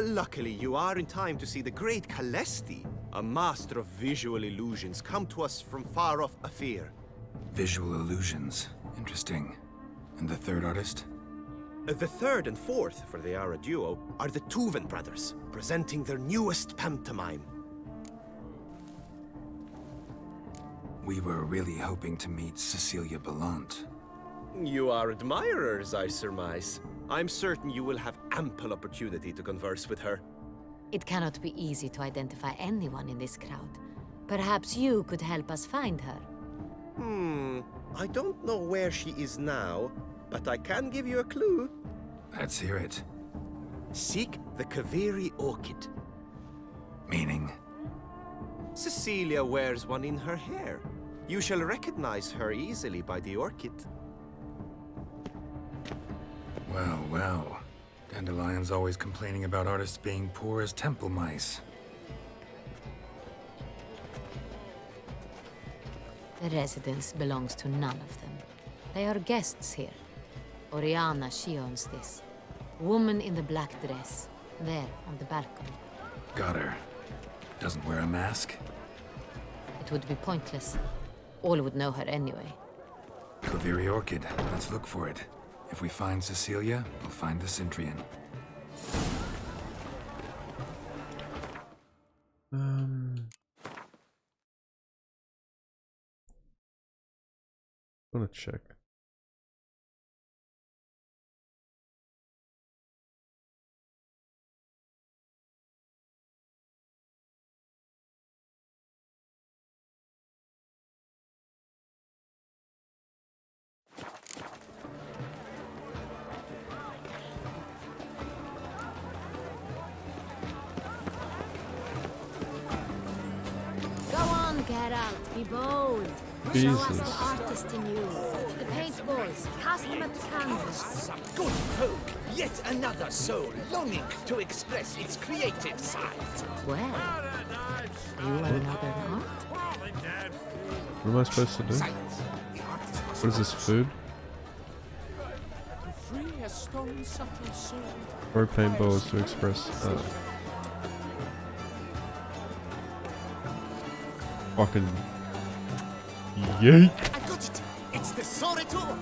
Luckily, you are in time to see the great Calesti, a master of visual illusions, come to us from far off Afir. Visual illusions. Interesting. And the third artist? The third and fourth, for they are a duo, are the Tuven brothers, presenting their newest pantomime. We were really hoping to meet Cecilia Bellant. You are admirers, I surmise. I'm certain you will have ample opportunity to converse with her. It cannot be easy to identify anyone in this crowd. Perhaps you could help us find her. I don't know where she is now, but I can give you a clue. Let's hear it. Seek the Kaveri orchid. Meaning? Cecilia wears one in her hair. You shall recognize her easily by the orchid. Well, well. Dandelion's always complaining about artists being poor as temple mice. The residence belongs to none of them. They are guests here. Oriana, she owns this. Woman in the black dress. There, on the balcony. Got her. Doesn't wear a mask? It would be pointless. All would know her anyway. Kaveri Orchid. Let's look for it. If we find Cecilia, we'll find the Cintrian. I want to check. Go on, Geralt, be bold. Show us the artist in you. The paintballs, cast them at the canvas. Good folk, yet another soul longing to express its creative side. Well, you are another art? What am I supposed to do? What is this, food? To free a stone subtle soul. Or paintballs to express Fucking yeet. I got it! It's the Sorito!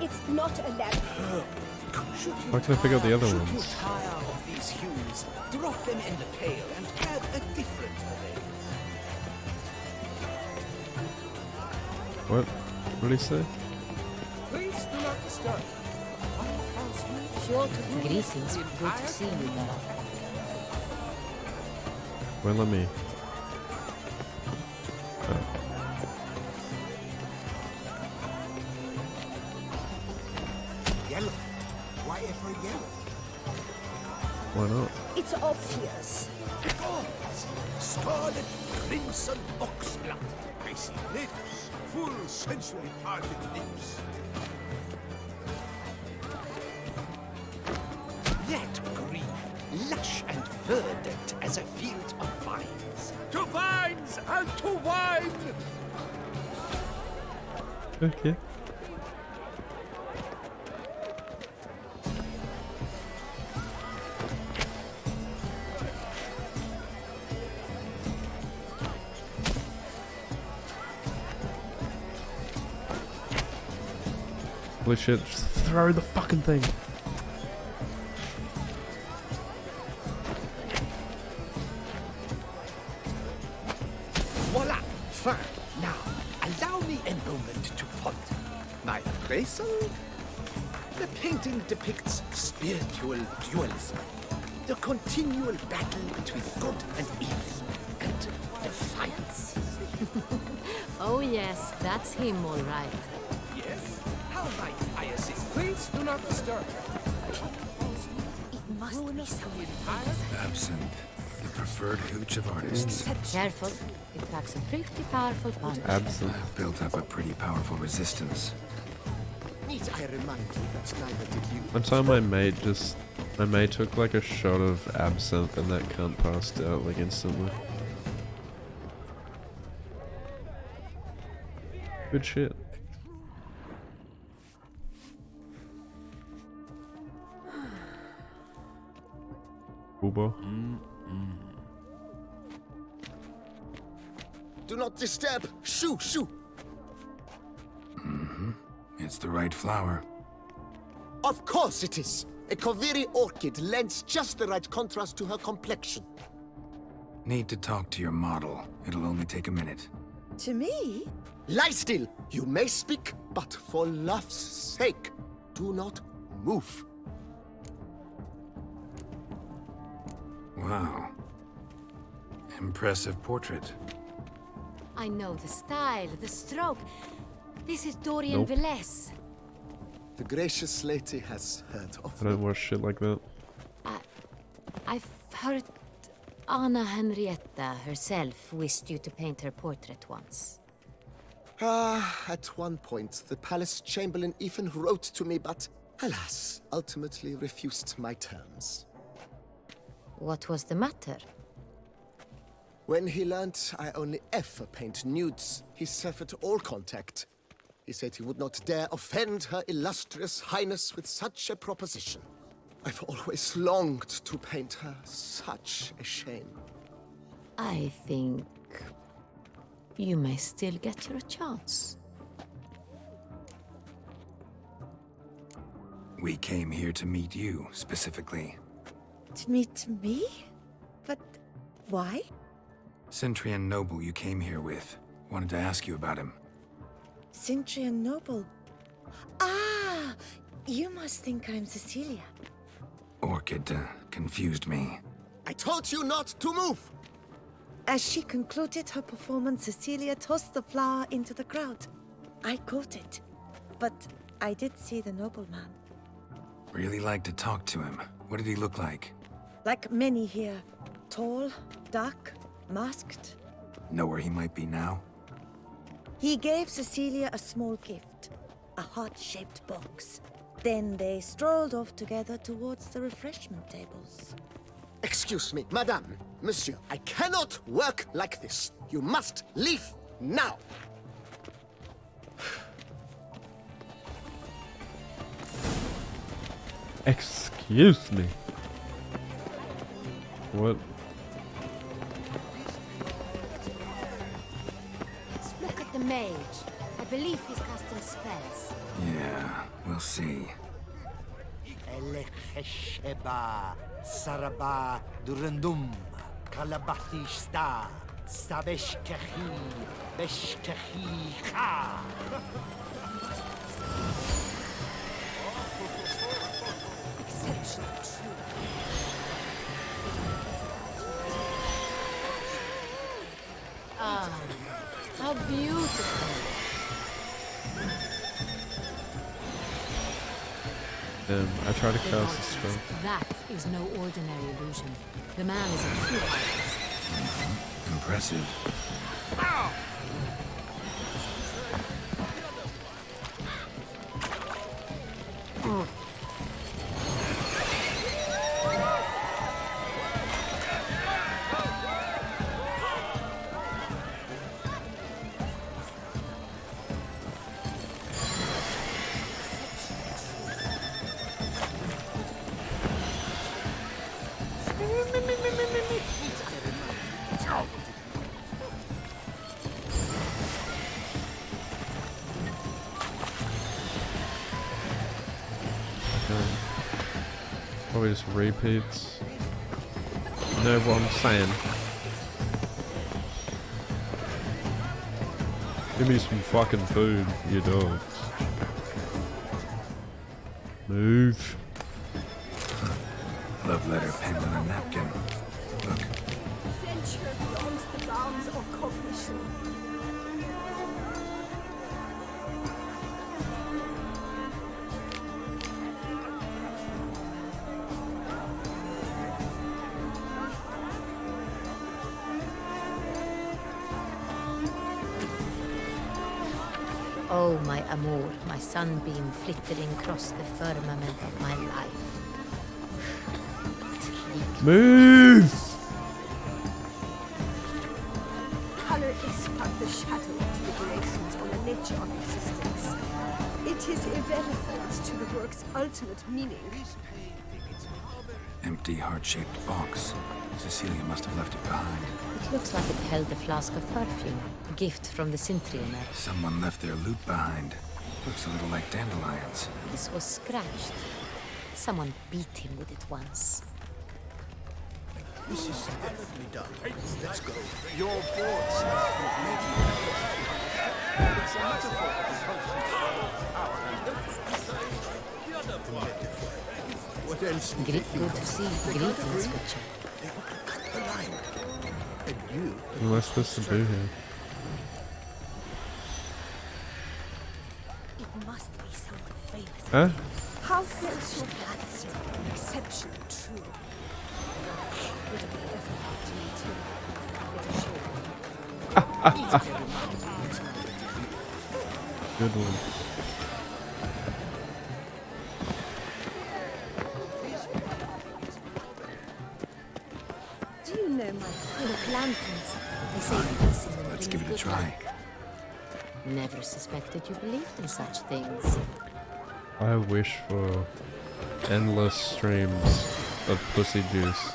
It's not a lamp. Why can't I pick up the other Should ones? you tire of these hues, drop them in the pail and add a different array. What? What did he say? Please do not disturb. Greetings. Good to see you, Bella. Well, let me. Yellow. Why ever yellow? Why not? It's obvious. Gods! Scarlet crimson oxblood. I see lips. Full sensually parted lips. That green, lush and verdant as a field of vines. To vines and to wine! Okay. Holy shit, just throw the fucking thing. Voila! Fine. Now, allow me a moment to ponder. My appraisal? The painting depicts spiritual dualism. The continual battle between good and evil. And defiance. Oh yes, that's him all right. Yes? How might I assist? Please do not disturb. It must be someone. Absinthe, the preferred hooch of artists. Careful, it packs a pretty powerful punch. Absinthe. I've built up a pretty powerful resistance. Need I remind you that neither did you. One time my mate took like a shot of absinthe and that cunt passed out like instantly. Good shit. Booba. Do not disturb. Shoo, shoo. It's the right flower. Of course it is. A Koviri orchid lends just the right contrast to her complexion. Need to talk to your model. It'll only take a minute. To me? Lie still. You may speak, but for love's sake, do not move. Wow. Impressive portrait. I know the style, the stroke. This is Dorian Nope. Velez. The gracious lady has heard of I don't watch shit like that. I've heard Anna Henrietta herself wished you to paint her portrait once. At one point, the palace chamberlain even wrote to me, but alas, ultimately refused my terms. What was the matter? When he learned I only ever paint nudes, he severed all contact. He said he would not dare offend her illustrious highness with such a proposition. I've always longed to paint her. Such a shame. I think you may still get your chance. We came here to meet you, specifically. To meet me? But why? Centrian Noble you came here with. Wanted to ask you about him. Centrian Noble. Ah! You must think I'm Cecilia. Orchid confused me. I told you not to move! As she concluded her performance, Cecilia tossed the flower into the crowd. I caught it, but I did see the nobleman. Really like to talk to him. What did he look like? Like many here. Tall, dark, masked. Know where he might be now? He gave Cecilia a small gift, a heart-shaped box. Then they strolled off together towards the refreshment tables. Excuse me, madame, monsieur, I cannot work like this. You must leave now. Excuse me. What? the mage. I believe he's casting spells. Yeah, we'll see. Elekesheba, Saraba, Durandum, Kalabatista, Sabeshkehi, Beshkehi Ka. Exceptional true. Ah, how beautiful. I try to cast a spell. That is no ordinary illusion. The man is a true artist. Impressive. Probably just repeats. You know what I'm saying? Give me some fucking food, you dogs. Move. Love letter penned on a napkin. Look. Venture beyond the bounds of cognition. Oh, my amour, my sunbeam flittering across the firmament of my life. Move! Color is but the shadow of deliberations on the nature of existence. It is irrelevant to the work's ultimate meaning. Empty, heart-shaped box. Cecilia must have left it behind. It looks like it held a flask of perfume, a gift from the Sintrianer. Someone left their loot behind. Looks a little like dandelions. This was scratched. Someone beat him with it once. This is definitely done. Let's go. Your board says you've made it. It's a metaphor of the What else? Good to see. Greetings, Witcher. The line. And you? What's this to do here? It must be someone famous. Huh? How fares your past? Exceptional true. Would I ever have to meet him? It's a shame. Good one. Do you know my Look, lanterns. They say peace in them. Let's bring give it a good try. luck. Never suspected you believed in such things. I wish for endless streams of pussy juice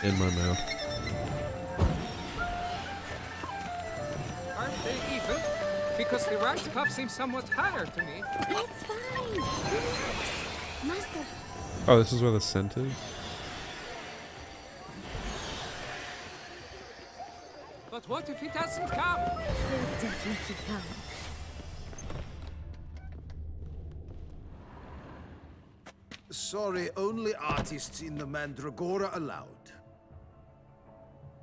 in my mouth. Aren't they even? Because the right cuff seems somewhat higher to me. It's fine. Relax. Master. Oh, this is where the scent is? But what if he doesn't come? He'll definitely come. Sorry, only artists in the Mandragora allowed.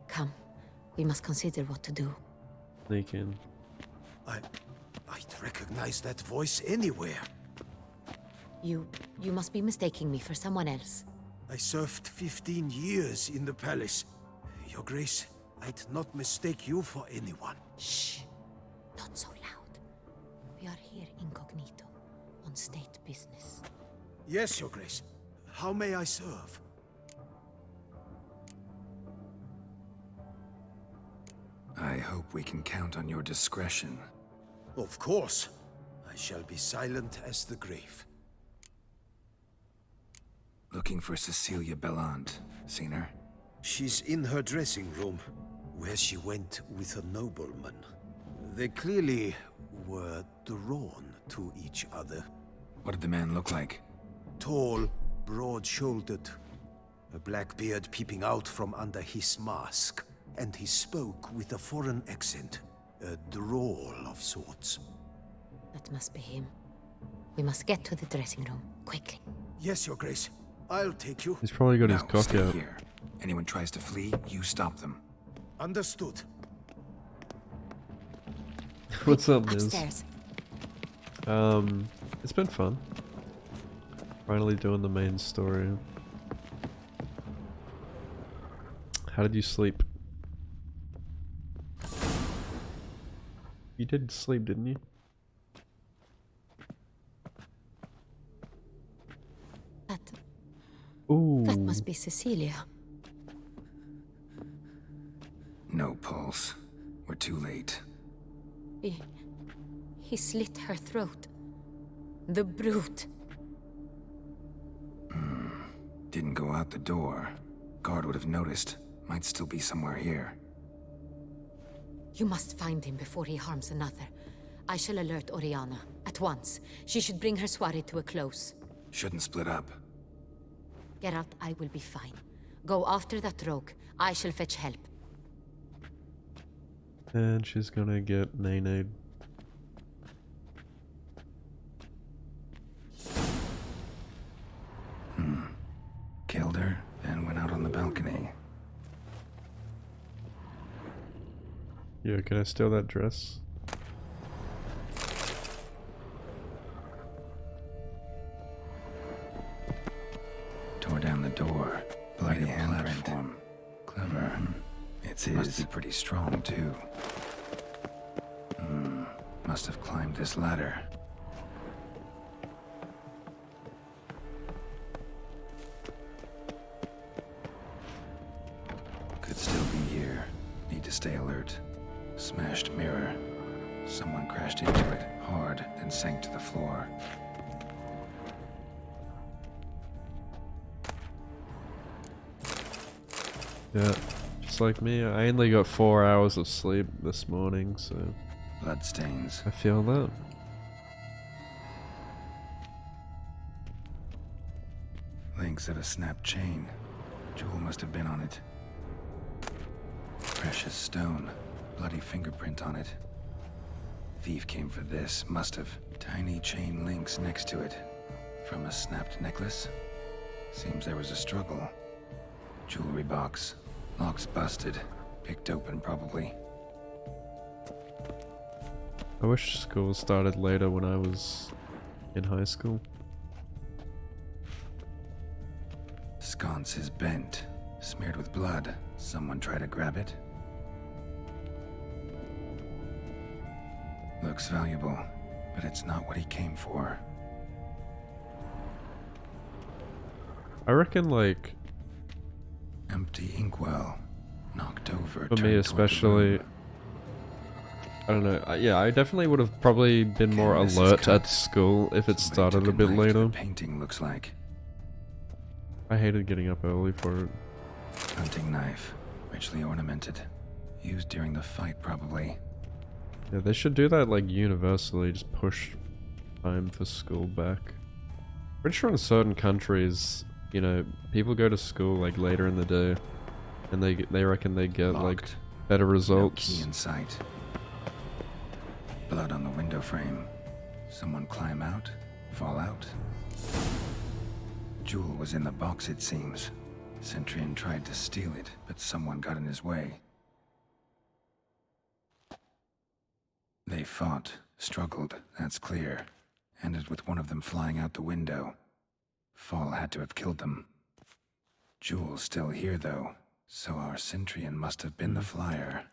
Come. We must consider what to do. Sneak in. I'd recognize that voice anywhere. You must be mistaking me for someone else. I served 15 years in the palace. Your Grace, I'd not mistake you for anyone. Shh. Not so loud. We are here incognito, on state business. Yes, Your Grace. How may I serve? I hope we can count on your discretion. Of course. I shall be silent as the grave. Looking for Cecilia Bellant. Seen her? She's in her dressing room, where she went with a nobleman. They clearly were drawn to each other. What did the man look like? Tall, broad-shouldered, a black beard peeping out from under his mask, and he spoke with a foreign accent, a drawl of sorts. That must be him. We must get to the dressing room, quickly. Yes, Your Grace. I'll take you. He's probably got his No, cock stay out. here. Anyone tries to flee, you stop them. Understood. What's up, Miz? Upstairs. It's been fun. Finally doing the main story. How did you sleep? You did sleep, didn't you? That must be Cecilia. No pulse. We're too late. He slit her throat. The brute. Didn't go out the door. Guard would have noticed. Might still be somewhere here. You must find him before he harms another. I shall alert Oriana at once. She should bring her soiree to a close. Shouldn't split up. Geralt, I will be fine. Go after that rogue. I shall fetch help. And she's gonna get nay-nayed. Killed her, then went out on the balcony. Yo, can I steal that dress? Tore down the door. Bloody handprint. Clever. It's his. Must be pretty strong, too. Must have climbed this ladder. Could still be here. Need to stay alert. Smashed mirror. Someone crashed into it hard, then sank to the floor. Yeah, just like me. I only got 4 hours of sleep this morning, so... Bloodstains. I feel that. Links at a snapped chain. Jewel must have been on it. Precious stone. Bloody fingerprint on it. Thief came for this. Must have. Tiny chain links next to it. From a snapped necklace? Seems there was a struggle. Jewelry box. Lock's busted. Picked open, probably. I wish school started later when I was in high school. Sconce is bent. Smeared with blood. Someone try to grab it? Looks valuable, but it's not what he came for. I reckon, like... Empty inkwell. Knocked over. For me especially... I don't know. Yeah, I definitely would have probably been more alert at school if it started a bit later. Painting looks like. I hated getting up early for it. Hunting knife. Richly ornamented. Used during the fight, probably. Yeah, they should do that like universally, just push time for school back. Pretty sure in certain countries, you know, people go to school like later in the day, and they reckon they get like better results. No key in sight. Blood on the window frame. Someone climb out? Fall out? Jewel was in the box, it seems. Centurion tried to steal it, but someone got in his way. They fought, struggled, that's clear. Ended with one of them flying out the window. Fall had to have killed them. Jewel's still here, though, so our Centurion must have been the flyer.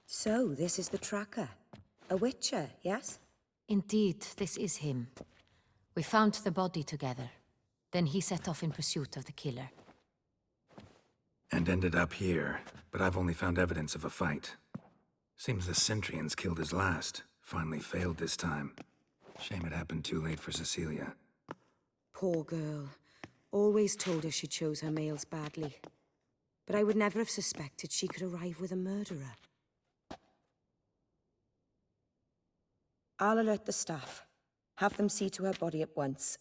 So, this is the tracker. A witcher, yes? Indeed, this is him. We found the body together. Then he set off in pursuit of the killer. And ended up here, but I've only found evidence of a fight. Seems the Centurions killed his last. Finally failed this time. Shame it happened too late for Cecilia. Poor girl. Always told her she chose her males badly. But I would never have suspected she could arrive with a murderer. I'll alert the staff. Have them see to her body at once.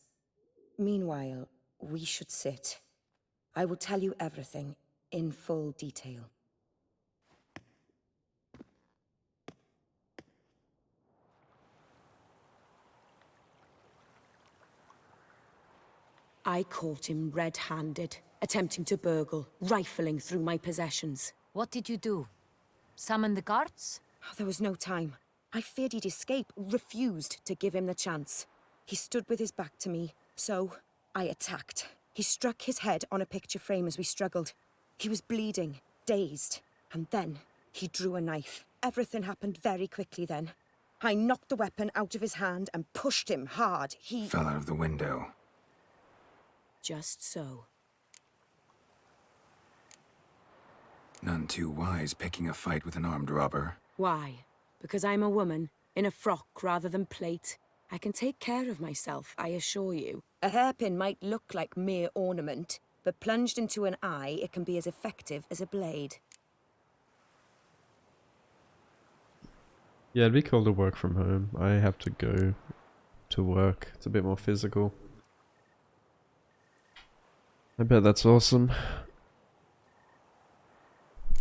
Meanwhile, we should sit. I will tell you everything, in full detail. I caught him red-handed, attempting to burgle, rifling through my possessions. What did you do? Summon the guards? There was no time. I feared he'd escape, refused to give him the chance. He stood with his back to me, so I attacked. He struck his head on a picture frame as we struggled. He was bleeding, dazed, and then he drew a knife. Everything happened very quickly then. I knocked the weapon out of his hand and pushed him hard. He fell out of the window. Just so. None too wise picking a fight with an armed robber. Why? Because I'm a woman, in a frock rather than plate. I can take care of myself, I assure you. A hairpin might look like mere ornament, but plunged into an eye, it can be as effective as a blade. Yeah, it'd be cool to work from home. I have to go to work. It's a bit more physical. I bet that's awesome.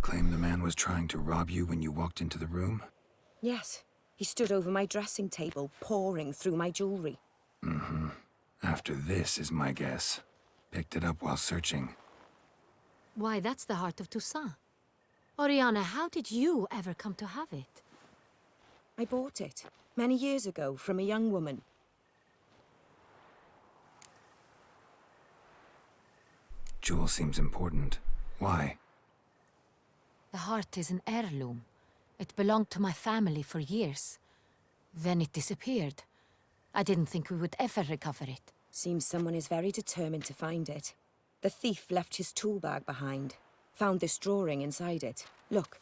Claim the man was trying to rob you when you walked into the room? Yes. He stood over my dressing table, pouring through my jewelry. Mm-hmm. After this is my guess. Picked it up while searching. Why, that's the heart of Toussaint. Oriana, how did you ever come to have it? I bought it, many years ago, from a young woman. Jewel seems important. Why? The heart is an heirloom. It belonged to my family for years. Then it disappeared. I didn't think we would ever recover it. Seems someone is very determined to find it. The thief left his tool bag behind. Found this drawing inside it. Look.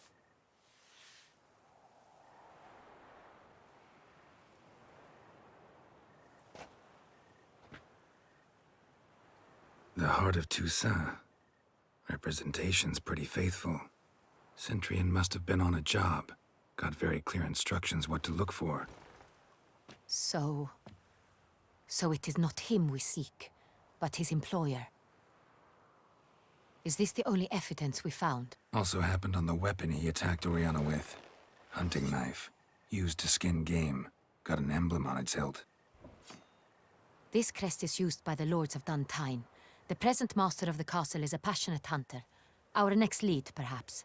The heart of Toussaint. Representation's pretty faithful. Centurion must have been on a job. Got very clear instructions what to look for. So it is not him we seek, but his employer. Is this the only evidence we found? Also happened on the weapon he attacked Oriana with. Hunting knife. Used to skin game. Got an emblem on its hilt. This crest is used by the Lords of Duntine. The present master of the castle is a passionate hunter. Our next lead, perhaps.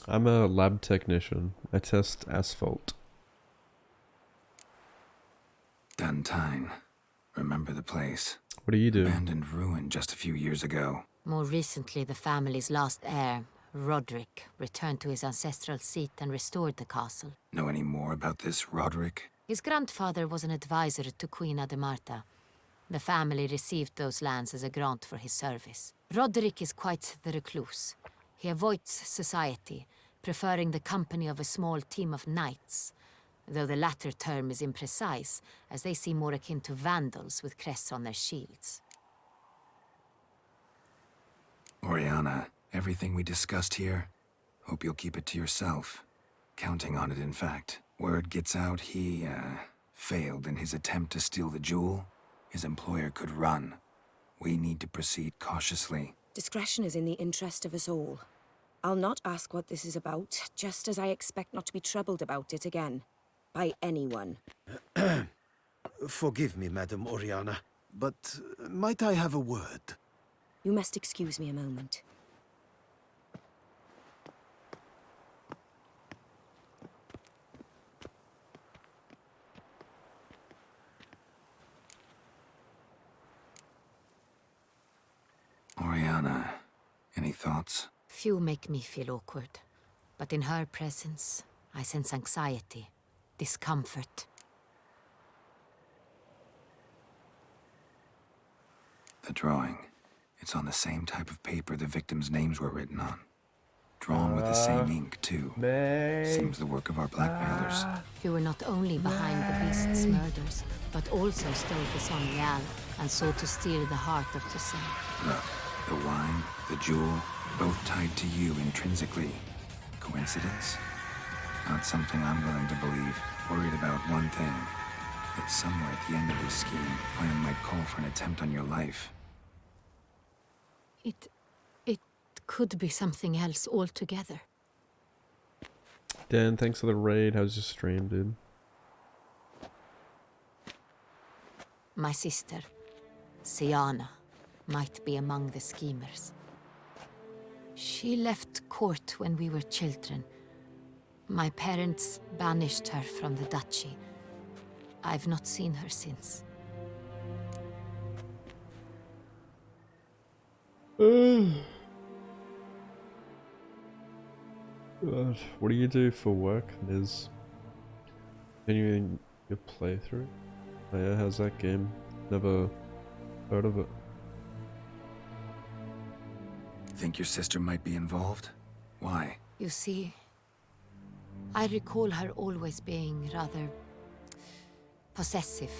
I'm a lab technician. I test asphalt. Duntine. Remember the place. What do you do? Abandoned ruin just a few years ago. More recently, the family's last heir, Roderick, returned to his ancestral seat and restored the castle. Know any more about this Roderick? His grandfather was an advisor to Queen Ademarta. The family received those lands as a grant for his service. Roderick is quite the recluse. He avoids society, preferring the company of a small team of knights, though the latter term is imprecise, as they seem more akin to vandals with crests on their shields. Oriana, everything we discussed here, hope you'll keep it to yourself. Counting on it, in fact. Word gets out he, failed in his attempt to steal the jewel. His employer could run. We need to proceed cautiously. Discretion is in the interest of us all. I'll not ask what this is about, just as I expect not to be troubled about it again. By anyone. Forgive me, Madam Oriana, but might I have a word? You must excuse me a moment. Oriana, any thoughts? Few make me feel awkward, but in her presence, I sense anxiety, discomfort. The drawing. It's on the same type of paper the victims' names were written on. Drawn with the same ink, too. Seems the work of our blackmailers. You were not only behind the beast's murders, but also stole the Sonreal and sought to steal the heart of Toussaint. Look, the wine, the jewel, both tied to you intrinsically. Coincidence? Not something I'm willing to believe. Worried about one thing. That somewhere at the end of this scheme, plan might call for an attempt on your life. It could be something else altogether. Dan, thanks for the raid. How's your stream, dude? My sister, Siana, might be among the schemers. She left court when we were children. My parents banished her from the duchy. I've not seen her since. God, what do you do for work, Liz? Continuing your playthrough? Oh yeah, how's that game? Never heard of it. Think your sister might be involved? Why? You see, I recall her always being rather possessive,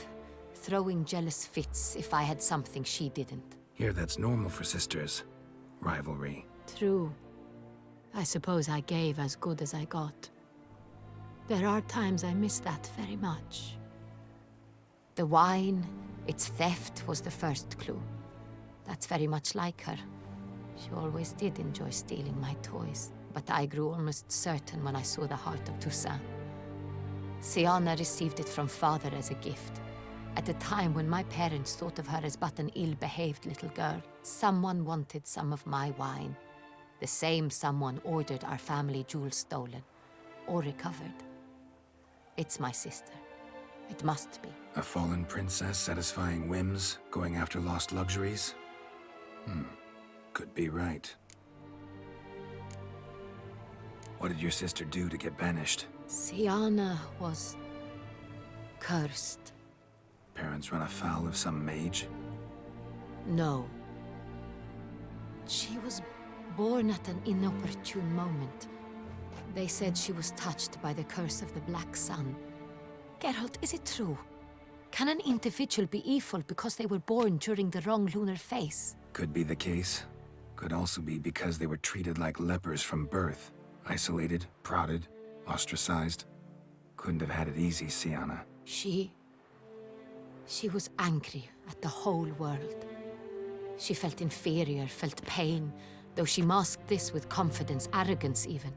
throwing jealous fits if I had something she didn't. Here, that's normal for sisters. Rivalry. True. I suppose I gave as good as I got. There are times I miss that very much. The wine, its theft, was the first clue. That's very much like her. She always did enjoy stealing my toys, but I grew almost certain when I saw the heart of Toussaint. Siana received it from father as a gift. At a time when my parents thought of her as but an ill-behaved little girl, someone wanted some of my wine. The same someone ordered our family jewels stolen, or recovered. It's my sister. It must be. A fallen princess satisfying whims, going after lost luxuries? Could be right. What did your sister do to get banished? Siana was cursed. Parents run afoul of some mage? No. She was born at an inopportune moment. They said she was touched by the curse of the Black Sun. Geralt, is it true? Can an individual be evil because they were born during the wrong lunar phase? Could be the case. Could also be because they were treated like lepers from birth. Isolated, prodded, ostracized. Couldn't have had it easy, Siana. She was angry at the whole world. She felt inferior, felt pain, though she masked this with confidence, arrogance even.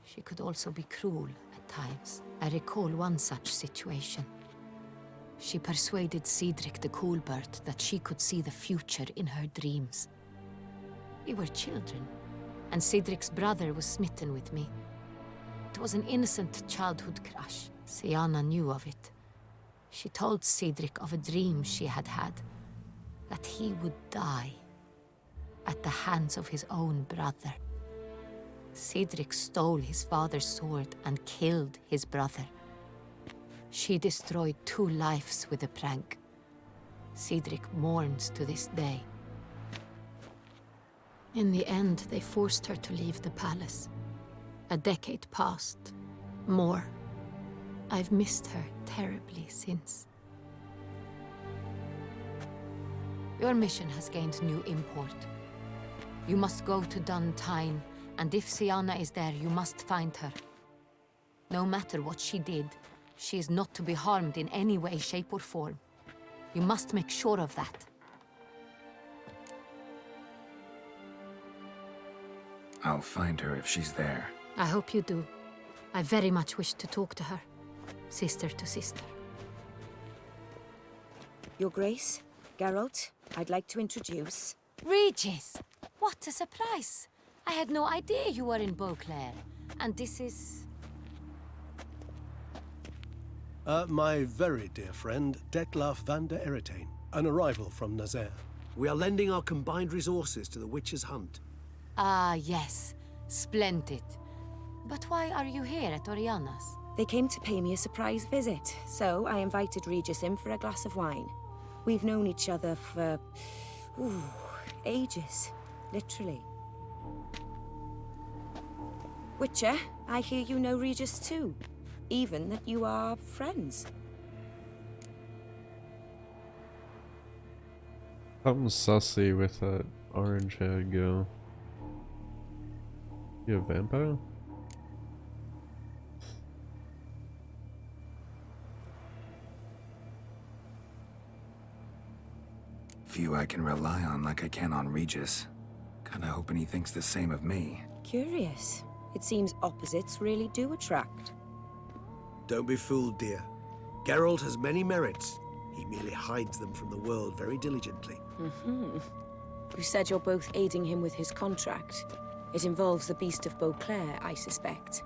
She could also be cruel at times. I recall one such situation. She persuaded Cedric the Coolbird that she could see the future in her dreams. We were children, and Cedric's brother was smitten with me. It was an innocent childhood crush. Siana knew of it. She told Cedric of a dream she had had, that he would die at the hands of his own brother. Cedric stole his father's sword and killed his brother. She destroyed 2 lives with a prank. Cedric mourns to this day. In the end, they forced her to leave the palace. A decade passed. More. I've missed her terribly since. Your mission has gained new import. You must go to Dun Tyne, and if Siana is there, you must find her. No matter what she did, she is not to be harmed in any way, shape, or form. You must make sure of that. I'll find her if she's there. I hope you do. I very much wish to talk to her. Sister to sister. Your Grace, Geralt, I'd like to introduce... Regis! What a surprise! I had no idea you were in Beauclair. And this is... My very dear friend, Detlaf van der Eretain, an arrival from Nazaire. We are lending our combined resources to the Witch's Hunt. Ah, yes. Splendid. But why are you here at Oriana's? They came to pay me a surprise visit, so I invited Regis in for a glass of wine. We've known each other for... ages. Literally. Witcher, I hear you know Regis too. Even that you are friends. Something sussy with that orange haired girl. You a vampire? Few I can rely on like I can on Regis. Kinda hoping he thinks the same of me. Curious. It seems opposites really do attract. Don't be fooled, dear. Geralt has many merits. He merely hides them from the world very diligently. Mm-hmm. You said you're both aiding him with his contract. It involves the Beast of Beauclair, I suspect.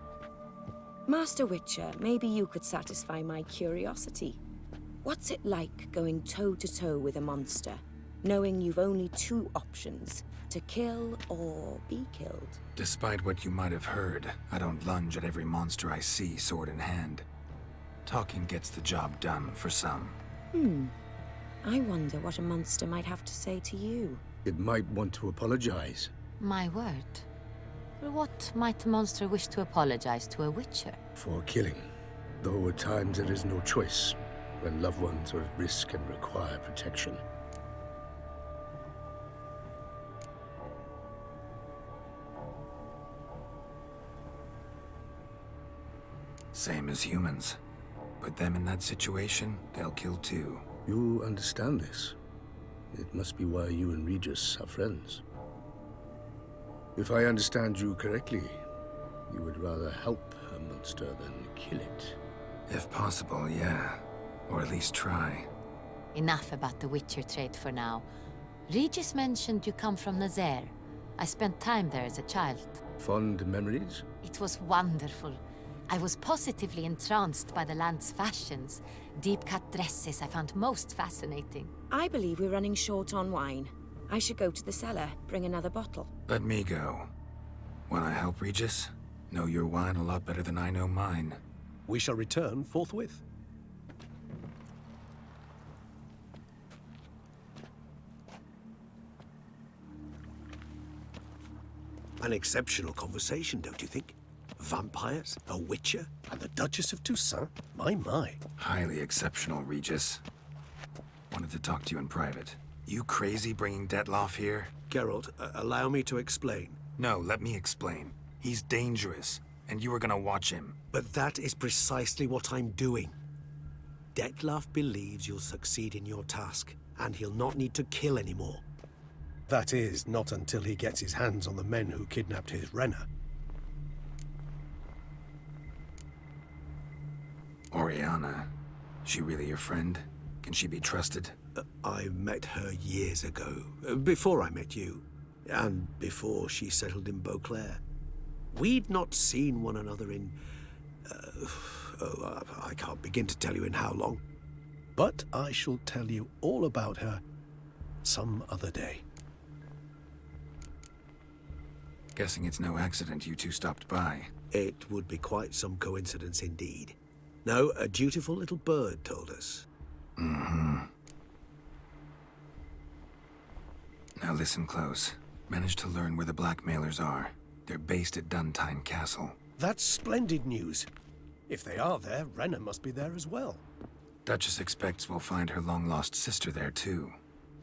Master Witcher, maybe you could satisfy my curiosity. What's it like going toe-to-toe with a monster, knowing you've only two options, to kill or be killed? Despite what you might have heard, I don't lunge at every monster I see sword in hand. Talking gets the job done for some. I wonder what a monster might have to say to you. It might want to apologize. My word. For what might a monster wish to apologize to a witcher? For killing. Though at times there is no choice, when loved ones are at risk and require protection. Same as humans. Put them in that situation, they'll kill too. You understand this. It must be why you and Regis are friends. If I understand you correctly, you would rather help a monster than kill it. If possible, yeah. Or at least try. Enough about the Witcher trade for now. Regis mentioned you come from Nazaire. I spent time there as a child. Fond memories? It was wonderful. I was positively entranced by the land's fashions. Deep-cut dresses I found most fascinating. I believe we're running short on wine. I should go to the cellar, bring another bottle. Let me go. Wanna help, Regis? Know your wine a lot better than I know mine. We shall return forthwith. An exceptional conversation, don't you think? Vampires, a witcher, and the Duchess of Toussaint? My. Highly exceptional, Regis. Wanted to talk to you in private. You crazy bringing Detloff here? Geralt, allow me to explain. No, let me explain. He's dangerous, and you were gonna watch him. But that is precisely what I'm doing. Detloff believes you'll succeed in your task, and he'll not need to kill anymore. That is, not until he gets his hands on the men who kidnapped his Renna. Oriana, she really your friend? Can she be trusted? I met her years ago, before I met you, and before she settled in Beauclair. We'd not seen one another in... I can't begin to tell you in how long. But I shall tell you all about her some other day. Guessing it's no accident you two stopped by. It would be quite some coincidence indeed. No, a dutiful little bird told us. Mm-hmm. Now listen close. Managed to learn where the blackmailers are. They're based at Duntine Castle. That's splendid news. If they are there, Renna must be there as well. Duchess expects we'll find her long-lost sister there too.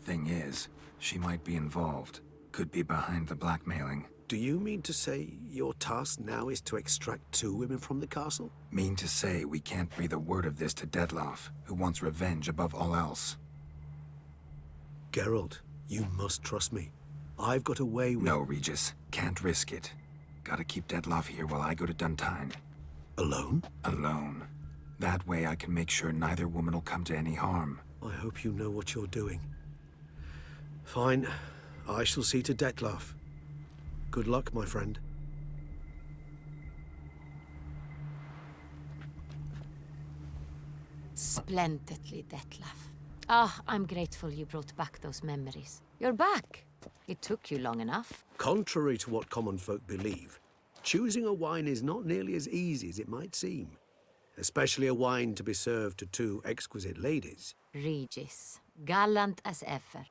Thing is, she might be involved. Could be behind the blackmailing. Do you mean to say your task now is to extract 2 women from the castle? Mean to say we can't breathe a word of this to Detloff, who wants revenge above all else. Geralt, you must trust me. I've got a way with... No, Regis. Can't risk it. Gotta keep Detloff here while I go to Duntine. Alone? Alone. That way I can make sure neither woman will come to any harm. I hope you know what you're doing. Fine. I shall see to Detloff. Good luck, my friend. Splendidly, Detlaff. Ah, I'm grateful you brought back those memories. You're back. It took you long enough. Contrary to what common folk believe, choosing a wine is not nearly as easy as it might seem. Especially a wine to be served to 2 exquisite ladies. Regis, gallant as ever.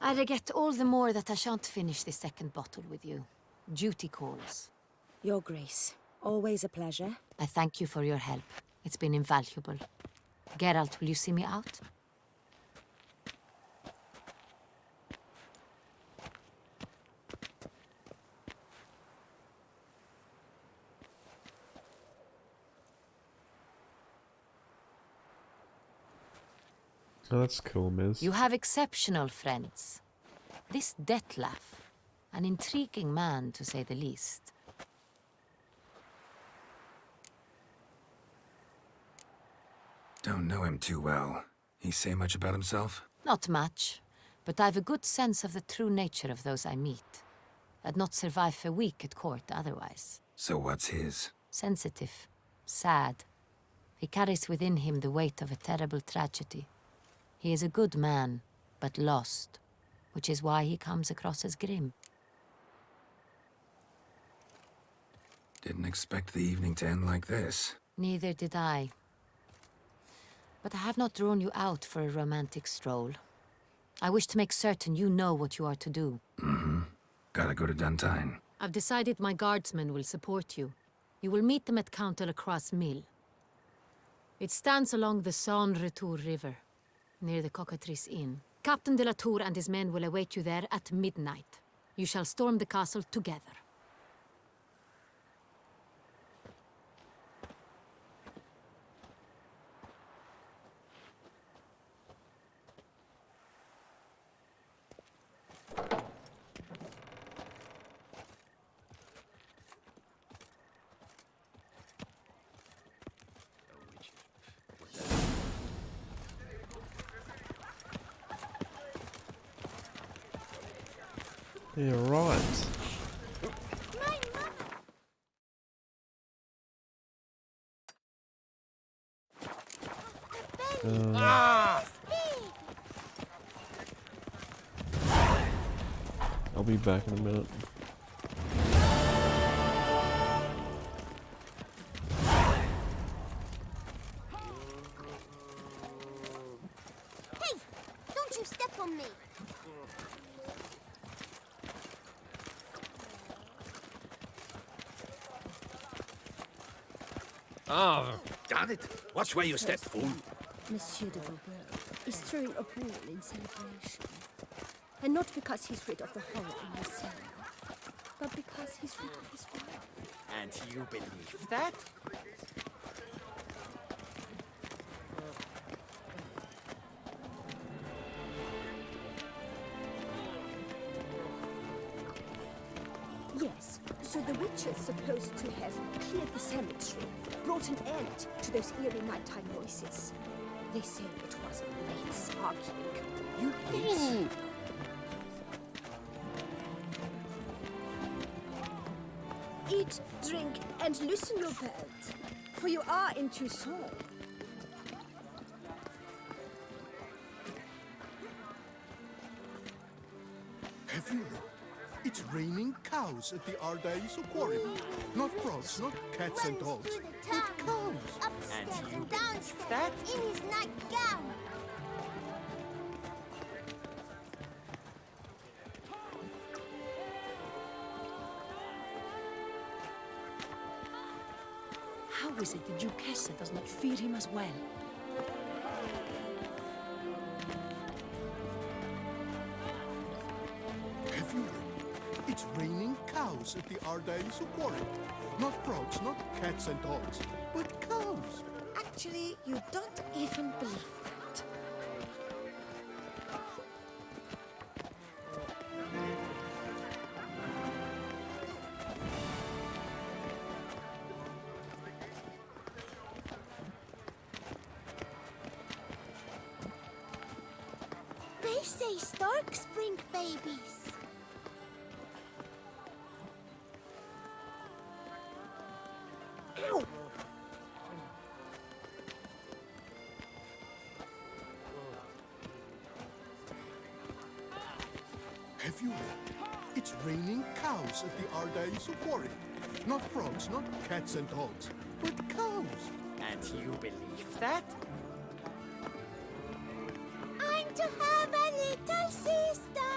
I regret all the more that I shan't finish this second bottle with you. Duty calls. Your Grace, always a pleasure. I thank you for your help. It's been invaluable. Geralt, will you see me out? Oh, that's cool, Miss. You have exceptional friends. This Detlef, an intriguing man to say the least. Don't know him too well. He say much about himself? Not much, but I've a good sense of the true nature of those I meet. I'd not survive a week at court otherwise. So what's his? Sensitive, sad. He carries within him the weight of a terrible tragedy. He is a good man, but lost, which is why he comes across as grim. Didn't expect the evening to end like this. Neither did I. But I have not drawn you out for a romantic stroll. I wish to make certain you know what you are to do. Mm-hmm. Gotta go to Duntine. I've decided my guardsmen will support you. You will meet them at Count de la Croix Mill. It stands along the Saône-Retour River, near the Cockatrice Inn. Captain de la Tour and his men will await you there at midnight. You shall storm the castle together. Yeah, right. I'll be back in a minute. Hey! Don't you step on me! Oh, damn it. Watch where you step, fool. Monsieur de Beaubourg is throwing a ball in celebration. And not because he's rid of the horror in his cell, but because he's rid of his wife. And you believe that? Yes, so the witch is supposed to have cleared the cemetery, brought an end to those eerie nighttime noises. They say it was a late sparking. You bitch! Eat, drink, and loosen your belt, for you are in Toussaint. Have you looked? It's raining cows at the Ardaiso quarry. Not frogs, not cats and dogs, but cows. Upstairs and downstairs in his nightgown. How is it the Duchessa does not fear him as well? Have you looked? It's raining cows at the Ardaiso quarry. Not frogs, not cats and dogs, but cows. Actually, you don't even believe that. They say storks bring babies. Ow! Have you looked? It's raining cows at the Ardaiso quarry. Not frogs, not cats and dogs, but cows. And you believe that? I'm to have a little sister.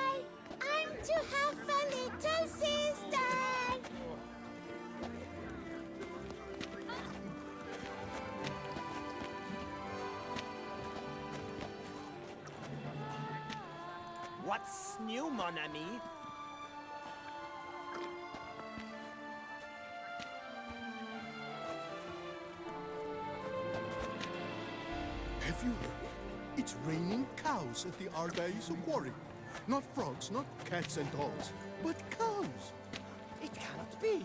I'm to have a little sister. What's new, mon ami? Have you heard? It's raining cows at the Ardaiso quarry. Not frogs, not cats and dogs, but cows. It cannot be.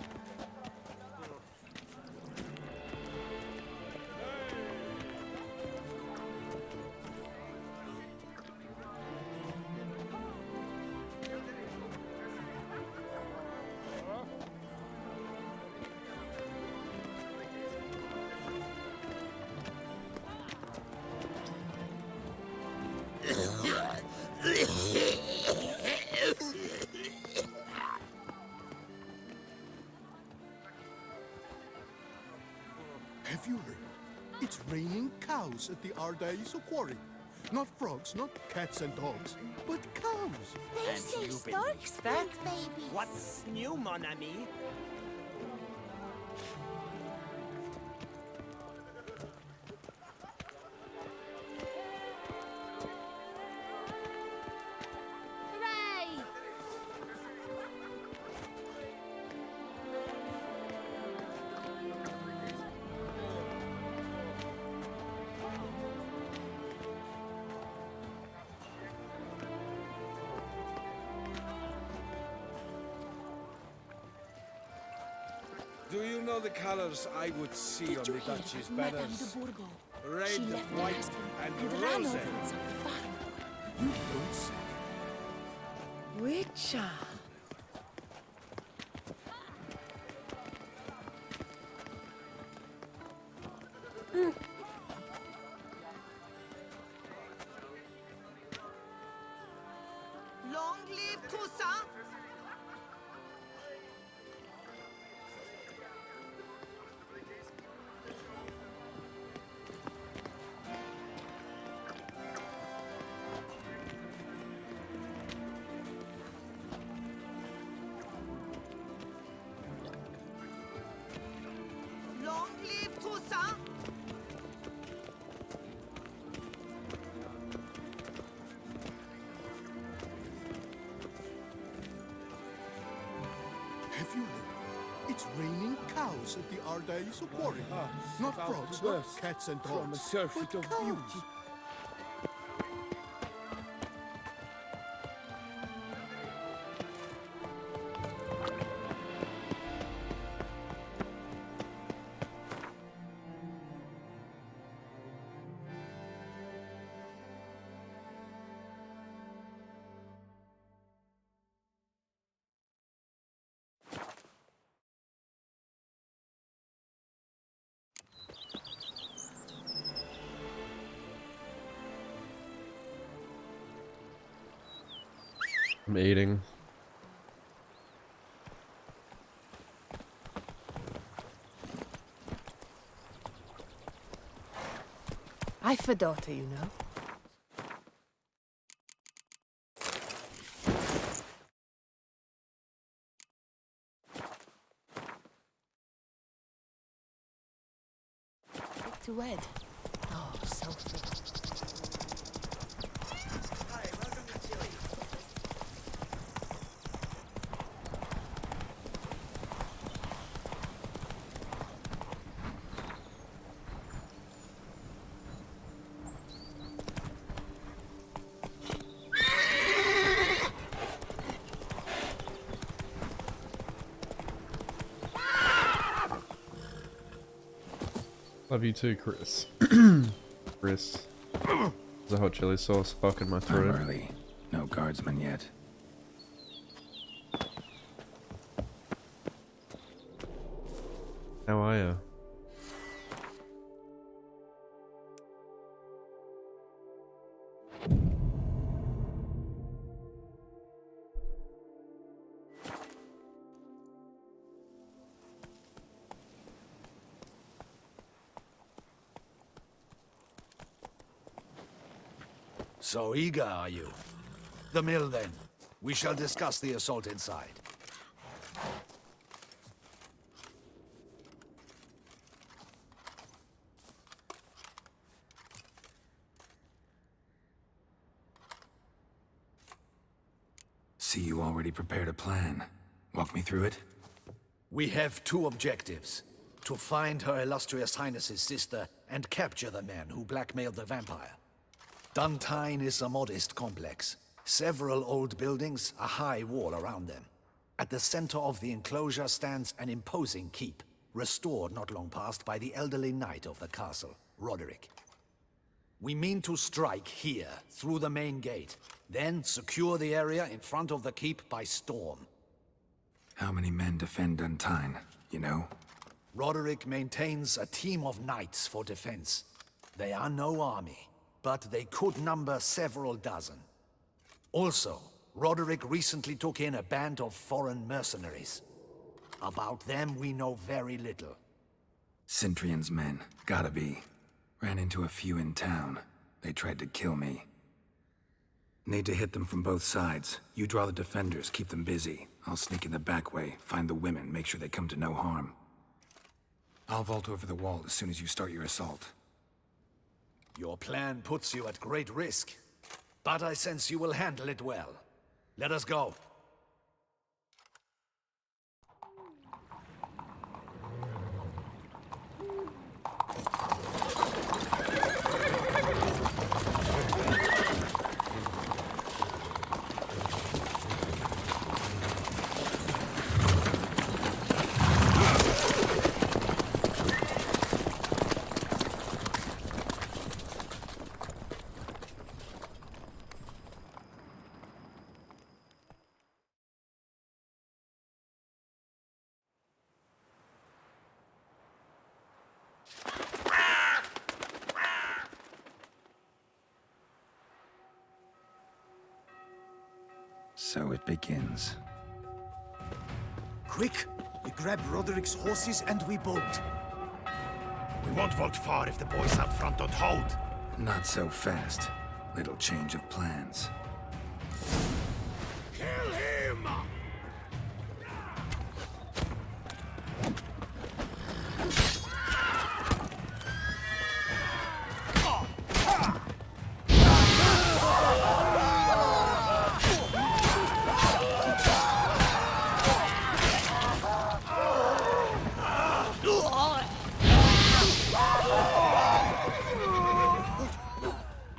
Have you heard? It's raining cows at the Ardaiso quarry. Not frogs, not cats and dogs, but cows. They And say you storks believe that? bring babies. What's new, mon ami? Hooray! Do you know the colors I would see Did on you the hear Duchy's about Madame banners? de Bourbeau? Red, She left her white, husband and and ran rose. over on some farm. You don't say. Witcher. Long live Toussaint! Long live Toussaint! Have you heard? It's raining cows at the Ardaiso quarry. Not about frogs, to not burst cats and dogs, from a surfeit but of cows. beauty. I'm eating. I've a daughter, you know. To wed. Oh, so fit. Love you too, Chris. Chris. There's a hot chili sauce stuck in my I'm throat. early. No guardsmen yet. How are you? So eager, are you? The mill, then. We shall discuss the assault inside. see you already prepared a plan. Walk me through it. We have two objectives. To find Her Illustrious Highness's sister and capture the man who blackmailed the vampire. Duntine is a modest complex. Several old buildings, a high wall around them. At the center of the enclosure stands an imposing keep, restored not long past by the elderly knight of the castle, Roderick. We mean to strike here, through the main gate, then secure the area in front of the keep by storm. How many men defend Duntine, you know? Roderick maintains a team of knights for defense. They are no army, but they could number several dozen. Also, Roderick recently took in a band of foreign mercenaries. About them we know very little. Cintrian's men, gotta be. Ran into a few in town. They tried to kill me. Need to hit them from both sides. You draw the defenders, keep them busy. I'll sneak in the back way, find the women, make sure they come to no harm. I'll vault over the wall as soon as you start your assault. Your plan puts you at great risk, but I sense you will handle it well. Let us go. So it begins. Quick! We grab Roderick's horses and we bolt. We won't vault far if the boys out front don't hold. Not so fast. Little change of plans. Kill him!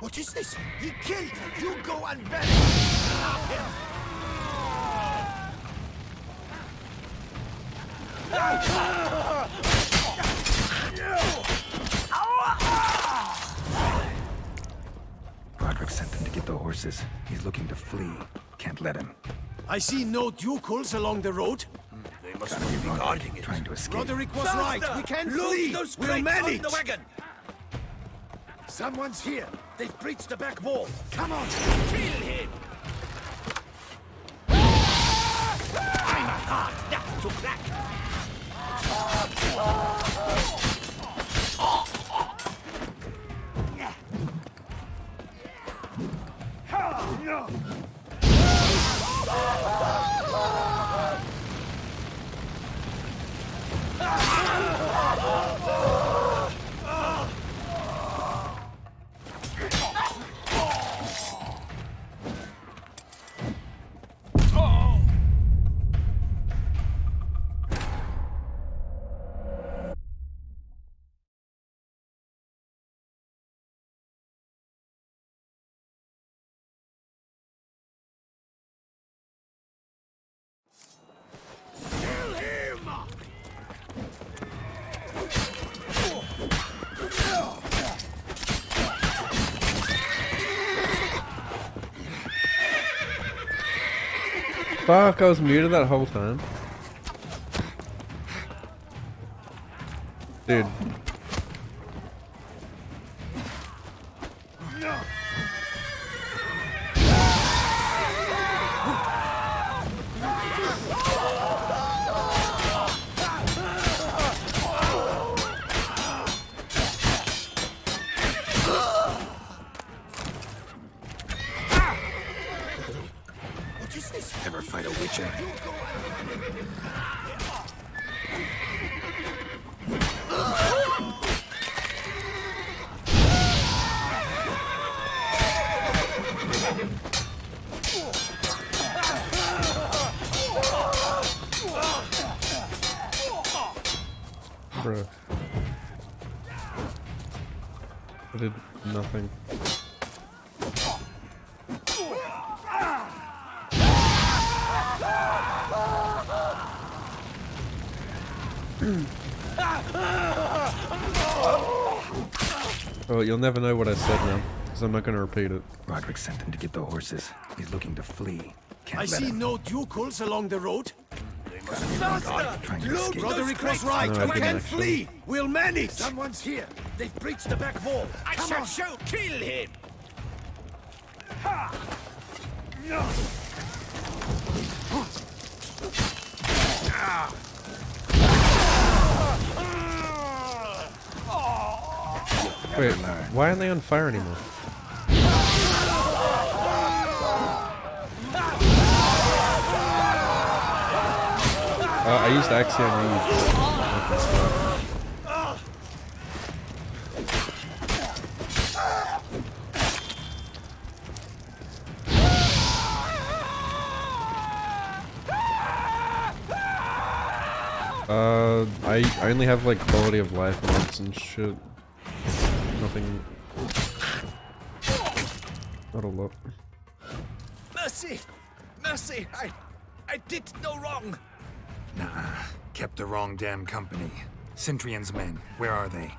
What is this? He killed! You go and bury him! Stop him! Roderick sent them to get the horses. He's looking to flee. Can't let him. I see no ducals along the road. They must be guarding it. Trying to escape. Roderick was right. We can't Load flee. those We'll crates manage. on the wagon! Someone's here. They've breached the back wall. Come on! Kill him! I'm a hard nut to crack! Fuck, I was muted that whole time. Dude. Ever fight a witcher? I did nothing. Oh, you'll never know what I said now, because I'm not going to repeat it. Roderick sent him to get the horses. He's looking to flee. Can't I let see him. no ducals along the road. Trying to escape. Roderick was right. No, I We didn't can actually. flee. We'll manage. Someone's here. They've breached the back wall. I Come shall on. show. Kill him. Wait, why aren't they on fire anymore? I used Axie on you. I only have like quality of life mods and shit. Nothing. Not a lot. Mercy! Mercy! I did no wrong! Nah, kept the wrong damn company. Centrion's men, where are they?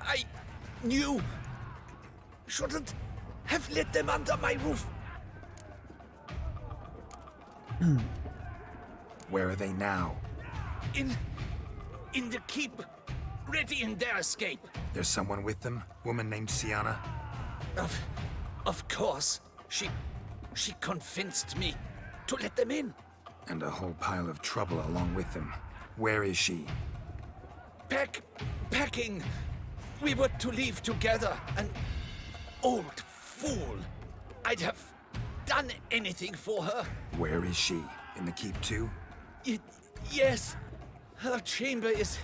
I knew. Shouldn't have let them under my roof. Where are they now? In the keep, ready in their escape. There's someone with them? Woman named Sienna? Of course. She convinced me to let them in. And a whole pile of trouble along with them. Where is she? Packing. We were to leave together. An old fool. I'd have done anything for her. Where is she? In the keep too? Yes. Her chamber is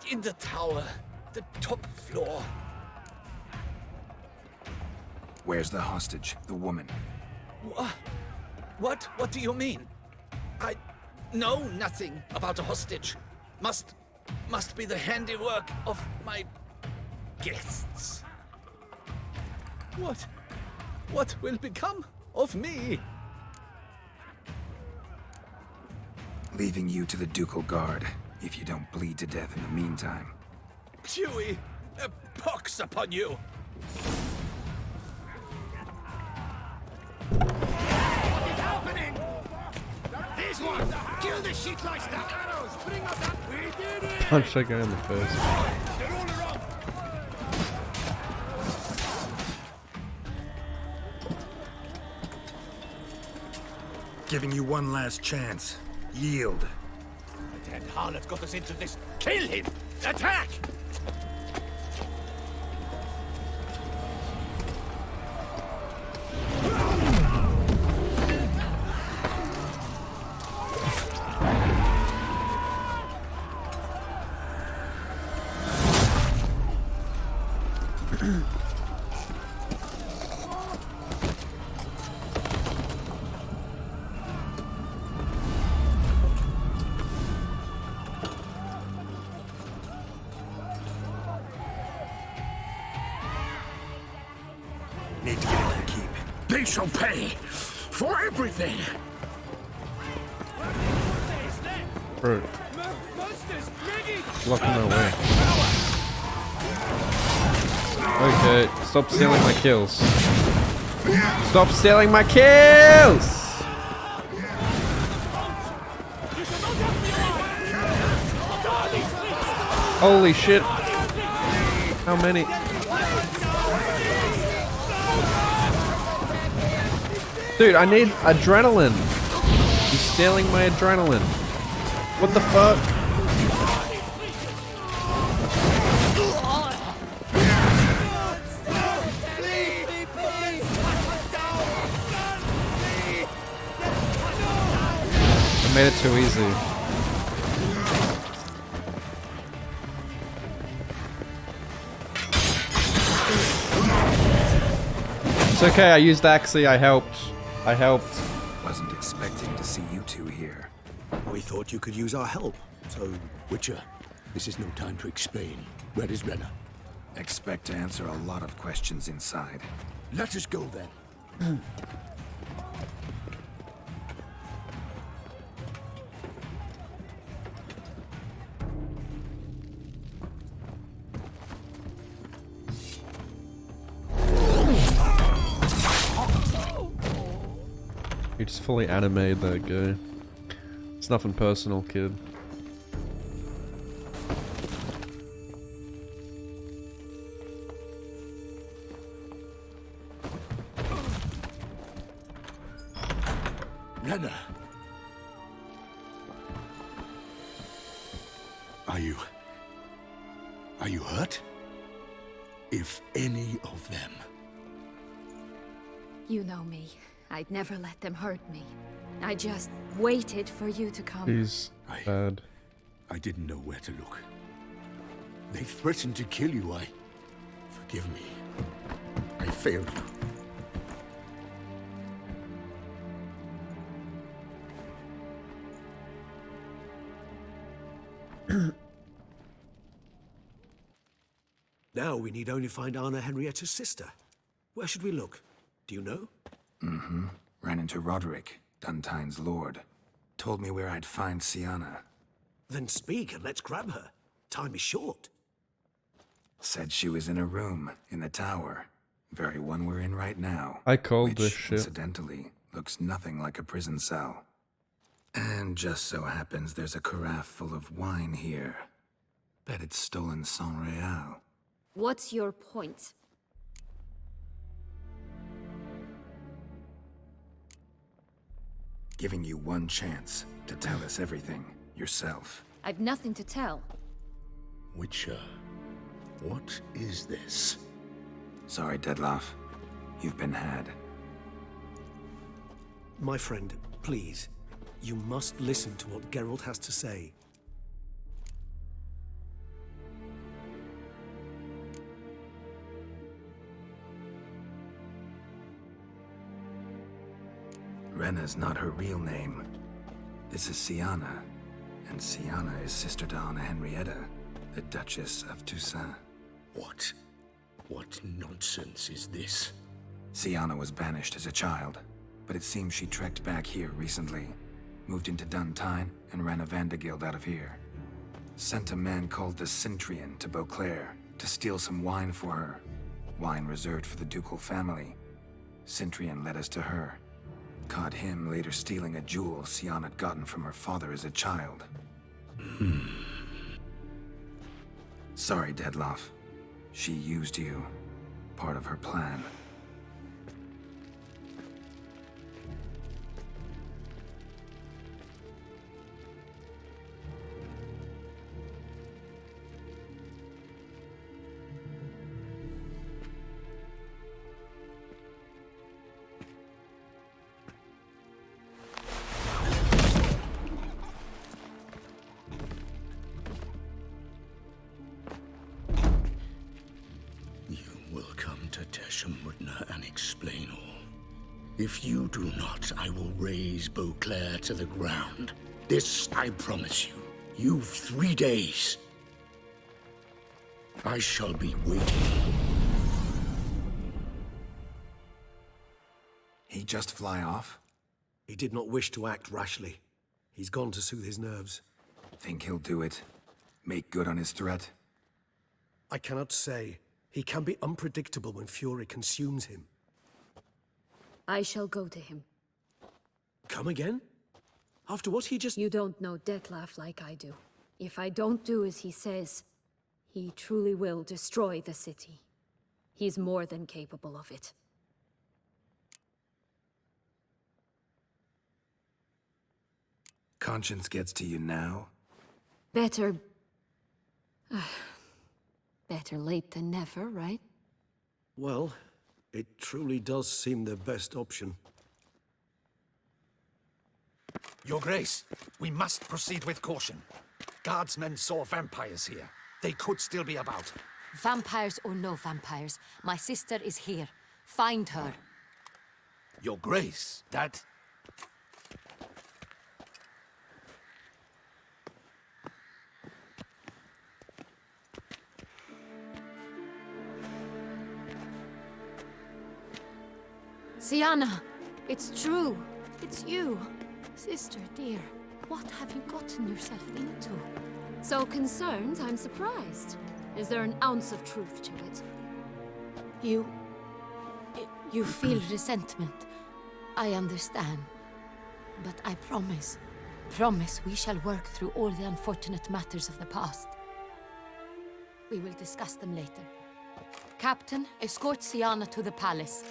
in the tower, the top floor. Where's the hostage, the woman? What? What do you mean? I know nothing about a hostage. Must be the handiwork of my guests. What will become of me? Leaving you to the ducal guard, if you don't bleed to death in the meantime. Chewie, a pox upon you! What is happening? This one! Kill the shit like that! Arrows! Bring us up! We did it! Punch that guy in the face. They're all around! Giving you one last chance. Yield. The damned harlot got us into this. Kill him! Attack! Need to get into the keep. They shall pay for everything! Bro. Blocking my way. Okay, stop stealing my kills. Stop stealing my kills! Holy shit. How many? Dude, I need adrenaline. He's stealing my adrenaline. What the fuck? I made it too easy. It's okay, I used Axie, I helped. Wasn't expecting to see you two here. We thought you could use our help. So, Witcher, This is no time to explain. Where is Renna? Expect to answer a lot of questions inside. Let us go then. You just fully animated that guy. It's nothing personal, kid. Renna! Are you hurt? If any of them. You know me. I'd never let them hurt me. I just waited for you to come. He's bad. I didn't know where to look. They threatened to kill you. Forgive me. I failed you. Now we need only find Anna Henrietta's sister. Where should we look? Do you know? Mm-hmm. Ran into Roderick, Duntine's lord. Told me where I'd find Sienna. Then speak and let's grab her. Time is short. Said she was in a room in the tower. Very one we're in right now. I called which, this shit. Incidentally, looks nothing like a prison cell. And just so happens there's a carafe full of wine here. Bet it's stolen San Real. What's your point? Giving you one chance to tell us everything yourself. I've nothing to tell. Witcher, what is this? Sorry, Dettlaff. You've been had. My friend, please. You must listen to what Geralt has to say. Renna's not her real name. This is Sienna, and Sienna is sister to Anna Henrietta, the Duchess of Toussaint. What nonsense is this? Sienna was banished as a child, but it seems she trekked back here recently, moved into Duntine, and ran a Vandergild out of here. Sent a man called the Centrian to Beauclair to steal some wine for her. Wine reserved for the ducal family. Centrian led us to her. Caught him later stealing a jewel Sienna had gotten from her father as a child. Sorry, Dettlaff. She used you. Part of her plan. And explain all. If you do not, I will raze Beauclair to the ground. This I promise you. You've 3 days. I shall be waiting. He just fly off? He did not wish to act rashly. He's gone to soothe his nerves. Think he'll do it? Make good on his threat? I cannot say. He can be unpredictable when fury consumes him. I shall go to him. Come again? After what he just— You don't know Dettlaff like I do. If I don't do as he says, he truly will destroy the city. He's more than capable of it. Conscience gets to you now? Better... better late than never, right? Well, it truly does seem the best option. Your Grace, we must proceed with caution. Guardsmen saw vampires here. They could still be about. Vampires or no vampires, my sister is here. Find her. Your Grace, that... Sienna, it's true. It's you. Sister, dear, what have you gotten yourself into? So concerned, I'm surprised. Is there an ounce of truth to it? You feel resentment. I understand. But I promise we shall work through all the unfortunate matters of the past. We will discuss them later. Captain, escort Sienna to the palace.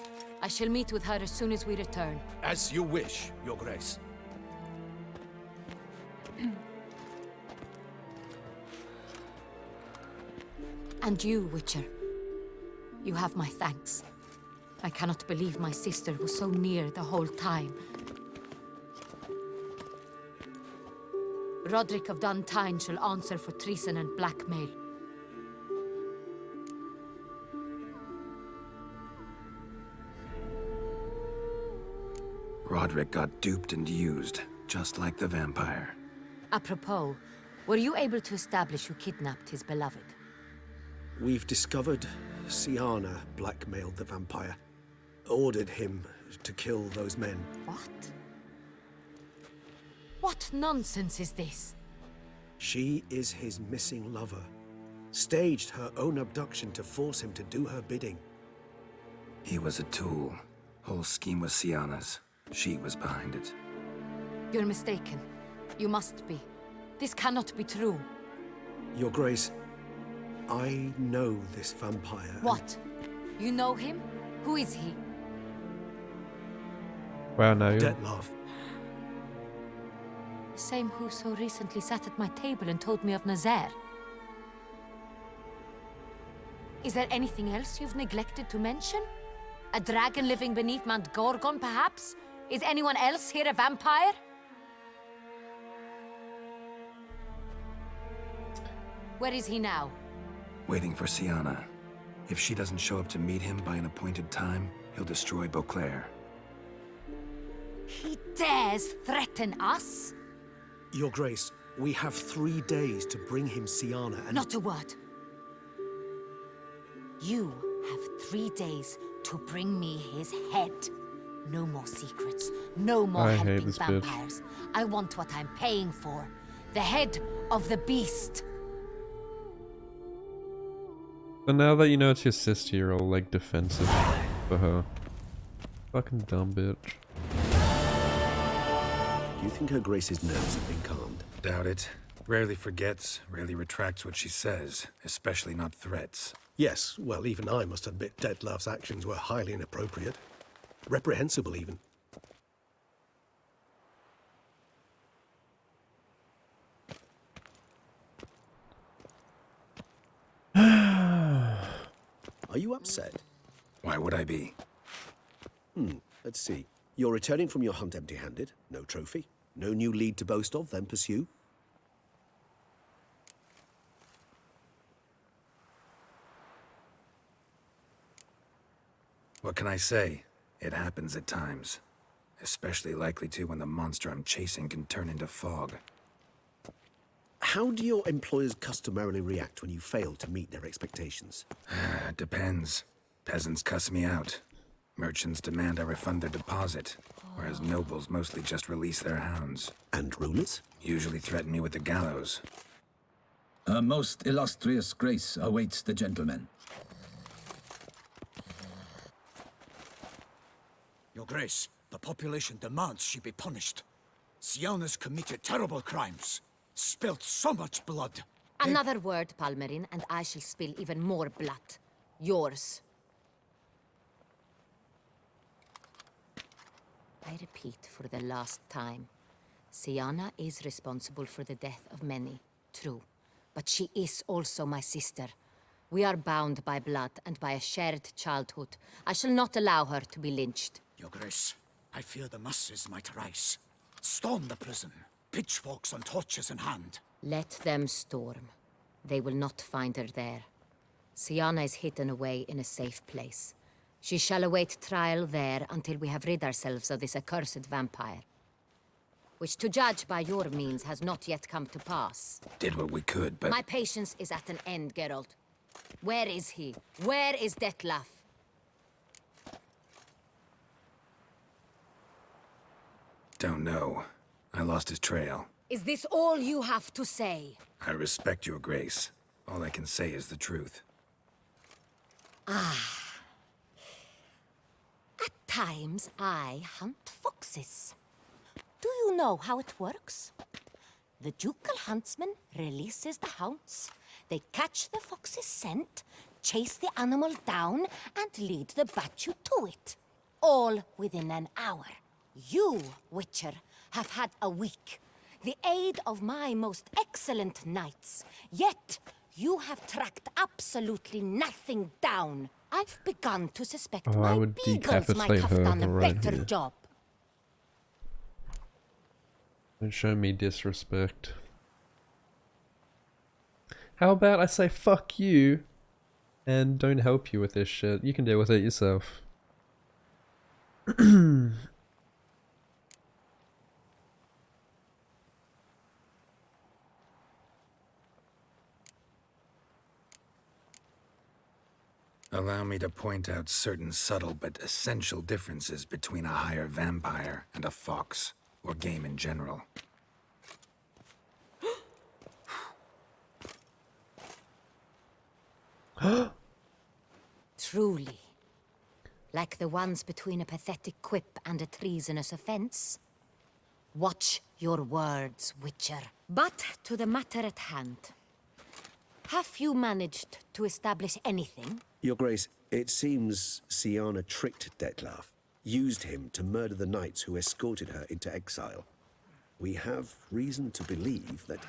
I shall meet with her as soon as we return. As you wish, Your Grace. And you, Witcher. You have my thanks. I cannot believe my sister was so near the whole time. Roderick of Duntine shall answer for treason and blackmail. Roderick got duped and used, just like the vampire. Apropos, were you able to establish who kidnapped his beloved? We've discovered Sienna blackmailed the vampire. Ordered him to kill those men. What? What nonsense is this? She is his missing lover. Staged her own abduction to force him to do her bidding. He was a tool. Whole scheme was Sienna's. She was behind it. You're mistaken. You must be. This cannot be true. Your Grace, I know this vampire. What? You know him? Who is he? Wow, now you. Dettlaff. The same who so recently sat at my table and told me of Nazaire. Is there anything else you've neglected to mention? A dragon living beneath Mount Gorgon, perhaps? Is anyone else here a vampire? Where is he now? Waiting for Sienna. If she doesn't show up to meet him by an appointed time, he'll destroy Beauclair. He dares threaten us? Your Grace, we have 3 days to bring him Sienna and— Not a word. You have 3 days to bring me his head. No more secrets. No more I hate helping this bitch. vampires. I want what I'm paying for. The head of the beast. But now that you know it's your sister, you're all like defensive for her. Fucking dumb bitch. Do you think Her Grace's nerves have been calmed? Doubt it. Rarely forgets, rarely retracts what she says, especially not threats. Yes, well, even I must admit Dettlaff's actions were highly inappropriate. Reprehensible, even. Are you upset? Why would I be? Let's see. You're returning from your hunt empty-handed. No trophy. No new lead to boast of, then pursue. What can I say? It happens at times. Especially likely to when the monster I'm chasing can turn into fog. How do your employers customarily react when you fail to meet their expectations? It depends. Peasants cuss me out. Merchants demand I refund their deposit, whereas nobles mostly just release their hounds. And rulers? Usually threaten me with the gallows. A most illustrious grace awaits the gentleman. Your Grace, the population demands she be punished. Sienna's committed terrible crimes. Spilt so much blood. Another word, Palmerin, and I shall spill even more blood. Yours. I repeat for the last time. Sienna is responsible for the death of many, true. But she is also my sister. We are bound by blood and by a shared childhood. I shall not allow her to be lynched. Your Grace, I fear the masses might rise. Storm the prison, pitchforks and torches in hand. Let them storm. They will not find her there. Sienna is hidden away in a safe place. She shall await trial there until we have rid ourselves of this accursed vampire. Which, to judge by your means, has not yet come to pass. Did what we could, but... My patience is at an end, Geralt. Where is he? Where is Dettlaff? Don't know. I lost his trail. Is this all you have to say? I respect your grace. All I can say is the truth. Ah. At times, I hunt foxes. Do you know how it works? The ducal huntsman releases the hounds. They catch the fox's scent, chase the animal down, and lead the battue to it. All within an hour. You, Witcher, have had a week. The aid of my most excellent knights. Yet, you have tracked absolutely nothing down. I've begun to suspect I my would beagles might decapitate have her done a right better here. job. Don't show me disrespect. How about I say fuck you and don't help you with this shit? You can deal with it yourself. Allow me to point out certain subtle but essential differences between a higher vampire and a fox, or game in general. Truly. Like the ones between a pathetic quip and a treasonous offense. Watch your words, Witcher. But to the matter at hand. Have you managed to establish anything? Your Grace, it seems Siana tricked Detlaf, used him to murder the knights who escorted her into exile. We have reason to believe that...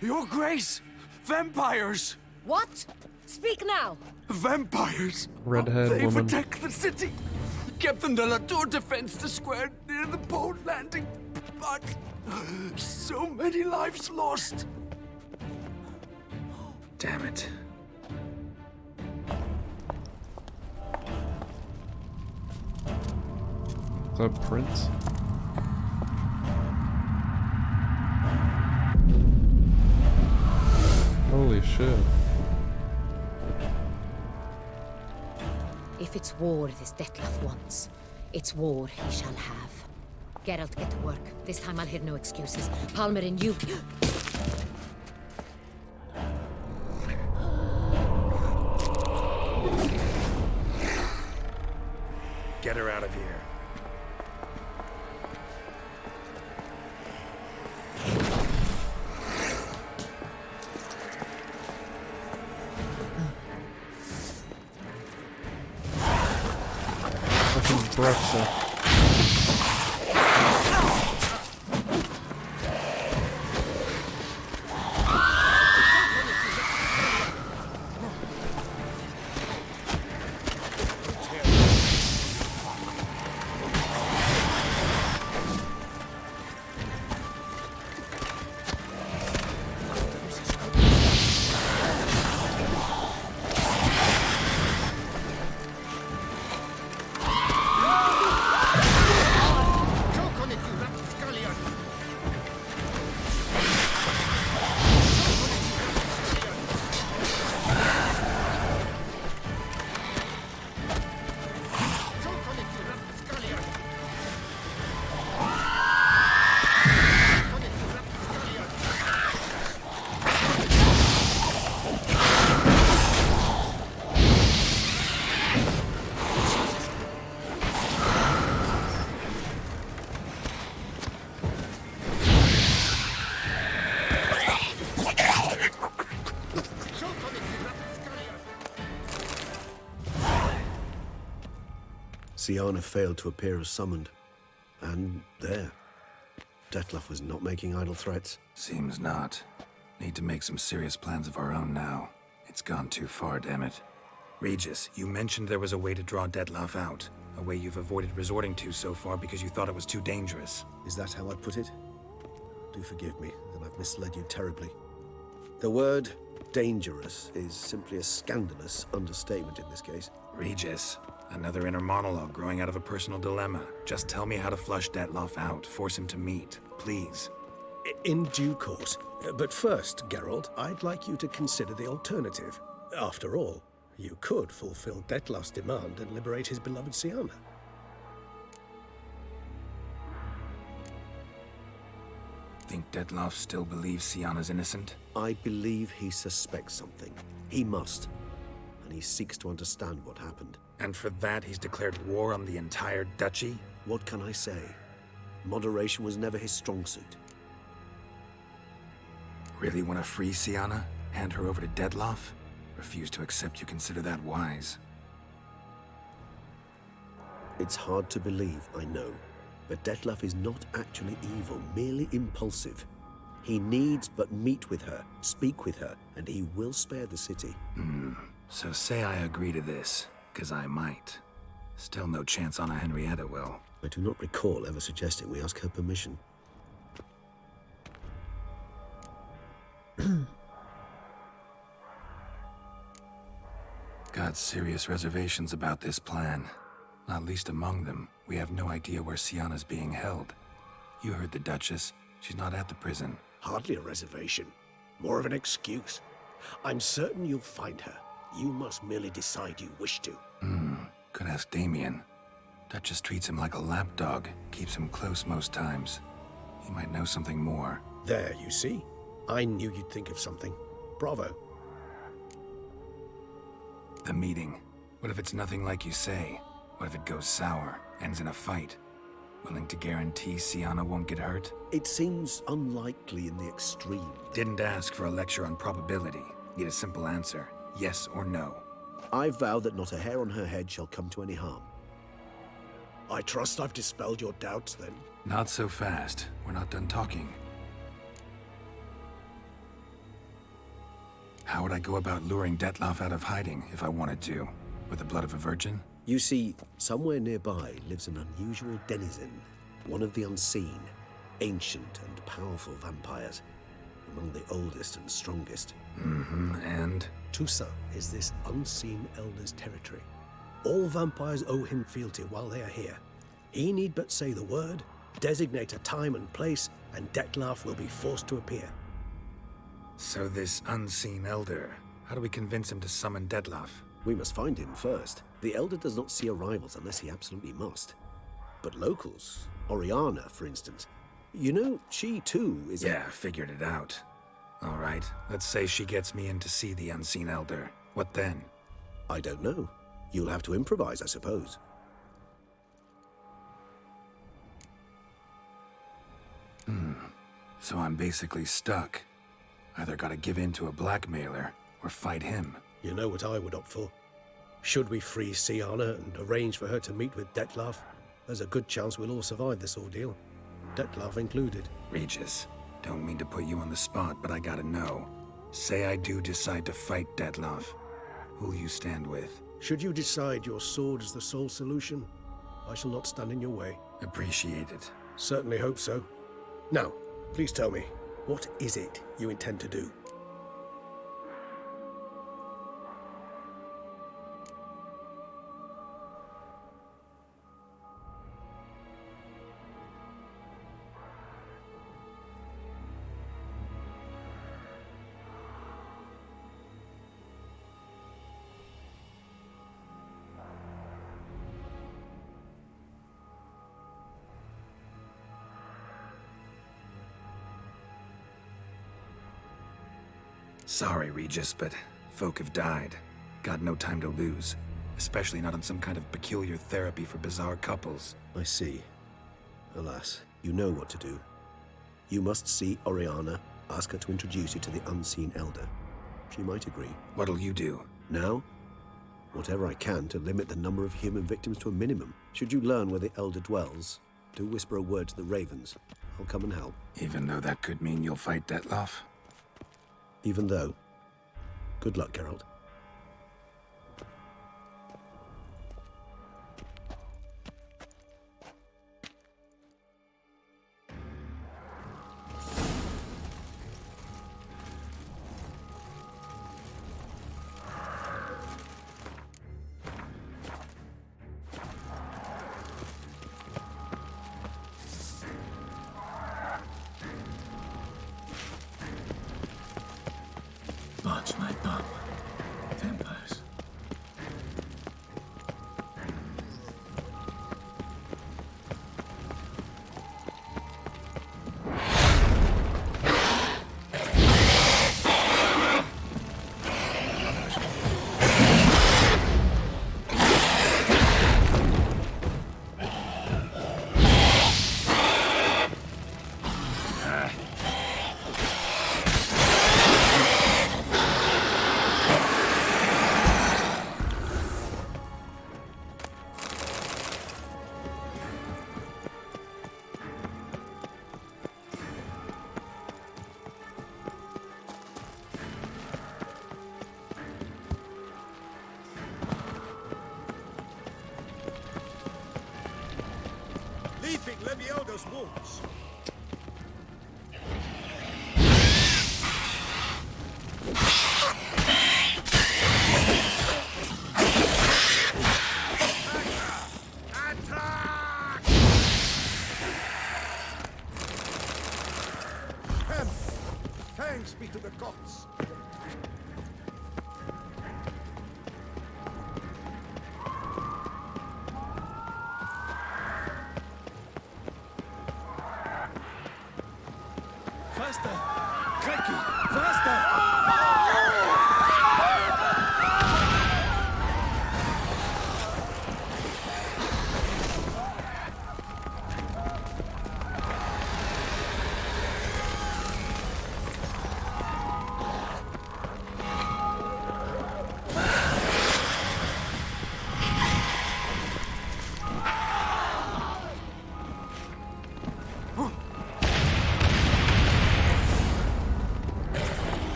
Your Grace! Vampires! What? Speak now! Vampires! Redhead They've woman. attacked the city! Captain de la Tour defends the square near the boat landing, but so many lives lost! Damn it. Is that Prince? Holy shit. If it's war this Detlaf wants, it's war he shall have. Geralt, get to work. This time I'll hear no excuses. Palmer and you... Get her out of here. Fucking Brexit. Siana failed to appear as summoned. And there. Detlaf was not making idle threats. Seems not. Need to make some serious plans of our own now. It's gone too far, damn it. Regis, you mentioned there was a way to draw Detlaf out. A way you've avoided resorting to so far because you thought it was too dangerous. Is that how I'd put it? Do forgive me, that I've misled you terribly. The word dangerous is simply a scandalous understatement in this case. Regis, another inner monologue growing out of a personal dilemma. Just tell me how to flush Detlaf out, force him to meet, please. In due course. But first, Geralt, I'd like you to consider the alternative. After all, You could fulfill Detlef's demand and liberate his beloved Siana. Think Detlef still believes Siana's innocent? I believe he suspects something. He must. And he seeks to understand what happened. And for that, he's declared war on the entire duchy? What can I say? Moderation was never his strong suit. Really want to free Siana? Hand her over to Detlef? Refuse to accept you consider that wise. It's hard to believe, I know. But Detlef is not actually evil, merely impulsive. He needs but meet with her, speak with her, and he will spare the city. So say I agree to this, 'cause I might. Still no chance Anna Henrietta will. I do not recall ever suggesting we ask her permission. Got serious reservations about this plan. Not least among them, we have no idea where Siana's being held. You heard the Duchess. She's not at the prison. Hardly a reservation. More of an excuse. I'm certain you'll find her. You must merely decide you wish to. Could ask Damien. Duchess treats him like a lapdog, keeps him close most times. He might know something more. There, you see? I knew you'd think of something. Bravo. The meeting. What if it's nothing like you say? What if it goes sour, ends in a fight? Willing to guarantee Siana won't get hurt? It seems unlikely in the extreme. Didn't ask for a lecture on probability. Need a simple answer. Yes or no. I vow that not a hair on her head shall come to any harm. I trust I've dispelled your doubts, then. Not so fast. We're not done talking. How would I go about luring Detlef out of hiding if I wanted to? With the blood of a virgin? You see, somewhere nearby lives an unusual denizen, one of the unseen, ancient and powerful vampires, among the oldest and strongest. And? Tusa is this unseen elder's territory. All vampires owe him fealty while they are here. He need but say the word, designate a time and place, and Detlef will be forced to appear. So this unseen elder, how do we convince him to summon Detlef? We must find him first. The elder does not see arrivals unless he absolutely must. But locals, Oriana, for instance, you know, she too is Yeah, figured it out. All right, let's say she gets me in to see the unseen elder. What then? I don't know. You'll have to improvise, I suppose. So I'm basically stuck. Either gotta give in to a blackmailer, or fight him. You know what I would opt for. Should we free Siana and arrange for her to meet with Detlef, there's a good chance we'll all survive this ordeal. Detlef included. Regis, don't mean to put you on the spot, but I gotta know. Say I do decide to fight Detlef. Who'll you stand with? Should you decide your sword is the sole solution, I shall not stand in your way. Appreciate it. Certainly hope so. Now, please tell me, what is it you intend to do? Sorry, Regis, but folk have died. Got no time to lose. Especially not on some kind of peculiar therapy for bizarre couples. I see. Alas, you know what to do. You must see Oriana, ask her to introduce you to the unseen elder. She might agree. What'll you do? Now? Whatever I can to limit the number of human victims to a minimum. Should you learn where the elder dwells, do whisper a word to the ravens. I'll come and help. Even though that could mean you'll fight Detlef? Even though. Good luck, Geralt. Watch my bum. Lebioda's wounds. Attack! Thanks be to the gods. Faster! Crikey! Faster!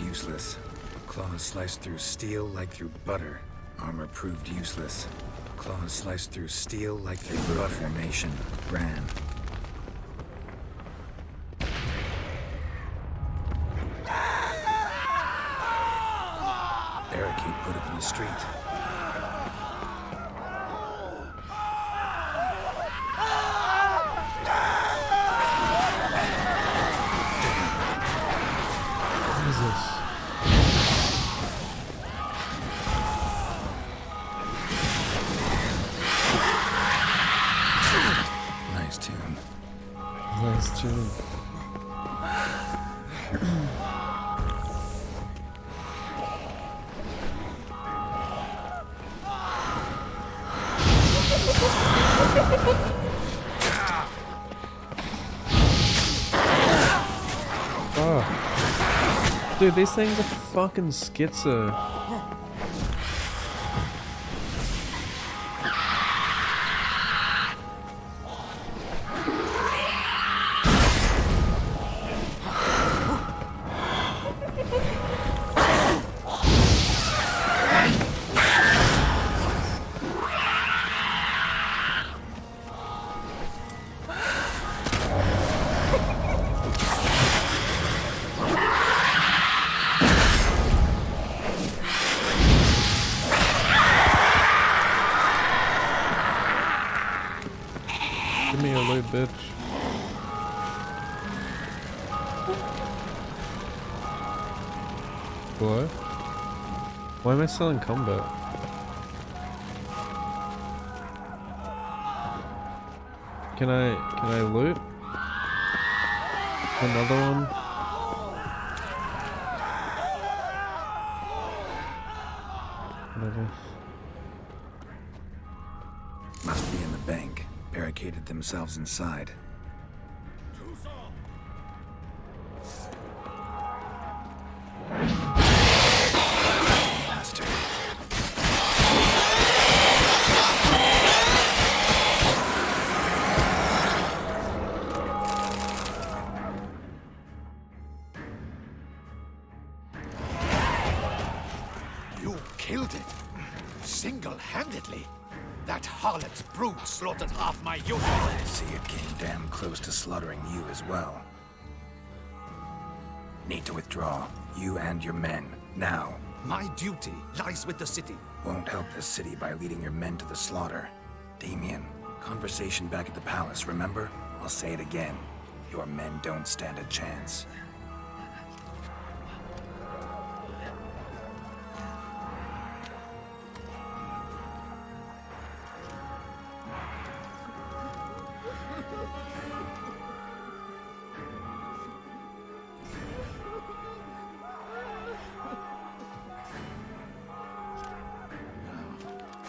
Useless. Claws sliced through steel like through butter. Armor proved useless. Claws sliced through steel like through butter. Formation ran. Barricade put up in the street. Nice tune. Nice tune. Oh. Dude, these things are fucking schizo. Give me a loot, bitch. What? Why am I still in combat? Can I loot? Another one? Whatever. Must be in the bank. Barricaded themselves inside. Bastard. You killed it. Single-handedly. That harlot's brood slaughtered half my unit. I see it came damn close to slaughtering you as well. Need to withdraw. You and your men. Now. My duty lies with the city. Won't help the city by leading your men to the slaughter. Damien, conversation back at the palace, remember? I'll say it again. Your men don't stand a chance.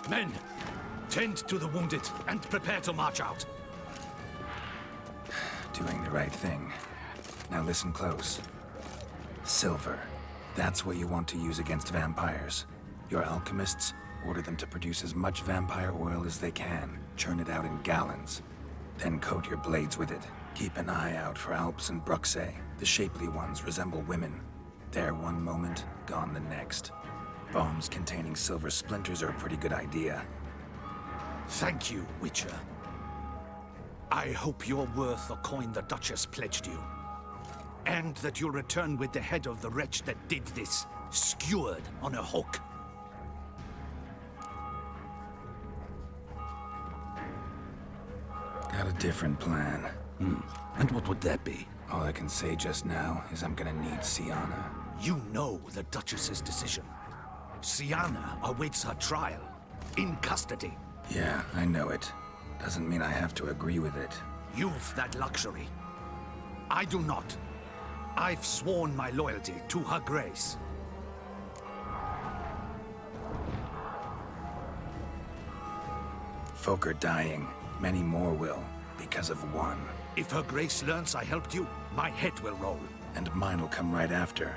Men, tend to the wounded and prepare to march out. Doing the right thing. Now listen close. Silver. That's what you want to use against vampires. Your alchemists order them to produce as much vampire oil as they can. Churn it out in gallons. Then coat your blades with it. Keep an eye out for Alps and Bruxae. The shapely ones resemble women. There one moment, gone the next. Bombs containing silver splinters are a pretty good idea. Thank you, Witcher. I hope you're worth the coin the Duchess pledged you. And that you'll return with the head of the wretch that did this, skewered on a hook. Got a different plan. And what would that be? All I can say just now is I'm gonna need Siana. You know the Duchess's decision. Siana awaits her trial. In custody. Yeah, I know it. Doesn't mean I have to agree with it. You've that luxury. I do not. I've sworn my loyalty to her grace. Folk are dying. Many more will, because of one. If her grace learns I helped you, my head will roll. And mine will come right after.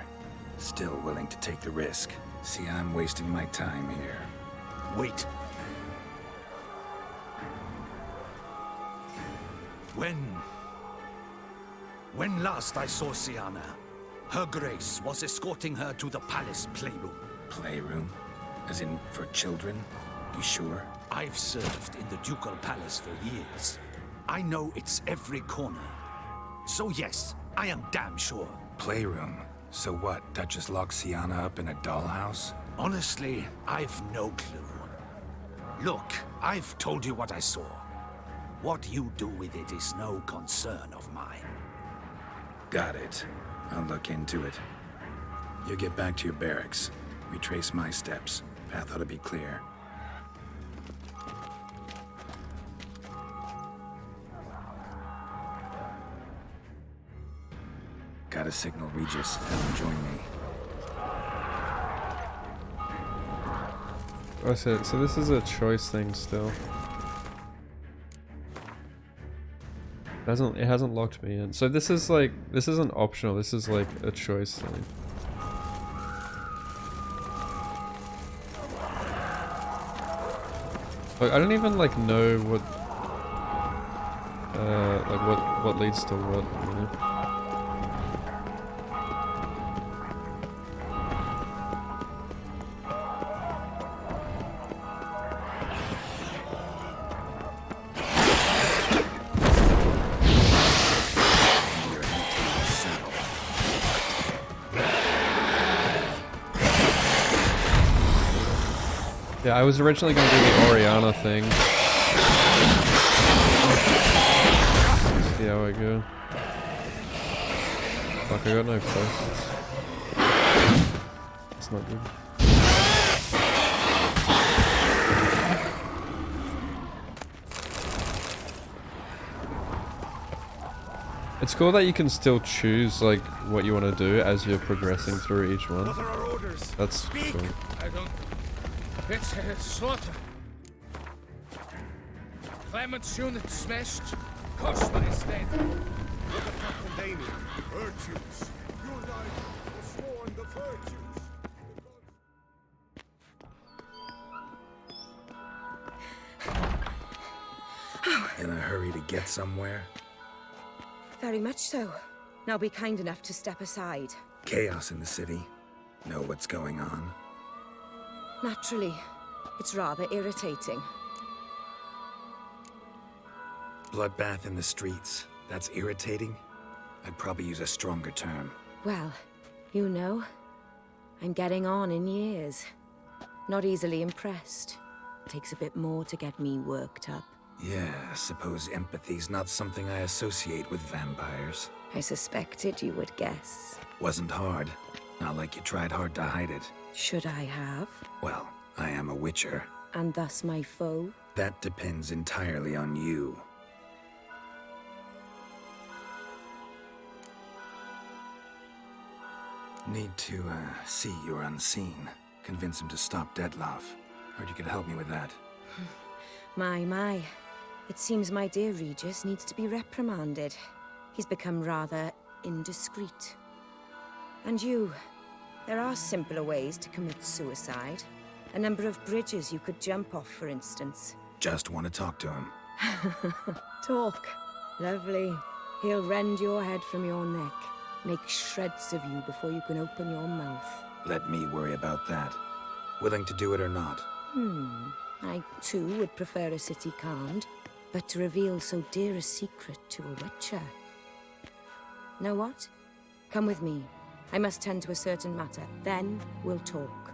Still willing to take the risk. See, I'm wasting my time here. Wait. When last I saw Siana, her grace was escorting her to the palace playroom. Playroom? As in, for children? You sure? I've served in the ducal palace for years. I know its every corner. So yes, I am damn sure. Playroom? So what, Duchess locked Siana up in a dollhouse? Honestly, I've no clue. Look, I've told you what I saw. What you do with it is no concern of mine. Got it. I'll look into it. You get back to your barracks. Retrace my steps. Path ought to be clear. Gotta signal Regis. Have him join me. Oh, so this is a choice thing still. It hasn't locked me in. So this isn't optional, this is like a choice thing. Like I don't even like know what what leads to what, you know? Yeah, I was originally going to do the Oriana thing. See how I go. Fuck, I got no posts. That's not good. It's cool that you can still choose like what you want to do as you're progressing through each one. What are our orders? That's Speak. cool. I don't. It's slaughter. Clement's unit smashed. Cost my estate. Look at Captain Damien. Virtues. Your life was sworn the virtues. In a hurry to get somewhere? Very much so. Now be kind enough to step aside. Chaos in the city. Know what's going on? Naturally. It's rather irritating. Bloodbath in the streets. That's irritating? I'd probably use a stronger term. Well, you know, I'm getting on in years. Not easily impressed. Takes a bit more to get me worked up. Yeah, I suppose empathy's not something I associate with vampires. I suspected you would guess. Wasn't hard. Not like you tried hard to hide it. Should I have? Well, I am a witcher. And thus my foe? That depends entirely on you. Need to, see you're unseen. Convince him to stop Dettlaff. Heard you could help me with that. My. It seems my dear Regis needs to be reprimanded. He's become rather indiscreet. And you, there are simpler ways to commit suicide. A number of bridges you could jump off, for instance. Just want to talk to him. Talk. Lovely. He'll rend your head from your neck, make shreds of you before you can open your mouth. Let me worry about that. Willing to do it or not? I too would prefer a city calmed, but to reveal so dear a secret to a witcher. Know what? Come with me. I must tend to a certain matter. Then we'll talk.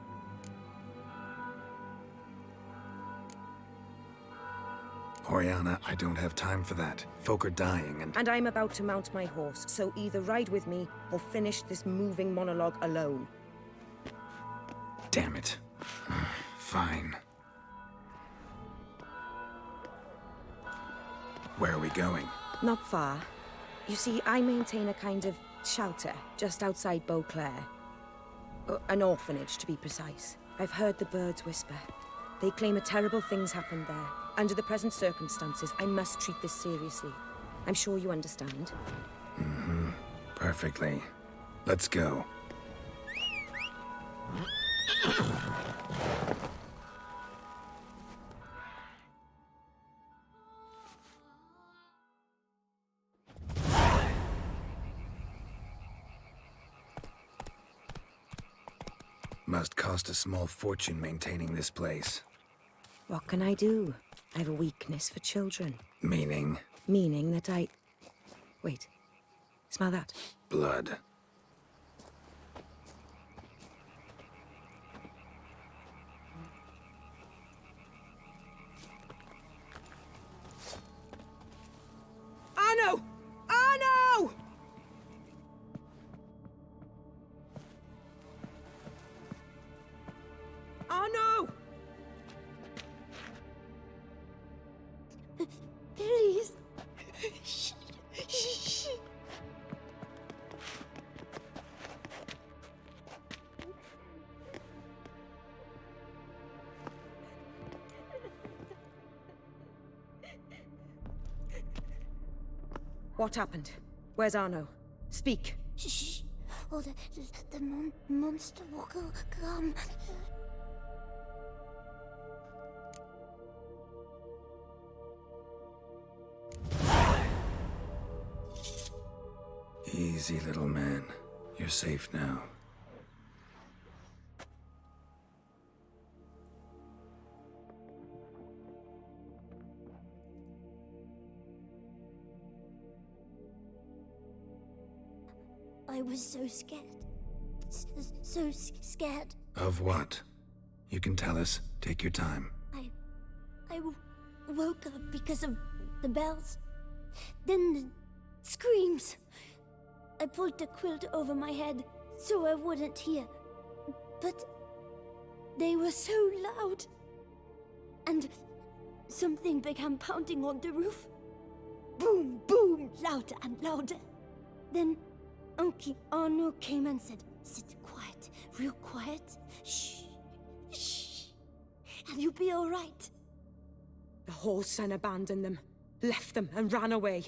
Oriana, I don't have time for that. Folk are dying And I'm about to mount my horse, so either ride with me or finish this moving monologue alone. Damn it. Fine. Where are we going? Not far. You see, I maintain a kind of shelter just outside Beauclair. An orphanage, to be precise. I've heard the birds whisper. They claim a terrible thing's happened there. Under the present circumstances, I must treat this seriously. I'm sure you understand. Perfectly. Let's go. Must cost a small fortune maintaining this place. What can I do? I have a weakness for children. Meaning? Meaning that I... Wait. Smell that? Blood. Arno! Arno! Arno! Please. What happened? Where's Arno? Speak. Shh. Oh, the monster will come. Easy, little man. You're safe now. I was so scared. So scared. Of what? You can tell us. Take your time. I woke up because of the bells. Then the screams. I pulled the quilt over my head so I wouldn't hear. But they were so loud. And something began pounding on the roof. Boom, boom, louder and louder. Then Uncle Arno came and said, "Sit quiet, real quiet. Shh, shh, and you'll be all right." The whole son abandoned them, left them, and ran away.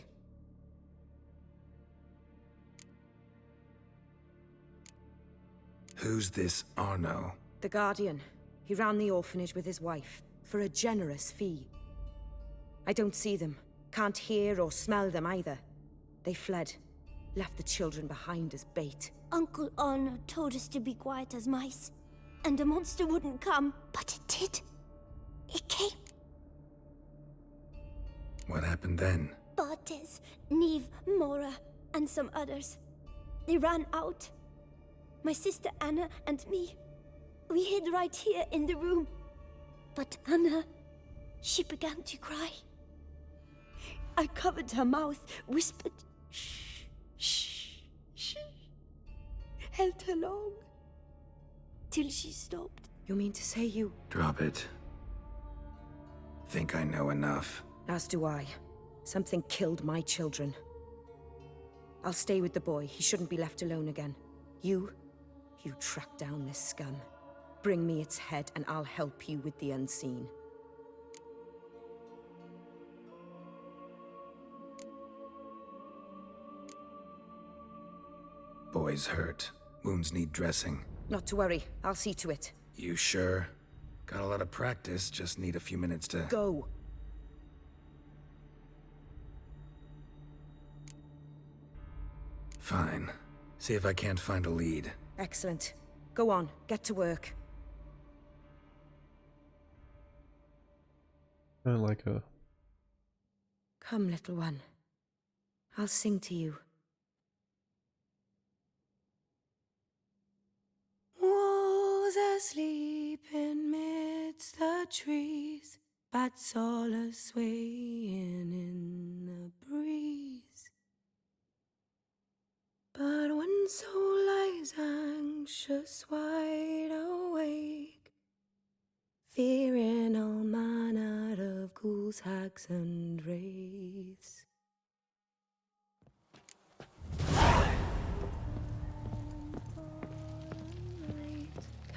Who's this Arno? The Guardian. He ran the orphanage with his wife, for a generous fee. I don't see them, can't hear or smell them either. They fled, left the children behind as bait. Uncle Arno told us to be quiet as mice, and the monster wouldn't come, but it did. It came. What happened then? Bartes, Neve, Mora, and some others. They ran out. My sister Anna and me. We hid right here in the room. But Anna, she began to cry. I covered her mouth, whispered, "Shh, shh, shh." Held her long. Till she stopped. You mean to say you... Drop it. Think I know enough. As do I. Something killed my children. I'll stay with the boy. He shouldn't be left alone again. You track down this scum. Bring me its head and I'll help you with the unseen. boy's hurt. Wounds need dressing. Not to worry. I'll see to it. You sure? Got a lot of practice, just need a few minutes to... Go. Fine. See if I can't find a lead. Excellent. Go on, get to work. I don't like her. Come, little one. I'll sing to you. Was asleep in midst the trees, bats all a-swaying in the breeze. But one soul lies anxious, wide awake, fearing all manner of ghouls, hags, and wraiths.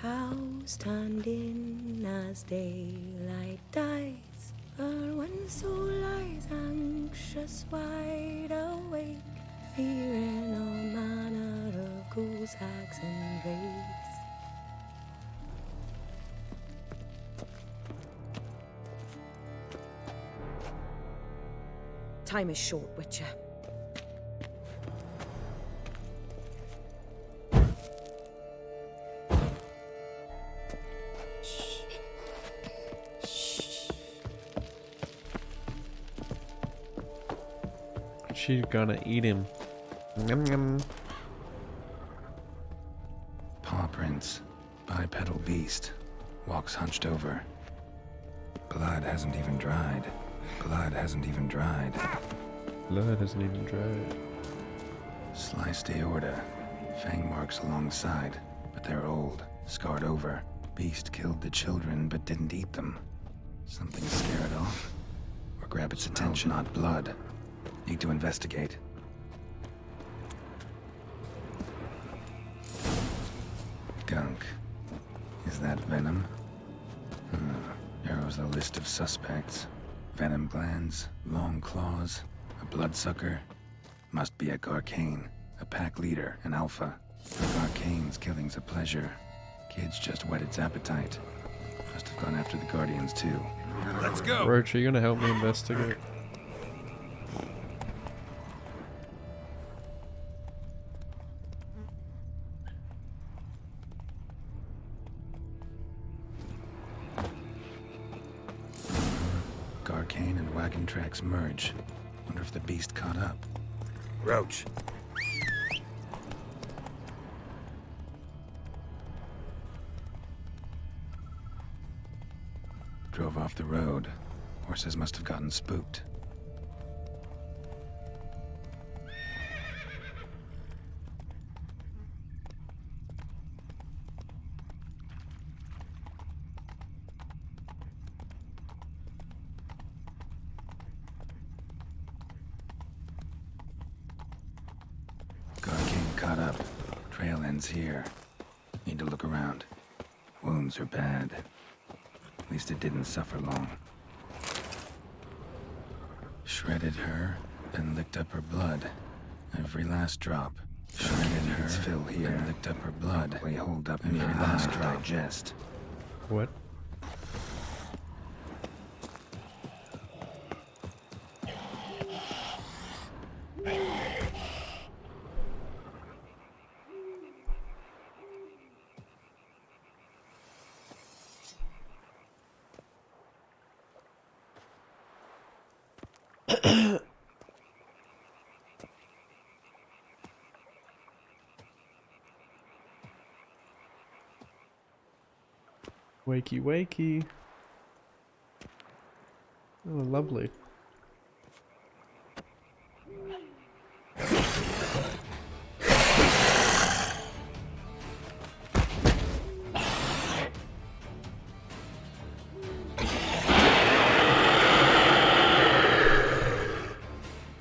Cows standing as daylight dies, but one soul lies anxious, wide awake, fearing all manner of ghouls, hags, and wraiths. Time is short, Witcher. She's gonna eat him. Yum yum. Paw prints. Bipedal beast. Walks hunched over. Blood hasn't even dried. Blood hasn't even dried. Blood hasn't even dried. Sliced aorta. Fang marks alongside, but they're old, scarred over. Beast killed the children but didn't eat them. Something scare it off? Or grab its attention? Not blood. Need to investigate. Gunk. Is that venom? Narrows the list of suspects. Venom glands, long claws, a bloodsucker. Must be a Garcane, a pack leader, an alpha. For Garcane's killing's a pleasure. Kid's just whet its appetite. Must have gone after the Guardians too. Let's go! Roach, are you gonna help me investigate? Garcane and wagon tracks merge. Wonder if the beast caught up. Roach. Drove off the road. Horses must have gotten spooked. Garcane caught up. Trail ends here. Need to look around. Wounds are bad. At least it didn't suffer long. Shredded her, then licked up her blood. Every last drop. Shredded her, fill here, then licked up her blood. We hold up every last drop. Digest. What? Wakey wakey. Oh, lovely.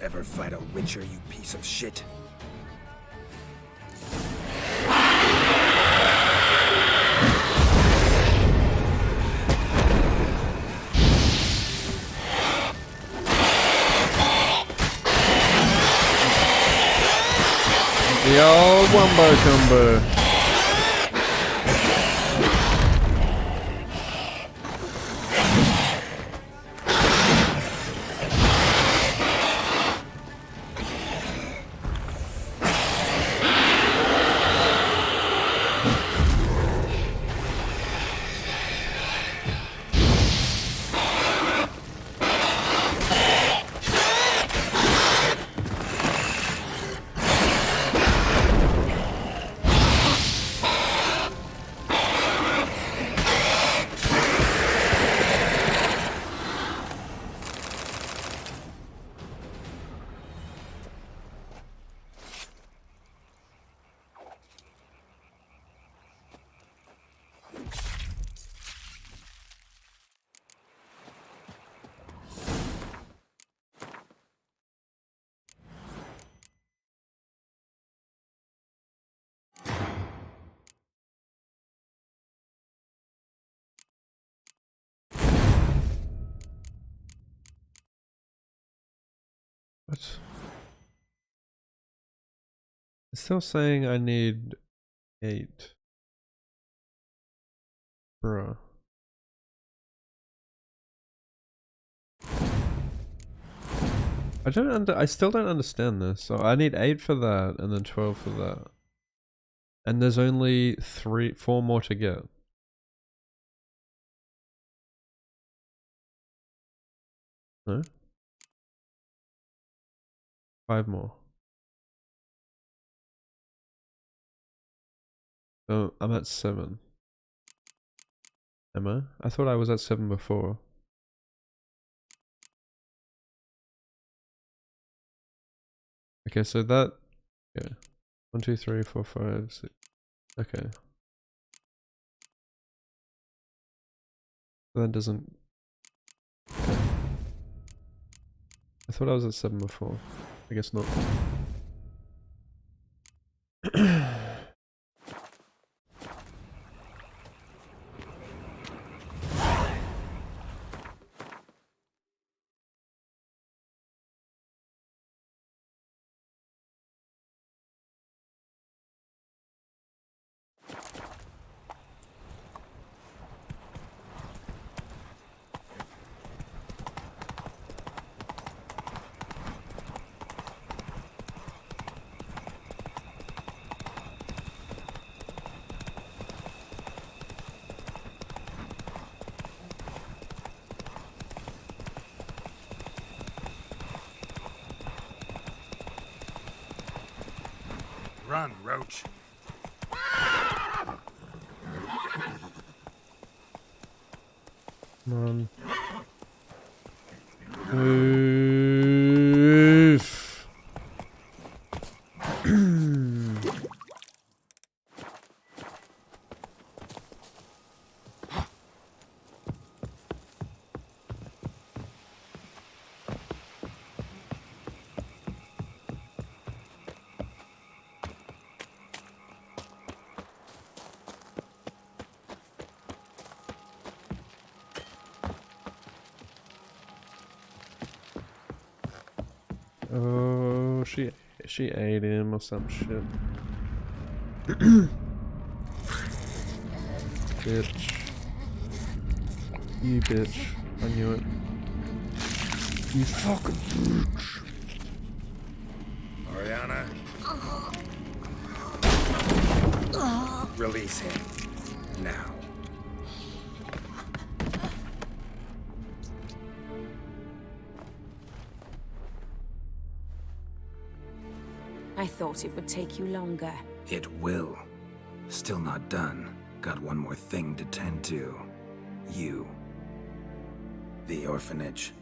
Ever fight a Witcher, you piece of shit? The old wombo combo. What? It's still saying I need 8. Bruh. I still don't understand this. So I need 8 for that and then 12 for that. And there's only 4 more to get. No? 5 more. Oh, I'm at 7. Am I? I thought I was at 7 before. Okay, so that... Yeah. 1, 2, 3, 4, 5, 6. Okay. That doesn't... Okay. I thought I was at 7 before. I guess not. Run, Roach. Come on. Oof. Oh, she ate him or some shit. Bitch. You bitch. I knew it. You fucking bitch. Oriana. Release him. Now. I thought it would take you longer. It will. Still not done. Got one more thing to tend to. You. The orphanage.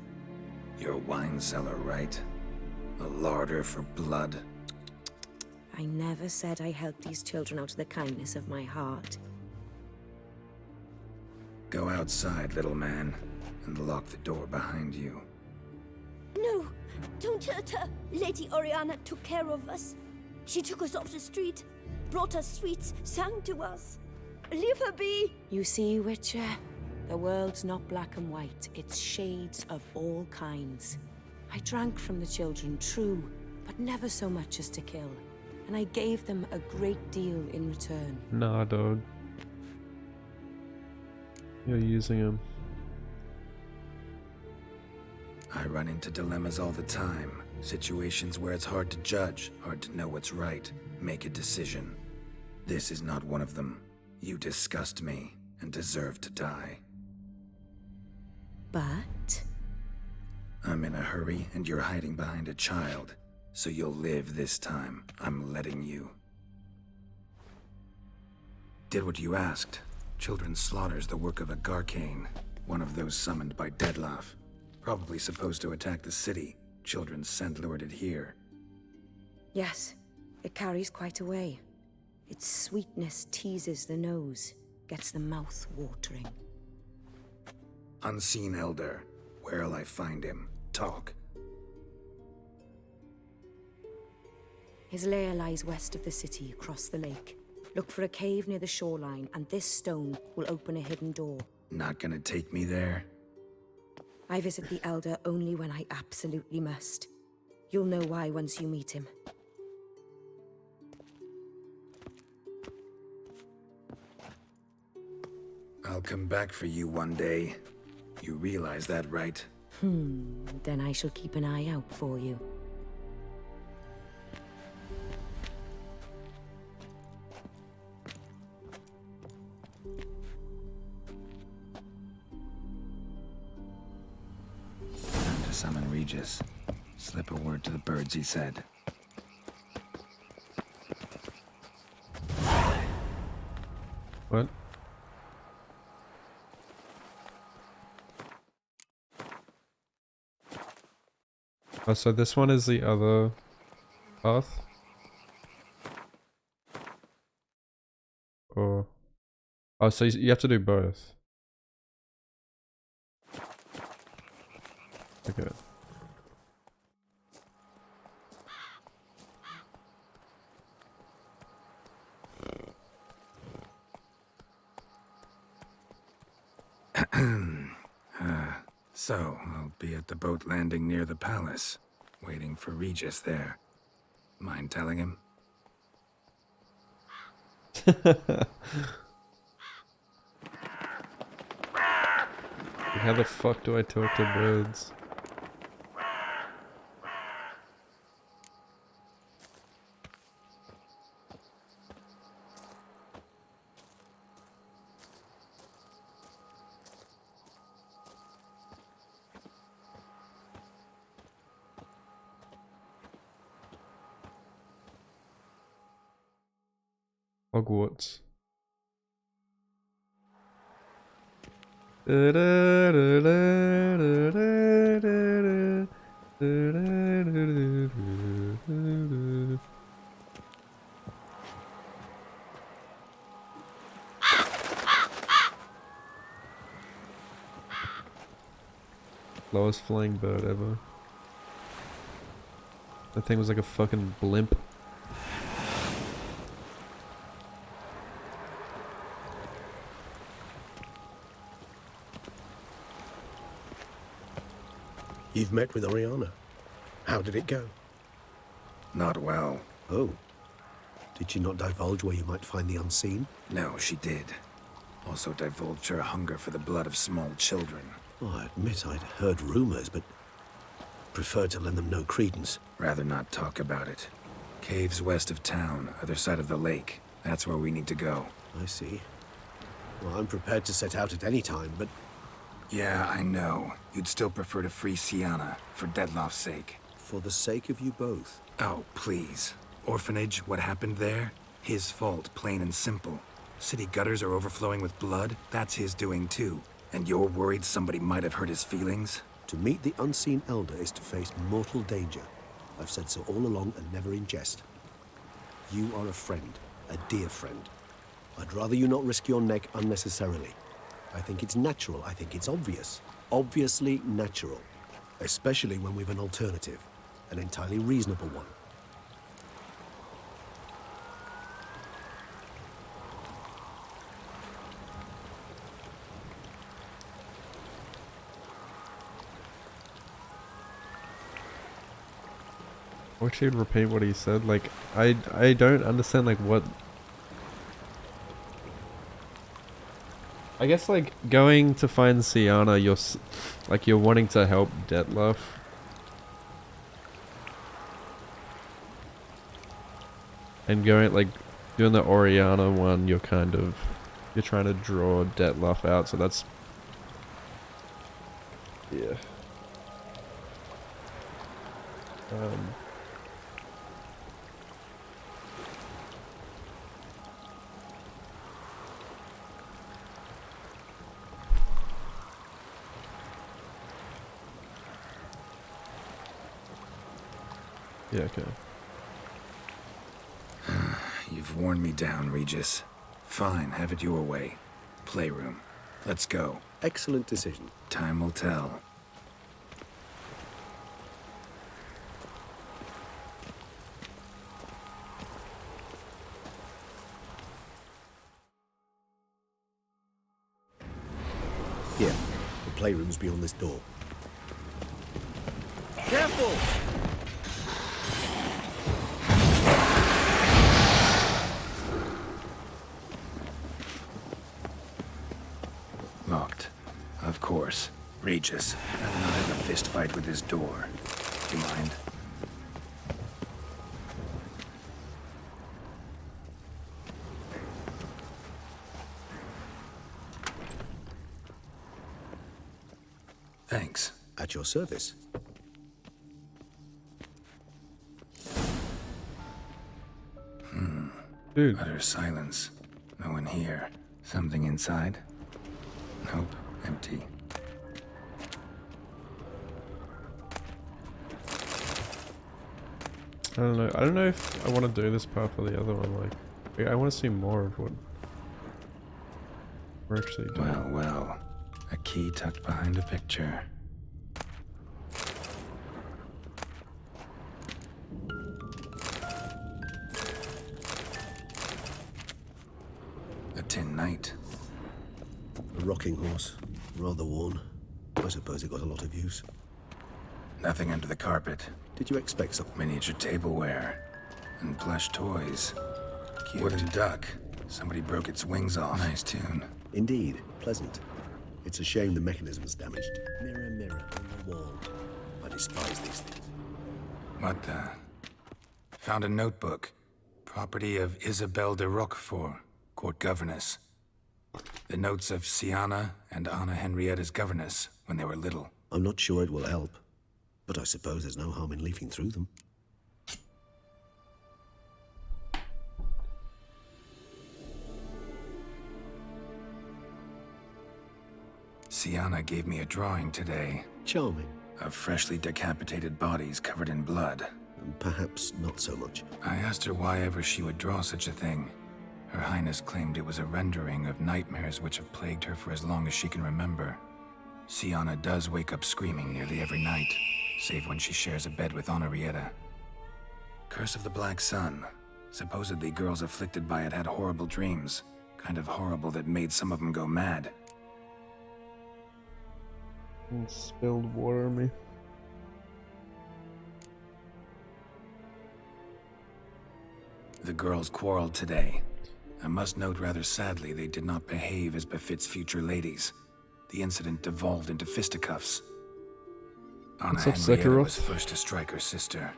Your wine cellar, right? A larder for blood. I never said I helped these children out of the kindness of my heart. Go outside, little man, and lock the door behind you. No, don't hurt her. Lady Oriana took care of us. She took us off the street, brought us sweets, sang to us. Leave her be. You see, Witcher? The world's not black and white. It's shades of all kinds. I drank from the children, true, but never so much as to kill. and I gave them a great deal in return. Nah, dog. You're using him. I run into dilemmas all the time. Situations where it's hard to judge, hard to know what's right, make a decision. This is not one of them. You disgust me and deserve to die. But? I'm in a hurry and you're hiding behind a child. So you'll live this time. I'm letting you. Did what you asked. Children's slaughter's the work of a Garcane, one of those summoned by Dettlaff. Probably supposed to attack the city. Children's scent lured it here. Yes, it carries quite a way. Its sweetness teases the nose, gets the mouth watering. Unseen Elder. Where'll I find him? Talk. His lair lies west of the city, across the lake. Look for a cave near the shoreline, and this stone will open a hidden door. Not gonna take me there? I visit the Elder only when I absolutely must. You'll know why once you meet him. I'll come back for you one day. You realize that, right? Then I shall keep an eye out for you. Time to summon Regis. Slip a word to the birds, he said. What? Oh, so this one is the other path? Or... Oh, so you have to do both. Okay. So, I'll be at the boat landing near the palace, waiting for Regis there. Mind telling him? How the fuck do I talk to birds? Hogwarts. Lowest flying bird ever. That thing was like a fucking blimp. You've met with Oriana. How did it go? Not well. Oh. Did she not divulge where you might find the unseen? No, she did. Also divulged her hunger for the blood of small children. Oh, I admit I'd heard rumors, but preferred to lend them no credence. Rather not talk about it. Caves west of town, other side of the lake. That's where we need to go. I see. Well, I'm prepared to set out at any time, but... Yeah, I know. You'd still prefer to free Sienna, for Dettlaff's sake. For the sake of you both. Oh, please. Orphanage, what happened there? His fault, plain and simple. City gutters are overflowing with blood. That's his doing too. And you're worried somebody might have hurt his feelings? To meet the unseen elder is to face mortal danger. I've said so all along and never in jest. You are a friend, a dear friend. I'd rather you not risk your neck unnecessarily. I think it's natural, I think it's obvious. Obviously natural. Especially when we've an alternative. An entirely reasonable one. I wish he'd repeat what he said. Like, I don't understand, like, what... I guess, like, going to find Sienna, you're wanting to help Detlef. And going, like, doing the Oriana one, you're trying to draw Detlef out, so that's... Yeah. Yeah, okay. You've worn me down, Regis. Fine, have it your way. Playroom. Let's go. Excellent decision. Time will tell. Here, the playroom's beyond this door. Careful! Locked. Of course. Regis, I'd not have a fist fight with this door. Do you mind? Thanks. At your service. Dude. Utter silence. No one here. Something inside? Nope. Empty. I don't know. I don't know if I want to do this path or the other one. Like, I want to see more of what we're actually doing. Well, well. A key tucked behind a picture. A tin knight. A rocking horse. Rather worn. I suppose it got a lot of use. Nothing under the carpet. Did you expect some? Miniature tableware. And plush toys. Cute. Wooden duck. Somebody broke its wings off. Nice tune. Indeed. Pleasant. It's a shame the mechanism's damaged. Mirror, mirror on the wall. I despise these things. What the? Found a notebook. Property of Isabelle de Roquefort, court governess. The notes of Sienna and Anna Henrietta's governess when they were little. I'm not sure it will help, but I suppose there's no harm in leafing through them. Sienna gave me a drawing today. Charming. Of freshly decapitated bodies covered in blood. Perhaps not so much. I asked her why ever she would draw such a thing. Her Highness claimed it was a rendering of nightmares which have plagued her for as long as she can remember. Sienna does wake up screaming nearly every night, save when she shares a bed with Henrietta. Curse of the Black Sun. Supposedly girls afflicted by it had horrible dreams. Kind of horrible that made some of them go mad. And spilled water on me. The girls quarreled today. I must note rather sadly they did not behave as befits future ladies. The incident devolved into fisticuffs. Anna What's up, Henrietta Sephiroth? was first to strike her sister.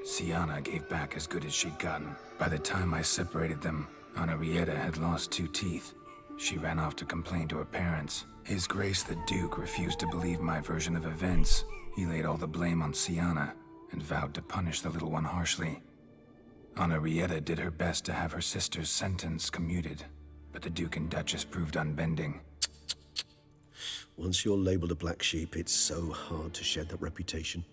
Sienna gave back as good as she'd gotten. By the time I separated them, Henrietta had lost 2 teeth. She ran off to complain to her parents. His Grace the Duke refused to believe my version of events. He laid all the blame on Sienna and vowed to punish the little one harshly. Henrietta did her best to have her sister's sentence commuted, but the Duke and Duchess proved unbending. Once you're labeled a black sheep, it's so hard to shed that reputation.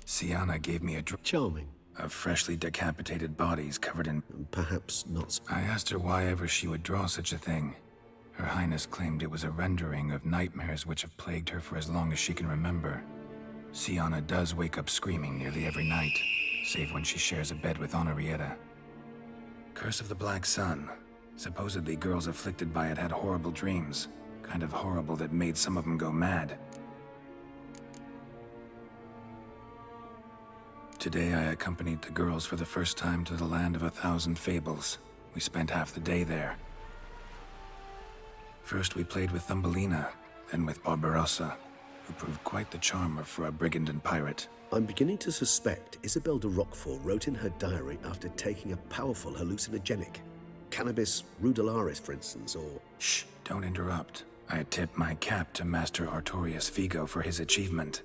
Sienna gave me a Charming. Of freshly decapitated bodies covered in... Perhaps not. I asked her why ever she would draw such a thing. Her Highness claimed it was a rendering of nightmares which have plagued her for as long as she can remember. Sienna does wake up screaming nearly every night, save when she shares a bed with Henrietta. Curse of the Black Sun. Supposedly girls afflicted by it had horrible dreams. Kind of horrible that made some of them go mad. today, I accompanied the girls for the first time to the land of 1,000 fables. We spent half the day there. First we played with Thumbelina, then with Barbarossa, who proved quite the charmer for a brigand and pirate. I'm beginning to suspect Isabel de Roquefort wrote in her diary after taking a powerful hallucinogenic. Cannabis rudelaris, for instance, or... Shh, don't interrupt. I tip my cap to Master Artorius Vigo for his achievement.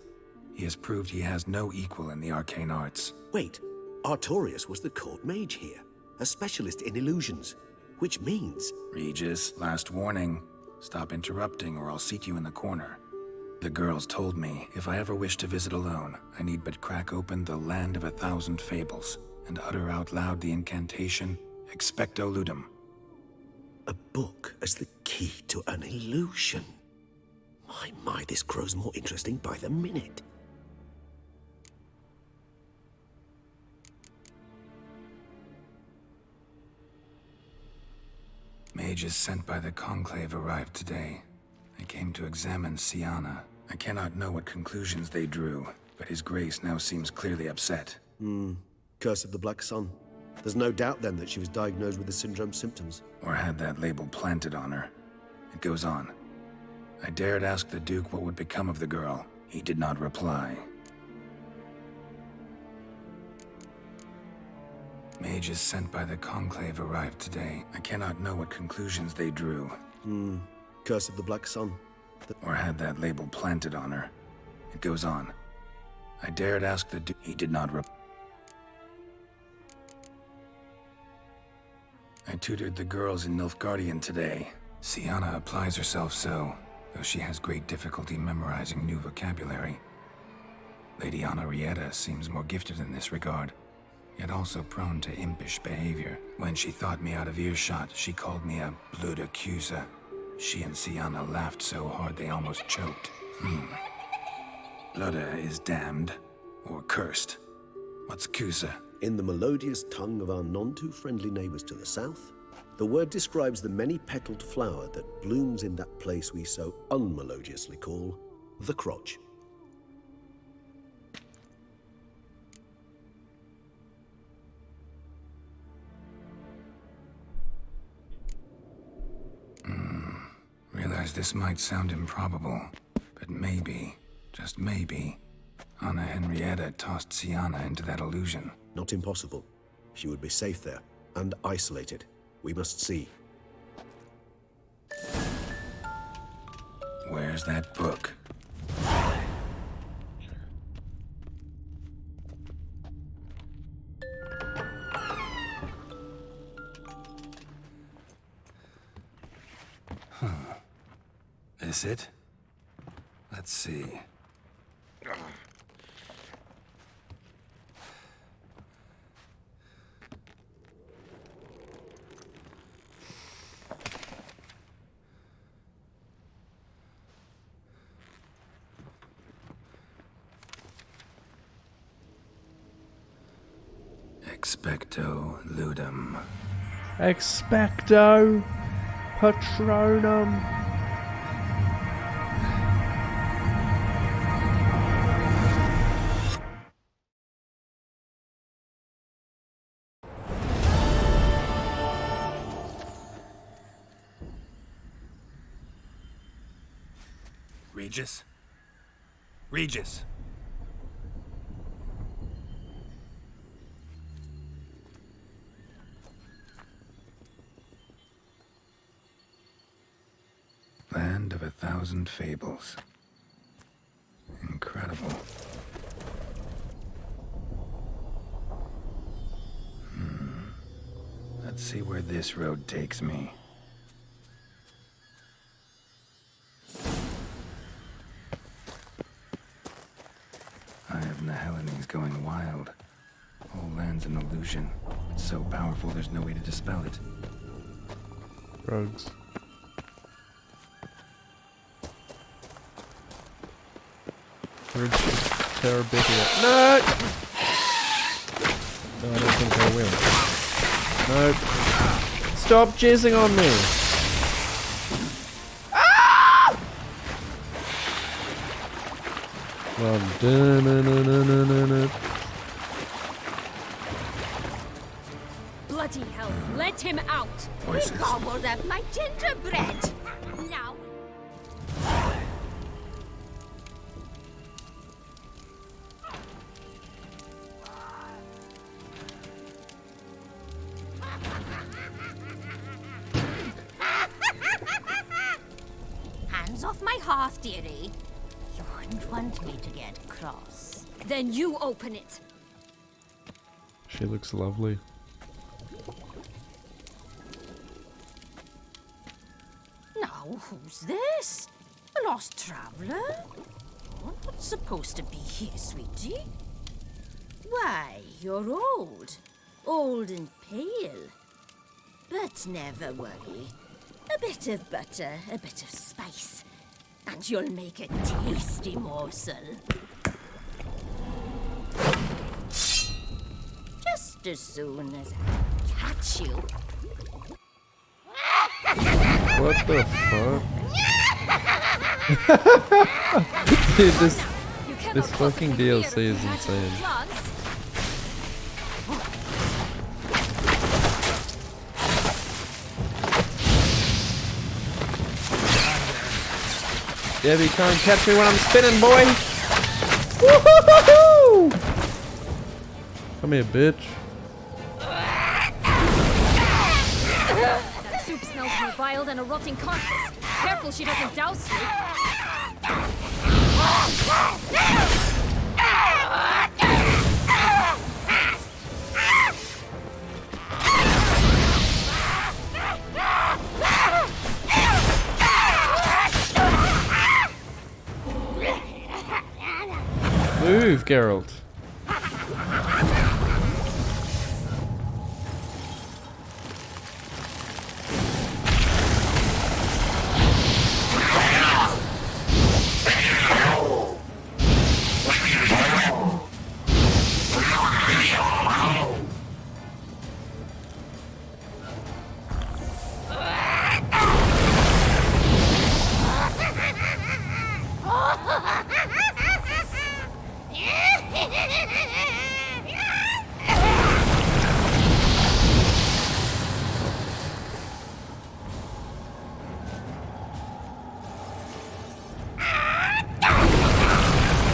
He has proved he has no equal in the arcane arts. Wait, Artorius was the court mage here, a specialist in illusions, which means... Regis, last warning. Stop interrupting or I'll seat you in the corner. The girls told me if I ever wish to visit alone, I need but crack open the land of 1,000 fables and utter out loud the incantation, Expecto Ludum. A book as the key to an illusion. My, this grows more interesting by the minute. Mages sent by the Conclave arrived today. I came to examine Siana. I cannot know what conclusions they drew, but His Grace now seems clearly upset. Curse of the Black Sun. There's no doubt then that she was diagnosed with the syndrome symptoms. Or had that label planted on her. It goes on. I dared ask the Duke what would become of the girl. He did not reply. Mages sent by the Conclave arrived today. I cannot know what conclusions they drew. Curse of the Black Sun. Or had that label planted on her. It goes on. I dared ask the Duke. He did not reply. I tutored the girls in Nilfgaardian today. Siana applies herself so, though she has great difficulty memorizing new vocabulary. Lady Henrietta seems more gifted in this regard, yet also prone to impish behavior. When she thought me out of earshot, she called me a blood accuser. She and Siana laughed so hard they almost choked. Blood is damned, or cursed. What's Cusa? In the melodious tongue of our none-too-friendly neighbors to the south, the word describes the many-petaled flower that blooms in that place we so unmelodiously call the crotch. Realize this might sound improbable, but maybe, just maybe, Anna Henrietta tossed Siana into that illusion. Not impossible. She would be safe there, and isolated. We must see. Where's that book? This it? Let's see. Expecto Ludum. Expecto Patronum. Regis? Regis! Land of 1,000 fables. Incredible. Let's see where this road takes me. Eye of Nehelene going wild. Whole land's an illusion. It's so powerful there's no way to dispel it. Drugs. Terabithia. No! No, I don't think I will. Nope. Stop jizzing on me! Ah! Well, Let him out! Voices. He gobbled up my gingerbread! Now... Hands off my hearth, dearie. You wouldn't want me to get cross. Then you open it. She looks lovely. Now, who's this? A lost traveler? You're not supposed to be here, sweetie. Why, you're old. Old and pale. But never worry. A bit of butter, a bit of spice, and you'll make a tasty morsel. Just as soon as I catch you. What the fuck? Dude, this fucking DLC is insane. Yeah, but you can't catch me when I'm spinning, boy! Woo-hoo-hoo-hoo! Come here, bitch. That soup smells more vile than a rotting carcass. Careful she doesn't douse you. Move, Geralt.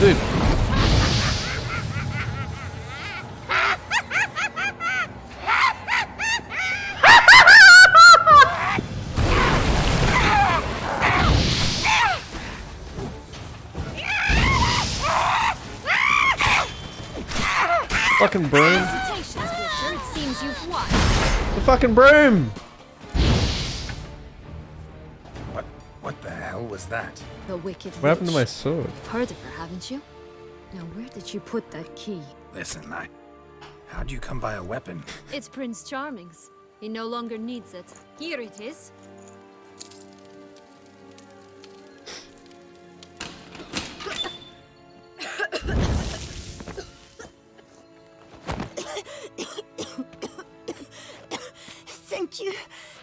Dude. Fucking broom. It seems you've won. The fucking broom. What the hell was that? The wicked What happened to my witch. sword? You've heard of her, haven't you? Now, where did you put that key? Listen, how'd you come by a weapon? It's Prince Charming's. He no longer needs it. Here it is. Thank you.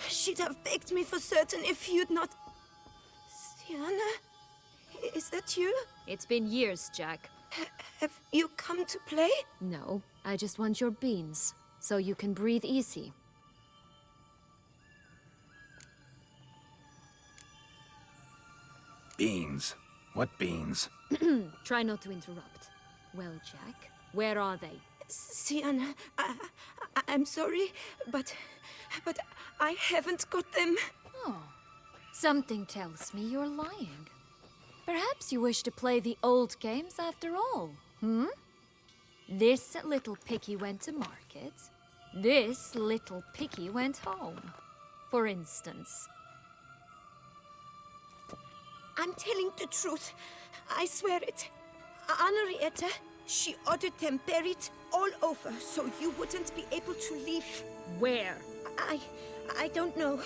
She'd have begged me for certain if you'd not... Sienna? Is that you? It's been years, Jack. Have you come to play? No, I just want your beans, so you can breathe easy. Beans. What beans? Try not to interrupt. Well, Jack, where are they? Sienna, I'm sorry, but I haven't got them. Oh, something tells me you're lying. Perhaps you wish to play the old games after all, hmm? This little piggy went to market. This little piggy went home, for instance. I'm telling the truth. I swear it. Henrietta, she ordered them buried all over so you wouldn't be able to leave. Where? I don't know.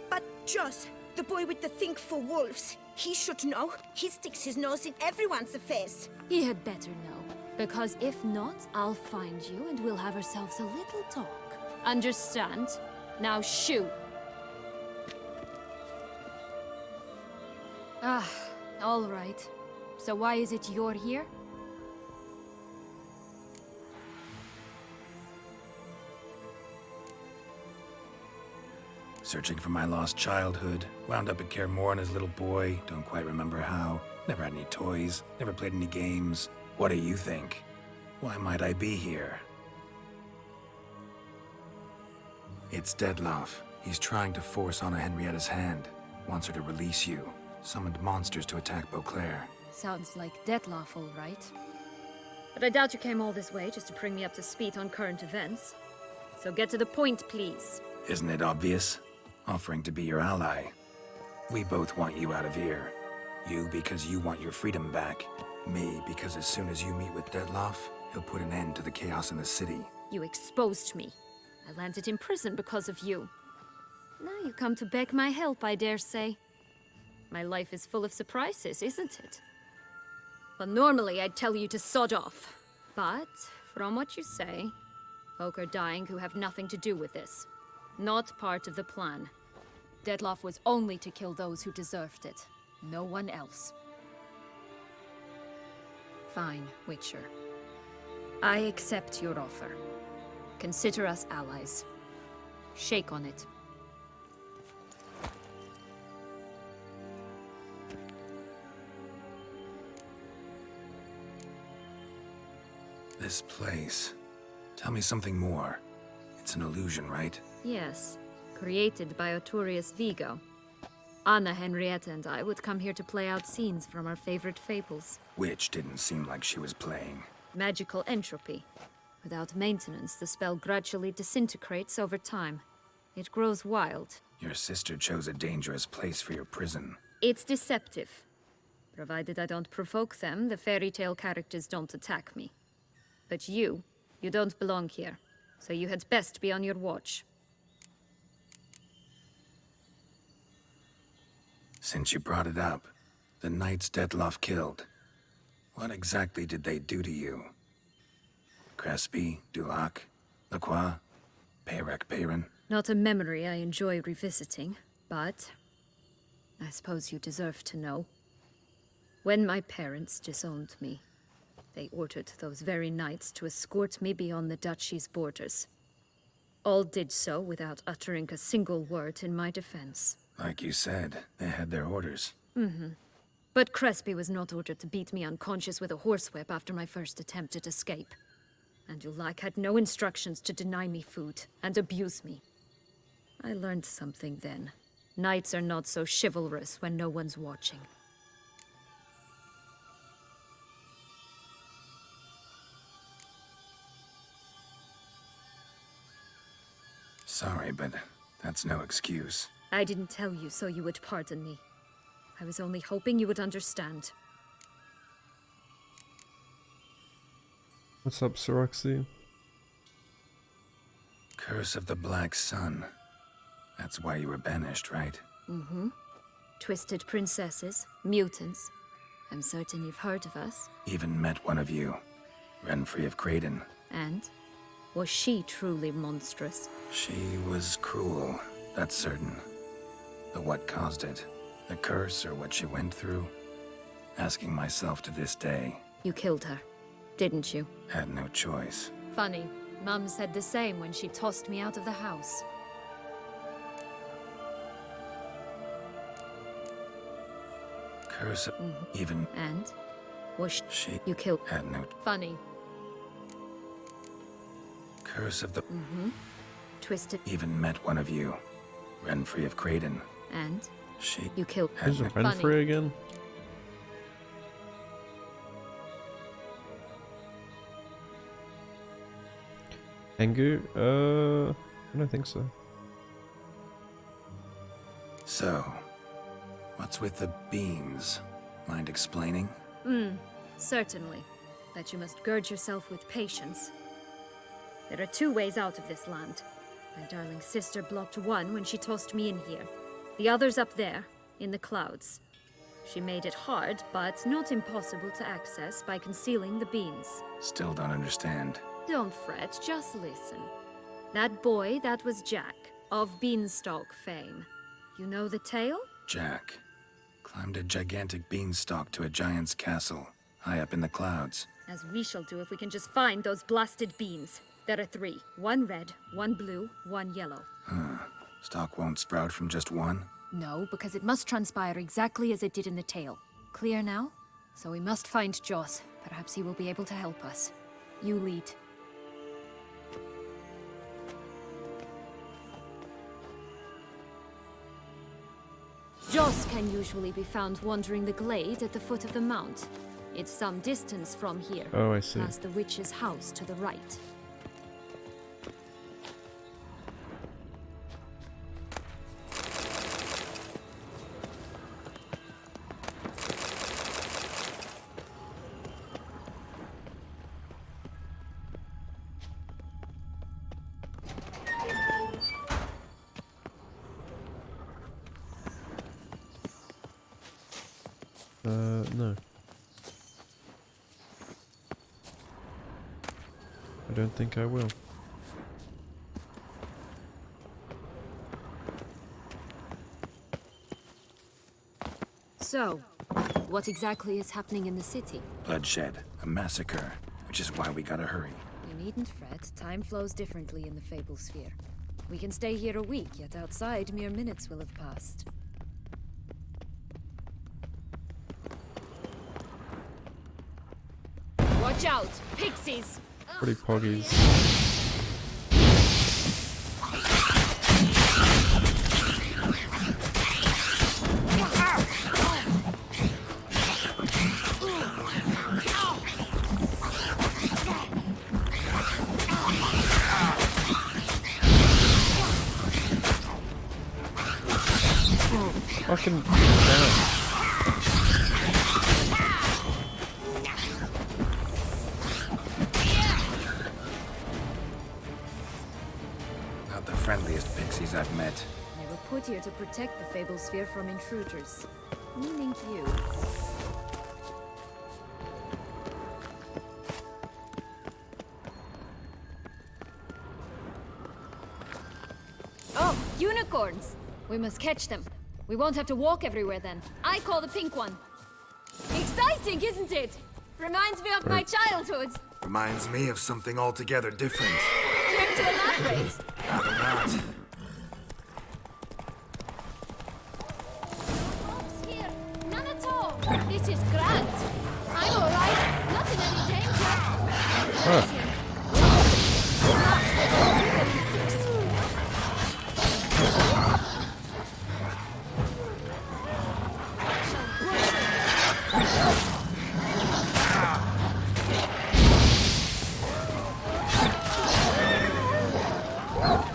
But Joss, the boy with the thing for wolves, he should know. He sticks his nose in everyone's affairs. He had better know, because if not, I'll find you and we'll have ourselves a little talk. Understand? Now shoo! Ah, all right. So why is it you're here? Searching for my lost childhood. Wound up at Kaer Morhen as a little boy. Don't quite remember how. Never had any toys. Never played any games. What do you think? Why might I be here? It's Dettlaff. He's trying to force Anna Henrietta's hand. Wants her to release you. Summoned monsters to attack Beauclair. Sounds like Dettlaff, all right. But I doubt you came all this way just to bring me up to speed on current events. So get to the point, please. Isn't it obvious? Offering to be your ally. We both want you out of here. You because you want your freedom back. Me because as soon as you meet with Dettlaff, he'll put an end to the chaos in the city. You exposed me. I landed in prison because of you. Now you come to beg my help, I dare say. My life is full of surprises, isn't it? Well, normally I'd tell you to sod off. But, from what you say, folk are dying who have nothing to do with this. Not part of the plan. Dettlaff was only to kill those who deserved it. No one else. Fine, Witcher. I accept your offer. Consider us allies. Shake on it. This place. Tell me something more. It's an illusion, right? Yes, created by Arturius Vigo. Anna Henrietta and I would come here to play out scenes from our favorite fables. Which didn't seem like she was playing. Magical entropy. Without maintenance, the spell gradually disintegrates over time. It grows wild. Your sister chose a dangerous place for your prison. It's deceptive. Provided I don't provoke them, the fairy tale characters don't attack me. But you don't belong here. So you had best be on your watch. Since you brought it up, the knights Dettlaff killed. What exactly did they do to you? Crespi, Dulac, Lacroix, Peyrac Peyran? Not a memory I enjoy revisiting, but I suppose you deserve to know. When my parents disowned me, they ordered those very knights to escort me beyond the duchy's borders. All did so without uttering a single word in my defense. Like you said, they had their orders. But Crespi was not ordered to beat me unconscious with a horsewhip after my first attempt at escape. And Dulac had no instructions to deny me food and abuse me. I learned something then. Knights are not so chivalrous when no one's watching. Sorry, but that's no excuse. I didn't tell you so you would pardon me. I was only hoping you would understand. What's up, Soroxy? Curse of the Black Sun. That's why you were banished, right? Twisted princesses, mutants. I'm certain you've heard of us. Even met one of you. Renfrey of Craden. And? Was she truly monstrous? She was cruel, that's certain. But what caused it? The curse or what she went through? Asking myself to this day. You killed her, didn't you? Had no choice. Funny. Mum said the same when she tossed me out of the house. Curse of... even... And? Was she... You killed... Had no... Funny. Curse of the... Twisted... Even met one of you. Renfrey of Craden. And? She... You killed... Is it Renfrey again? Engu? I don't think so. So, what's with the beans? Mind explaining? Certainly. That you must gird yourself with patience. There are two ways out of this land. My darling sister blocked one when she tossed me in here. The other's up there, in the clouds. She made it hard, but not impossible to access by concealing the beans. Still don't understand. Don't fret, just listen. That boy, that was Jack, of Beanstalk fame. You know the tale? Jack. Climbed a gigantic beanstalk to a giant's castle, high up in the clouds. As we shall do if we can just find those blasted beans. There are 3. 1 red, 1 blue, 1 yellow. Stalk won't sprout from just one? No, because it must transpire exactly as it did in the tale. Clear now? So we must find Joss. Perhaps he will be able to help us. You lead. Joss can usually be found wandering the glade at the foot of the mount. It's some distance from here. Oh, I see. Past the witch's house to the right. No. I don't think I will. So, what exactly is happening in the city? Bloodshed. A massacre. Which is why we gotta hurry. You needn't fret. Time flows differently in the Fable Sphere. We can stay here a week, yet outside mere minutes will have passed. Watch out! Pixies! Pretty poggies. Fucking down. Not the friendliest pixies I've met. They were put here to protect the Fable Sphere from intruders. Meaning you. Oh, unicorns! We must catch them. We won't have to walk everywhere then. I call the pink one. Exciting, isn't it? Reminds me of my childhood. Reminds me of something altogether different. Care to elaborate? Rather not. Here, none at all. This is grand. I'm all right. Not in any danger.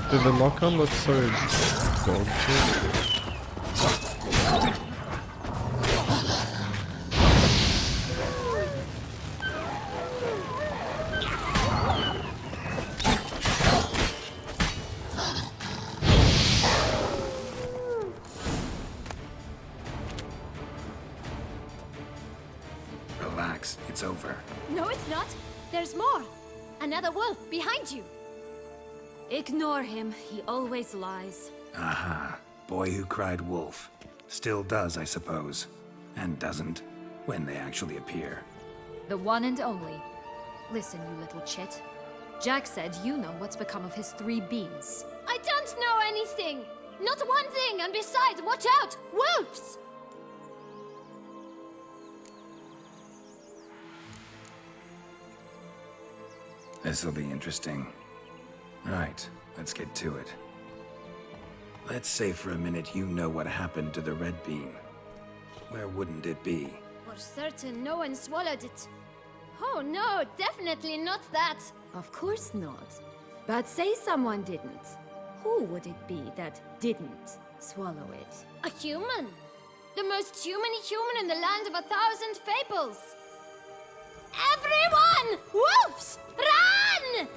Did the lock-on look so dog shit? Relax, it's over. No, it's not. There's more. Another wolf behind you. Ignore him. He always lies. Aha. Boy who cried wolf. Still does, I suppose. And doesn't, when they actually appear. The one and only. Listen, you little chit. Jack said you know what's become of his 3 beans. I don't know anything! Not one thing, and besides, watch out! Wolves! This'll be interesting. Right, let's get to it. Let's say for a minute you know what happened to the red bean. Where wouldn't it be? For certain, no one swallowed it. Oh no, definitely not that. Of course not. But say someone didn't. Who would it be that didn't swallow it? A human. The most human-y human in the land of 1,000 fables. Everyone! Wolves! Run!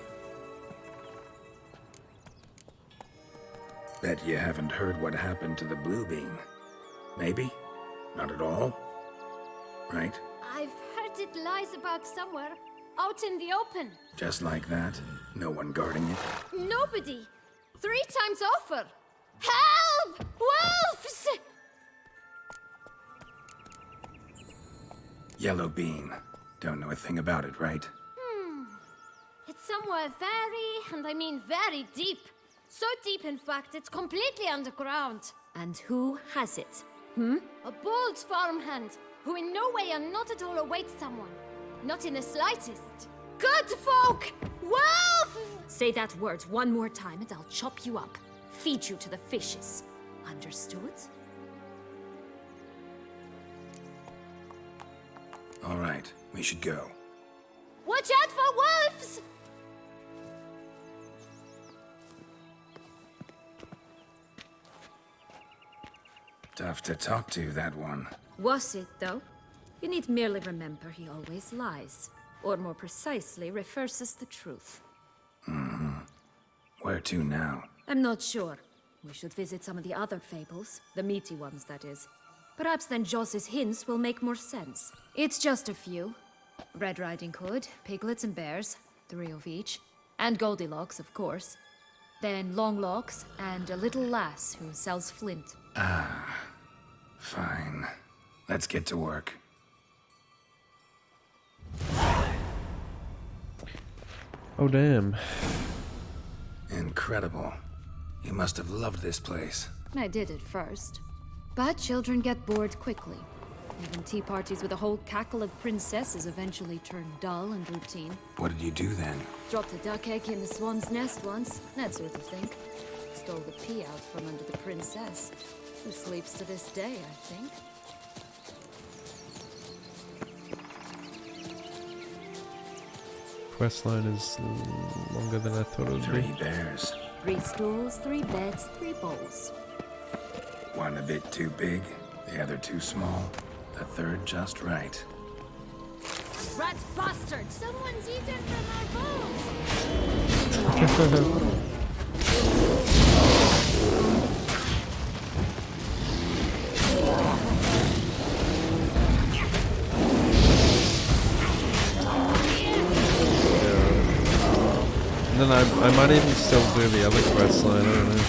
Bet you haven't heard what happened to the blue bean. Maybe? Not at all? Right? I've heard it lies about somewhere, out in the open. Just like that? No one guarding it? Nobody. 3 times over. Help! Wolves! Yellow bean. Don't know a thing about it, right? It's somewhere very, and I mean very deep. So deep, in fact, it's completely underground. And who has it? A bold farmhand, who in no way and not at all awaits someone. Not in the slightest. Good folk! Wolf! Say that word one more time and I'll chop you up. Feed you to the fishes. Understood? All right, we should go. Watch out for wolves! Tough to talk to, that one. Was it, though? You need merely remember he always lies. Or more precisely, reverses the truth. Where to now? I'm not sure. We should visit some of the other fables. The meaty ones, that is. Perhaps then Joss's hints will make more sense. It's just a few. Red Riding Hood, piglets and bears, 3 of each. And Goldilocks, of course. Then Longlocks, and a little lass who sells flint. Fine. Let's get to work. Oh, damn. Incredible. You must have loved this place. I did at first. But children get bored quickly. Even tea parties with a whole cackle of princesses eventually turn dull and routine. What did you do then? Dropped a duck egg in the swan's nest once, that sort of thing. Stole the pea out from under the princess, who sleeps to this day, I think. Questline is longer than I thought it would 3 be. bears. 3 stools, 3 beds, 3 bowls. One a bit too big, the other too small, the third just right. Rat bastard! Someone's eaten from our bowls! And then I might even still do the other quest line, I don't know.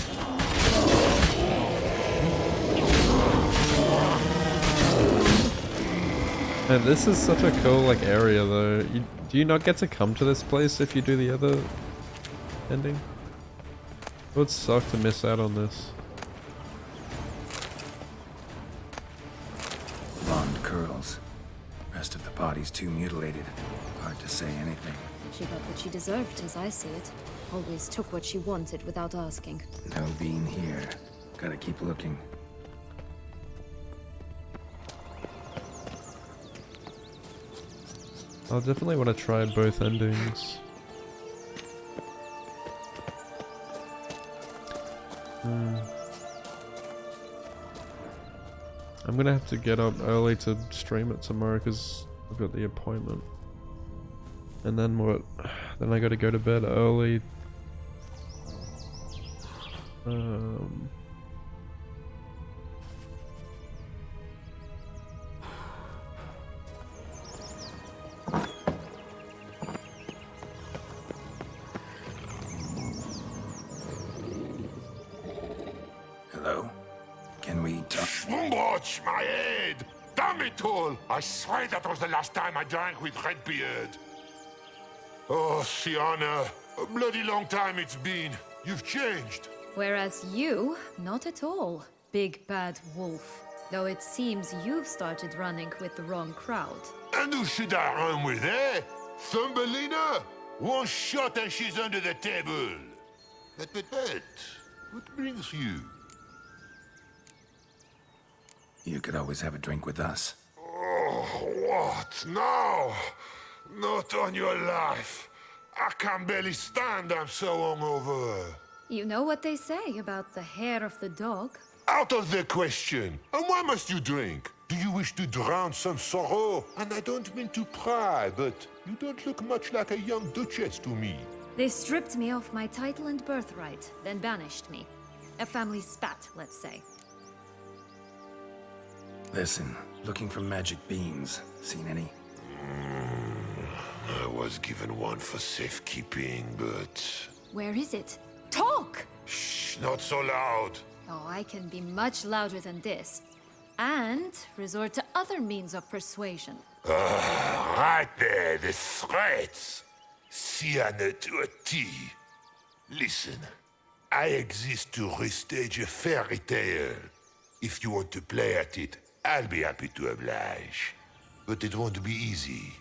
Man, this is such a cool like area though. Do you not get to come to this place if you do the other ending? It would suck to miss out on this. Blonde curls. Rest of the body's too mutilated. Hard to say anything. She got what she deserved, as I see it. Always took what she wanted without asking. No bean here. Gotta keep looking. I'll definitely want to try both endings. I'm gonna have to get up early to stream it tomorrow because I've got the appointment. And then what? Then I gotta go to bed early. Hello? Can we talk? Watch my head! Damn it all! I swear that was the last time I drank with Redbeard. Oh, Sienna, a bloody long time it's been. You've changed. Whereas you, not at all, big bad wolf. Though it seems you've started running with the wrong crowd. And who should I run with, eh? Thumbelina? One shot and she's under the table. But, what brings you? You could always have a drink with us. Oh, what? No! Not on your life. I can barely stand, I'm so hungover. You know what they say about the hair of the dog? Out of the question. And why must you drink? Do you wish to drown some sorrow? And I don't mean to pry, but you don't look much like a young duchess to me. They stripped me of my title and birthright, then banished me. A family spat, let's say. Listen, looking for magic beans. Seen any? I was given one for safekeeping, but... Where is it? Talk! Shh, not so loud. Oh, I can be much louder than this. And resort to other means of persuasion. Right there, the threats. Sienna to a T. Listen, I exist to restage a fairy tale. If you want to play at it, I'll be happy to oblige. But it won't be easy.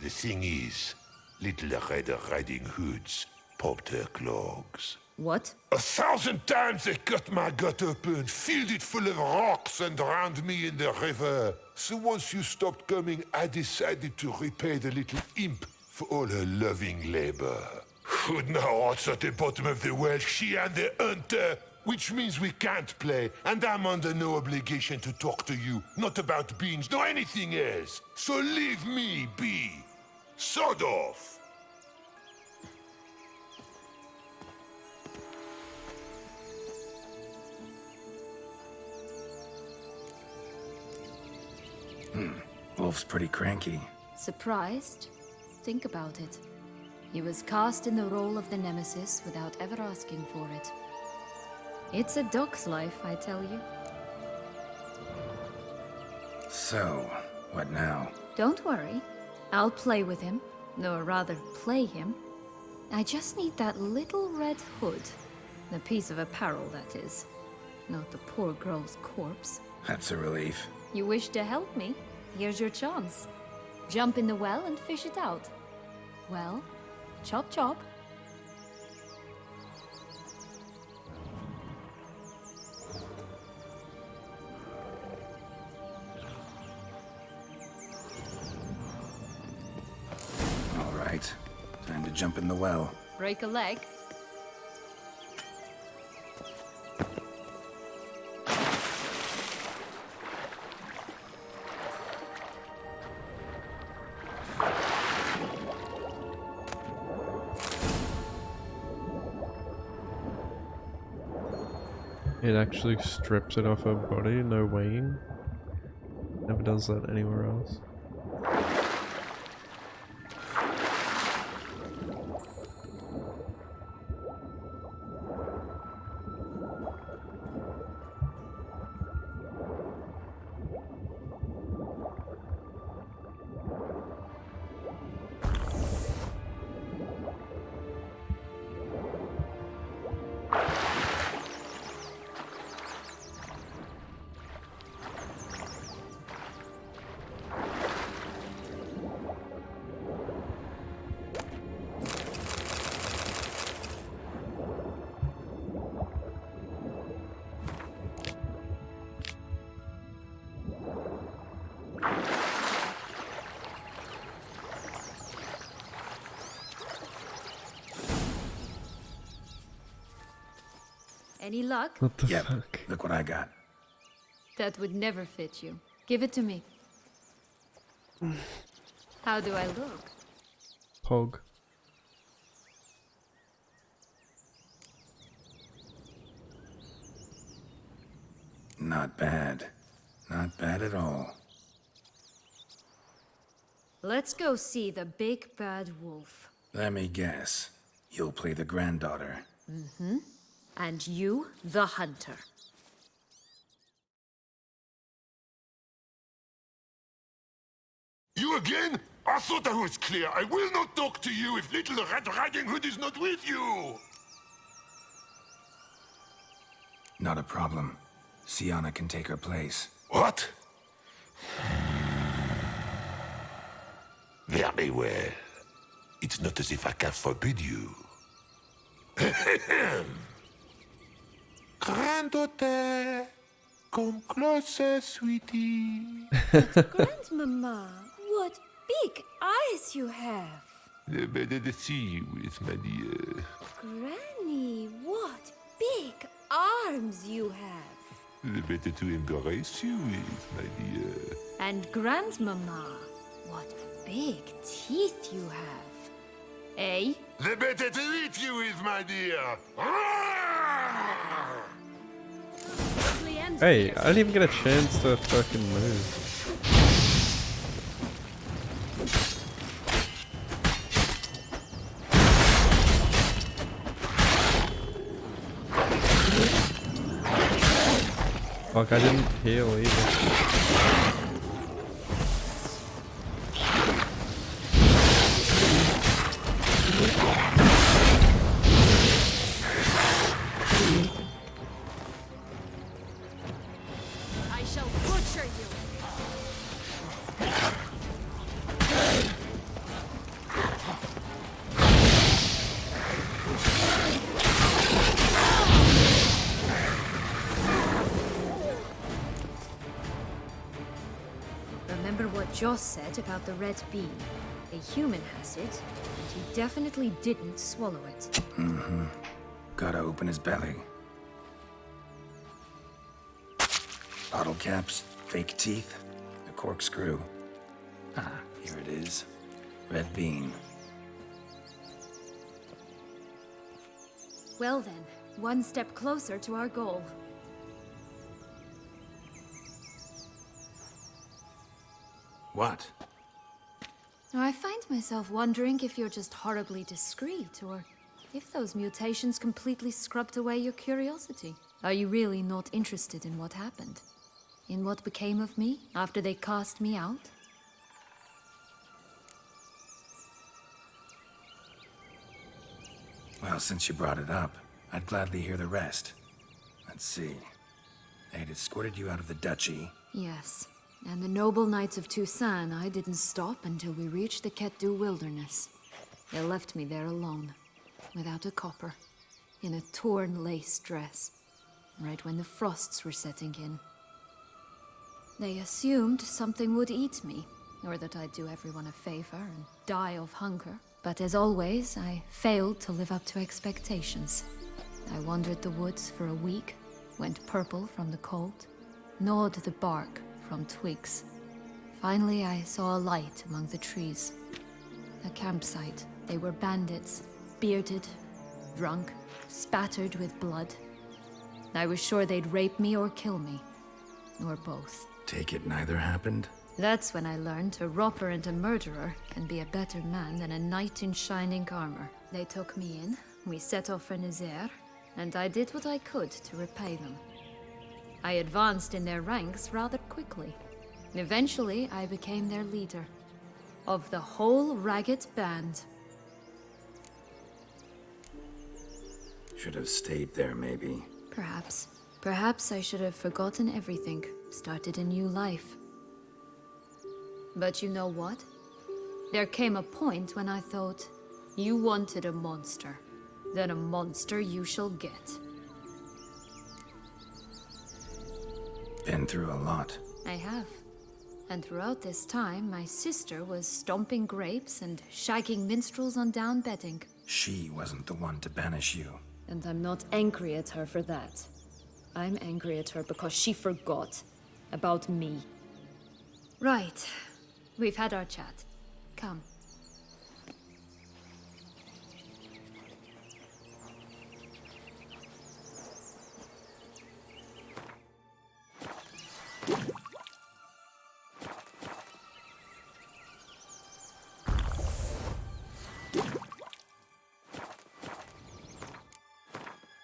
The thing is, Little Red Riding Hoods popped her clogs. What? 1,000 times they cut my gut open, filled it full of rocks and drowned me in the river. So once you stopped coming, I decided to repay the little imp for all her loving labor. Hood now rots at the bottom of the well, she and the hunter, which means we can't play, and I'm under no obligation to talk to you, not about beans, nor anything else. So leave me be. Sod off. Wolf's pretty cranky. Surprised? Think about it. He was cast in the role of the Nemesis without ever asking for it. It's a dog's life, I tell you. So, what now? Don't worry. I'll play with him. Or rather, play him. I just need that little red hood. The piece of apparel, that is. Not the poor girl's corpse. That's a relief. You wish to help me? Here's your chance. Jump in the well and fish it out. Well, chop chop. All right. Time to jump in the well. Break a leg. It actually strips it off her body, no weighing. Never does that anywhere else. Any luck? What the Yep. fuck? Look what I got. That would never fit you. Give it to me. How do I look? Pog. Not bad. Not bad at all. Let's go see the big bad wolf. Let me guess. You'll play the granddaughter. Mm-hmm. And you, the hunter. You again? I thought I was clear. I will not talk to you if Little Red Riding Hood is not with you. Not a problem. Sienna can take her place. What? Very well. It's not as if I can forbid you. Granddaughter, come closer, sweetie. Grandmama, what big eyes you have. The better to see you with, my dear. Granny, what big arms you have. The better to embrace you with, my dear. And Grandmama, what big teeth you have. Eh? The better to eat you with, my dear. Hey, I didn't even get a chance to fucking move. Fuck, I didn't heal either. shall butcher you. Remember what Joss said about the red bean? A human has it, and he definitely didn't swallow it. Mm-hmm. Gotta open his belly. Bottle caps, fake teeth, a corkscrew. Ah, here it is. Red bean. Well then, one step closer to our goal. What? I find myself wondering if you're just horribly discreet, or if those mutations completely scrubbed away your curiosity. Are you really not interested in what happened? In what became of me after they cast me out? Well, since you brought it up, I'd gladly hear the rest. Let's see. They'd escorted you out of the duchy. Yes. And the noble knights of Toussaint, I didn't stop until we reached the Ketdu wilderness. They left me there alone, without a copper, in a torn lace dress, right when the frosts were setting in. They assumed something would eat me, or that I'd do everyone a favor and die of hunger. But as always, I failed to live up to expectations. I wandered the woods for a week, went purple from the cold, gnawed the bark from twigs. Finally, I saw a light among the trees. A campsite. They were bandits, bearded, drunk, spattered with blood. I was sure they'd rape me or kill me, or both. Take it neither happened? That's when I learned a robber and a murderer can be a better man than a knight in shining armor. They took me in, we set off for Nazaire, and I did what I could to repay them. I advanced in their ranks rather quickly. Eventually, I became their leader. Of the whole ragged band. Should have stayed there, maybe. Perhaps. Perhaps I should have forgotten everything, started a new life. But you know what? There came a point when I thought, you wanted a monster. Then a monster you shall get. Been through a lot. I have. And throughout this time, my sister was stomping grapes and shagging minstrels on down bedding. She wasn't the one to banish you. And I'm not angry at her for that. I'm angry at her because she forgot about me. Right. We've had our chat. Come.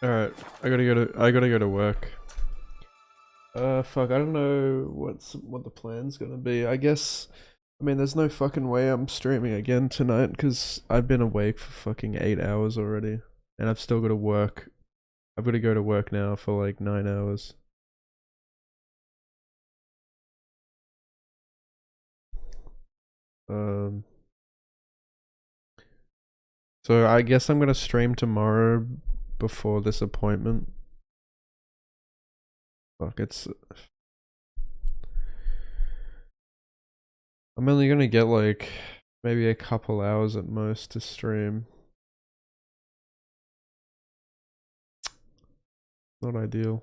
Alright, I gotta go to work. Fuck, I don't know what the plan's gonna be. I guess, I mean, there's no fucking way I'm streaming again tonight, because I've been awake for fucking 8 hours already. And I've still gotta work. I've gotta go to work now for like 9 hours. So I guess I'm gonna stream tomorrow before this appointment. Fuck, I'm only gonna get like maybe a couple hours at most to stream. Not ideal.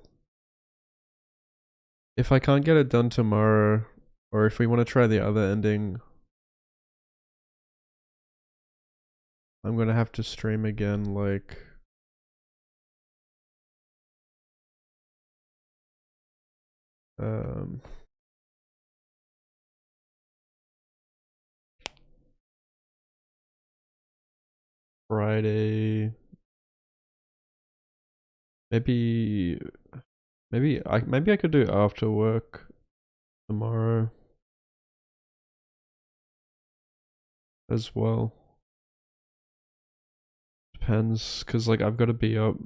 If I can't get it done tomorrow, or if we want to try the other ending, I'm gonna have to stream again like Friday. Maybe I could do after work tomorrow as well. Depends, cause like I've got to be up.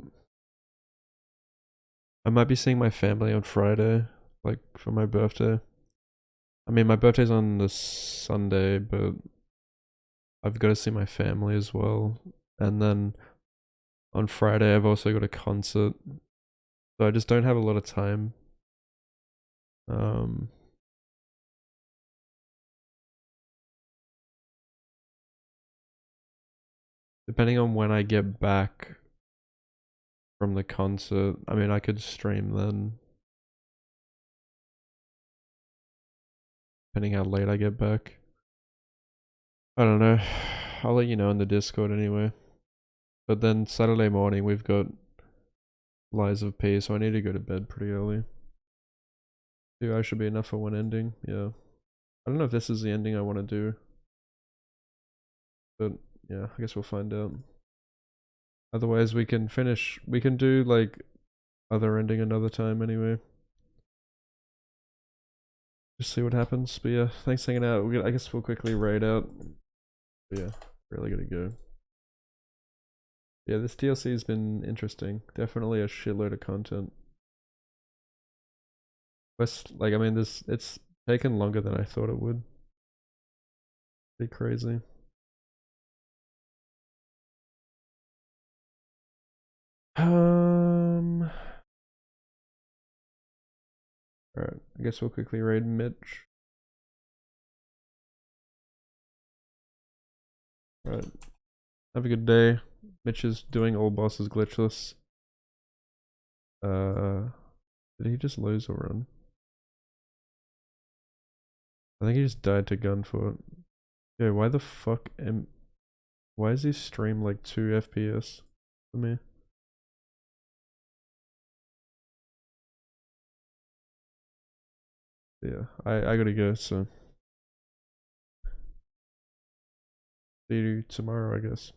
I might be seeing my family on Friday, like for my birthday. I mean, my birthday's on the Sunday, but I've got to see my family as well. And then on Friday, I've also got a concert. So I just don't have a lot of time. Depending on when I get back from the concert, I mean, I could stream then. Depending how late I get back. I don't know. I'll let you know in the Discord anyway. But then Saturday morning we've got Lies of P, so I need to go to bed pretty early. 2 hours should be enough for one ending, yeah. I don't know if this is the ending I want to do. But yeah, I guess we'll find out. Otherwise we can do like other ending another time anyway. Just see what happens. But yeah, thanks for hanging out. I guess we'll quickly raid out. But yeah, really gotta go. Yeah, this DLC has been interesting. Definitely a shitload of content. Like, I mean, it's taken longer than I thought it would. Pretty crazy. Alright, I guess we'll quickly raid Mitch. Alright. Have a good day. Mitch is doing all bosses glitchless. Did he just lose or run? I think he just died to gunfoot. Yeah, why the fuck why is he stream like 2 FPS for me? Yeah, I gotta go, so see you tomorrow, I guess.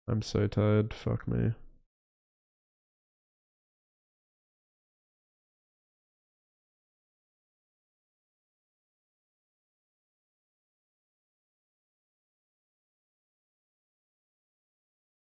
I'm so tired, fuck me.